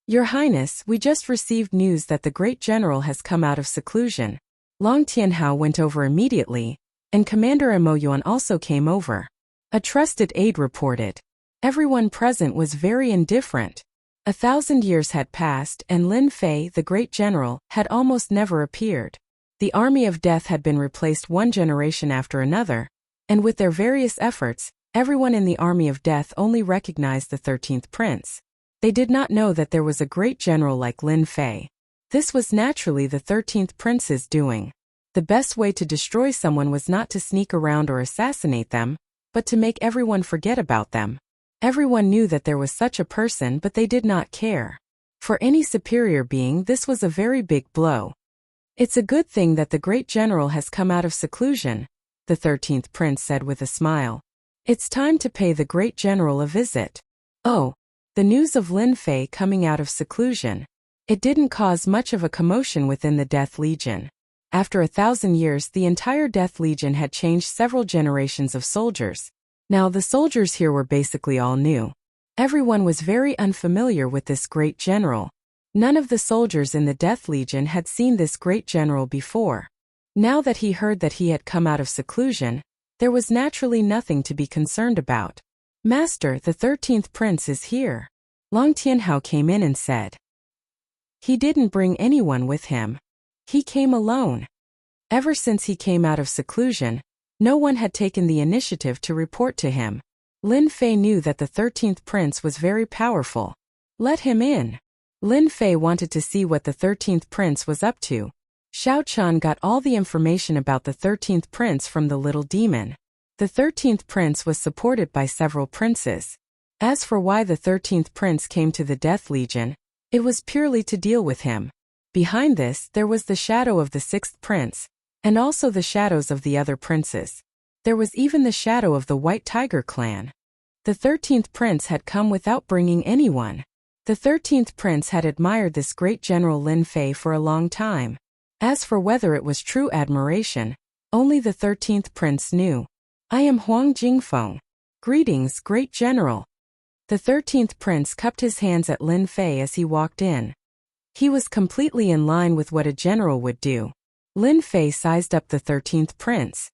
Your Highness, we just received news that the great general has come out of seclusion. Long Tianhao went over immediately, and Commander Mo Yuan also came over. A trusted aide reported. Everyone present was very indifferent. 1,000 years had passed, and Lin Fei, the great general, had almost never appeared. The army of death had been replaced one generation after another, and with their various efforts, everyone in the army of death only recognized the 13th prince. They did not know that there was a great general like Lin Fei. This was naturally the 13th prince's doing. The best way to destroy someone was not to sneak around or assassinate them, but to make everyone forget about them. Everyone knew that there was such a person, but they did not care. For any superior being, this was a very big blow. It's a good thing that the great general has come out of seclusion, the 13th prince said with a smile. It's time to pay the great general a visit. Oh, the news of Lin Fei coming out of seclusion. It didn't cause much of a commotion within the Death Legion. After 1,000 years, the entire Death Legion had changed several generations of soldiers. Now the soldiers here were basically all new. Everyone was very unfamiliar with this great general. None of the soldiers in the Death Legion had seen this great general before. Now that he heard that he had come out of seclusion, there was naturally nothing to be concerned about. Master, the 13th prince is here. Long Tianhao came in and said. He didn't bring anyone with him. He came alone. Ever since he came out of seclusion, no one had taken the initiative to report to him. Lin Fei knew that the 13th prince was very powerful. Let him in. Lin Fei wanted to see what the 13th prince was up to. Xiao Chan got all the information about the 13th prince from the little demon. The 13th prince was supported by several princes. As for why the 13th prince came to the Death Legion, it was purely to deal with him. Behind this, there was the shadow of the 6th prince, and also the shadows of the other princes. There was even the shadow of the White Tiger clan. The 13th prince had come without bringing anyone. The 13th prince had admired this great general Lin Fei for a long time. As for whether it was true admiration, only the 13th prince knew. I am Huang Jingfeng. Greetings, great general. The 13th prince cupped his hands at Lin Fei as he walked in. He was completely in line with what a general would do. Lin Fei sized up the 13th prince.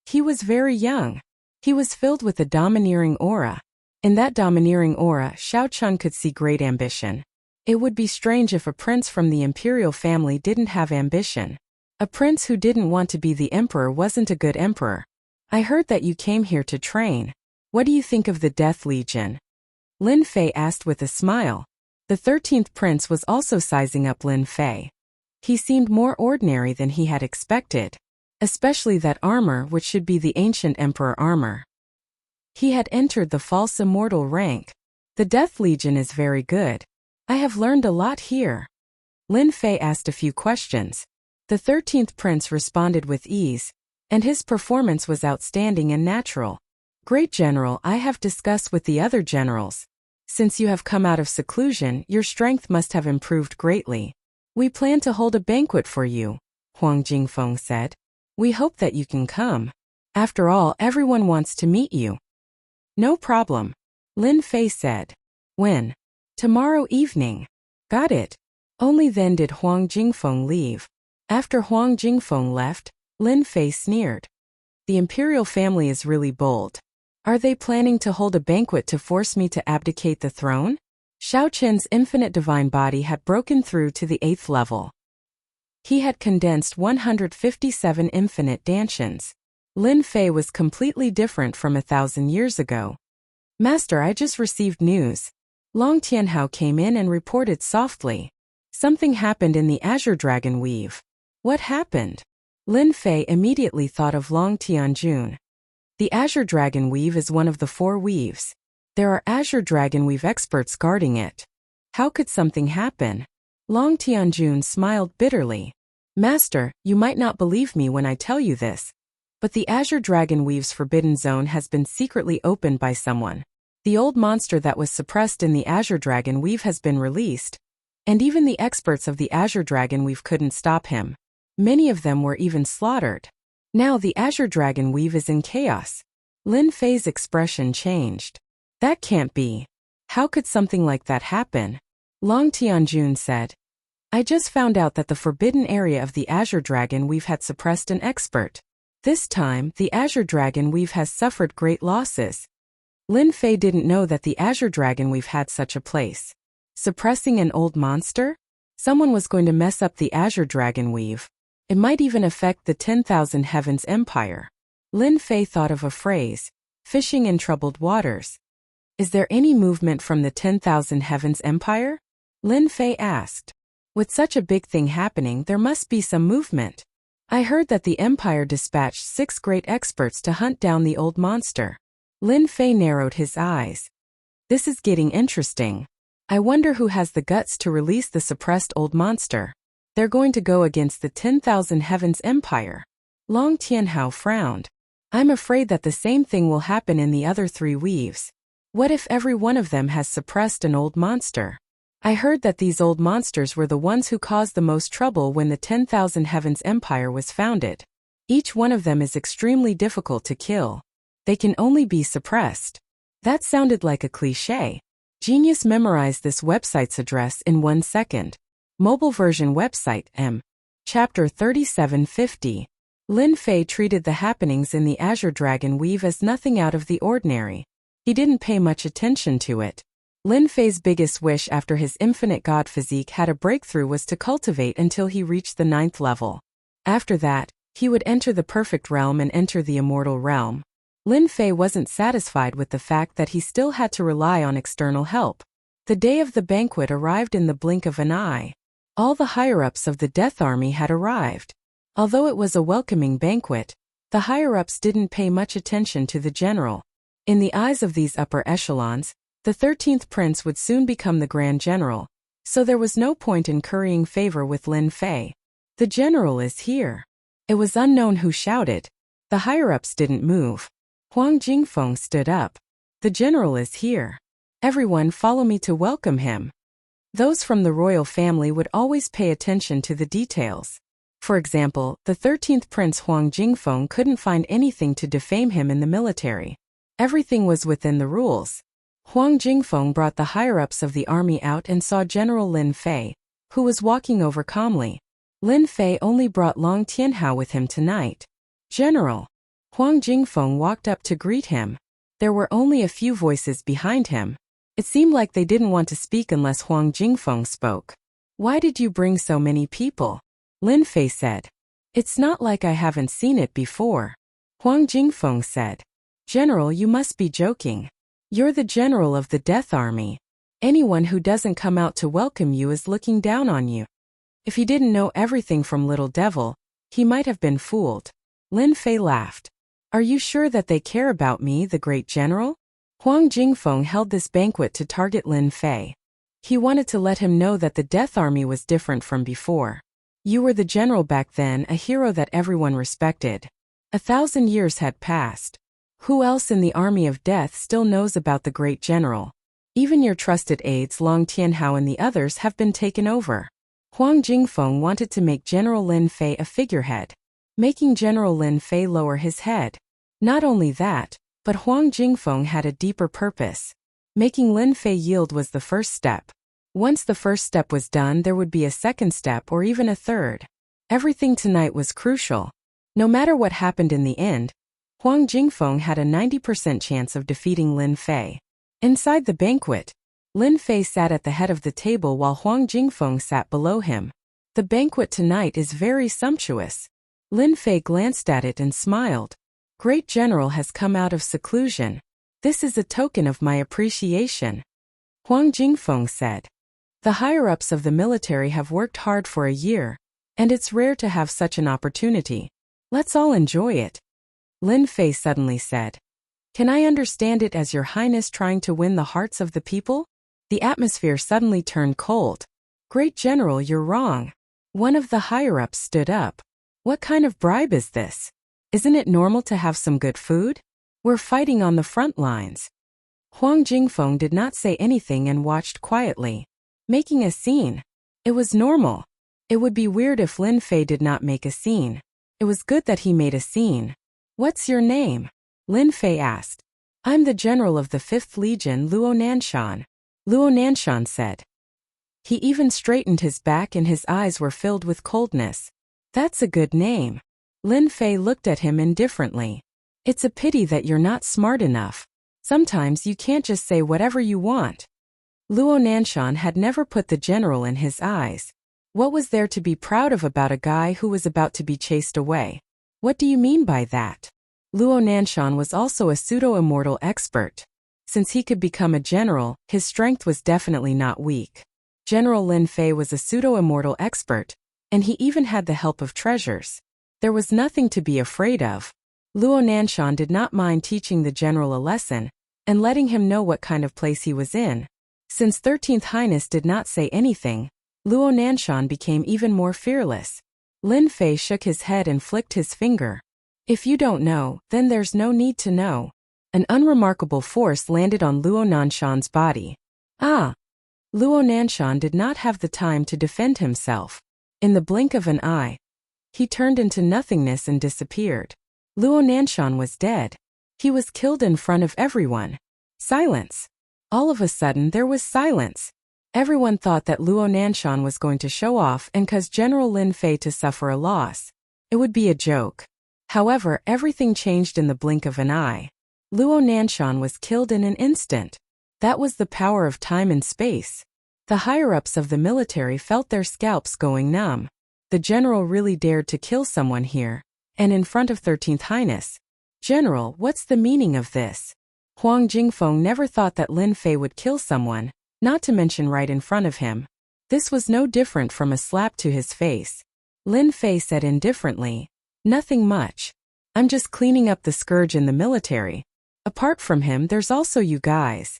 He was very young. He was filled with a domineering aura. In that domineering aura, Xiao Chun could see great ambition. It would be strange if a prince from the imperial family didn't have ambition. A prince who didn't want to be the emperor wasn't a good emperor. I heard that you came here to train. What do you think of the Death Legion? Lin Fei asked with a smile. The 13th prince was also sizing up Lin Fei. He seemed more ordinary than he had expected, especially that armor, which should be the ancient emperor armor. He had entered the false immortal rank. The Death Legion is very good. I have learned a lot here. Lin Fei asked a few questions. The 13th prince responded with ease, and his performance was outstanding and natural. Great general, I have discussed with the other generals. Since you have come out of seclusion, your strength must have improved greatly. We plan to hold a banquet for you, Huang Jingfeng said. We hope that you can come. After all, everyone wants to meet you. No problem, Lin Fei said. When? Tomorrow evening. Got it. Only then did Huang Jingfeng leave. After Huang Jingfeng left, Lin Fei sneered. The imperial family is really bold. Are they planning to hold a banquet to force me to abdicate the throne? Xiao Qin's infinite divine body had broken through to the 8th level. He had condensed 157 infinite dantians. Lin Fei was completely different from 1,000 years ago. Master, I just received news. Long Tianhao came in and reported softly. Something happened in the Azure Dragon Weave. What happened? Lin Fei immediately thought of Long Tianjun. The Azure Dragon Weave is one of the 4 weaves. There are Azure Dragon Weave experts guarding it. How could something happen? Long Tianjun smiled bitterly. Master, you might not believe me when I tell you this, but the Azure Dragon Weave's forbidden zone has been secretly opened by someone. The old monster that was suppressed in the Azure Dragon Weave has been released, and even the experts of the Azure Dragon Weave couldn't stop him. Many of them were even slaughtered. Now the Azure Dragon Weave is in chaos. Lin Fei's expression changed. That can't be. How could something like that happen? Long Tianjun said. I just found out that the forbidden area of the Azure Dragon Weave had suppressed an expert. This time, the Azure Dragon Weave has suffered great losses. Lin Fei didn't know that the Azure Dragon Weave had such a place. Suppressing an old monster? Someone was going to mess up the Azure Dragon Weave. It might even affect the 10,000 Heavens Empire. Lin Fei thought of a phrase, fishing in troubled waters. Is there any movement from the 10,000 Heavens Empire? Lin Fei asked. With such a big thing happening, there must be some movement. I heard that the Empire dispatched 6 great experts to hunt down the old monster. Lin Fei narrowed his eyes. This is getting interesting. I wonder who has the guts to release the suppressed old monster. They're going to go against the 10,000 Heavens Empire. Long Tianhao frowned. I'm afraid that the same thing will happen in the other 3 weaves. What if every one of them has suppressed an old monster? I heard that these old monsters were the ones who caused the most trouble when the 10,000 Heavens Empire was founded. Each one of them is extremely difficult to kill. They can only be suppressed. That sounded like a cliché. Genius memorized this website's address in 1 second. Mobile version website M. Chapter 3750. Lin Fei treated the happenings in the Azure Dragon Weave as nothing out of the ordinary. He didn't pay much attention to it. Lin Fei's biggest wish after his infinite god physique had a breakthrough was to cultivate until he reached the 9th level. After that, he would enter the perfect realm and enter the immortal realm. Lin Fei wasn't satisfied with the fact that he still had to rely on external help. The day of the banquet arrived in the blink of an eye. All the higher-ups of the Death Army had arrived. Although it was a welcoming banquet, the higher-ups didn't pay much attention to the general. In the eyes of these upper echelons, The 13th prince would soon become the Grand General, so there was no point in currying favor with Lin Fei. The general is here. It was unknown who shouted. The higher-ups didn't move. Huang Jingfeng stood up. The general is here. Everyone follow me to welcome him. Those from the royal family would always pay attention to the details. For example, the 13th prince Huang Jingfeng couldn't find anything to defame him in the military. Everything was within the rules. Huang Jingfeng brought the higher-ups of the army out and saw General Lin Fei, who was walking over calmly. Lin Fei only brought Long Tianhao with him tonight. General. Huang Jingfeng walked up to greet him. There were only a few voices behind him. It seemed like they didn't want to speak unless Huang Jingfeng spoke. Why did you bring so many people? Lin Fei said. It's not like I haven't seen it before. Huang Jingfeng said. General, you must be joking. You're the general of the Death Army. Anyone who doesn't come out to welcome you is looking down on you. If he didn't know everything from Little Devil, he might have been fooled. Lin Fei laughed. Are you sure that they care about me, the great general? Huang Jingfeng held this banquet to target Lin Fei. He wanted to let him know that the Death Army was different from before. You were the general back then, a hero that everyone respected. 1,000 years had passed. Who else in the army of death still knows about the great general? Even your trusted aides Long Tianhao and the others have been taken over. Huang Jingfeng wanted to make General Lin Fei a figurehead, making General Lin Fei lower his head. Not only that, but Huang Jingfeng had a deeper purpose. Making Lin Fei yield was the first step. Once the first step was done, there would be a second step or even a third. Everything tonight was crucial. No matter what happened in the end, Huang Jingfeng had a 90% chance of defeating Lin Fei. Inside the banquet, Lin Fei sat at the head of the table while Huang Jingfeng sat below him. The banquet tonight is very sumptuous. Lin Fei glanced at it and smiled. Great General has come out of seclusion. This is a token of my appreciation. Huang Jingfeng said. The higher-ups of the military have worked hard for a year, and it's rare to have such an opportunity. Let's all enjoy it. Lin Fei suddenly said. Can I understand it as Your Highness trying to win the hearts of the people? The atmosphere suddenly turned cold. Great General, you're wrong. One of the higher-ups stood up. What kind of bribe is this? Isn't it normal to have some good food? We're fighting on the front lines. Huang Jingfeng did not say anything and watched quietly. Making a scene. It was normal. It would be weird if Lin Fei did not make a scene. It was good that he made a scene. What's your name? Lin Fei asked. I'm the general of the 5th Legion, Luo Nanshan. Luo Nanshan said. He even straightened his back and his eyes were filled with coldness. That's a good name. Lin Fei looked at him indifferently. It's a pity that you're not smart enough. Sometimes you can't just say whatever you want. Luo Nanshan had never put the general in his eyes. What was there to be proud of about a guy who was about to be chased away? What do you mean by that? Luo Nanshan was also a pseudo-immortal expert. Since he could become a general, his strength was definitely not weak. General Lin Fei was a pseudo-immortal expert, and he even had the help of treasures. There was nothing to be afraid of. Luo Nanshan did not mind teaching the general a lesson, and letting him know what kind of place he was in. Since 13th Highness did not say anything, Luo Nanshan became even more fearless. Lin Fei shook his head and flicked his finger. If you don't know, then there's no need to know. An unremarkable force landed on Luo Nanshan's body. Ah! Luo Nanshan did not have the time to defend himself. In the blink of an eye, he turned into nothingness and disappeared. Luo Nanshan was dead. He was killed in front of everyone. Silence. All of a sudden there was silence. Everyone thought that Luo Nanshan was going to show off and cause General Lin Fei to suffer a loss. It would be a joke. However, everything changed in the blink of an eye. Luo Nanshan was killed in an instant. That was the power of time and space. The higher-ups of the military felt their scalps going numb. The general really dared to kill someone here, and in front of 13th Highness. General, what's the meaning of this? Huang Jingfeng never thought that Lin Fei would kill someone, not to mention right in front of him. This was no different from a slap to his face. Lin Fei said indifferently, nothing much. I'm just cleaning up the scourge in the military. Apart from him, there's also you guys.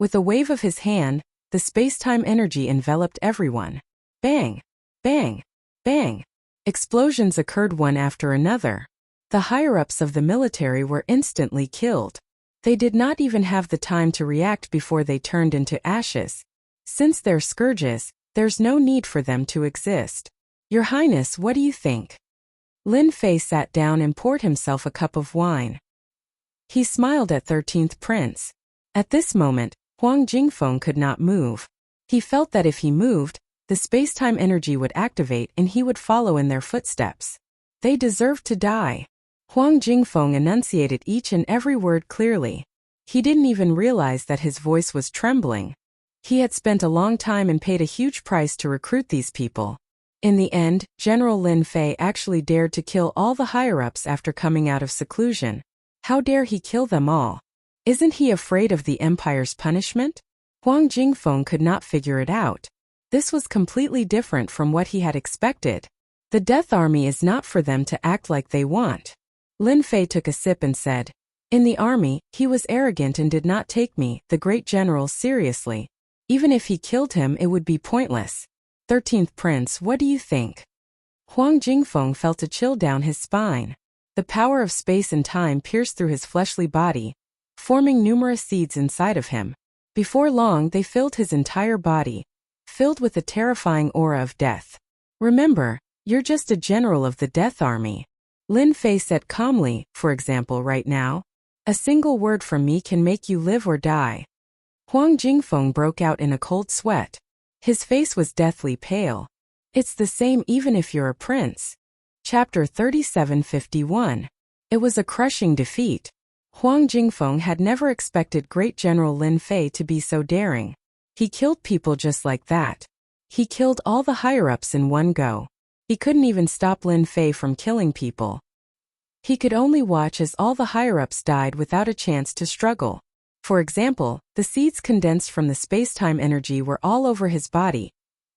With a wave of his hand, the space-time energy enveloped everyone. Bang! Bang! Bang! Explosions occurred one after another. The higher-ups of the military were instantly killed. They did not even have the time to react before they turned into ashes. Since they're scourges, there's no need for them to exist. Your Highness, what do you think? Lin Fei sat down and poured himself a cup of wine. He smiled at 13th Prince. At this moment, Huang Jingfeng could not move. He felt that if he moved, the space-time energy would activate and he would follow in their footsteps. They deserved to die. Huang Jingfeng enunciated each and every word clearly. He didn't even realize that his voice was trembling. He had spent a long time and paid a huge price to recruit these people. In the end, General Lin Fei actually dared to kill all the higher-ups after coming out of seclusion. How dare he kill them all? Isn't he afraid of the Empire's punishment? Huang Jingfeng could not figure it out. This was completely different from what he had expected. The Death Army is not for them to act like they want. Lin Fei took a sip and said, "In the army, he was arrogant and did not take me, the great general, seriously. Even if he killed him, it would be pointless." 13th Prince, what do you think? Huang Jingfeng felt a chill down his spine. The power of space and time pierced through his fleshly body, forming numerous seeds inside of him. Before long, they filled his entire body, filled with a terrifying aura of death. "Remember, you're just a general of the Death Army," Lin Fei said calmly. "For example, right now, a single word from me can make you live or die." Huang Jingfeng broke out in a cold sweat. His face was deathly pale. "It's the same even if you're a prince." Chapter 3751. It was a crushing defeat. Huang Jingfeng had never expected Great General Lin Fei to be so daring. He killed people just like that. He killed all the higher-ups in one go. He couldn't even stop Lin Fei from killing people. He could only watch as all the higher-ups died without a chance to struggle. For example, the seeds condensed from the space-time energy were all over his body,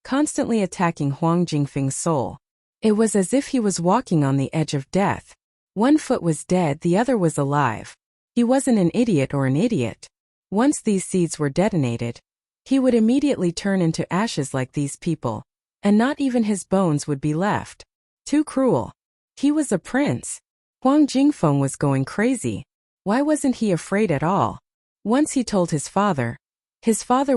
constantly attacking Huang Jingfeng's soul. It was as if he was walking on the edge of death. One foot was dead, the other was alive. He wasn't an idiot or an idiot. Once these seeds were detonated, he would immediately turn into ashes like these people, and not even his bones would be left. Too cruel. He was a prince. Huang Jingfeng was going crazy. Why wasn't he afraid at all? Once he told his father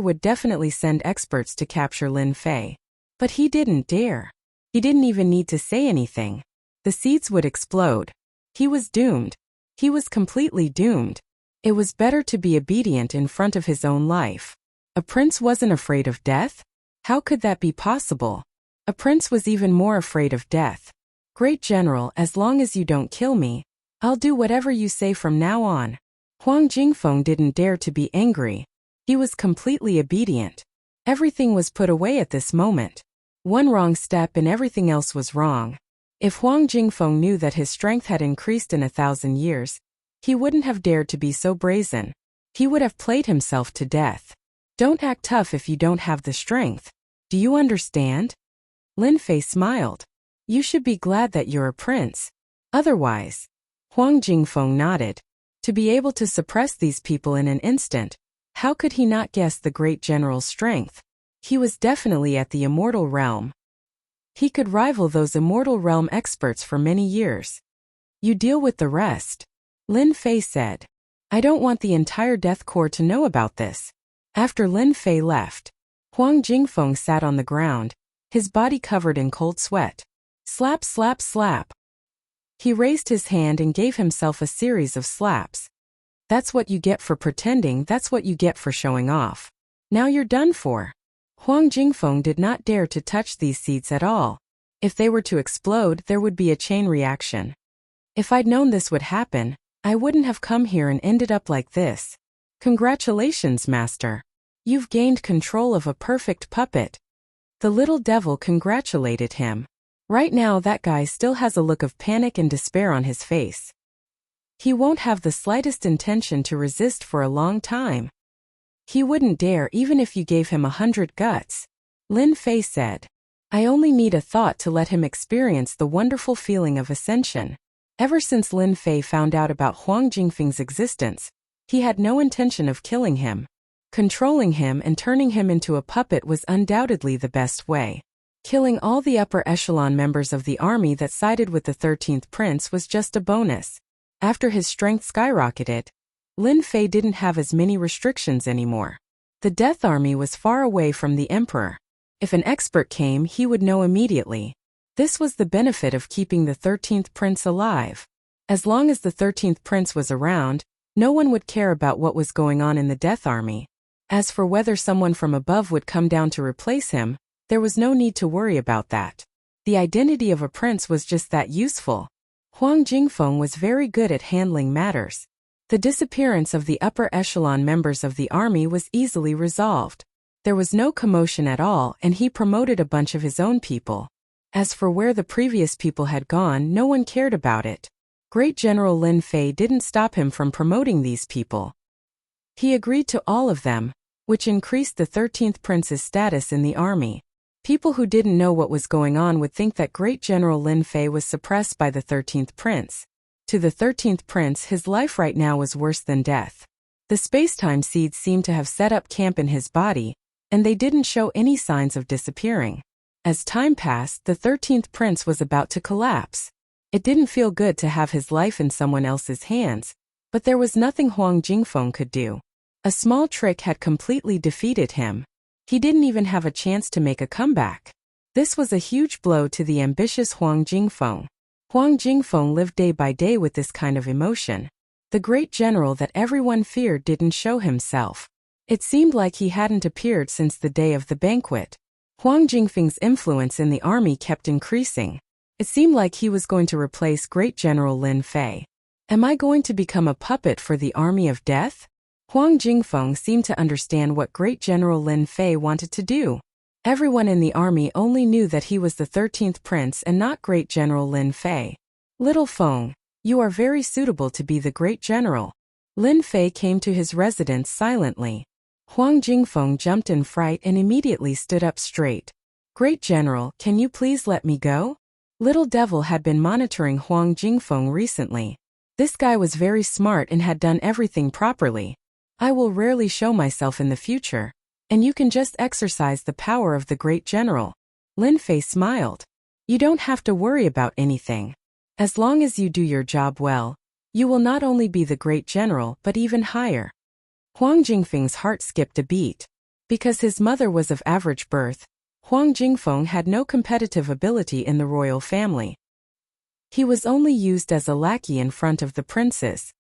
would definitely send experts to capture Lin Fei. But he didn't dare. He didn't even need to say anything. The seeds would explode. He was doomed. He was completely doomed. It was better to be obedient in front of his own life. A prince wasn't afraid of death? How could that be possible? A prince was even more afraid of death. "Great General, as long as you don't kill me, I'll do whatever you say from now on." Huang Jingfeng didn't dare to be angry. He was completely obedient. Everything was put away at this moment. One wrong step and everything else was wrong. If Huang Jingfeng knew that his strength had increased in 1,000 years, he wouldn't have dared to be so brazen. He would have played himself to death. Don't act tough if you don't have the strength. Do you understand? Lin Fei smiled. You should be glad that you're a prince. Otherwise. Huang Jingfeng nodded. To be able to suppress these people in an instant, how could he not guess the great general's strength? He was definitely at the immortal realm. He could rival those immortal realm experts for many years. You deal with the rest. Lin Fei said. I don't want the entire Death Corps to know about this. After Lin Fei left, Huang Jingfeng sat on the ground, his body covered in cold sweat. Slap, slap, slap. He raised his hand and gave himself a series of slaps. That's what you get for pretending, that's what you get for showing off. Now you're done for. Huang Jingfeng did not dare to touch these seeds at all. If they were to explode, there would be a chain reaction. If I'd known this would happen, I wouldn't have come here and ended up like this. Congratulations, Master. You've gained control of a perfect puppet. The little devil congratulated him. Right now that guy still has a look of panic and despair on his face. He won't have the slightest intention to resist for a long time. He wouldn't dare even if you gave him 100 guts. Lin Fei said. I only need a thought to let him experience the wonderful feeling of ascension. Ever since Lin Fei found out about Huang Jingfeng's existence, he had no intention of killing him. Controlling him and turning him into a puppet was undoubtedly the best way. Killing all the upper echelon members of the army that sided with the 13th prince was just a bonus. After his strength skyrocketed, Lin Fei didn't have as many restrictions anymore. The Death Army was far away from the emperor. If an expert came, he would know immediately. This was the benefit of keeping the 13th prince alive. As long as the 13th prince was around, no one would care about what was going on in the Death Army. As for whether someone from above would come down to replace him, there was no need to worry about that. The identity of a prince was just that useful. Huang Jingfeng was very good at handling matters. The disappearance of the upper echelon members of the army was easily resolved. There was no commotion at all, and he promoted a bunch of his own people. As for where the previous people had gone, no one cared about it. Great General Lin Fei didn't stop him from promoting these people. He agreed to all of them, which increased the 13th prince's status in the army. People who didn't know what was going on would think that Great General Lin Fei was suppressed by the 13th prince. To the 13th prince, his life right now was worse than death. The space-time seeds seemed to have set up camp in his body, and they didn't show any signs of disappearing. As time passed, the 13th prince was about to collapse. It didn't feel good to have his life in someone else's hands, but there was nothing Huang Jingfeng could do. A small trick had completely defeated him. He didn't even have a chance to make a comeback. This was a huge blow to the ambitious Huang Jingfeng. Huang Jingfeng lived day by day with this kind of emotion. The great general that everyone feared didn't show himself. It seemed like he hadn't appeared since the day of the banquet. Huang Jingfeng's influence in the army kept increasing. It seemed like he was going to replace Great General Lin Fei. Am I going to become a puppet for the army of death? Huang Jingfeng seemed to understand what Great General Lin Fei wanted to do. Everyone in the army only knew that he was the 13th prince and not Great General Lin Fei. Little Feng, you are very suitable to be the great general. Lin Fei came to his residence silently. Huang Jingfeng jumped in fright and immediately stood up straight. Great General, can you please let me go? Little Devil had been monitoring Huang Jingfeng recently. This guy was very smart and had done everything properly. I will rarely show myself in the future, and you can just exercise the power of the great general. Lin Fei smiled. You don't have to worry about anything. As long as you do your job well, you will not only be the great general but even higher. Huang Jingfeng's heart skipped a beat. Because his mother was of average birth, Huang Jingfeng had no competitive ability in the royal family. He was only used as a lackey in front of the princes.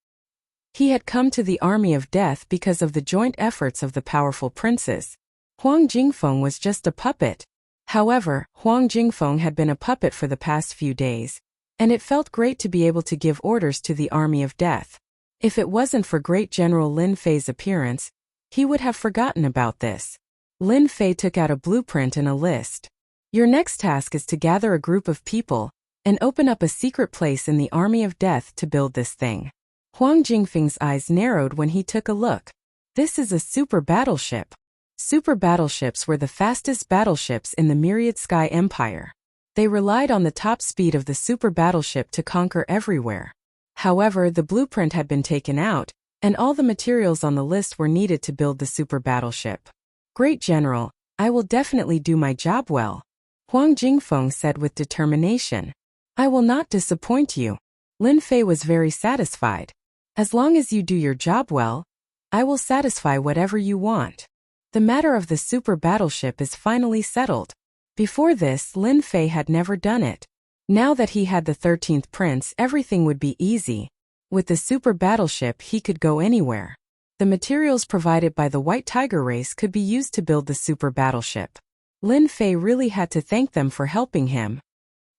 He had come to the army of death because of the joint efforts of the powerful princes. Huang Jingfeng was just a puppet. However, Huang Jingfeng had been a puppet for the past few days, and it felt great to be able to give orders to the army of death. If it wasn't for Great General Lin Fei's appearance, he would have forgotten about this. Lin Fei took out a blueprint and a list. Your next task is to gather a group of people and open up a secret place in the army of death to build this thing. Huang Jingfeng's eyes narrowed when he took a look. This is a super battleship. Super battleships were the fastest battleships in the Myriad Sky Empire. They relied on the top speed of the super battleship to conquer everywhere. However, the blueprint had been taken out, and all the materials on the list were needed to build the super battleship. Great General, I will definitely do my job well. Huang Jingfeng said with determination. I will not disappoint you. Lin Fei was very satisfied. As long as you do your job well, I will satisfy whatever you want. The matter of the super battleship is finally settled. Before this, Lin Fei had never done it. Now that he had the 13th prince, everything would be easy. With the super battleship, he could go anywhere. The materials provided by the White Tiger race could be used to build the super battleship. Lin Fei really had to thank them for helping him.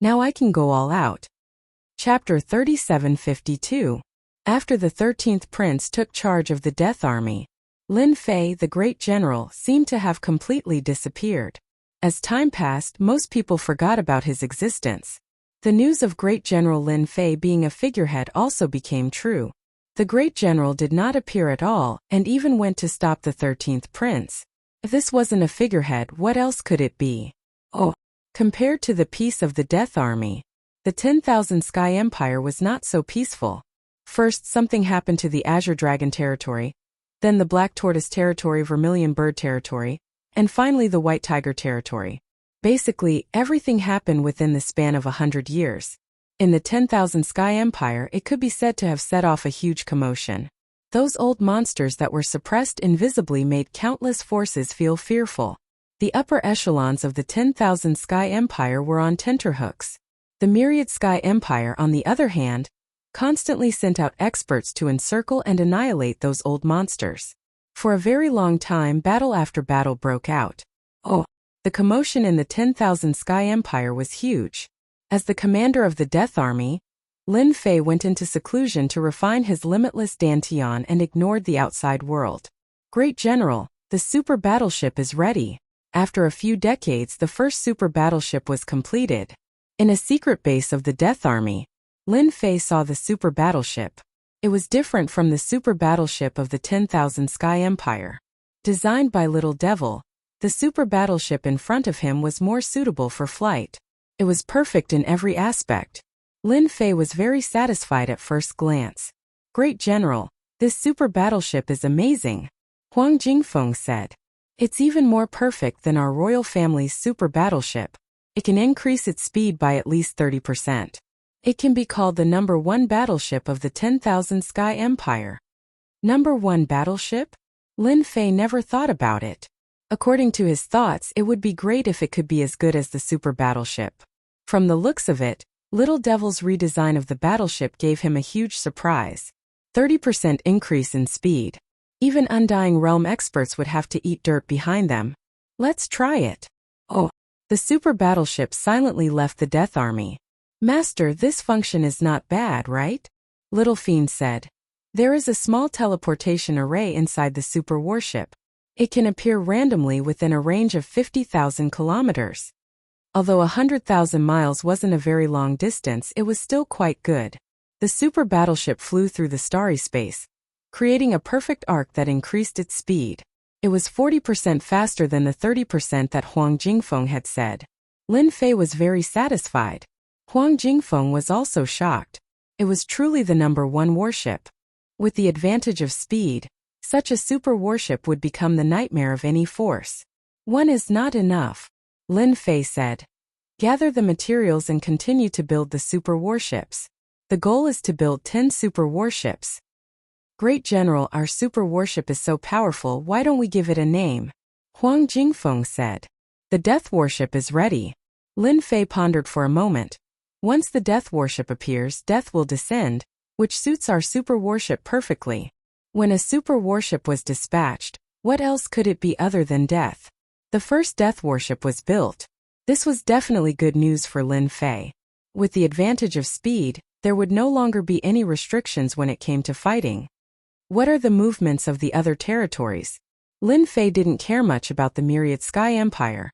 Now I can go all out. Chapter 3752. After the 13th prince took charge of the Death Army, Lin Fei, the great general, seemed to have completely disappeared. As time passed, most people forgot about his existence. The news of Great General Lin Fei being a figurehead also became true. The great general did not appear at all, and even went to stop the 13th prince. If this wasn't a figurehead, what else could it be? Oh, compared to the peace of the Death Army, the 10,000 Sky Empire was not so peaceful. First, something happened to the Azure Dragon territory. then the Black Tortoise Territory, Vermilion Bird Territory, and finally the White Tiger Territory. Basically, everything happened within the span of 100 years. In the 10,000 Sky Empire, it could be said to have set off a huge commotion. Those old monsters that were suppressed invisibly made countless forces feel fearful. The upper echelons of the 10,000 Sky Empire were on tenterhooks. The Myriad Sky Empire, on the other hand, constantly sent out experts to encircle and annihilate those old monsters. For a very long time, battle after battle broke out. The commotion in the 10,000 Sky Empire was huge. As the commander of the Death Army, Lin Fei went into seclusion to refine his limitless dantian and ignored the outside world. Great General, the super battleship is ready. After a few decades, the first super battleship was completed. In a secret base of the Death Army, Lin Fei saw the super battleship. It was different from the super battleship of the 10,000 Sky Empire. Designed by Little Devil, the super battleship in front of him was more suitable for flight. It was perfect in every aspect. Lin Fei was very satisfied at first glance. Great General, this super battleship is amazing, Huang Jingfeng said. It's even more perfect than our royal family's super battleship. It can increase its speed by at least 30%. It can be called the number 1 battleship of the 10,000 Sky Empire. Number 1 battleship? Lin Fei never thought about it. According to his thoughts, it would be great if it could be as good as the super battleship. From the looks of it, Little Devil's redesign of the battleship gave him a huge surprise. 30% increase in speed. Even Undying Realm experts would have to eat dirt behind them. Let's try it. The super battleship silently left the Death Army. Master, this function is not bad, right? Little Fiend said. There is a small teleportation array inside the super warship. It can appear randomly within a range of 50,000 kilometers. Although 100,000 miles wasn't a very long distance, it was still quite good. The super battleship flew through the starry space, creating a perfect arc that increased its speed. It was 40% faster than the 30% that Huang Jingfeng had said. Lin Fei was very satisfied. Huang Jingfeng was also shocked. It was truly the number 1 warship. With the advantage of speed, such a super warship would become the nightmare of any force. One is not enough, Lin Fei said. Gather the materials and continue to build the super warships. The goal is to build 10 super warships. Great General, our super warship is so powerful, why don't we give it a name? Huang Jingfeng said. The Death Warship is ready. Lin Fei pondered for a moment. Once the Death Warship appears, death will descend, which suits our super warship perfectly. When a super warship was dispatched, what else could it be other than death? The first Death Warship was built. This was definitely good news for Lin Fei. With the advantage of speed, there would no longer be any restrictions when it came to fighting. What are the movements of the other territories? Lin Fei didn't care much about the Myriad Sky Empire.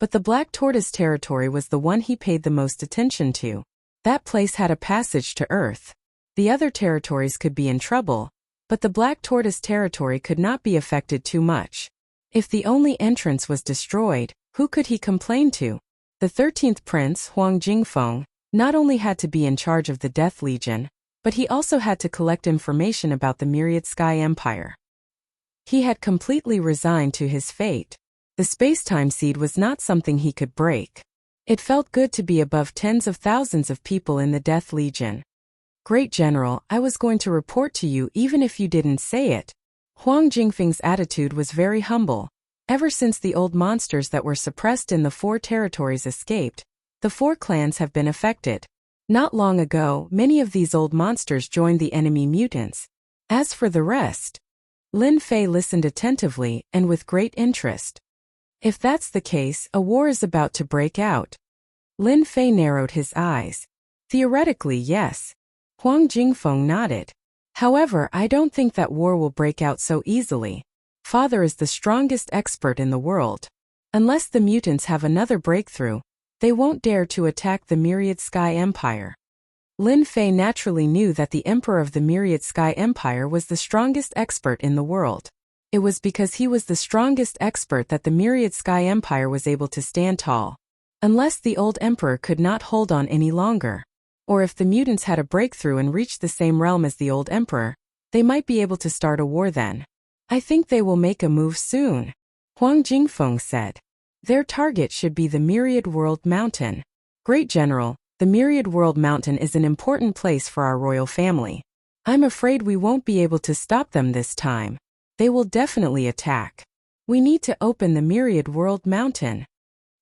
But the Black Tortoise Territory was the one he paid the most attention to. That place had a passage to Earth. The other territories could be in trouble, but the Black Tortoise Territory could not be affected too much. If the only entrance was destroyed, who could he complain to? The 13th Prince, Huang Jingfeng, not only had to be in charge of the Death Legion, but he also had to collect information about the Myriad Sky Empire. He had completely resigned to his fate. The space-time seed was not something he could break. It felt good to be above tens of thousands of people in the Death Legion. Great General, I was going to report to you even if you didn't say it. Huang Jingfeng's attitude was very humble. Ever since the old monsters that were suppressed in the 4 territories escaped, the 4 clans have been affected. Not long ago, many of these old monsters joined the enemy mutants. As for the rest, Lin Fei listened attentively and with great interest. If that's the case, a war is about to break out. Lin Fei narrowed his eyes. Theoretically, yes. Huang Jingfeng nodded. However, I don't think that war will break out so easily. Father is the strongest expert in the world. Unless the mutants have another breakthrough, they won't dare to attack the Myriad Sky Empire. Lin Fei naturally knew that the Emperor of the Myriad Sky Empire was the strongest expert in the world. It was because he was the strongest expert that the Myriad Sky Empire was able to stand tall. Unless the old Emperor could not hold on any longer. Or if the mutants had a breakthrough and reached the same realm as the old Emperor, they might be able to start a war then. I think they will make a move soon, Huang Jingfeng said. Their target should be the Myriad World Mountain. Great General, the Myriad World Mountain is an important place for our royal family. I'm afraid we won't be able to stop them this time. They will definitely attack. We need to open the Myriad World Mountain.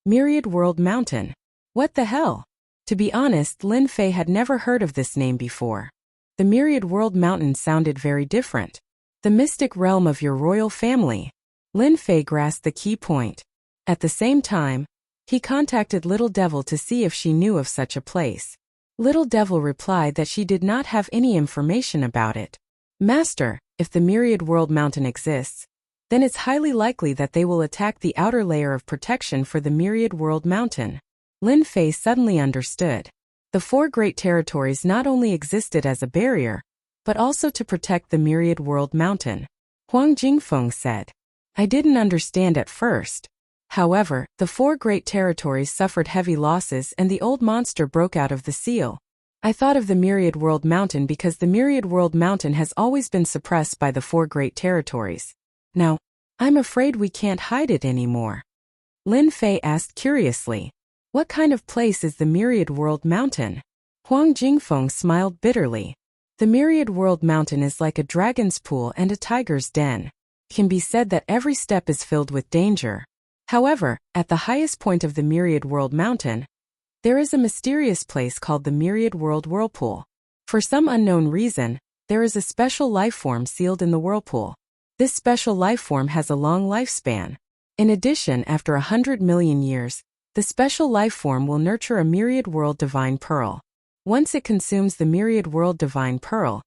Myriad World Mountain? What the hell? To be honest, Lin Fei had never heard of this name before. The Myriad World Mountain sounded very different. The mystic realm of your royal family. Lin Fei grasped the key point. At the same time, he contacted Little Devil to see if she knew of such a place. Little Devil replied that she did not have any information about it. Master, if the Myriad World Mountain exists, then it's highly likely that they will attack the outer layer of protection for the Myriad World Mountain. Lin Fei suddenly understood. The 4 great territories not only existed as a barrier, but also to protect the Myriad World Mountain. Huang Jingfeng said. I didn't understand at first. However, the 4 great territories suffered heavy losses and the old monster broke out of the seal. I thought of the Myriad World Mountain because the Myriad World Mountain has always been suppressed by the 4 great territories. Now, I'm afraid we can't hide it anymore. Lin Fei asked curiously. What kind of place is the Myriad World Mountain? Huang Jingfeng smiled bitterly. The Myriad World Mountain is like a dragon's pool and a tiger's den. It can be said that every step is filled with danger. However, at the highest point of the Myriad World Mountain, there is a mysterious place called the Myriad World Whirlpool. For some unknown reason, there is a special life form sealed in the whirlpool. This special life form has a long lifespan. In addition, after 100 million years, the special life form will nurture a Myriad World Divine Pearl. Once it consumes the Myriad World Divine Pearl,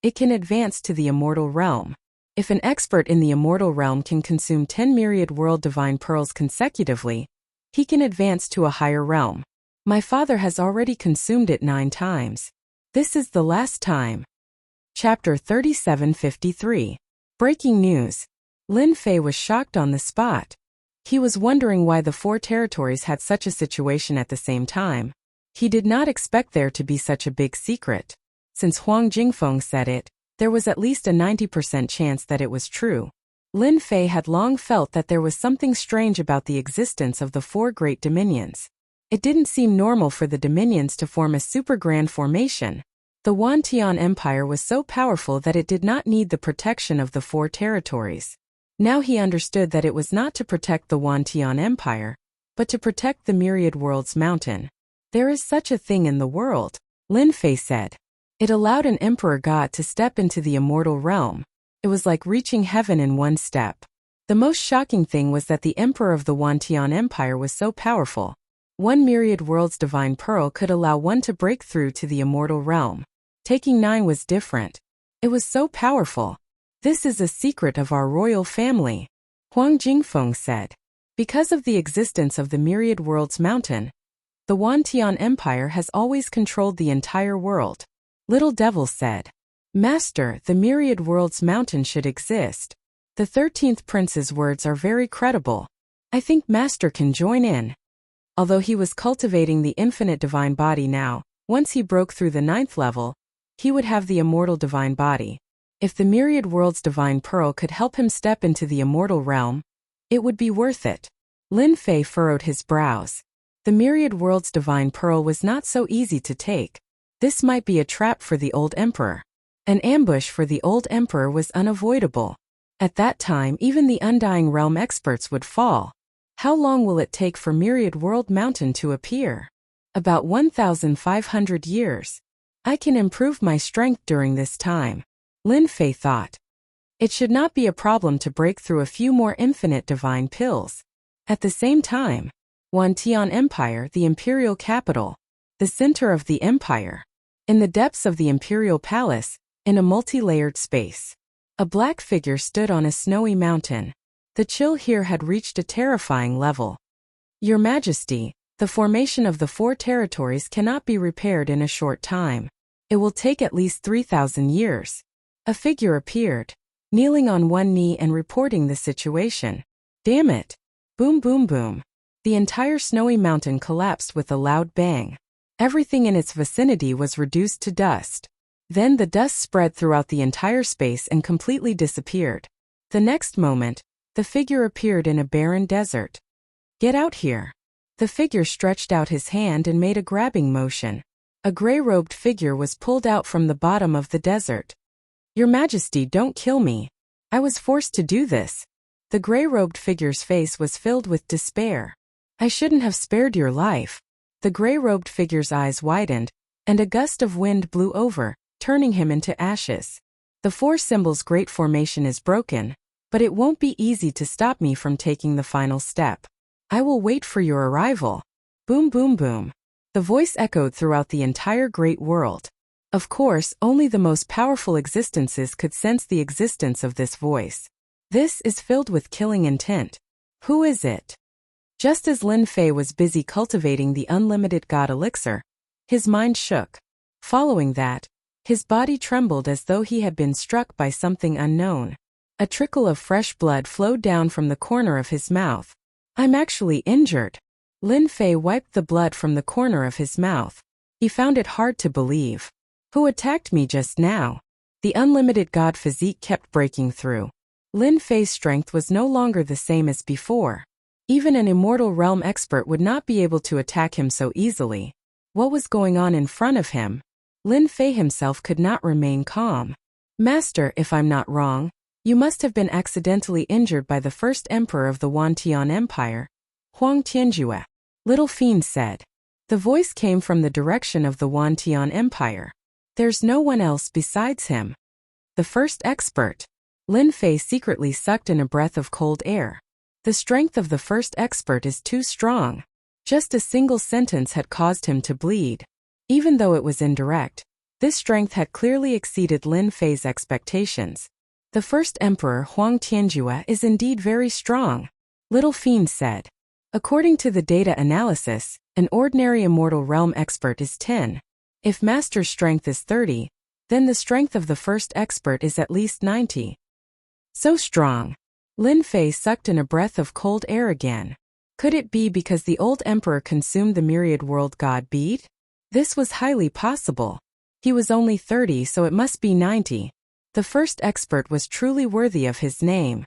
it can advance to the Immortal Realm. If an expert in the Immortal Realm can consume 10 Myriad World Divine Pearls consecutively, he can advance to a higher realm. My father has already consumed it 9 times. This is the last time. Chapter 3753. Breaking news. Lin Fei was shocked on the spot. He was wondering why the 4 territories had such a situation at the same time. He did not expect there to be such a big secret. Since Huang Jingfeng said it, there was at least a 90% chance that it was true. Lin Fei had long felt that there was something strange about the existence of the 4 great dominions. It didn't seem normal for the dominions to form a super grand formation. The Wantian Empire was so powerful that it did not need the protection of the 4 territories. Now he understood that it was not to protect the Wantian Empire, but to protect the Myriad World's mountain. There is such a thing in the world, Lin Fei said. It allowed an emperor god to step into the immortal realm. It was like reaching heaven in one step. The most shocking thing was that the emperor of the Wantian Empire was so powerful. 1 Myriad World's Divine Pearl could allow one to break through to the immortal realm. Taking 9 was different. It was so powerful. This is a secret of our royal family, Huang Jingfeng said. Because of the existence of the Myriad World's mountain, the Wantian Empire has always controlled the entire world. Little Devil said. Master, the Myriad World's mountain should exist. The 13th prince's words are very credible. I think Master can join in. Although he was cultivating the infinite divine body now, once he broke through the 9th level, he would have the immortal divine body. If the Myriad World's Divine Pearl could help him step into the immortal realm, it would be worth it. Lin Fei furrowed his brows. The Myriad World's Divine Pearl was not so easy to take. This might be a trap for the old emperor. An ambush for the old emperor was unavoidable. At that time, even the Undying Realm experts would fall. How long will it take for Myriad World Mountain to appear? About 1,500 years. I can improve my strength during this time, Lin Fei thought. It should not be a problem to break through a few more infinite divine pills. At the same time, Wantian Empire, the imperial capital, the center of the empire. In the depths of the imperial palace, in a multi-layered space, a black figure stood on a snowy mountain. The chill here had reached a terrifying level. Your Majesty, the formation of the 4 territories cannot be repaired in a short time. It will take at least 3,000 years. A figure appeared, kneeling on one knee and reporting the situation. Damn it! Boom boom boom. The entire snowy mountain collapsed with a loud bang. Everything in its vicinity was reduced to dust. Then the dust spread throughout the entire space and completely disappeared. The next moment, the figure appeared in a barren desert. Get out here. The figure stretched out his hand and made a grabbing motion. A gray-robed figure was pulled out from the bottom of the desert. Your Majesty, don't kill me. I was forced to do this. The gray-robed figure's face was filled with despair. I shouldn't have spared your life. The gray-robed figure's eyes widened, and a gust of wind blew over, turning him into ashes. The four symbols' great formation is broken, but it won't be easy to stop me from taking the final step. I will wait for your arrival. Boom, boom, boom. The voice echoed throughout the entire great world. Of course, only the most powerful existences could sense the existence of this voice. This is filled with killing intent. Who is it? Just as Lin Fei was busy cultivating the unlimited God elixir, his mind shook. Following that, his body trembled as though he had been struck by something unknown. A trickle of fresh blood flowed down from the corner of his mouth. I'm actually injured. Lin Fei wiped the blood from the corner of his mouth. He found it hard to believe. Who attacked me just now? The unlimited God physique kept breaking through. Lin Fei's strength was no longer the same as before. Even an immortal realm expert would not be able to attack him so easily. What was going on in front of him? Lin Fei himself could not remain calm. Master, if I'm not wrong, you must have been accidentally injured by the first emperor of the Wantian Empire, Huang Tianjue. Little Fiend said. The voice came from the direction of the Wantian Empire. There's no one else besides him. The first expert. Lin Fei secretly sucked in a breath of cold air. The strength of the first expert is too strong. Just a single sentence had caused him to bleed. Even though it was indirect, this strength had clearly exceeded Lin Fei's expectations. The first emperor Huang Tianjue is indeed very strong, Little Fiend said. According to the data analysis, an ordinary immortal realm expert is 10. If master's strength is 30, then the strength of the first expert is at least 90. So strong. Lin Fei sucked in a breath of cold air again. Could it be because the old emperor consumed the myriad world god bead? This was highly possible. He was only 30, so it must be 90. The first expert was truly worthy of his name.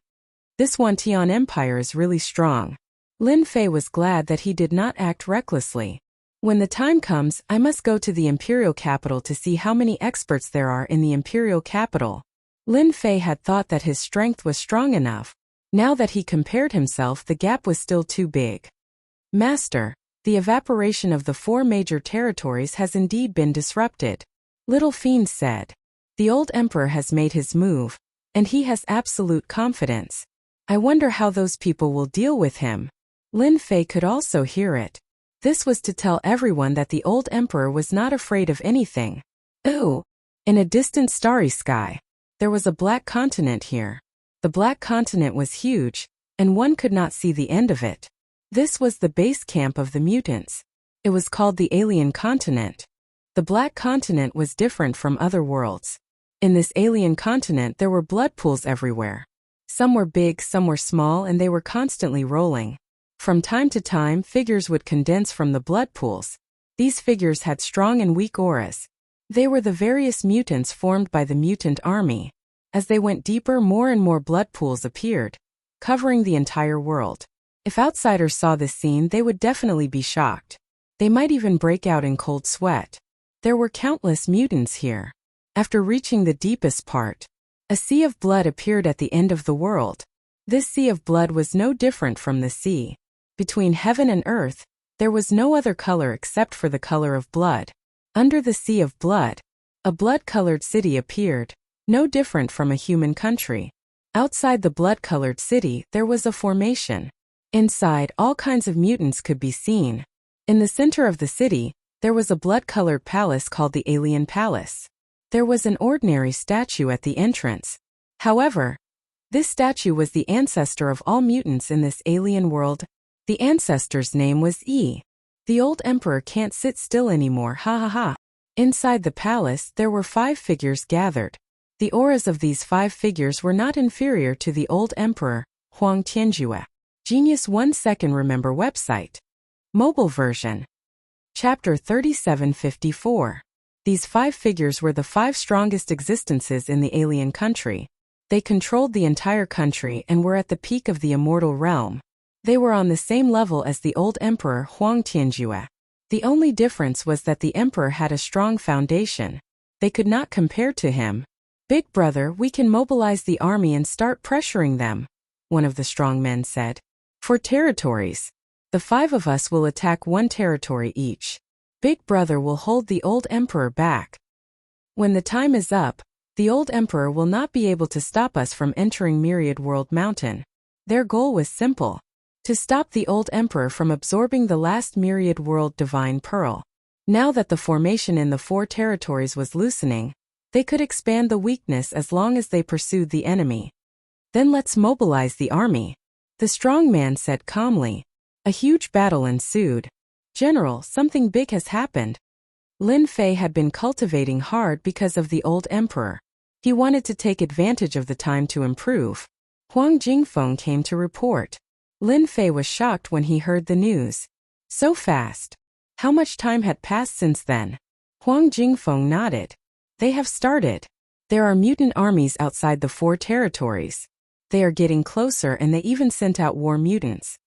This Wantian Empire is really strong. Lin Fei was glad that he did not act recklessly. When the time comes, I must go to the imperial capital to see how many experts there are in the imperial capital. Lin Fei had thought that his strength was strong enough. Now that he compared himself, the gap was still too big. Master, the evaporation of the 4 major territories has indeed been disrupted. Little Fiend said. The old emperor has made his move, and he has absolute confidence. I wonder how those people will deal with him. Lin Fei could also hear it. This was to tell everyone that the old emperor was not afraid of anything. Ooh! In a distant starry sky, there was a black continent here. The black continent was huge, and one could not see the end of it. This was the base camp of the mutants. It was called the alien continent. The black continent was different from other worlds. In this alien continent there were blood pools everywhere. Some were big, some were small, and they were constantly rolling. From time to time, figures would condense from the blood pools. These figures had strong and weak auras. They were the various mutants formed by the mutant army. As they went deeper, more and more blood pools appeared, covering the entire world. If outsiders saw this scene, they would definitely be shocked. They might even break out in cold sweat. There were countless mutants here. After reaching the deepest part, a sea of blood appeared at the end of the world. This sea of blood was no different from the sea. Between heaven and earth, there was no other color except for the color of blood. Under the sea of blood, a blood-colored city appeared, no different from a human country. Outside the blood-colored city, there was a formation. Inside, all kinds of mutants could be seen. In the center of the city, there was a blood-colored palace called the Alien Palace. There was an ordinary statue at the entrance. However, this statue was the ancestor of all mutants in this alien world. The ancestor's name was E. The old emperor can't sit still anymore, ha ha ha. Inside the palace, there were 5 figures gathered. The auras of these 5 figures were not inferior to the old emperor, Huang Tianjue. Genius 1 second remember website. Mobile version. Chapter 3754. These 5 figures were the 5 strongest existences in the alien country. They controlled the entire country and were at the peak of the immortal realm. They were on the same level as the old emperor Huang Tianjue. The only difference was that the emperor had a strong foundation. They could not compare to him. "Big brother, we can mobilize the army and start pressuring them," one of the strong men said. "For territories. The 5 of us will attack 1 territory each. Big brother will hold the old emperor back. When the time is up, the old emperor will not be able to stop us from entering Myriad World Mountain." Their goal was simple: to stop the old emperor from absorbing the last Myriad World Divine Pearl. Now that the formation in the 4 territories was loosening, they could expand the weakness as long as they pursued the enemy. "Then let's mobilize the army," the strong man said calmly. A huge battle ensued. "General, something big has happened." Lin Fei had been cultivating hard because of the old emperor. He wanted to take advantage of the time to improve. Huang Jingfeng came to report. Lin Fei was shocked when he heard the news. So fast. How much time had passed since then? Huang Jingfeng nodded. "They have started. There are mutant armies outside the 4 territories. They are getting closer and they even sent out war mutants."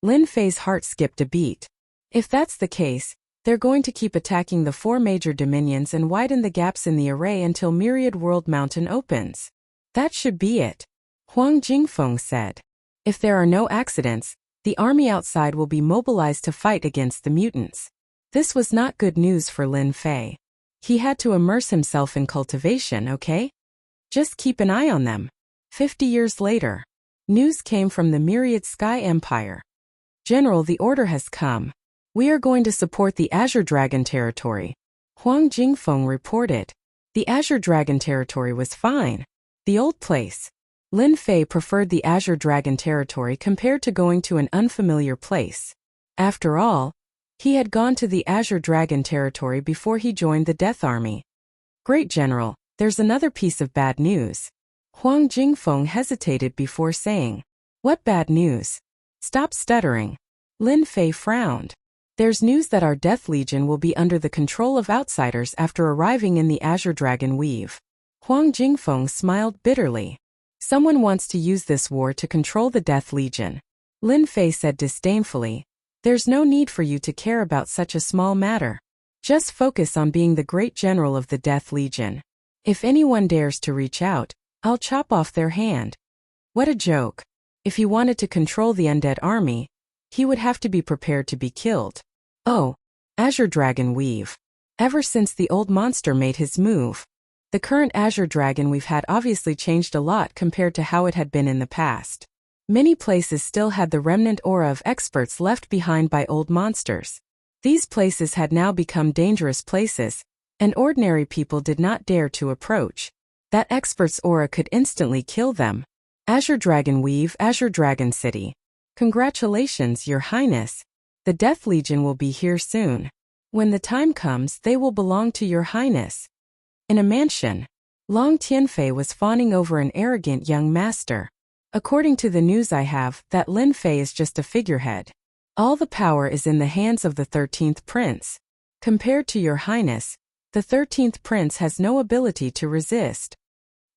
Lin Fei's heart skipped a beat. If that's the case, they're going to keep attacking the 4 major dominions and widen the gaps in the array until Myriad World Mountain opens. "That should be it," Huang Jingfeng said. "If there are no accidents, the army outside will be mobilized to fight against the mutants." This was not good news for Lin Fei. He had to immerse himself in cultivation, okay? Just keep an eye on them. 50 years later, news came from the Myriad Sky Empire. "General, the order has come. We are going to support the Azure Dragon territory," Huang Jingfeng reported. The Azure Dragon territory was fine. The old place. Lin Fei preferred the Azure Dragon territory compared to going to an unfamiliar place. After all, he had gone to the Azure Dragon territory before he joined the Death Army. "Great General, there's another piece of bad news." Huang Jingfeng hesitated before saying, "What bad news?" "Stop stuttering." Lin Fei frowned. "There's news that our Death Legion will be under the control of outsiders after arriving in the Azure Dragon Weave." Huang Jingfeng smiled bitterly. "Someone wants to use this war to control the Death Legion." Lin Fei said disdainfully, "There's no need for you to care about such a small matter. Just focus on being the great general of the Death Legion. If anyone dares to reach out, I'll chop off their hand." What a joke. If he wanted to control the undead army, he would have to be prepared to be killed. Oh, Azure Dragon Weave. Ever since the old monster made his move, the current Azure Dragon we've had obviously changed a lot compared to how it had been in the past. Many places still had the remnant aura of experts left behind by old monsters. These places had now become dangerous places, and ordinary people did not dare to approach. That expert's aura could instantly kill them. Azure Dragon Weave, Azure Dragon City. Congratulations, Your Highness. The Death Legion will be here soon. When the time comes, they will belong to Your Highness. In a mansion, Long Tianfei was fawning over an arrogant young master. "According to the news I have, that Lin Fei is just a figurehead. All the power is in the hands of the 13th Prince. Compared to Your Highness, the 13th Prince has no ability to resist."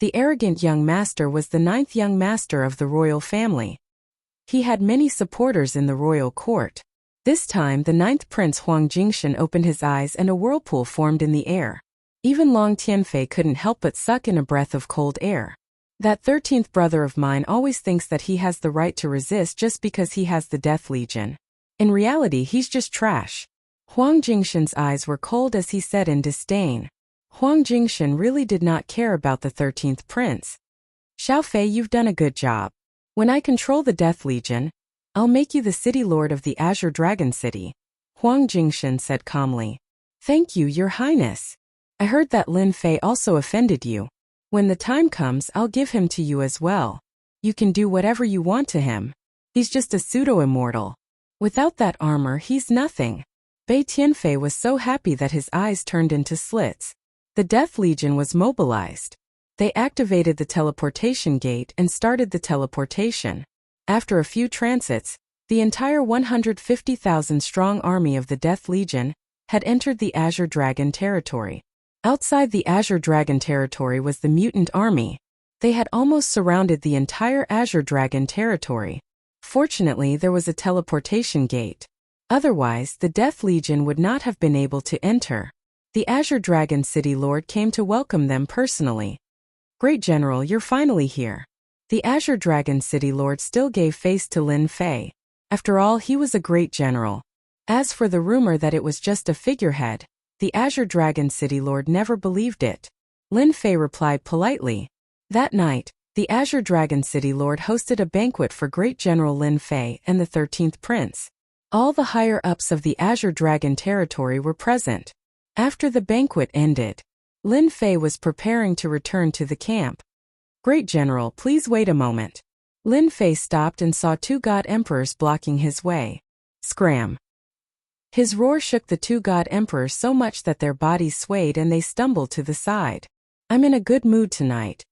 The arrogant young master was the 9th young master of the royal family. He had many supporters in the royal court. This time the 9th Prince Huang Jingshan opened his eyes and a whirlpool formed in the air. Even Long Tianfei couldn't help but suck in a breath of cold air. "That 13th brother of mine always thinks that he has the right to resist just because he has the Death Legion. In reality, he's just trash." Huang Jingshan's eyes were cold as he said in disdain. Huang Jingshan really did not care about the 13th Prince. "Xiao Fei, you've done a good job. When I control the Death Legion, I'll make you the city lord of the Azure Dragon City," Huang Jingshan said calmly. "Thank you, Your Highness. I heard that Lin Fei also offended you. When the time comes, I'll give him to you as well. You can do whatever you want to him. He's just a pseudo-immortal. Without that armor, he's nothing." Bei Tianfei was so happy that his eyes turned into slits. The Death Legion was mobilized. They activated the teleportation gate and started the teleportation. After a few transits, the entire 150,000-strong army of the Death Legion had entered the Azure Dragon territory. Outside the Azure Dragon territory was the mutant army. They had almost surrounded the entire Azure Dragon territory. Fortunately, there was a teleportation gate. Otherwise, the Death Legion would not have been able to enter. The Azure Dragon City Lord came to welcome them personally. "Great General, you're finally here." The Azure Dragon City Lord still gave face to Lin Fei. After all, he was a great general. As for the rumor that it was just a figurehead, the Azure Dragon City Lord never believed it. Lin Fei replied politely. That night, the Azure Dragon City Lord hosted a banquet for Great General Lin Fei and the 13th Prince. All the higher-ups of the Azure Dragon territory were present. After the banquet ended, Lin Fei was preparing to return to the camp. "Great General, please wait a moment." Lin Fei stopped and saw two God Emperors blocking his way. Scram! His roar shook the two God Emperors so much that their bodies swayed and they stumbled to the side. "I'm in a good mood tonight.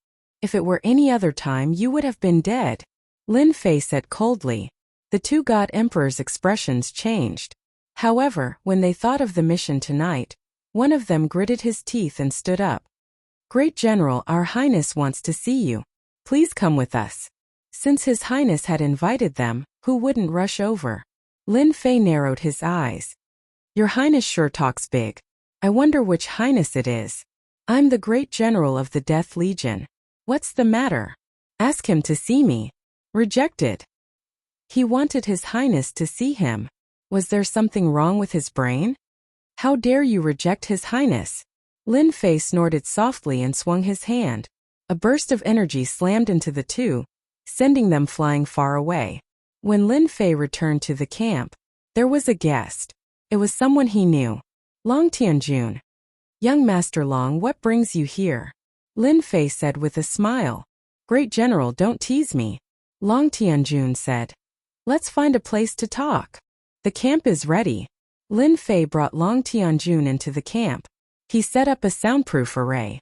If it were any other time, you would have been dead," Lin Fei said coldly. The two God Emperors' expressions changed. However, when they thought of the mission tonight, one of them gritted his teeth and stood up. "Great General, Our Highness wants to see you. Please come with us." Since His Highness had invited them, who wouldn't rush over? Lin Fei narrowed his eyes. "Your Highness sure talks big. I wonder which Highness it is." "I'm the Great General of the Death Legion." "What's the matter?" "Ask him to see me." Rejected. He wanted His Highness to see him. Was there something wrong with his brain? "How dare you reject His Highness?" Lin Fei snorted softly and swung his hand. A burst of energy slammed into the two, sending them flying far away. When Lin Fei returned to the camp, there was a guest. It was someone he knew. Long Tianjun. "Young Master Long, what brings you here?" Lin Fei said with a smile. "Great General, don't tease me." Long Tianjun said. "Let's find a place to talk. The camp is ready." Lin Fei brought Long Tianjun into the camp. He set up a soundproof array.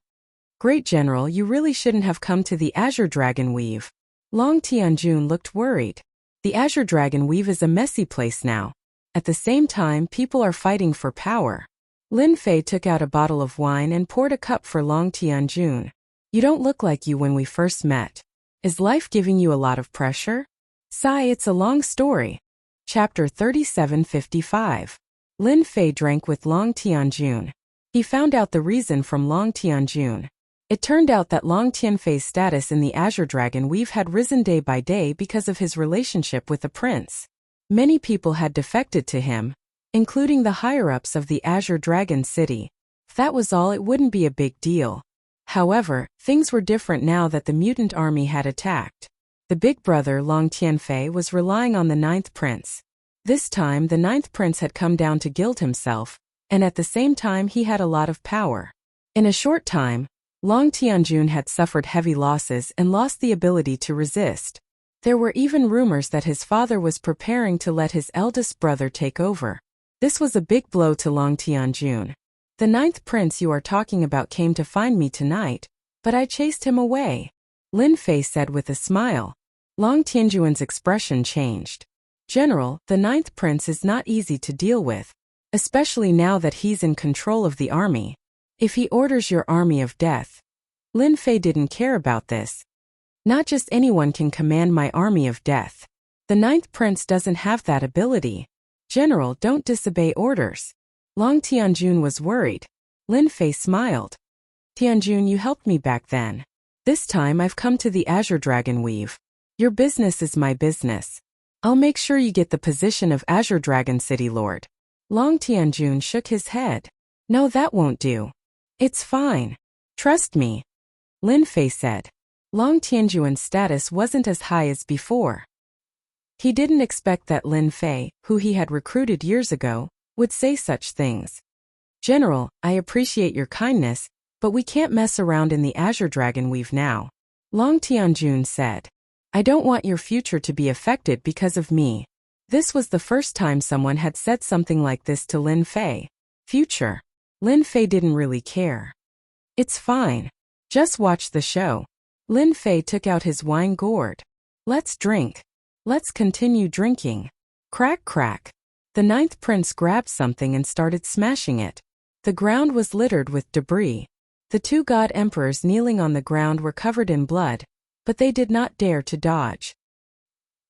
"Great General, you really shouldn't have come to the Azure Dragon Weave." Long Tianjun looked worried. The Azure Dragon Weave is a messy place now. At the same time, people are fighting for power. Lin Fei took out a bottle of wine and poured a cup for Long Tianjun. "You don't look like you when we first met. Is life giving you a lot of pressure?" "Sigh, it's a long story." Chapter 3755. Lin Fei drank with Long Tianjun. He found out the reason from Long Tianjun. It turned out that Long Tianfei's status in the Azure Dragon Weave had risen day by day because of his relationship with the prince. Many people had defected to him, including the higher-ups of the Azure Dragon City. If that was all, it wouldn't be a big deal. However, things were different now that the mutant army had attacked. The big brother, Long Tianfei, was relying on the 9th Prince. This time, the 9th Prince had come down to gild himself, and at the same time he had a lot of power. In a short time, Long Tianjun had suffered heavy losses and lost the ability to resist. There were even rumors that his father was preparing to let his eldest brother take over. This was a big blow to Long Tianjun. "The 9th Prince you are talking about came to find me tonight, but I chased him away," Lin Fei said with a smile. Long Tianjun's expression changed. "General, the 9th Prince is not easy to deal with, especially now that he's in control of the army. If he orders your army of death..." Lin Fei didn't care about this. "Not just anyone can command my army of death. The 9th Prince doesn't have that ability. General, don't disobey orders." Long Tianjun was worried. Lin Fei smiled. "Tianjun, you helped me back then. This time I've come to the Azure Dragon Weave. Your business is my business. I'll make sure you get the position of Azure Dragon City Lord." Long Tianjun shook his head. "No, that won't do. It's fine. Trust me," Lin Fei said. Long Tianjun's status wasn't as high as before. He didn't expect that Lin Fei, who he had recruited years ago, would say such things. "General, I appreciate your kindness, but we can't mess around in the Azure Dragon Weave now," Long Tianjun said. "I don't want your future to be affected because of me." This was the first time someone had said something like this to Lin Fei. Future. Lin Fei didn't really care. "It's fine. Just watch the show." Lin Fei took out his wine gourd. "Let's drink. Let's continue drinking." Crack crack. The 9th Prince grabbed something and started smashing it. The ground was littered with debris. The two god emperors kneeling on the ground were covered in blood, but they did not dare to dodge.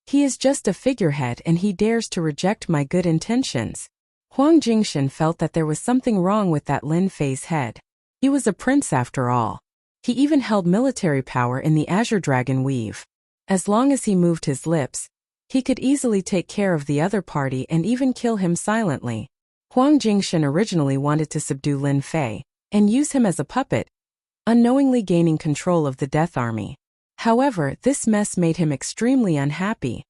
He is just a figurehead and he dares to reject my good intentions. Huang Jingshan felt that there was something wrong with that Lin Fei's head. He was a prince after all. He even held military power in the Azure Dragon Weave. As long as he moved his lips, he could easily take care of the other party and even kill him silently. Huang Jingshan originally wanted to subdue Lin Fei and use him as a puppet, unknowingly gaining control of the Death Army. However, this mess made him extremely unhappy.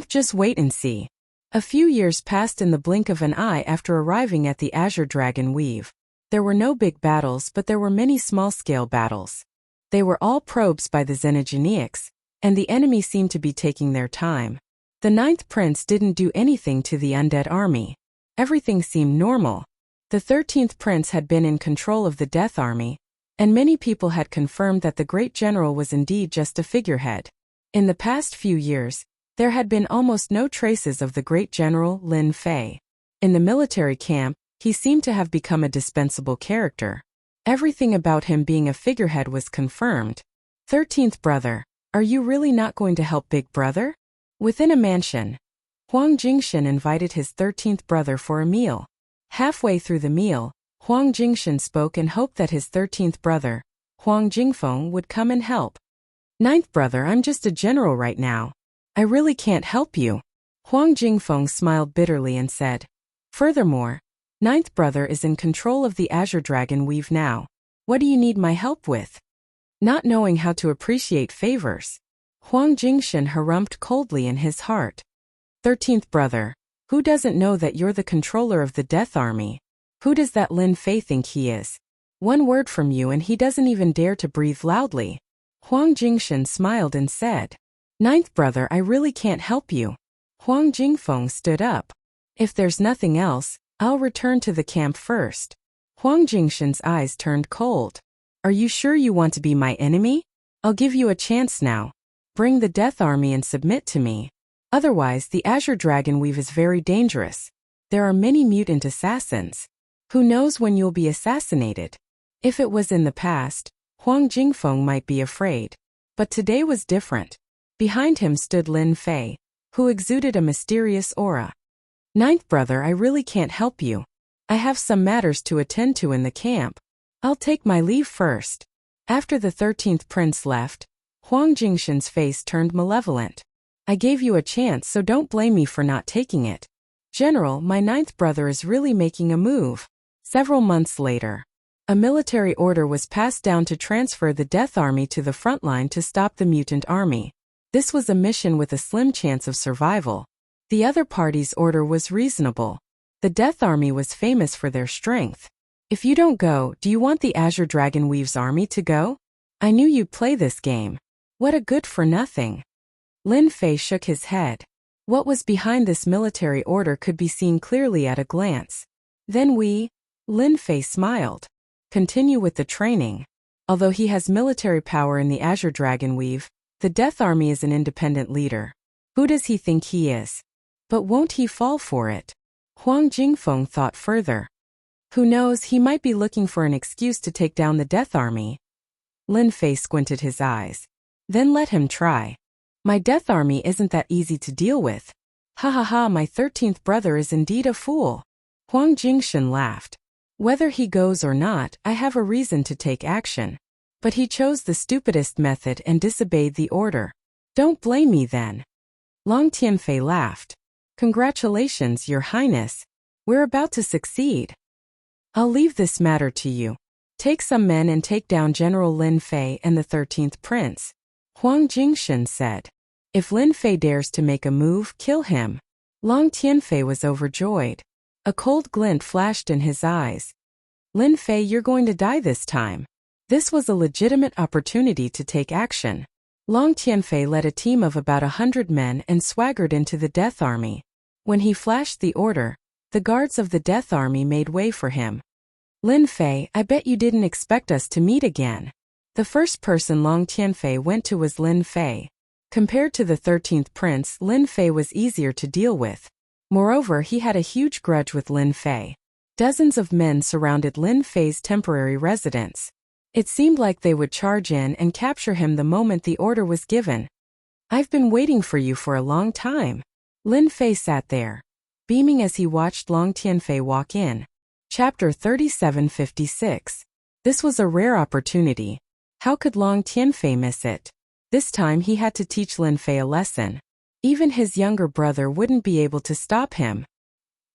Just wait and see. A few years passed in the blink of an eye after arriving at the Azure Dragon Weave. There were no big battles, but there were many small-scale battles. They were all probes by the Xenogeneics, and the enemy seemed to be taking their time. The ninth prince didn't do anything to the undead army. Everything seemed normal. The 13th prince had been in control of the Death Army, and many people had confirmed that the great general was indeed just a figurehead. In the past few years, there had been almost no traces of the great general Lin Fei. In the military camp, he seemed to have become a dispensable character. Everything about him being a figurehead was confirmed. 13th brother, are you really not going to help big brother? Within a mansion, Huang Jingshan invited his 13th brother for a meal. Halfway through the meal, Huang Jingshan spoke and hoped that his 13th brother, Huang Jingfeng, would come and help. Ninth brother, I'm just a general right now. I really can't help you. Huang Jingfeng smiled bitterly and said. Furthermore, ninth brother is in control of the Azure Dragon Weave now. What do you need my help with? Not knowing how to appreciate favors, Huang Jingshan harumphed coldly in his heart. 13th brother, who doesn't know that you're the controller of the Death Army? Who does that Lin Fei think he is? One word from you and he doesn't even dare to breathe loudly. Huang Jingshan smiled and said. Ninth brother, I really can't help you. Huang Jingfeng stood up. If there's nothing else, I'll return to the camp first. Huang Jingshan's eyes turned cold. Are you sure you want to be my enemy? I'll give you a chance now. Bring the Death Army and submit to me. Otherwise, the Azure Dragon Weave is very dangerous. There are many mutant assassins. Who knows when you'll be assassinated? If it was in the past, Huang Jingfeng might be afraid. But today was different. Behind him stood Lin Fei, who exuded a mysterious aura. Ninth brother, I really can't help you. I have some matters to attend to in the camp. I'll take my leave first. After the 13th prince left, Huang Jingshan's face turned malevolent. I gave you a chance, so don't blame me for not taking it. General, my ninth brother is really making a move. Several months later, a military order was passed down to transfer the Death Army to the front line to stop the mutant army. This was a mission with a slim chance of survival. The other party's order was reasonable. The Death Army was famous for their strength. If you don't go, do you want the Azure Dragon Weave's army to go? I knew you'd play this game. What a good-for-nothing. Lin Fei shook his head. What was behind this military order could be seen clearly at a glance. Then Lin Fei smiled. Continue with the training. Although he has military power in the Azure Dragon Weave, the Death Army is an independent leader. Who does he think he is? But won't he fall for it? Huang Jingfeng thought further. Who knows, he might be looking for an excuse to take down the Death Army. Lin Fei squinted his eyes. Then let him try. My Death Army isn't that easy to deal with. Ha ha ha, my 13th brother is indeed a fool. Huang Jingshan laughed. Whether he goes or not, I have a reason to take action. But he chose the stupidest method and disobeyed the order. Don't blame me then. Long Tianfei laughed. Congratulations, Your Highness. We're about to succeed. I'll leave this matter to you. Take some men and take down General Lin Fei and the 13th prince. Huang Jingshan said. If Lin Fei dares to make a move, kill him. Long Tianfei was overjoyed. A cold glint flashed in his eyes. Lin Fei, you're going to die this time. This was a legitimate opportunity to take action. Long Tianfei led a team of about 100 men and swaggered into the Death Army. When he flashed the order, the guards of the Death Army made way for him. Lin Fei, I bet you didn't expect us to meet again. The first person Long Tianfei went to was Lin Fei. Compared to the 13th prince, Lin Fei was easier to deal with. Moreover, he had a huge grudge with Lin Fei. Dozens of men surrounded Lin Fei's temporary residence. It seemed like they would charge in and capture him the moment the order was given. I've been waiting for you for a long time. Lin Fei sat there, beaming as he watched Long Tianfei walk in. Chapter 3756. This was a rare opportunity. How could Long Tianfei miss it? This time he had to teach Lin Fei a lesson. Even his younger brother wouldn't be able to stop him.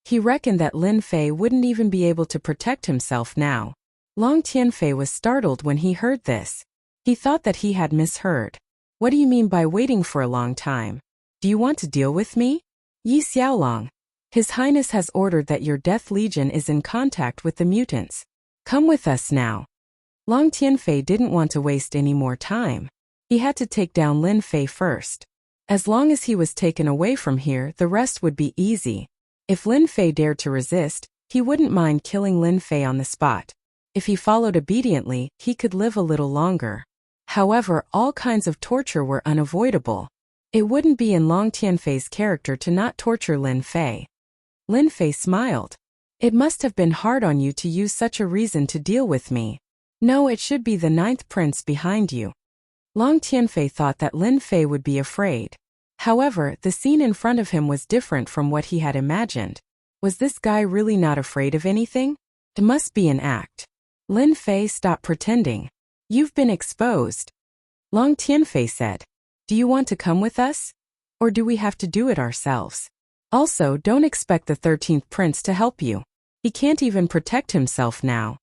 He reckoned that Lin Fei wouldn't even be able to protect himself now. Long Tianfei was startled when he heard this. He thought that he had misheard. What do you mean by waiting for a long time? Do you want to deal with me? Yi Xiaolong. His Highness has ordered that your Death Legion is in contact with the mutants. Come with us now. Long Tianfei didn't want to waste any more time. He had to take down Lin Fei first. As long as he was taken away from here, the rest would be easy. If Lin Fei dared to resist, he wouldn't mind killing Lin Fei on the spot. If he followed obediently, he could live a little longer. However, all kinds of torture were unavoidable. It wouldn't be in Long Tianfei's character to not torture Lin Fei. Lin Fei smiled. It must have been hard on you to use such a reason to deal with me. No, it should be the 9th prince behind you. Long Tianfei thought that Lin Fei would be afraid. However, the scene in front of him was different from what he had imagined. Was this guy really not afraid of anything? It must be an act. Lin Fei, stop pretending. You've been exposed. Long Tianfei said. Do you want to come with us? Or do we have to do it ourselves? Also, don't expect the 13th prince to help you. He can't even protect himself now.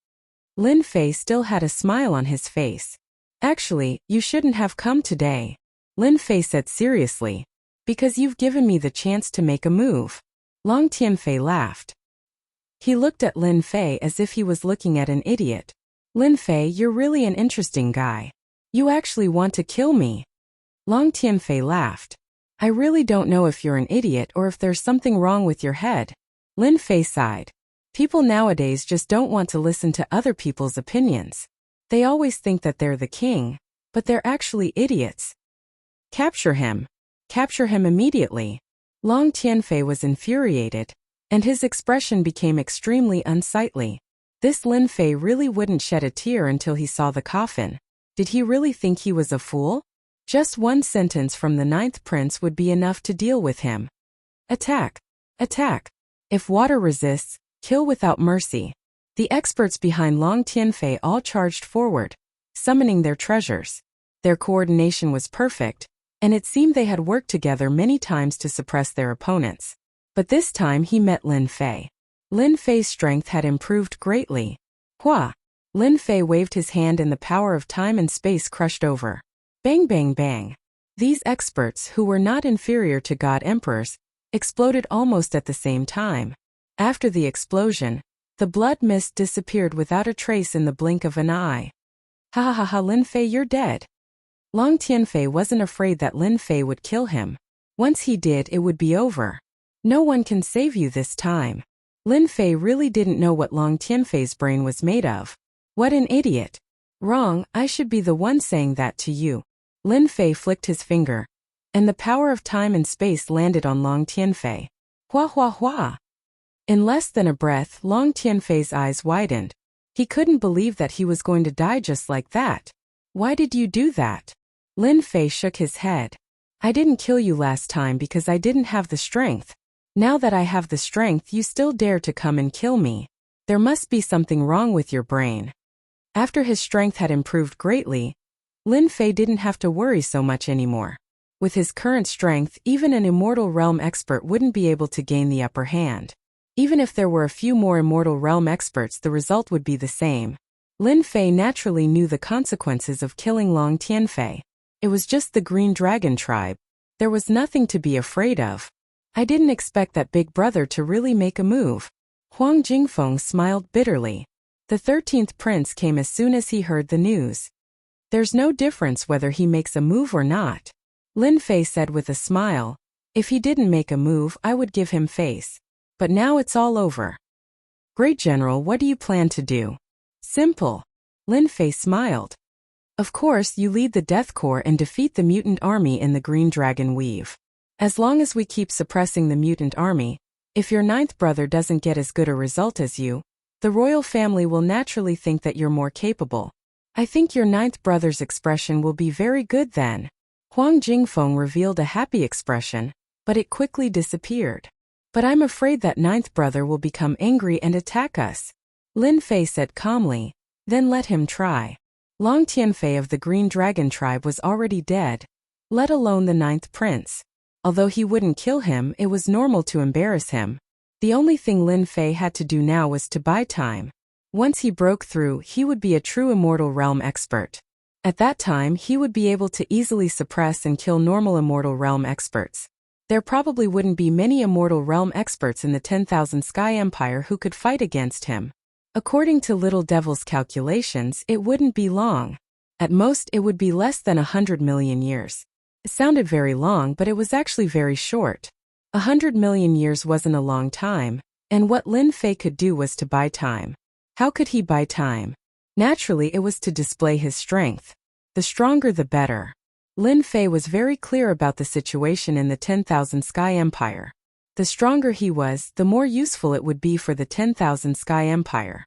Lin Fei still had a smile on his face. Actually, you shouldn't have come today. Lin Fei said seriously. Because you've given me the chance to make a move. Long Tianfei laughed. He looked at Lin Fei as if he was looking at an idiot. Lin Fei, you're really an interesting guy. You actually want to kill me. Long Tianfei laughed. I really don't know if you're an idiot or if there's something wrong with your head. Lin Fei sighed. People nowadays just don't want to listen to other people's opinions. They always think that they're the king, but they're actually idiots. Capture him. Capture him immediately. Long Tianfei was infuriated, and his expression became extremely unsightly. This Lin Fei really wouldn't shed a tear until he saw the coffin. Did he really think he was a fool? Just one sentence from the 9th prince would be enough to deal with him. Attack! Attack! If water resists, kill without mercy. The experts behind Long Tianfei all charged forward, summoning their treasures. Their coordination was perfect, and it seemed they had worked together many times to suppress their opponents. But this time he met Lin Fei. Lin Fei's strength had improved greatly. Hua! Lin Fei waved his hand and the power of time and space crushed over. Bang bang bang. These experts, who were not inferior to god emperors, exploded almost at the same time. After the explosion, the blood mist disappeared without a trace in the blink of an eye. Ha ha ha ha, Lin Fei, you're dead. Long Tianfei wasn't afraid that Lin Fei would kill him. Once he did, it would be over. No one can save you this time. Lin Fei really didn't know what Long Tianfei's brain was made of. What an idiot. Wrong, I should be the one saying that to you. Lin Fei flicked his finger, and the power of time and space landed on Long Tianfei. Hua hua hua. In less than a breath, Long Tianfei's eyes widened. He couldn't believe that he was going to die just like that. Why did you do that? Lin Fei shook his head. I didn't kill you last time because I didn't have the strength. Now that I have the strength, you still dare to come and kill me. There must be something wrong with your brain. After his strength had improved greatly, Lin Fei didn't have to worry so much anymore. With his current strength, even an Immortal Realm expert wouldn't be able to gain the upper hand. Even if there were a few more Immortal Realm experts, the result would be the same. Lin Fei naturally knew the consequences of killing Long Tianfei. It was just the Green Dragon tribe. There was nothing to be afraid of. I didn't expect that big brother to really make a move. Huang Jingfeng smiled bitterly. The 13th prince came as soon as he heard the news. There's no difference whether he makes a move or not. Lin Fei said with a smile. If he didn't make a move, I would give him face. But now it's all over. Great General, what do you plan to do? Simple. Lin Fei smiled. Of course, you lead the Death Corps and defeat the mutant army in the Green Dragon Weave. As long as we keep suppressing the mutant army, if your 9th brother doesn't get as good a result as you, the royal family will naturally think that you're more capable. I think your ninth brother's expression will be very good then. Huang Jingfeng revealed a happy expression, but it quickly disappeared. But I'm afraid that ninth brother will become angry and attack us. Lin Fei said calmly, then let him try. Long Tianfei of the Green Dragon tribe was already dead, let alone the ninth prince. Although he wouldn't kill him, it was normal to embarrass him. The only thing Lin Fei had to do now was to buy time. Once he broke through, he would be a true immortal realm expert. At that time, he would be able to easily suppress and kill normal immortal realm experts. There probably wouldn't be many immortal realm experts in the 10,000 Sky Empire who could fight against him. According to Little Devil's calculations, it wouldn't be long. At most, it would be less than 100 million years. It sounded very long, but it was actually very short. 100 million years wasn't a long time, and what Lin Fei could do was to buy time. How could he buy time? Naturally, it was to display his strength. The stronger the better. Lin Fei was very clear about the situation in the 10,000 Sky Empire. The stronger he was, the more useful it would be for the 10,000 Sky Empire.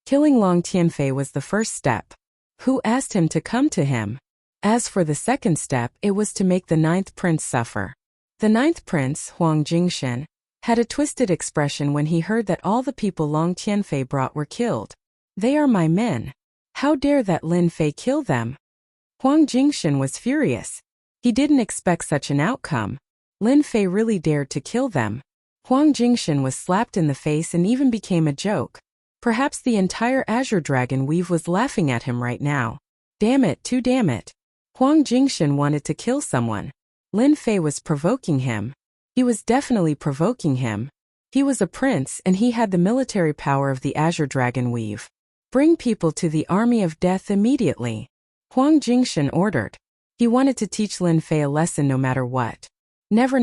Killing Long Tianfei was the first step. Who asked him to come to him? As for the second step, it was to make the ninth prince suffer. The ninth prince, Huang Jingshan, had a twisted expression when he heard that all the people Long Tianfei brought were killed. They are my men. How dare that Lin Fei kill them? Huang Jingshan was furious. He didn't expect such an outcome. Lin Fei really dared to kill them. Huang Jingshan was slapped in the face and even became a joke. Perhaps the entire Azure Dragon Weave was laughing at him right now. Damn it, too damn it. Huang Jingshan wanted to kill someone. Lin Fei was provoking him. He was definitely provoking him. He was a prince and he had the military power of the Azure Dragon Weave. Bring people to the army of death immediately. Huang Jingshan ordered. He wanted to teach Lin Fei a lesson no matter what. Never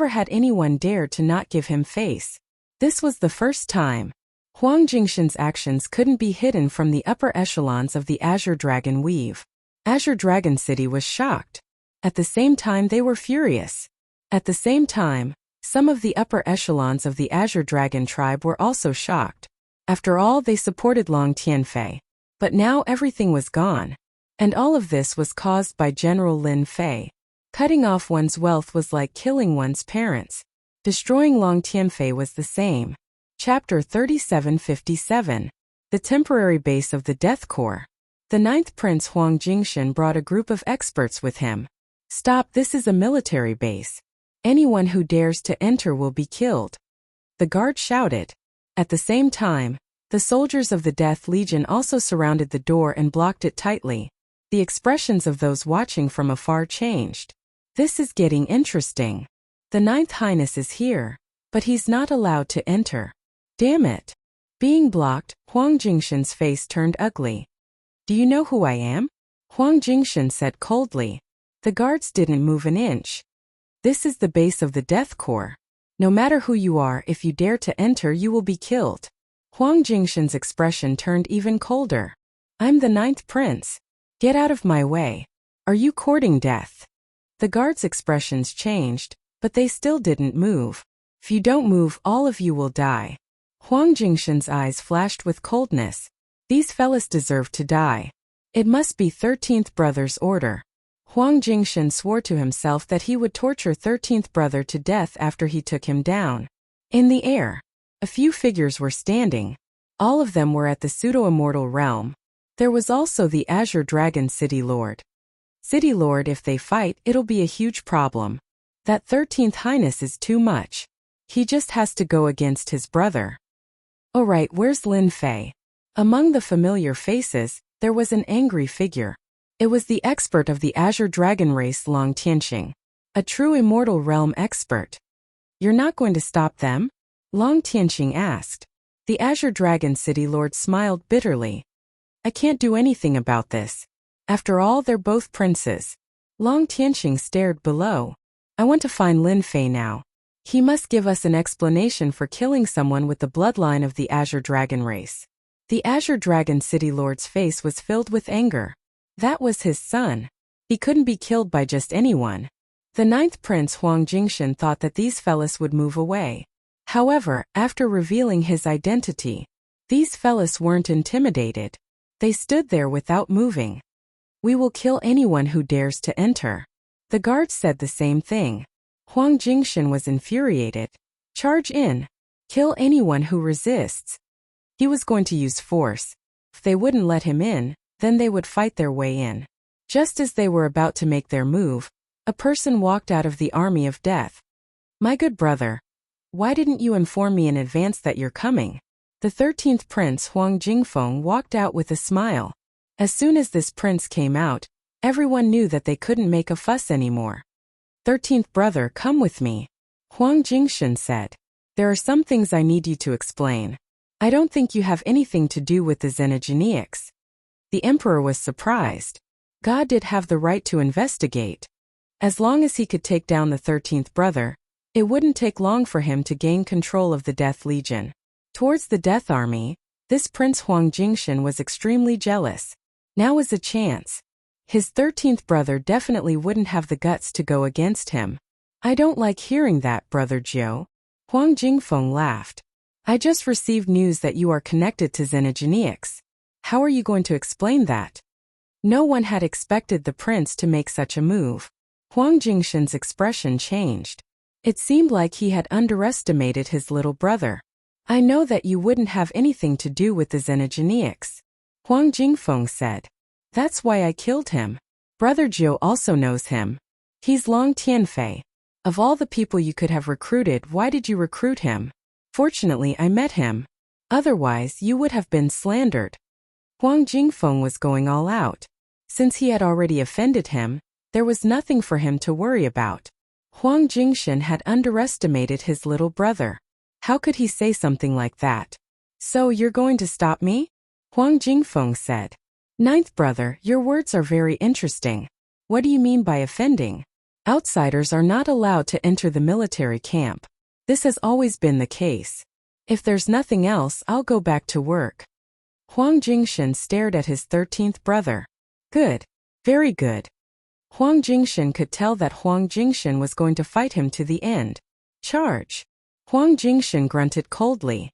had anyone dared to not give him face. This was the first time. Huang Jingshan's actions couldn't be hidden from the upper echelons of the Azure Dragon Weave. Azure Dragon City was shocked. At the same time, they were furious. At the same time, some of the upper echelons of the Azure Dragon tribe were also shocked. After all, they supported Long Tianfei. But now everything was gone. And all of this was caused by General Lin Fei. Cutting off one's wealth was like killing one's parents. Destroying Long Tianfei was the same. Chapter 3757. The temporary base of the Death Corps. The ninth prince Huang Jingshan brought a group of experts with him. Stop, this is a military base. Anyone who dares to enter will be killed. The guard shouted. At the same time, the soldiers of the Death Legion also surrounded the door and blocked it tightly. The expressions of those watching from afar changed. This is getting interesting. The Ninth Highness is here, but he's not allowed to enter. Damn it. Being blocked, Huang Jingshan's face turned ugly. Do you know who I am? Huang Jingshan said coldly. The guards didn't move an inch. This is the base of the Death Corps. No matter who you are, if you dare to enter, you will be killed. Huang Jingshan's expression turned even colder. I'm the ninth prince. Get out of my way. Are you courting death? The guards' expressions changed, but they still didn't move. If you don't move, all of you will die. Huang Jingshan's eyes flashed with coldness. These fellas deserve to die. It must be 13th brother's order. Huang Jingshan swore to himself that he would torture 13th brother to death after he took him down. In the air, a few figures were standing. All of them were at the pseudo-immortal realm. There was also the Azure Dragon City Lord. City Lord, if they fight, it'll be a huge problem. That 13th Highness is too much. He just has to go against his brother. Alright, where's Lin Fei? Among the familiar faces, there was an angry figure. It was the expert of the Azure Dragon race Long Tianxing. A true immortal realm expert. You're not going to stop them? Long Tianxing asked. The Azure Dragon City Lord smiled bitterly. I can't do anything about this. After all, they're both princes. Long Tianxing stared below. I want to find Lin Fei now. He must give us an explanation for killing someone with the bloodline of the Azure Dragon race. The Azure Dragon City Lord's face was filled with anger. That was his son. He couldn't be killed by just anyone. The ninth prince Huang Jingshan thought that these fellas would move away. However, after revealing his identity, these fellas weren't intimidated. They stood there without moving. We will kill anyone who dares to enter. The guards said the same thing. Huang Jingshan was infuriated. Charge in. Kill anyone who resists. He was going to use force. If they wouldn't let him in, then they would fight their way in. Just as they were about to make their move, a person walked out of the army of death. My good brother, why didn't you inform me in advance that you're coming? The 13th prince Huang Jingfeng walked out with a smile. As soon as this prince came out, everyone knew that they couldn't make a fuss anymore. 13th brother, come with me. Huang Jingshan said. There are some things I need you to explain. I don't think you have anything to do with the xenogenics. The emperor was surprised. God did have the right to investigate. As long as he could take down the 13th brother, it wouldn't take long for him to gain control of the Death Legion. Towards the Death Army, this Prince Huang Jingshan was extremely jealous. Now was a chance. His 13th brother definitely wouldn't have the guts to go against him. I don't like hearing that, Brother Jiu. Huang Jingfeng laughed. I just received news that you are connected to xenogenics. How are you going to explain that? No one had expected the prince to make such a move. Huang Jingshan's expression changed. It seemed like he had underestimated his little brother. I know that you wouldn't have anything to do with the xenogenics. Huang Jingfeng said. That's why I killed him. Brother Jiu also knows him. He's Long Tianfei. Of all the people you could have recruited, why did you recruit him? Fortunately, I met him. Otherwise, you would have been slandered. Huang Jingfeng was going all out. Since he had already offended him, there was nothing for him to worry about. Huang Jingshan had underestimated his little brother. How could he say something like that? So you're going to stop me? Huang Jingfeng said. Ninth brother, your words are very interesting. What do you mean by offending? Outsiders are not allowed to enter the military camp. This has always been the case. If there's nothing else, I'll go back to work. Huang Jingshan stared at his 13th brother. Good. Very good. Huang Jingshan could tell that Huang Jingshan was going to fight him to the end. Charge. Huang Jingshan grunted coldly.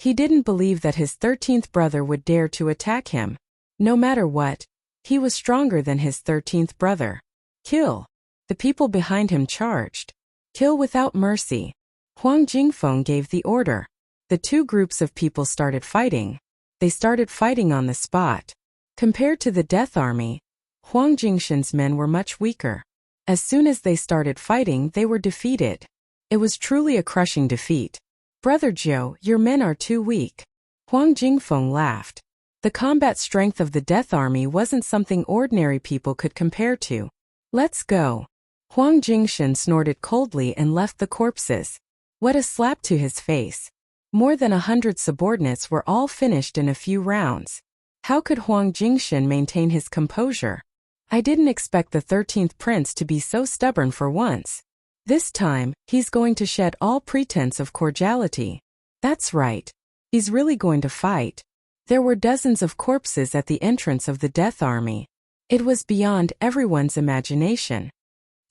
He didn't believe that his 13th brother would dare to attack him. No matter what, he was stronger than his 13th brother. Kill. The people behind him charged. Kill without mercy. Huang Jingfeng gave the order. The two groups of people started fighting. They started fighting on the spot. Compared to the Death Army, Huang Jingshan's men were much weaker. As soon as they started fighting, they were defeated. It was truly a crushing defeat. Brother Jiu, your men are too weak. Huang Jingfeng laughed. The combat strength of the Death Army wasn't something ordinary people could compare to. Let's go. Huang Jingshan snorted coldly and left the corpses. What a slap to his face. More than 100 subordinates were all finished in a few rounds. How could Huang Jingshan maintain his composure? I didn't expect the 13th prince to be so stubborn for once. This time, he's going to shed all pretense of cordiality. That's right. He's really going to fight. There were dozens of corpses at the entrance of the Death Army. It was beyond everyone's imagination.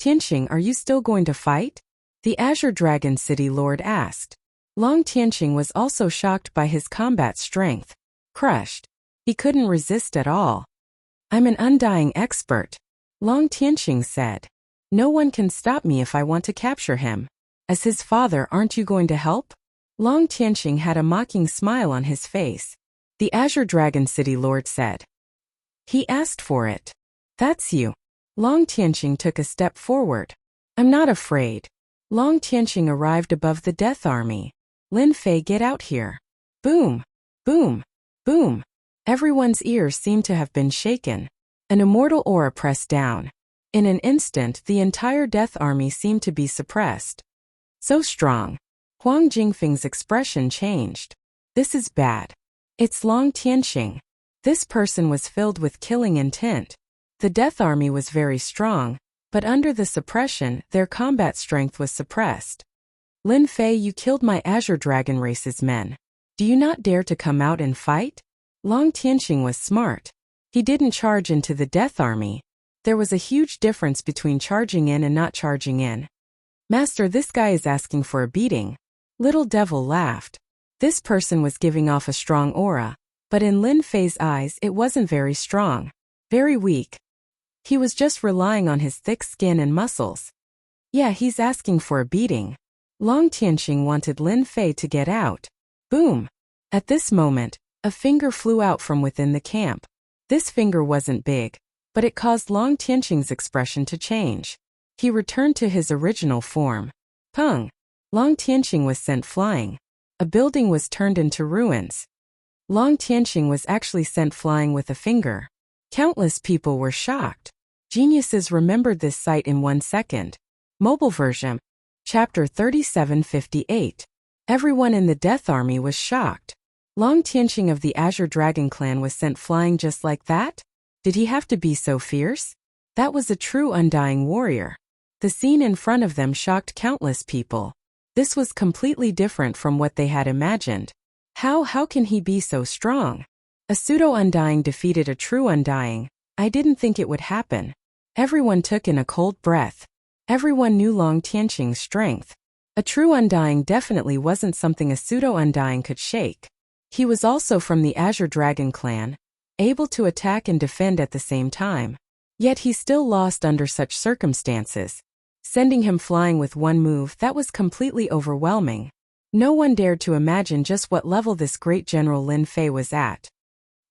Tianqing, are you still going to fight? The Azure Dragon City Lord asked. Long Tianqing was also shocked by his combat strength. Crushed. He couldn't resist at all. I'm an undying expert. Long Tianqing said. No one can stop me if I want to capture him. As his father, aren't you going to help? Long Tianqing had a mocking smile on his face. The Azure Dragon City Lord said. He asked for it. That's you. Long Tianqing took a step forward. I'm not afraid. Long Tianqing arrived above the Death Army. Lin Fei, get out here. Boom. Boom. Boom. Everyone's ears seemed to have been shaken. An immortal aura pressed down. In an instant, the entire Death Army seemed to be suppressed. So strong. Huang Jingfeng's expression changed. This is bad. It's Long Tianqing. This person was filled with killing intent. The Death Army was very strong, but under the suppression, their combat strength was suppressed. Lin Fei, you killed my Azure Dragon race's men. Do you not dare to come out and fight? Long Tianqing was smart. He didn't charge into the Death Army. There was a huge difference between charging in and not charging in. Master, this guy is asking for a beating. Little Devil laughed. This person was giving off a strong aura. But in Lin Fei's eyes it wasn't very strong. Very weak. He was just relying on his thick skin and muscles. Yeah, he's asking for a beating. Long Tianqing wanted Lin Fei to get out. Boom! At this moment, a finger flew out from within the camp. This finger wasn't big, but it caused Long Tianqing's expression to change. He returned to his original form. Peng! Long Tianqing was sent flying. A building was turned into ruins. Long Tianqing was actually sent flying with a finger. Countless people were shocked. Geniuses remembered this sight in 1 second. Mobile version. Chapter 3758. Everyone in the Death Army was shocked. Long Tianqing of the Azure Dragon clan was sent flying just like that? Did he have to be so fierce? That was a true undying warrior. The scene in front of them shocked countless people. This was completely different from what they had imagined. How can he be so strong? A pseudo-undying defeated a true undying. I didn't think it would happen. Everyone took in a cold breath. Everyone knew Long Tianqing's strength. A true undying definitely wasn't something a pseudo-undying could shake. He was also from the Azure Dragon clan, able to attack and defend at the same time. Yet he still lost under such circumstances. Sending him flying with one move that was completely overwhelming. No one dared to imagine just what level this great general Lin Fei was at.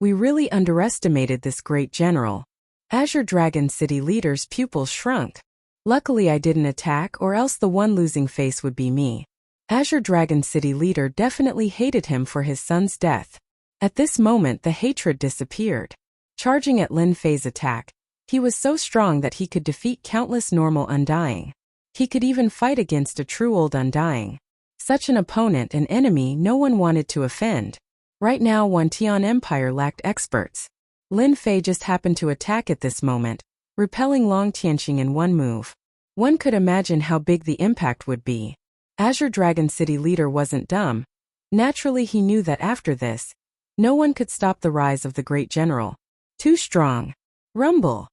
We really underestimated this great general. Azure Dragon City leader's pupils shrunk. Luckily I didn't attack, or else the one losing face would be me. Azure Dragon City leader definitely hated him for his son's death. At this moment the hatred disappeared. Charging at Lin Fei's attack, he was so strong that he could defeat countless normal undying. He could even fight against a true old undying. Such an opponent and enemy no one wanted to offend. Right now Wantian Empire lacked experts. Lin Fei just happened to attack at this moment, repelling Long Tianqing in one move. One could imagine how big the impact would be. Azure Dragon City leader wasn't dumb. Naturally he knew that after this, no one could stop the rise of the great general. Too strong. Rumble.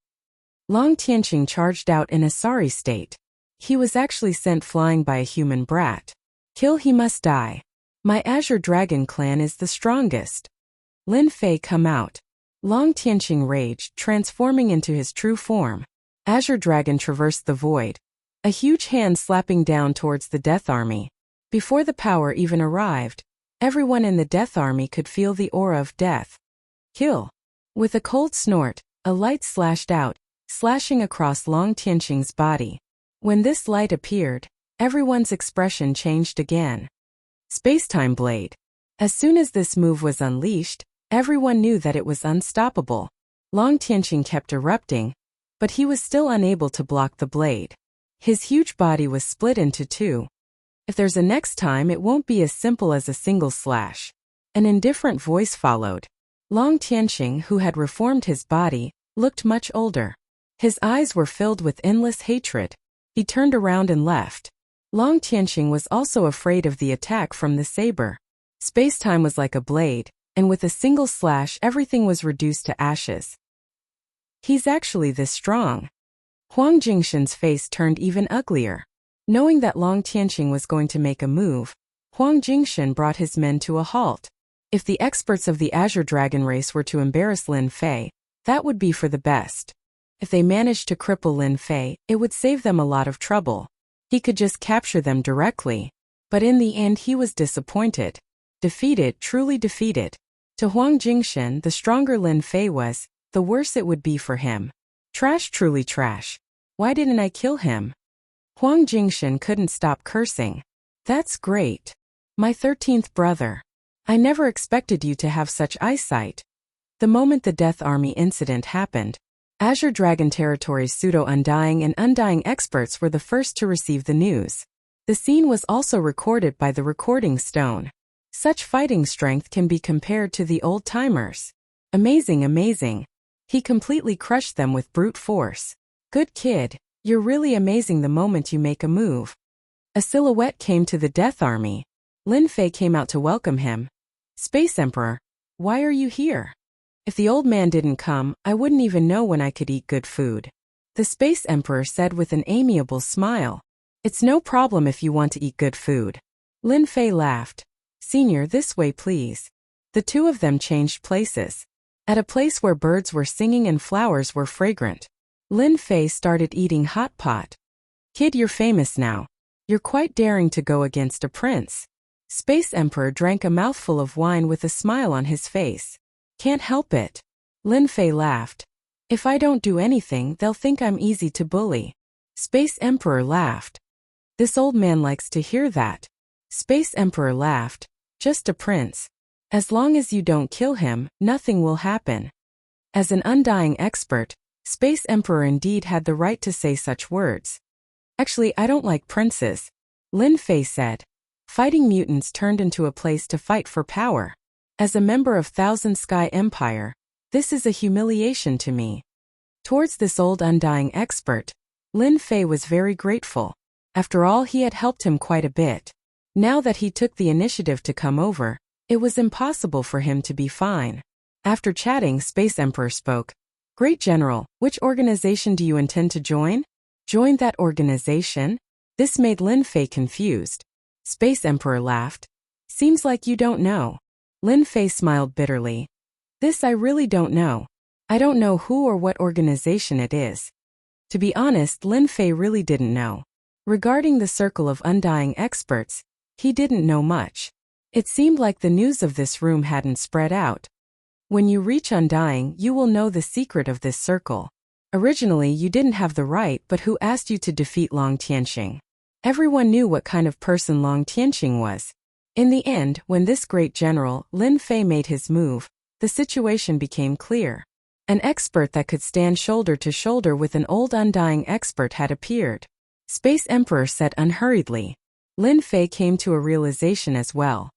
Long Tianqing charged out in a sorry state. He was actually sent flying by a human brat. Kill, he must die. My Azure Dragon clan is the strongest. Lin Fei, come out. Long Tianqing raged, transforming into his true form. Azure Dragon traversed the void. A huge hand slapping down towards the Death Army. Before the power even arrived, everyone in the Death Army could feel the aura of death. Kill. With a cold snort, a light slashed out, slashing across Long Tianqing's body. When this light appeared, everyone's expression changed again. Spacetime Blade. As soon as this move was unleashed, everyone knew that it was unstoppable. Long Tianqing kept erupting, but he was still unable to block the blade. His huge body was split into two. If there's a next time, it won't be as simple as a single slash. An indifferent voice followed. Long Tianqing, who had reformed his body, looked much older. His eyes were filled with endless hatred. He turned around and left. Long Tianqing was also afraid of the attack from the saber. Spacetime was like a blade, and with a single slash everything was reduced to ashes. He's actually this strong. Huang Jingshan's face turned even uglier. Knowing that Long Tianqing was going to make a move, Huang Jingshan brought his men to a halt. If the experts of the Azure Dragon race were to embarrass Lin Fei, that would be for the best. If they managed to cripple Lin Fei, it would save them a lot of trouble. He could just capture them directly. But in the end he was disappointed. Defeated, truly defeated. To Huang Jingshan, the stronger Lin Fei was, the worse it would be for him. Trash, truly trash. Why didn't I kill him? Huang Jingshan couldn't stop cursing. That's great. My 13th brother. I never expected you to have such eyesight. The moment the Death Army incident happened, Azure Dragon Territory's pseudo-undying and undying experts were the first to receive the news. The scene was also recorded by the recording stone. Such fighting strength can be compared to the old-timers. Amazing, amazing. He completely crushed them with brute force. Good kid, you're really amazing the moment you make a move. A silhouette came to the Death Army. Lin Fei came out to welcome him. Space Emperor, why are you here? If the old man didn't come, I wouldn't even know when I could eat good food. The Space Emperor said with an amiable smile. It's no problem if you want to eat good food. Lin Fei laughed. Senior, this way please. The two of them changed places. At a place where birds were singing and flowers were fragrant, Lin Fei started eating hot pot. Kid, you're famous now. You're quite daring to go against a prince. Space Emperor drank a mouthful of wine with a smile on his face. Can't help it. Lin Fei laughed. If I don't do anything, they'll think I'm easy to bully. Space Emperor laughed. This old man likes to hear that. Space Emperor laughed. Just a prince. As long as you don't kill him, nothing will happen. As an undying expert, Space Emperor indeed had the right to say such words. Actually, I don't like princes, Lin Fei said. Fighting mutants turned into a place to fight for power. As a member of Thousand Sky Empire, this is a humiliation to me. Towards this old undying expert, Lin Fei was very grateful. After all, he had helped him quite a bit. Now that he took the initiative to come over, it was impossible for him to be fine. After chatting, Space Emperor spoke. Great General, which organization do you intend to join? Join that organization? This made Lin Fei confused. Space Emperor laughed. Seems like you don't know. Lin Fei smiled bitterly. This I really don't know. I don't know who or what organization it is. To be honest, Lin Fei really didn't know. Regarding the circle of undying experts, he didn't know much. It seemed like the news of this room hadn't spread out. When you reach undying, you will know the secret of this circle. Originally, you didn't have the right, but who asked you to defeat Long Tianxing? Everyone knew what kind of person Long Tianxing was. In the end, when this great general, Lin Fei, made his move, the situation became clear. An expert that could stand shoulder to shoulder with an old undying expert had appeared. Space Emperor said unhurriedly. Lin Fei came to a realization as well.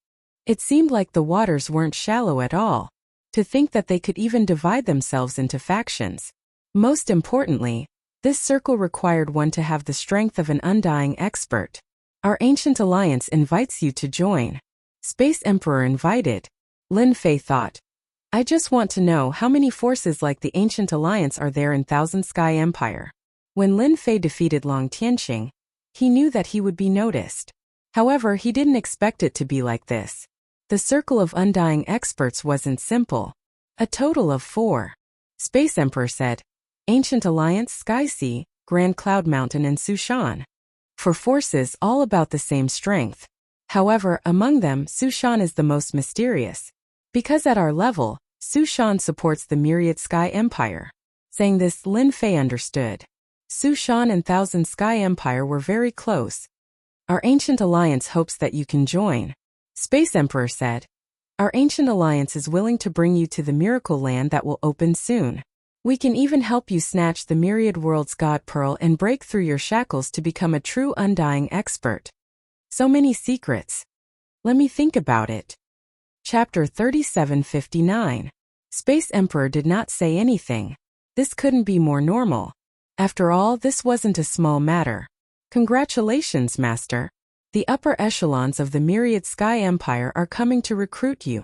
It seemed like the waters weren't shallow at all. To think that they could even divide themselves into factions. Most importantly, this circle required one to have the strength of an undying expert. Our ancient alliance invites you to join. Space Emperor invited. Lin Fei thought. I just want to know how many forces like the ancient alliance are there in Thousand Sky Empire. When Lin Fei defeated Long Tianxing, he knew that he would be noticed. However, he didn't expect it to be like this. The circle of undying experts wasn't simple. A total of 4. Space Emperor said. Ancient Alliance, Sky Sea, Grand Cloud Mountain and Sushan. 4 forces all about the same strength. However, among them, Sushan is the most mysterious. Because at our level, Sushan supports the Myriad Sky Empire. Saying this, Lin Fei understood. Sushan and Thousand Sky Empire were very close. Our ancient alliance hopes that you can join. Space Emperor said. Our ancient alliance is willing to bring you to the miracle land that will open soon. We can even help you snatch the Myriad World's God Pearl and break through your shackles to become a true undying expert. So many secrets. Let me think about it. Chapter 3759. Space Emperor did not say anything. This couldn't be more normal. After all, this wasn't a small matter. Congratulations, Master. The upper echelons of the Myriad Sky Empire are coming to recruit you.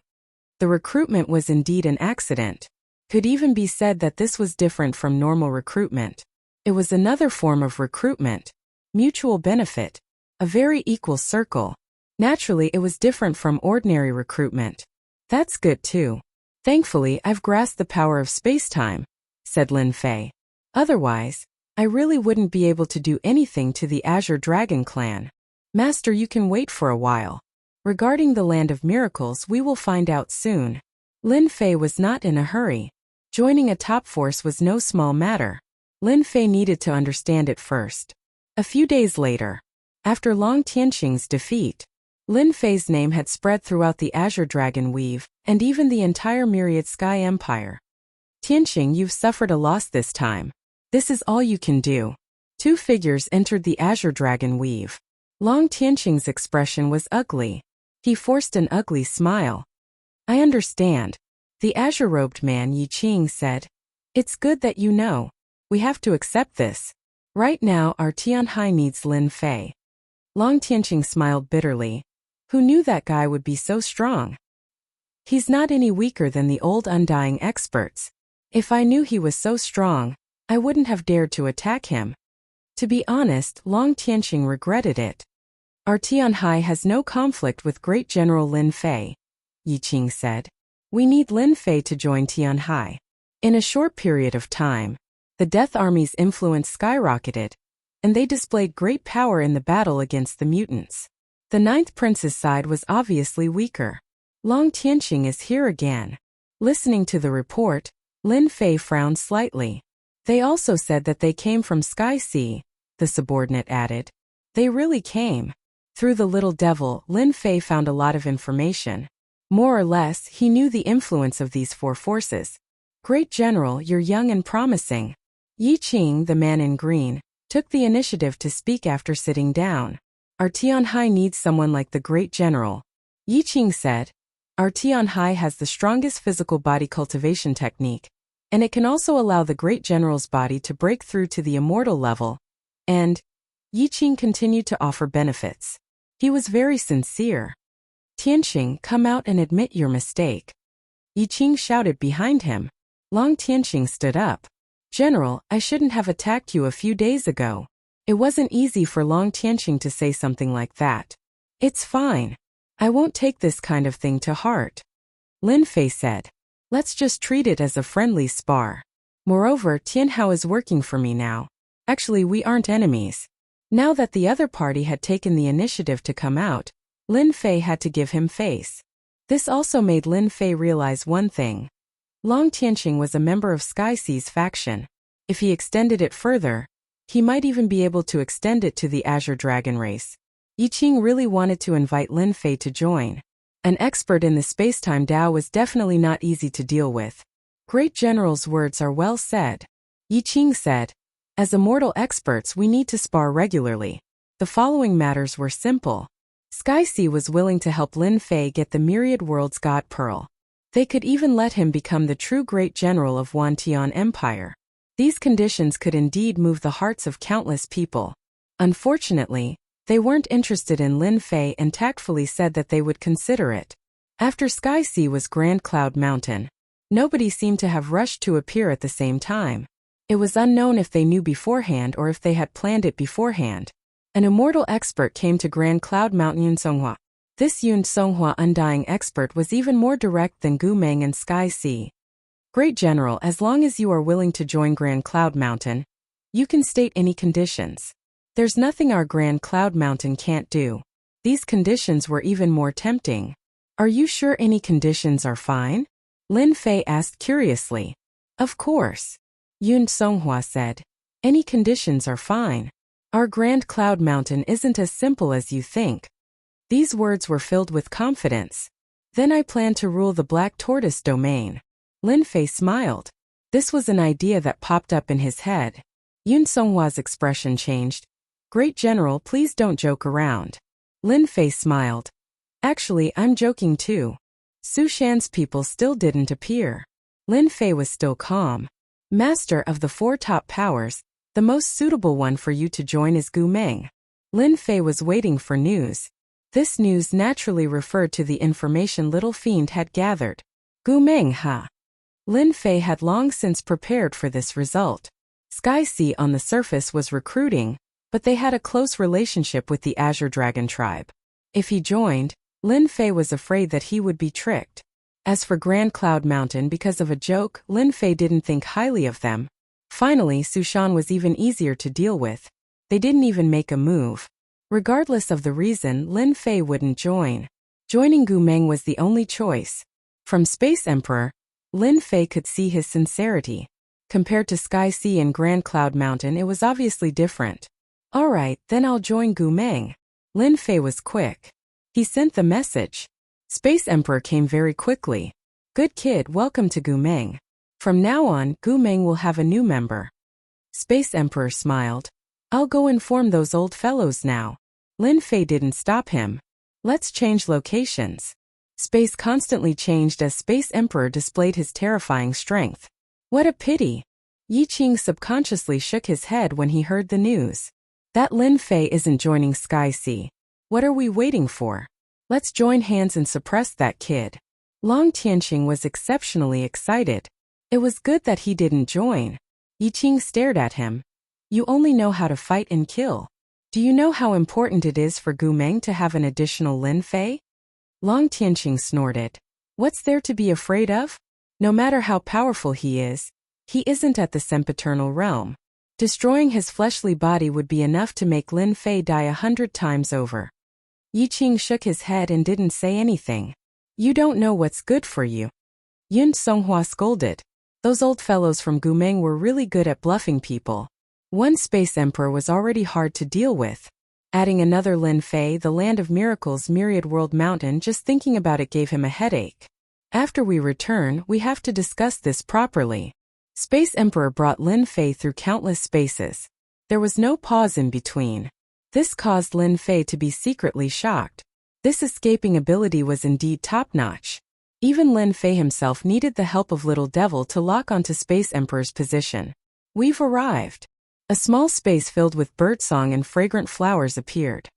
The recruitment was indeed an accident. Could even be said that this was different from normal recruitment. It was another form of recruitment. Mutual benefit. A very equal circle. Naturally, it was different from ordinary recruitment. That's good too. Thankfully, I've grasped the power of space-time, said Lin Fei. Otherwise, I really wouldn't be able to do anything to the Azure Dragon clan. Master, you can wait for a while. Regarding the Land of Miracles, we will find out soon. Lin Fei was not in a hurry. Joining a top force was no small matter. Lin Fei needed to understand it first. A few days later, after Long Tianxing's defeat, Lin Fei's name had spread throughout the Azure Dragon Weave, and even the entire Myriad Sky Empire. Tianxing, you've suffered a loss this time. This is all you can do. 2 figures entered the Azure Dragon Weave. Long Tianxing's expression was ugly. He forced an ugly smile. I understand. The azure-robed man Yi Qing said. It's good that you know. We have to accept this. Right now our Tianhai needs Lin Fei. Long Tianxing smiled bitterly. Who knew that guy would be so strong? He's not any weaker than the old undying experts. If I knew he was so strong, I wouldn't have dared to attack him. To be honest, Long Tianxing regretted it. Our Tianhai has no conflict with Great General Lin Fei, Yi Qing said. We need Lin Fei to join Tianhai. In a short period of time, the Death Army's influence skyrocketed, and they displayed great power in the battle against the mutants. The Ninth Prince's side was obviously weaker. Long Tianqing is here again. Listening to the report, Lin Fei frowned slightly. They also said that they came from Sky Sea, the subordinate added. They really came. Through the little devil, Lin Fei found a lot of information. More or less, he knew the influence of these four forces. Great General, you're young and promising. Yi Qing, the man in green, took the initiative to speak after sitting down. Our Tianhai needs someone like the Great General. Yi Qing said, our Tianhai has the strongest physical body cultivation technique, and it can also allow the Great General's body to break through to the immortal level. And Yi Qing continued to offer benefits. He was very sincere. Tianqing, come out and admit your mistake. Yi Qing shouted behind him. Long Tianqing stood up. General, I shouldn't have attacked you a few days ago. It wasn't easy for Long Tianqing to say something like that. It's fine. I won't take this kind of thing to heart. Lin Fei said. Let's just treat it as a friendly spar. Moreover, Tianhao is working for me now. Actually, we aren't enemies. Now that the other party had taken the initiative to come out, Lin Fei had to give him face. This also made Lin Fei realize one thing. Long Tianqing was a member of Sky Sea's faction. If he extended it further, he might even be able to extend it to the Azure Dragon race. Yi Qing really wanted to invite Lin Fei to join. An expert in the space-time Dao was definitely not easy to deal with. Great General's words are well said. Yi Qing said, as immortal experts we need to spar regularly. The following matters were simple. Sky Sea was willing to help Lin Fei get the Myriad Worlds God Pearl. They could even let him become the true Great General of Wan Tian Empire. These conditions could indeed move the hearts of countless people. Unfortunately, they weren't interested in Lin Fei and tactfully said that they would consider it. After Sky Sea was Grand Cloud Mountain. Nobody seemed to have rushed to appear at the same time. It was unknown if they knew beforehand or if they had planned it beforehand. An immortal expert came to Grand Cloud Mountain Yun Songhua. This Yun Songhua undying expert was even more direct than Gu Meng and Sky Sea. Great General, as long as you are willing to join Grand Cloud Mountain, you can state any conditions. There's nothing our Grand Cloud Mountain can't do. These conditions were even more tempting. Are you sure any conditions are fine? Lin Fei asked curiously. Of course. Yun Songhua said. Any conditions are fine. Our Grand Cloud Mountain isn't as simple as you think. These words were filled with confidence. Then I plan to rule the Black Tortoise domain. Lin Fei smiled. This was an idea that popped up in his head. Yun Songhua's expression changed. Great General, please don't joke around. Lin Fei smiled. Actually, I'm joking too. Su Shan's people still didn't appear. Lin Fei was still calm. Master of the four top powers, the most suitable one for you to join is Gu Meng. Lin Fei was waiting for news. This news naturally referred to the information Little Fiend had gathered. Gu Meng, huh? Lin Fei had long since prepared for this result. Sky Sea on the surface was recruiting, but they had a close relationship with the Azure Dragon tribe. If he joined, Lin Fei was afraid that he would be tricked. As for Grand Cloud Mountain, because of a joke, Lin Fei didn't think highly of them. Finally, Su Shan was even easier to deal with. They didn't even make a move. Regardless of the reason, Lin Fei wouldn't join. Joining Gu Meng was the only choice. From Space Emperor, Lin Fei could see his sincerity. Compared to Sky Sea and Grand Cloud Mountain, it was obviously different. Alright, then I'll join Gu Meng. Lin Fei was quick. He sent the message. Space Emperor came very quickly. Good kid, welcome to Gu Meng. From now on, Gu Meng will have a new member. Space Emperor smiled. I'll go inform those old fellows now. Lin Fei didn't stop him. Let's change locations. Space constantly changed as Space Emperor displayed his terrifying strength. What a pity. Yi Qing subconsciously shook his head when he heard the news. That Lin Fei isn't joining Sky Sea. What are we waiting for? Let's join hands and suppress that kid. Long Tianqing was exceptionally excited. It was good that he didn't join. Yi Qing stared at him. You only know how to fight and kill. Do you know how important it is for Gu Meng to have an additional Lin Fei? Long Tianqing snorted. What's there to be afraid of? No matter how powerful he isn't at the sempiternal realm. Destroying his fleshly body would be enough to make Lin Fei die 100 times over. Yi Qing shook his head and didn't say anything. You don't know what's good for you. Yun Songhua scolded. Those old fellows from Gumeng were really good at bluffing people. One space emperor was already hard to deal with. Adding another Lin Fei, the land of miracles, Myriad World Mountain, just thinking about it gave him a headache. After we return, we have to discuss this properly. Space Emperor brought Lin Fei through countless spaces. There was no pause in between. This caused Lin Fei to be secretly shocked. This escaping ability was indeed top-notch. Even Lin Fei himself needed the help of Little Devil to lock onto Space Emperor's position. We've arrived. A small space filled with birdsong and fragrant flowers appeared.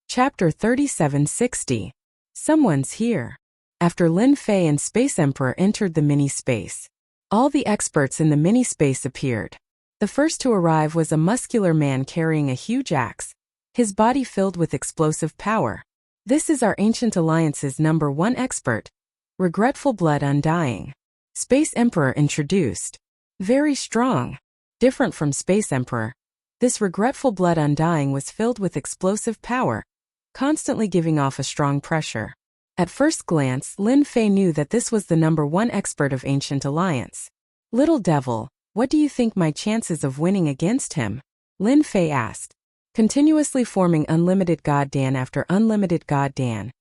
Chapter 3760. Someone's here. After Lin Fei and Space Emperor entered the mini-space, all the experts in the mini-space appeared. The first to arrive was a muscular man carrying a huge axe, his body filled with explosive power. This is our Ancient Alliance's #1 expert, Regretful Blood Undying. Space Emperor introduced. Very strong. Different from Space Emperor, this Regretful Blood Undying was filled with explosive power, constantly giving off a strong pressure. At first glance, Lin Fei knew that this was the #1 expert of Ancient Alliance. Little Devil, what do you think my chances of winning against him? Lin Fei asked. Continuously forming unlimited God Dan after unlimited God Dan.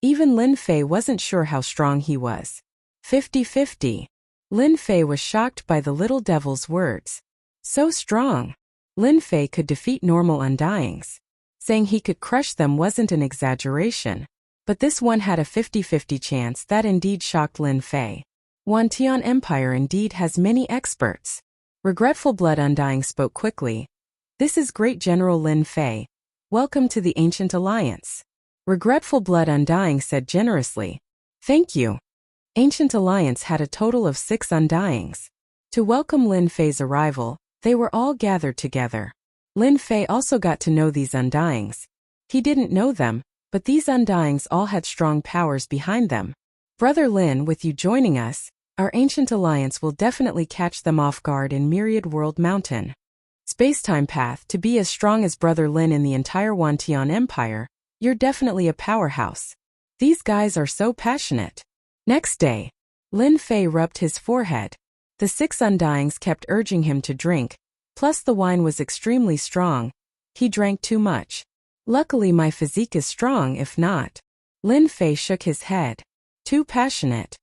Even Lin Fei wasn't sure how strong he was. 50-50. Lin Fei was shocked by the Little Devil's words. So strong. Lin Fei could defeat normal Undyings. Saying he could crush them wasn't an exaggeration. But this one had a 50-50 chance. That indeed shocked Lin Fei. Wantian Empire indeed has many experts. Regretful Blood Undying spoke quickly. This is Great General Lin Fei. Welcome to the Ancient Alliance. Regretful Blood Undying said generously. Thank you. Ancient Alliance had a total of 6 Undyings. To welcome Lin Fei's arrival, they were all gathered together. Lin Fei also got to know these Undyings. He didn't know them, but these Undyings all had strong powers behind them. Brother Lin, with you joining us, our Ancient Alliance will definitely catch them off guard in Myriad World Mountain. Spacetime Path, to be as strong as Brother Lin in the entire Wantian Empire, you're definitely a powerhouse. These guys are so passionate. Next day, Lin Fei rubbed his forehead. The 6 Undyings kept urging him to drink, plus the wine was extremely strong. He drank too much. Luckily my physique is strong. If not. Lin Fei shook his head. Too passionate.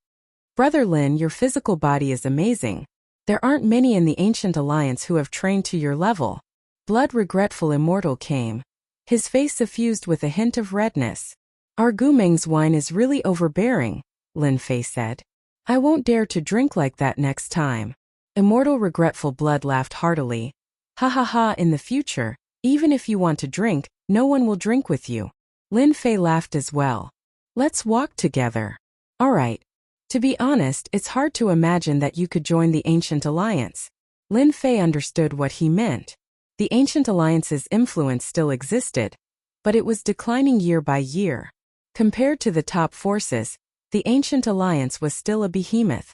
Brother Lin, your physical body is amazing. There aren't many in the Ancient Alliance who have trained to your level. Blood Regretful Immortal came. His face suffused with a hint of redness. Our Gumeng's wine is really overbearing, Lin Fei said. I won't dare to drink like that next time. Immortal Regretful Blood laughed heartily. Ha ha ha, in the future, even if you want to drink, no one will drink with you. Lin Fei laughed as well. Let's walk together. Alright. To be honest, it's hard to imagine that you could join the Ancient Alliance. Lin Fei understood what he meant. The Ancient Alliance's influence still existed, but it was declining year by year. Compared to the top forces, the Ancient Alliance was still a behemoth.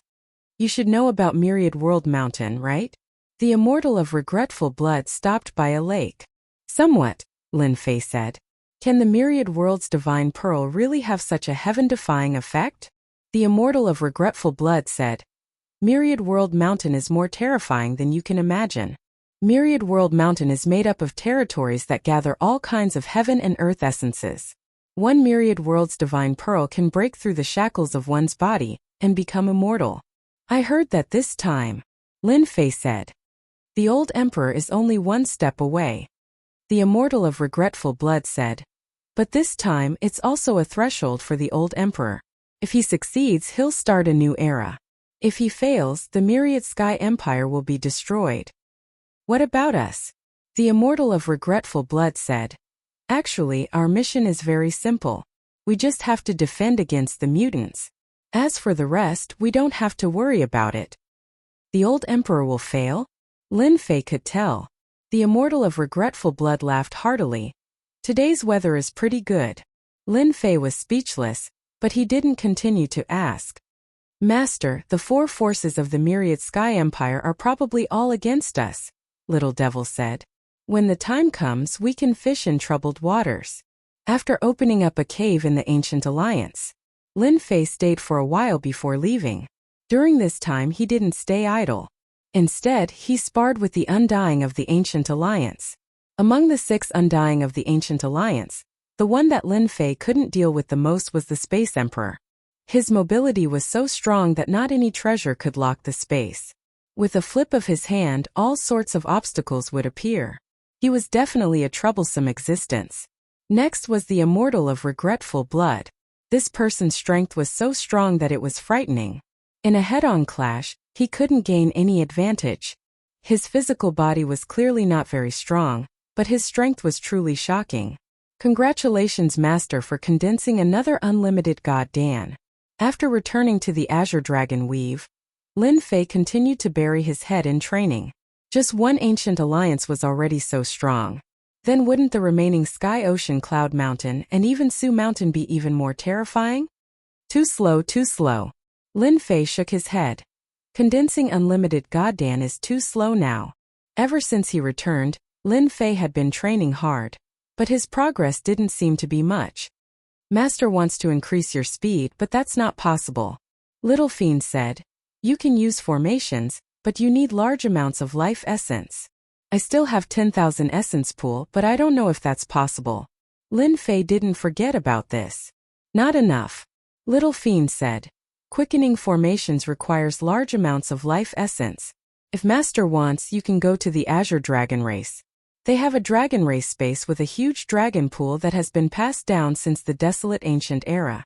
You should know about Myriad World Mountain, right? The Immortal of Regretful Blood stopped by a lake. Somewhat, Lin Fei said. Can the Myriad World's Divine Pearl really have such a heaven-defying effect? The Immortal of Regretful Blood said. Myriad World Mountain is more terrifying than you can imagine. Myriad World Mountain is made up of territories that gather all kinds of heaven and earth essences. One Myriad World's Divine Pearl can break through the shackles of one's body and become immortal. I heard that this time, Lin Fei said. The old emperor is only one step away. The Immortal of Regretful Blood said. But this time it's also a threshold for the old emperor. If he succeeds, he'll start a new era. If he fails, the Myriad Sky Empire will be destroyed. What about us? The Immortal of Regretful Blood said. Actually, our mission is very simple. We just have to defend against the mutants. As for the rest, we don't have to worry about it. The old emperor will fail? Lin Fei could tell. The Immortal of Regretful Blood laughed heartily. Today's weather is pretty good. Lin Fei was speechless, but he didn't continue to ask. Master, the four forces of the myriad sky empire are probably all against us, Little Devil said. When the time comes, we can fish in troubled waters. After opening up a cave in the Ancient Alliance, Lin Fei stayed for a while before leaving. During this time he didn't stay idle. Instead, he sparred with the Undying of the Ancient Alliance. Among the 6 Undying of the Ancient Alliance, the one that Lin Fei couldn't deal with the most was the Space Emperor. His mobility was so strong that not any treasure could lock the space. With a flip of his hand, all sorts of obstacles would appear. He was definitely a troublesome existence. Next was the Immortal of Regretful Blood. This person's strength was so strong that it was frightening. In a head-on clash, he couldn't gain any advantage. His physical body was clearly not very strong, but his strength was truly shocking. Congratulations, Master, for condensing another unlimited God Dan. After returning to the Azure Dragon Weave, Lin Fei continued to bury his head in training. Just one Ancient Alliance was already so strong. Then wouldn't the remaining Sky Ocean Cloud Mountain and even Su Mountain be even more terrifying? Too slow, too slow. Lin Fei shook his head. Condensing unlimited God Dan is too slow now. Ever since he returned, Lin Fei had been training hard. But his progress didn't seem to be much. Master wants to increase your speed, but that's not possible. Little Fiend said. You can use formations, but you need large amounts of life essence. I still have 10,000 essence pool, but I don't know if that's possible. Lin Fei didn't forget about this. Not enough. Little Fiend said. Quickening formations requires large amounts of life essence. If Master wants, you can go to the Azure Dragon Race. They have a dragon race space with a huge dragon pool that has been passed down since the desolate ancient era.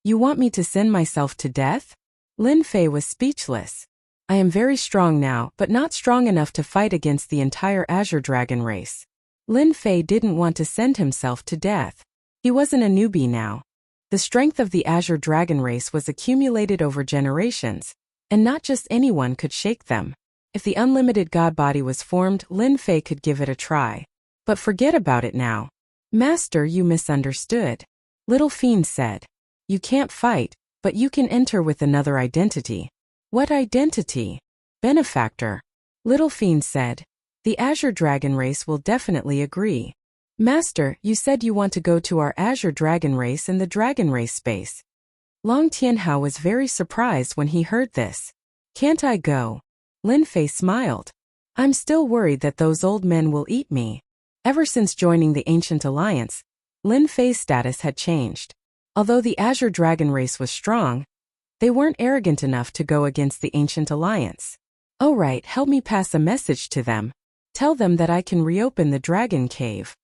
You want me to send myself to death? Lin Fei was speechless. I am very strong now, but not strong enough to fight against the entire Azure Dragon race. Lin Fei didn't want to send himself to death. He wasn't a newbie now. The strength of the Azure Dragon race was accumulated over generations, and not just anyone could shake them. If the unlimited god body was formed, Lin Fei could give it a try. But forget about it now. Master, you misunderstood. Little Fiend said. You can't fight, but you can enter with another identity. What identity? Benefactor. Little Fiend said. The Azure Dragon race will definitely agree. Master, you said you want to go to our Azure Dragon race in the Dragon race space. Long Tianhao was very surprised when he heard this. Can't I go? Lin Fei smiled. I'm still worried that those old men will eat me. Ever since joining the Ancient Alliance, Lin Fei's status had changed. Although the Azure Dragon race was strong, they weren't arrogant enough to go against the Ancient Alliance. Oh right, help me pass a message to them. Tell them that I can reopen the Dragon Cave.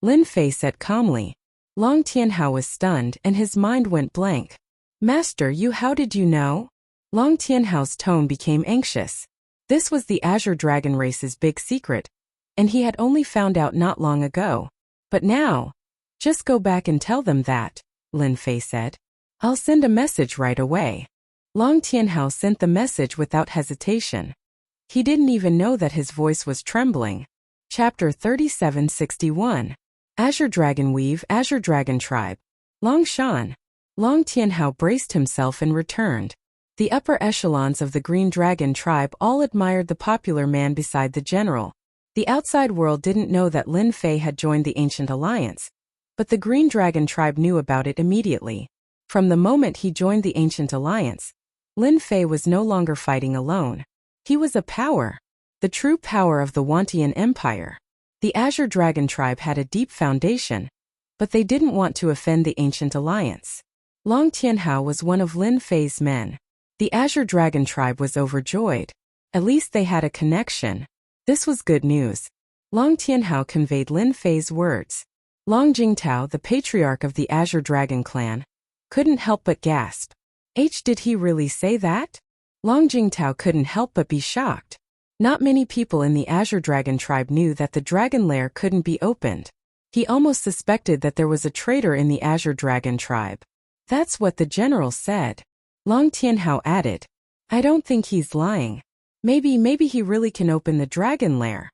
Lin Fei said calmly. Long Tianhao was stunned and his mind went blank. Master, how did you know? Long Tianhao's tone became anxious. This was the Azure Dragon race's big secret, and he had only found out not long ago. But now, just go back and tell them that, Lin Fei said. I'll send a message right away. Long Tianhao sent the message without hesitation. He didn't even know that his voice was trembling. Chapter 3761. Azure Dragon Weave, Azure Dragon Tribe. Long Shan. Long Tianhao braced himself and returned. The upper echelons of the Green Dragon tribe all admired the popular man beside the general. The outside world didn't know that Lin Fei had joined the Ancient Alliance, but the Green Dragon tribe knew about it immediately. From the moment he joined the Ancient Alliance, Lin Fei was no longer fighting alone. He was a power, the true power of the Wantian Empire. The Azure Dragon tribe had a deep foundation, but they didn't want to offend the Ancient Alliance. Long Tianhao was one of Lin Fei's men. The Azure Dragon tribe was overjoyed. At least they had a connection. This was good news. Long Tianhao conveyed Lin Fei's words. Long Jingtao, the patriarch of the Azure Dragon clan, couldn't help but gasp. Did he really say that? Long Jingtao couldn't help but be shocked. Not many people in the Azure Dragon tribe knew that the dragon lair couldn't be opened. He almost suspected that there was a traitor in the Azure Dragon tribe. That's what the general said. Long Tianhao added. I don't think he's lying. Maybe he really can open the dragon lair.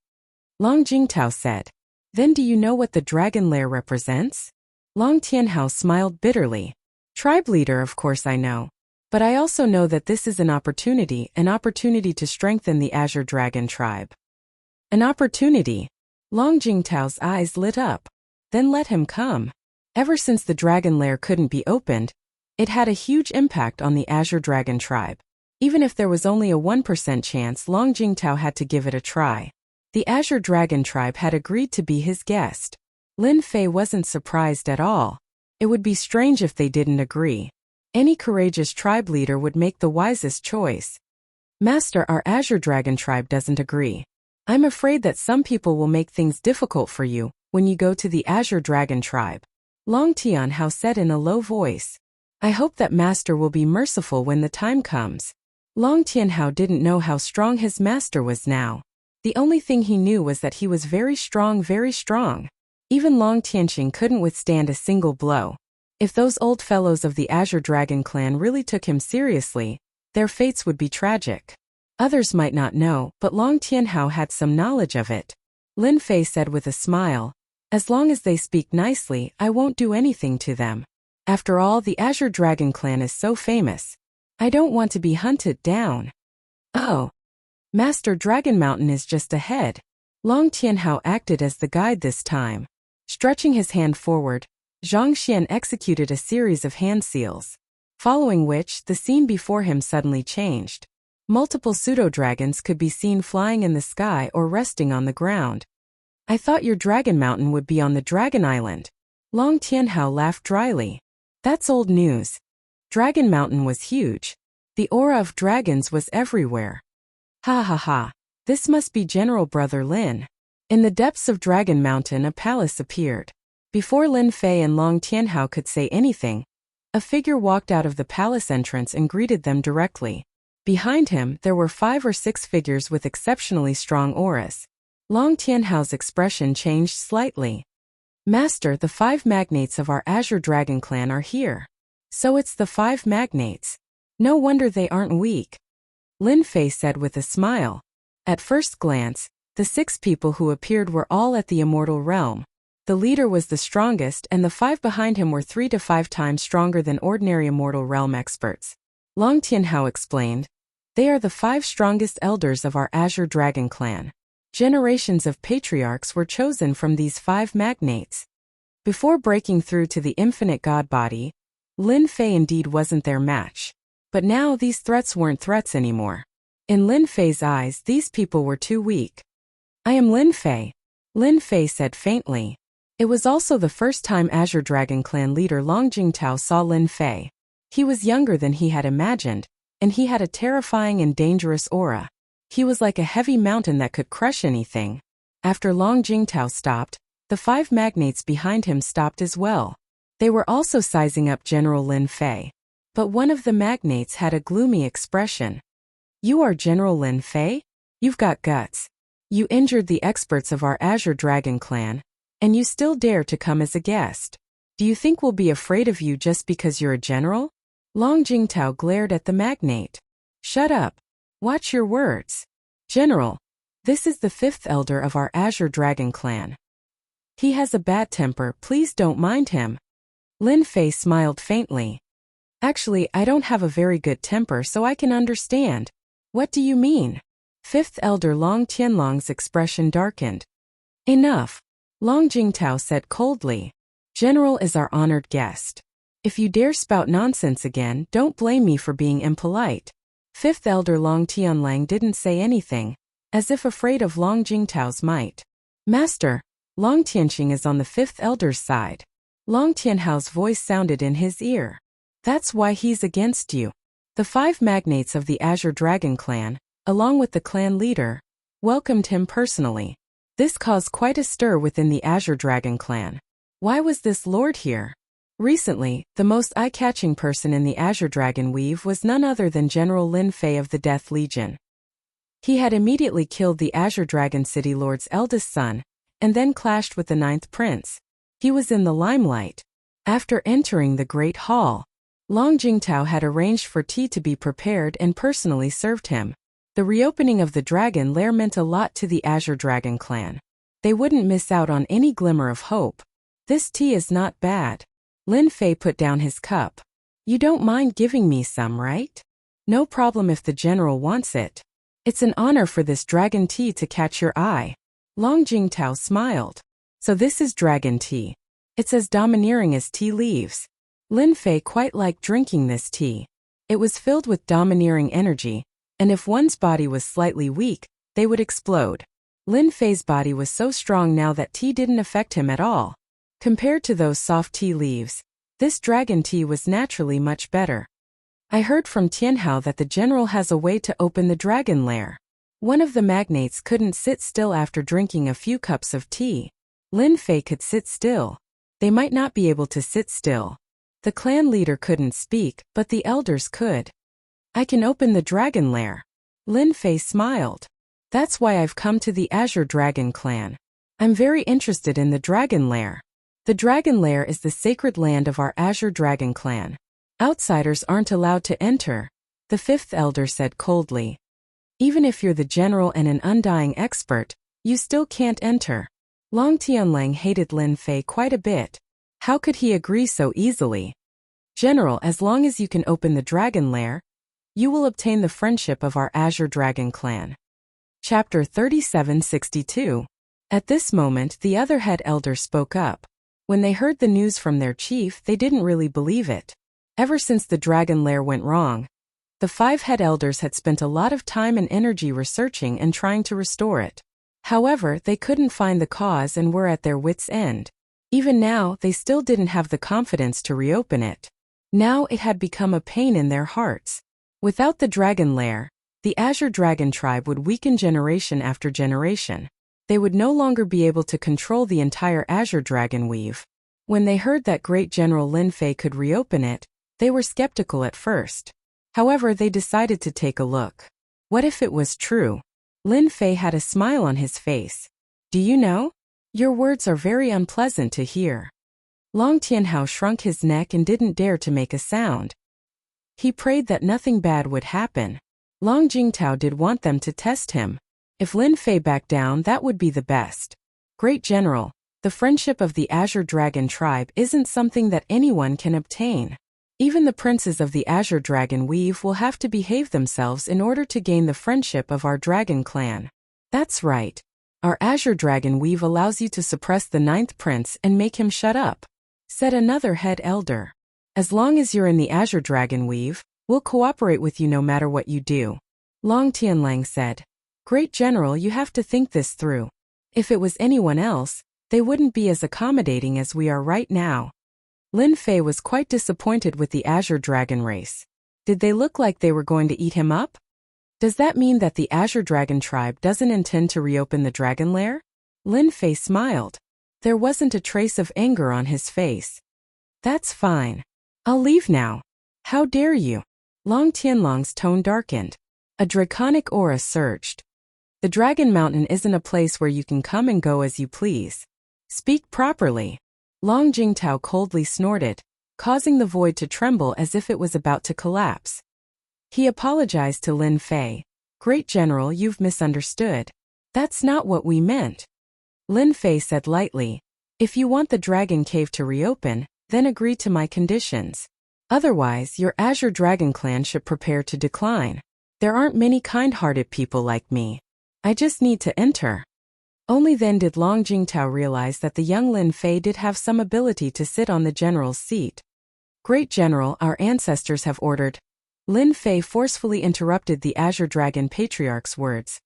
Long Jingtao said. Then do you know what the dragon lair represents? Long Tianhao smiled bitterly. Tribe leader, of course I know. But I also know that this is an opportunity to strengthen the Azure Dragon tribe. An opportunity? Long Jingtao's eyes lit up. Then let him come. Ever since the dragon lair couldn't be opened, it had a huge impact on the Azure Dragon tribe. Even if there was only a 1% chance, Long Jingtao had to give it a try. The Azure Dragon tribe had agreed to be his guest. Lin Fei wasn't surprised at all. It would be strange if they didn't agree. Any courageous tribe leader would make the wisest choice. Master, our Azure Dragon tribe doesn't agree. I'm afraid that some people will make things difficult for you when you go to the Azure Dragon tribe. Long Tianhao said in a low voice. I hope that Master will be merciful when the time comes. Long Tianhao didn't know how strong his master was now. The only thing he knew was that he was very strong, very strong. Even Long Tianqing couldn't withstand a single blow. If those old fellows of the Azure Dragon clan really took him seriously, their fates would be tragic. Others might not know, but Long Tianhao had some knowledge of it. Lin Fei said with a smile, as long as they speak nicely, I won't do anything to them. After all, the Azure Dragon clan is so famous. I don't want to be hunted down. Oh. Master, Dragon Mountain is just ahead. Long Tianhao acted as the guide this time. Stretching his hand forward, Zhang Xian executed a series of hand seals. Following which, the scene before him suddenly changed. Multiple pseudo-dragons could be seen flying in the sky or resting on the ground. I thought your Dragon Mountain would be on the Dragon Island. Long Tianhao laughed dryly. That's old news. Dragon Mountain was huge. The aura of dragons was everywhere. Ha ha ha. This must be General Brother Lin. In the depths of Dragon Mountain a palace appeared. Before Lin Fei and Long Tianhao could say anything, a figure walked out of the palace entrance and greeted them directly. Behind him, there were 5 or 6 figures with exceptionally strong auras. Long Tianhao's expression changed slightly. Master, the 5 magnates of our Azure Dragon clan are here. So it's the 5 magnates. No wonder they aren't weak. Lin Fei said with a smile. At first glance, the 6 people who appeared were all at the immortal realm. The leader was the strongest and the 5 behind him were 3 to 5 times stronger than ordinary immortal realm experts. Long Tianhao explained. They are the 5 strongest elders of our Azure Dragon clan. Generations of patriarchs were chosen from these 5 magnates. Before breaking through to the infinite god body, Lin Fei indeed wasn't their match. But now these threats weren't threats anymore. In Lin Fei's eyes, these people were too weak. I am Lin Fei. Lin Fei said faintly. It was also the first time Azure Dragon clan leader Long Jingtao saw Lin Fei. He was younger than he had imagined, and he had a terrifying and dangerous aura. He was like a heavy mountain that could crush anything. After Long Jingtao stopped, the 5 magnates behind him stopped as well. They were also sizing up General Lin Fei. But one of the magnates had a gloomy expression. You are General Lin Fei? You've got guts. You injured the experts of our Azure Dragon clan, and you still dare to come as a guest. Do you think we'll be afraid of you just because you're a general? Long Jingtao glared at the magnate. Shut up. Watch your words. General, this is the 5th elder of our Azure Dragon clan. He has a bad temper, please don't mind him. Lin Fei smiled faintly. Actually, I don't have a very good temper, so I can understand. What do you mean? 5th elder Long Tianlong's expression darkened. Enough. Long Jingtao said coldly. General is our honored guest. If you dare spout nonsense again, don't blame me for being impolite. 5th elder Long Tianlang didn't say anything, as if afraid of Long Jingtao's might. Master, Long Tianqing is on the 5th elder's side. Long Tianhao's voice sounded in his ear. That's why he's against you. The 5 magnates of the Azure Dragon clan, along with the clan leader, welcomed him personally. This caused quite a stir within the Azure Dragon clan. Why was this lord here? Recently, the most eye-catching person in the Azure Dragon weave was none other than General Lin Fei of the Death Legion. He had immediately killed the Azure Dragon City Lord's eldest son, and then clashed with the 9th prince. He was in the limelight. After entering the Great Hall, Long Jingtao had arranged for tea to be prepared and personally served him. The reopening of the Dragon Lair meant a lot to the Azure Dragon clan. They wouldn't miss out on any glimmer of hope. This tea is not bad. Lin Fei put down his cup. You don't mind giving me some, right? No problem if the general wants it. It's an honor for this dragon tea to catch your eye. Long Jingtao smiled. So this is dragon tea. It's as domineering as tea leaves. Lin Fei quite liked drinking this tea. It was filled with domineering energy, and if one's body was slightly weak, they would explode. Lin Fei's body was so strong now that tea didn't affect him at all. Compared to those soft tea leaves, this dragon tea was naturally much better. I heard from Tianhao that the general has a way to open the dragon lair. One of the magnates couldn't sit still after drinking a few cups of tea. Lin Fei could sit still. They might not be able to sit still. The clan leader couldn't speak, but the elders could. I can open the dragon lair. Lin Fei smiled. That's why I've come to the Azure Dragon clan. I'm very interested in the dragon lair. The dragon lair is the sacred land of our Azure Dragon clan. Outsiders aren't allowed to enter, the fifth elder said coldly. Even if you're the general and an undying expert, you still can't enter. Long Tianlang hated Lin Fei quite a bit. How could he agree so easily? General, as long as you can open the dragon lair, you will obtain the friendship of our Azure Dragon clan. Chapter 3762. At this moment, the other head elder spoke up. When they heard the news from their chief, they didn't really believe it. Ever since the dragon lair went wrong, the 5 head elders had spent a lot of time and energy researching and trying to restore it. However, they couldn't find the cause and were at their wits' end. Even now, they still didn't have the confidence to reopen it. Now it had become a pain in their hearts. Without the dragon lair, the Azure Dragon tribe would weaken generation after generation. They would no longer be able to control the entire Azure Dragon weave. When they heard that Great General Lin Fei could reopen it, they were skeptical at first. However, they decided to take a look. What if it was true? Lin Fei had a smile on his face. Do you know? Your words are very unpleasant to hear. Long Tianhao shrunk his neck and didn't dare to make a sound. He prayed that nothing bad would happen. Long Jingtao did want them to test him. If Lin Fei backed down, that would be the best. Great General, the friendship of the Azure Dragon tribe isn't something that anyone can obtain. Even the princes of the Azure Dragon weave will have to behave themselves in order to gain the friendship of our dragon clan. That's right. Our Azure Dragon weave allows you to suppress the 9th prince and make him shut up, said another head elder. As long as you're in the Azure Dragon weave, we'll cooperate with you no matter what you do. Long Tianlang said. Great General, you have to think this through. If it was anyone else, they wouldn't be as accommodating as we are right now. Lin Fei was quite disappointed with the Azure Dragon race. Did they look like they were going to eat him up? Does that mean that the Azure Dragon tribe doesn't intend to reopen the dragon lair? Lin Fei smiled. There wasn't a trace of anger on his face. That's fine. I'll leave now. How dare you? Long Tianlang's tone darkened. A draconic aura surged. The Dragon Mountain isn't a place where you can come and go as you please. Speak properly. Long Jingtao coldly snorted, causing the void to tremble as if it was about to collapse. He apologized to Lin Fei. Great General, you've misunderstood. That's not what we meant. Lin Fei said lightly. If you want the Dragon Cave to reopen, then agree to my conditions. Otherwise, your Azure Dragon clan should prepare to decline. There aren't many kind-hearted people like me. I just need to enter. Only then did Long Jingtao realize that the young Lin Fei did have some ability to sit on the general's seat. Great General, our ancestors have ordered. Lin Fei forcefully interrupted the Azure Dragon Patriarch's words.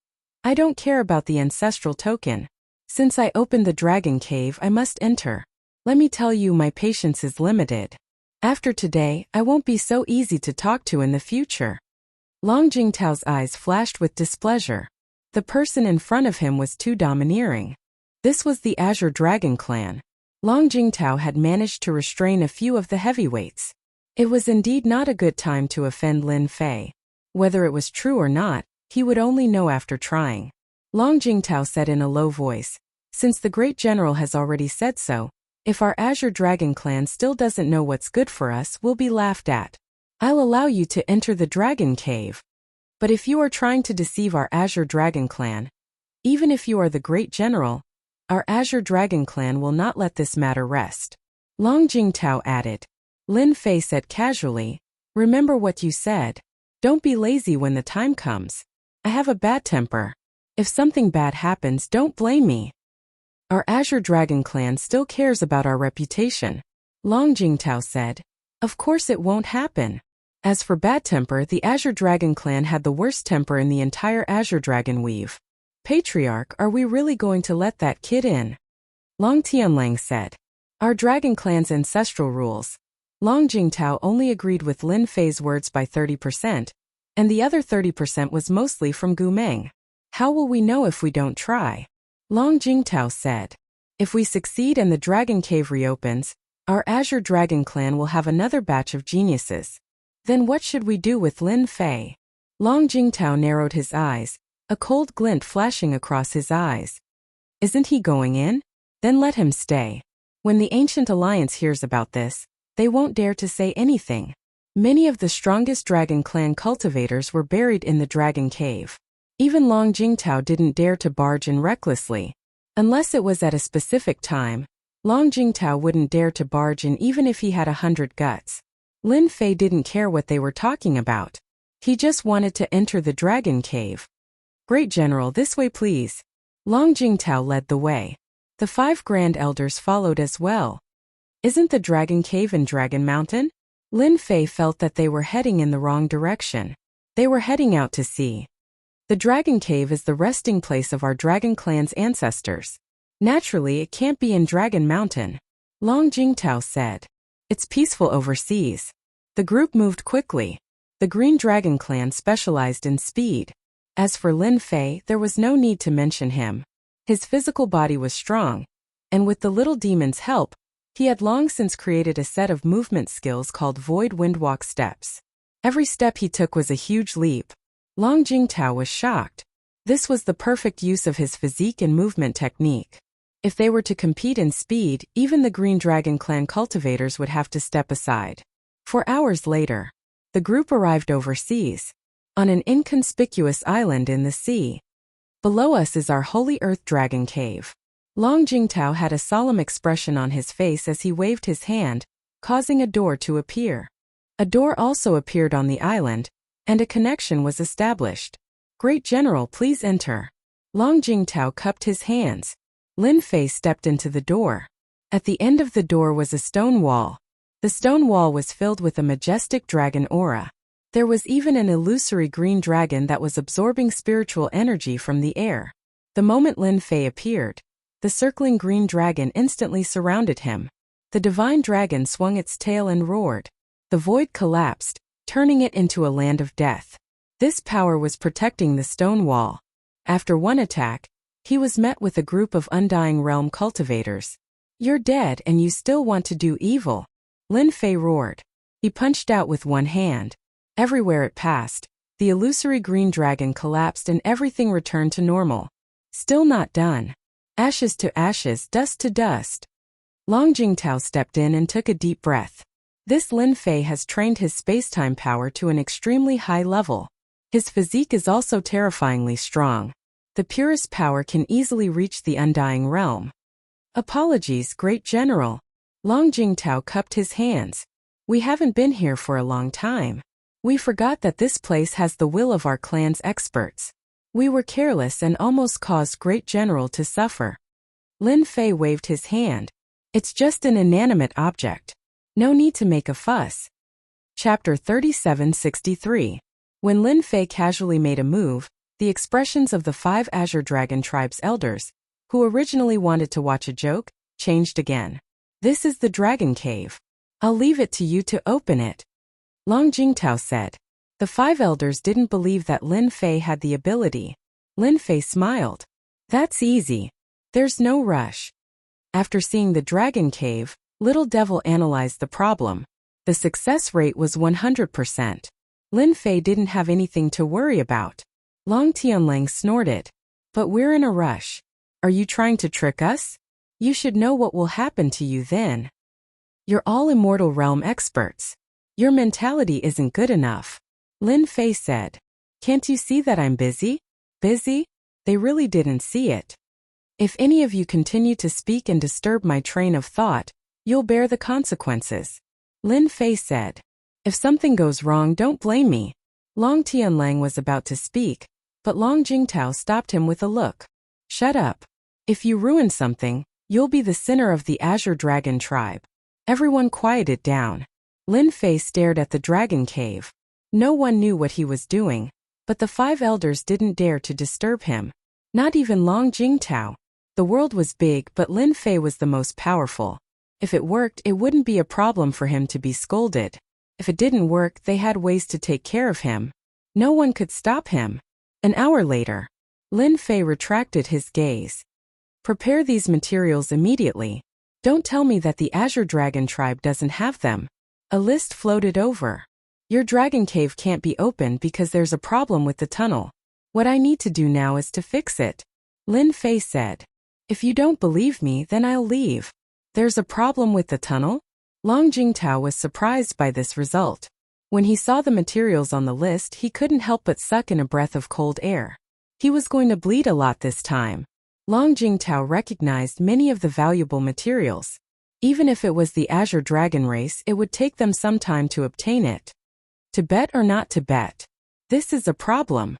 I don't care about the ancestral token. Since I opened the Dragon Cave, I must enter. Let me tell you, my patience is limited. After today, I won't be so easy to talk to in the future. Long Jingtao's eyes flashed with displeasure. The person in front of him was too domineering. This was the Azure Dragon clan. Long Jingtao had managed to restrain a few of the heavyweights. It was indeed not a good time to offend Lin Fei. Whether it was true or not, he would only know after trying. Long Jingtao said in a low voice, since the Great General has already said so, if our Azure Dragon clan still doesn't know what's good for us, we'll be laughed at. I'll allow you to enter the Dragon Cave. But if you are trying to deceive our Azure Dragon clan, even if you are the Great General, our Azure Dragon clan will not let this matter rest. Long Jingtao added. Lin Fei said casually. Remember what you said. Don't be lazy when the time comes. I have a bad temper. If something bad happens, don't blame me. Our Azure Dragon clan still cares about our reputation. Long Jingtao said. Of course it won't happen. As for bad temper, the Azure Dragon clan had the worst temper in the entire Azure Dragon weave. Patriarch, are we really going to let that kid in? Long Tianlang said. Our Dragon clan's ancestral rules. Long Jingtao only agreed with Lin Fei's words by 30%, and the other 30% was mostly from Gu Meng. How will we know if we don't try? Long Jingtao said. If we succeed and the Dragon Cave reopens, our Azure Dragon clan will have another batch of geniuses. Then what should we do with Lin Fei? Long Jingtao narrowed his eyes, a cold glint flashing across his eyes. Isn't he going in? Then let him stay. When the Ancient Alliance hears about this, they won't dare to say anything. Many of the strongest Dragon Clan cultivators were buried in the Dragon Cave. Even Long Jingtao didn't dare to barge in recklessly. Unless it was at a specific time, Long Jingtao wouldn't dare to barge in even if he had 100 guts. Lin Fei didn't care what they were talking about. He just wanted to enter the Dragon Cave. Great General, this way please. Long Jingtao led the way. The 5 Grand Elders followed as well. Isn't the Dragon Cave in Dragon Mountain? Lin Fei felt that they were heading in the wrong direction. They were heading out to sea. The Dragon Cave is the resting place of our Dragon Clan's ancestors. Naturally, it can't be in Dragon Mountain. Long Jingtao said. It's peaceful overseas. The group moved quickly. The Green Dragon Clan specialized in speed. As for Lin Fei, there was no need to mention him. His physical body was strong, and with the little demon's help, he had long since created a set of movement skills called Void Windwalk steps. Every step he took was a huge leap. Long Jingtao was shocked. This was the perfect use of his physique and movement technique. If they were to compete in speed, even the Green Dragon Clan cultivators would have to step aside. 4 hours later, the group arrived overseas, on an inconspicuous island in the sea. Below us is our Holy Earth Dragon Cave. Long Jingtao had a solemn expression on his face as he waved his hand, causing a door to appear. A door also appeared on the island, and a connection was established. Great General, please enter. Long Jingtao cupped his hands. Lin Fei stepped into the door. At the end of the door was a stone wall. The stone wall was filled with a majestic dragon aura. There was even an illusory green dragon that was absorbing spiritual energy from the air. The moment Lin Fei appeared, the circling green dragon instantly surrounded him. The divine dragon swung its tail and roared. The void collapsed, turning it into a land of death. This power was protecting the stone wall. After one attack, he was met with a group of Undying Realm cultivators. You're dead and you still want to do evil? Lin Fei roared. He punched out with one hand. Everywhere it passed, the illusory green dragon collapsed and everything returned to normal. Still not done. Ashes to ashes, dust to dust. Long Jingtao stepped in and took a deep breath. This Lin Fei has trained his spacetime power to an extremely high level. His physique is also terrifyingly strong. The purest power can easily reach the Undying Realm. Apologies, Great General. Long Jingtao cupped his hands. We haven't been here for a long time. We forgot that this place has the will of our clan's experts. We were careless and almost caused Great General to suffer. Lin Fei waved his hand. It's just an inanimate object. No need to make a fuss. Chapter 3763. When Lin Fei casually made a move, the expressions of the 5 Azure Dragon Tribe's elders, who originally wanted to watch a joke, changed again. This is the Dragon Cave. I'll leave it to you to open it. Long Jingtao said. The 5 elders didn't believe that Lin Fei had the ability. Lin Fei smiled. That's easy. There's no rush. After seeing the Dragon Cave, Little Devil analyzed the problem. The success rate was 100%. Lin Fei didn't have anything to worry about. Long Tianlang snorted. But we're in a rush. Are you trying to trick us? You should know what will happen to you then. You're all Immortal Realm experts. Your mentality isn't good enough. Lin Fei said. Can't you see that I'm busy? Busy? They really didn't see it. If any of you continue to speak and disturb my train of thought, you'll bear the consequences. Lin Fei said. If something goes wrong, don't blame me. Long Tianlang was about to speak, but Long Jingtao stopped him with a look. Shut up. If you ruin something, you'll be the sinner of the Azure Dragon tribe. Everyone quieted down. Lin Fei stared at the dragon cave. No one knew what he was doing, but the 5 elders didn't dare to disturb him. Not even Long Jingtao. The world was big, but Lin Fei was the most powerful. If it worked, it wouldn't be a problem for him to be scolded. If it didn't work, they had ways to take care of him. No one could stop him. An hour later, Lin Fei retracted his gaze. Prepare these materials immediately. Don't tell me that the Azure Dragon tribe doesn't have them. A list floated over. Your dragon cave can't be opened because there's a problem with the tunnel. What I need to do now is to fix it. Lin Fei said. If you don't believe me, then I'll leave. There's a problem with the tunnel? Long Jingtao was surprised by this result. When he saw the materials on the list, he couldn't help but suck in a breath of cold air. He was going to bleed a lot this time. Long Jingtao recognized many of the valuable materials. Even if it was the Azure Dragon race, it would take them some time to obtain it. To bet or not to bet? This is a problem.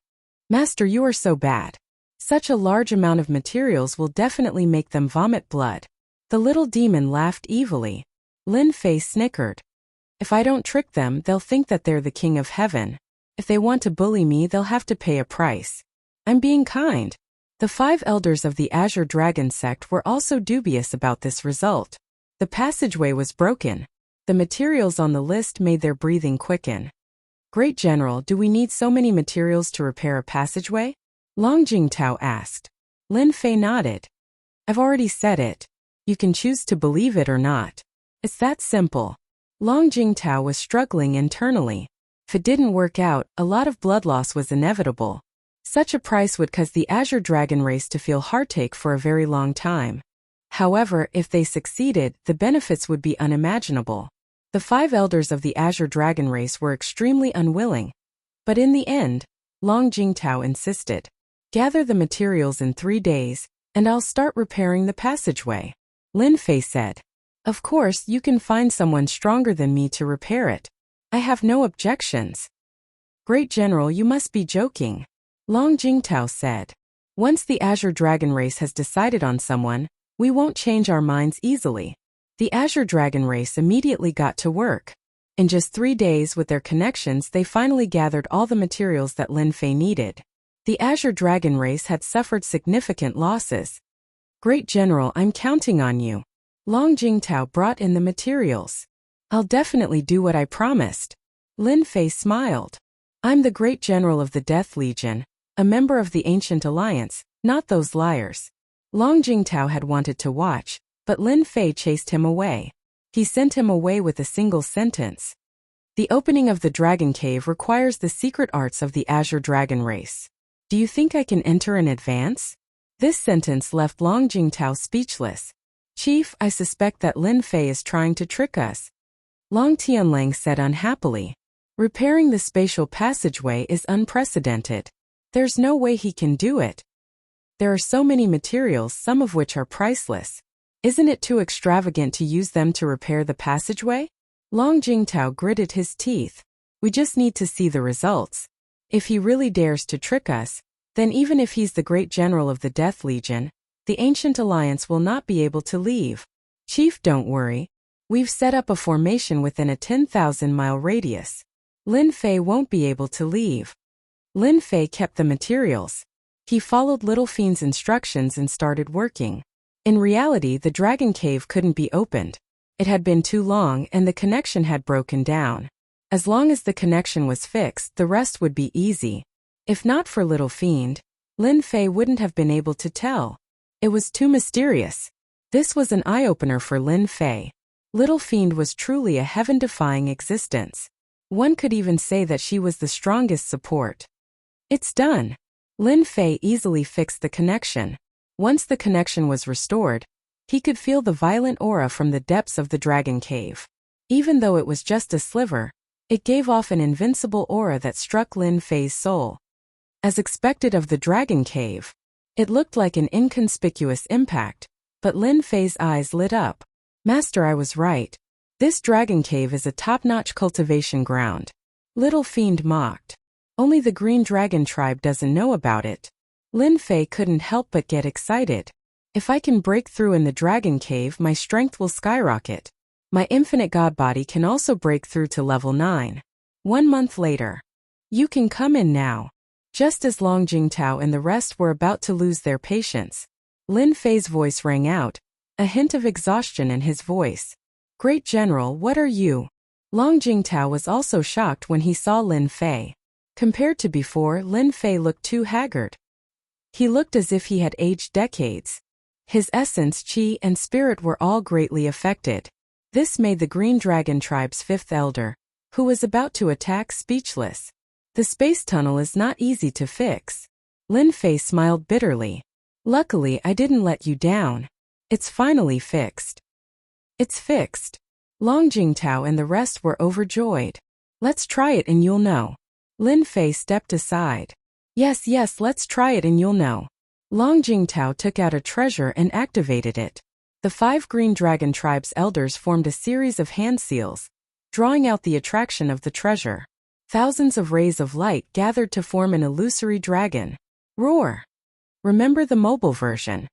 Master, you are so bad. Such a large amount of materials will definitely make them vomit blood. The little demon laughed evilly. Lin Fei snickered. If I don't trick them, they'll think that they're the king of heaven. If they want to bully me, they'll have to pay a price. I'm being kind. The 5 elders of the Azure Dragon sect were also dubious about this result. The passageway was broken. The materials on the list made their breathing quicken. Great General, do we need so many materials to repair a passageway? Long Jingtao asked. Lin Fei nodded. I've already said it. You can choose to believe it or not. It's that simple. Long Jingtao was struggling internally. If it didn't work out, a lot of blood loss was inevitable. Such a price would cause the Azure Dragon race to feel heartache for a very long time. However, if they succeeded, the benefits would be unimaginable. The 5 elders of the Azure Dragon race were extremely unwilling. But in the end, Long Jingtao insisted. Gather the materials in 3 days, and I'll start repairing the passageway. Lin Fei said. Of course, you can find someone stronger than me to repair it. I have no objections. Great General, you must be joking. Long Jingtao said. Once the Azure Dragon race has decided on someone, we won't change our minds easily. The Azure Dragon race immediately got to work. In just 3 days with their connections, they finally gathered all the materials that Lin Fei needed. The Azure Dragon race had suffered significant losses. Great General, I'm counting on you. Long Jingtao brought in the materials. I'll definitely do what I promised. Lin Fei smiled. I'm the Great General of the Death Legion, a member of the Ancient Alliance, not those liars. Long Jingtao had wanted to watch, but Lin Fei chased him away. He sent him away with a single sentence. The opening of the Dragon Cave requires the secret arts of the Azure Dragon race. Do you think I can enter in advance? This sentence left Long Jingtao speechless. Chief, I suspect that Lin Fei is trying to trick us. Long Tianlang said unhappily. Repairing the spatial passageway is unprecedented. There's no way he can do it. There are so many materials, some of which are priceless. Isn't it too extravagant to use them to repair the passageway? Long Jingtao gritted his teeth. We just need to see the results. If he really dares to trick us, then even if he's the Great General of the Death Legion, the Ancient Alliance will not be able to leave. Chief, don't worry. We've set up a formation within a 10,000-mile radius. Lin Fei won't be able to leave. Lin Fei kept the materials. He followed Little Fiend's instructions and started working. In reality, the Dragon Cave couldn't be opened. It had been too long and the connection had broken down. As long as the connection was fixed, the rest would be easy. If not for Little Fiend, Lin Fei wouldn't have been able to tell. It was too mysterious. This was an eye-opener for Lin Fei. Little Fiend was truly a heaven-defying existence. One could even say that she was the strongest support. It's done. Lin Fei easily fixed the connection. Once the connection was restored, he could feel the violent aura from the depths of the Dragon Cave. Even though it was just a sliver, it gave off an invincible aura that struck Lin Fei's soul. As expected of the Dragon Cave, it looked like an inconspicuous impact, but Lin Fei's eyes lit up. Master, I was right. This dragon cave is a top-notch cultivation ground. Little Fiend mocked. Only the Green Dragon tribe doesn't know about it. Lin Fei couldn't help but get excited. If I can break through in the dragon cave, my strength will skyrocket. My infinite god body can also break through to level 9. 1 month later. You can come in now. Just as Long Jingtao and the rest were about to lose their patience, Lin Fei's voice rang out, a hint of exhaustion in his voice. Great General, what are you? Long Jingtao was also shocked when he saw Lin Fei. Compared to before, Lin Fei looked too haggard. He looked as if he had aged decades. His essence, qi, and spirit were all greatly affected. This made the Green Dragon tribe's 5th elder, who was about to attack, speechless. The space tunnel is not easy to fix. Lin Fei smiled bitterly. Luckily, I didn't let you down. It's finally fixed. It's fixed. Long Jingtao and the rest were overjoyed. Let's try it and you'll know. Lin Fei stepped aside. Yes, let's try it and you'll know. Long Jingtao took out a treasure and activated it. The 5 Green Dragon tribe's elders formed a series of hand seals, drawing out the attraction of the treasure. Thousands of rays of light gathered to form an illusory dragon. Roar! Remember the mobile version.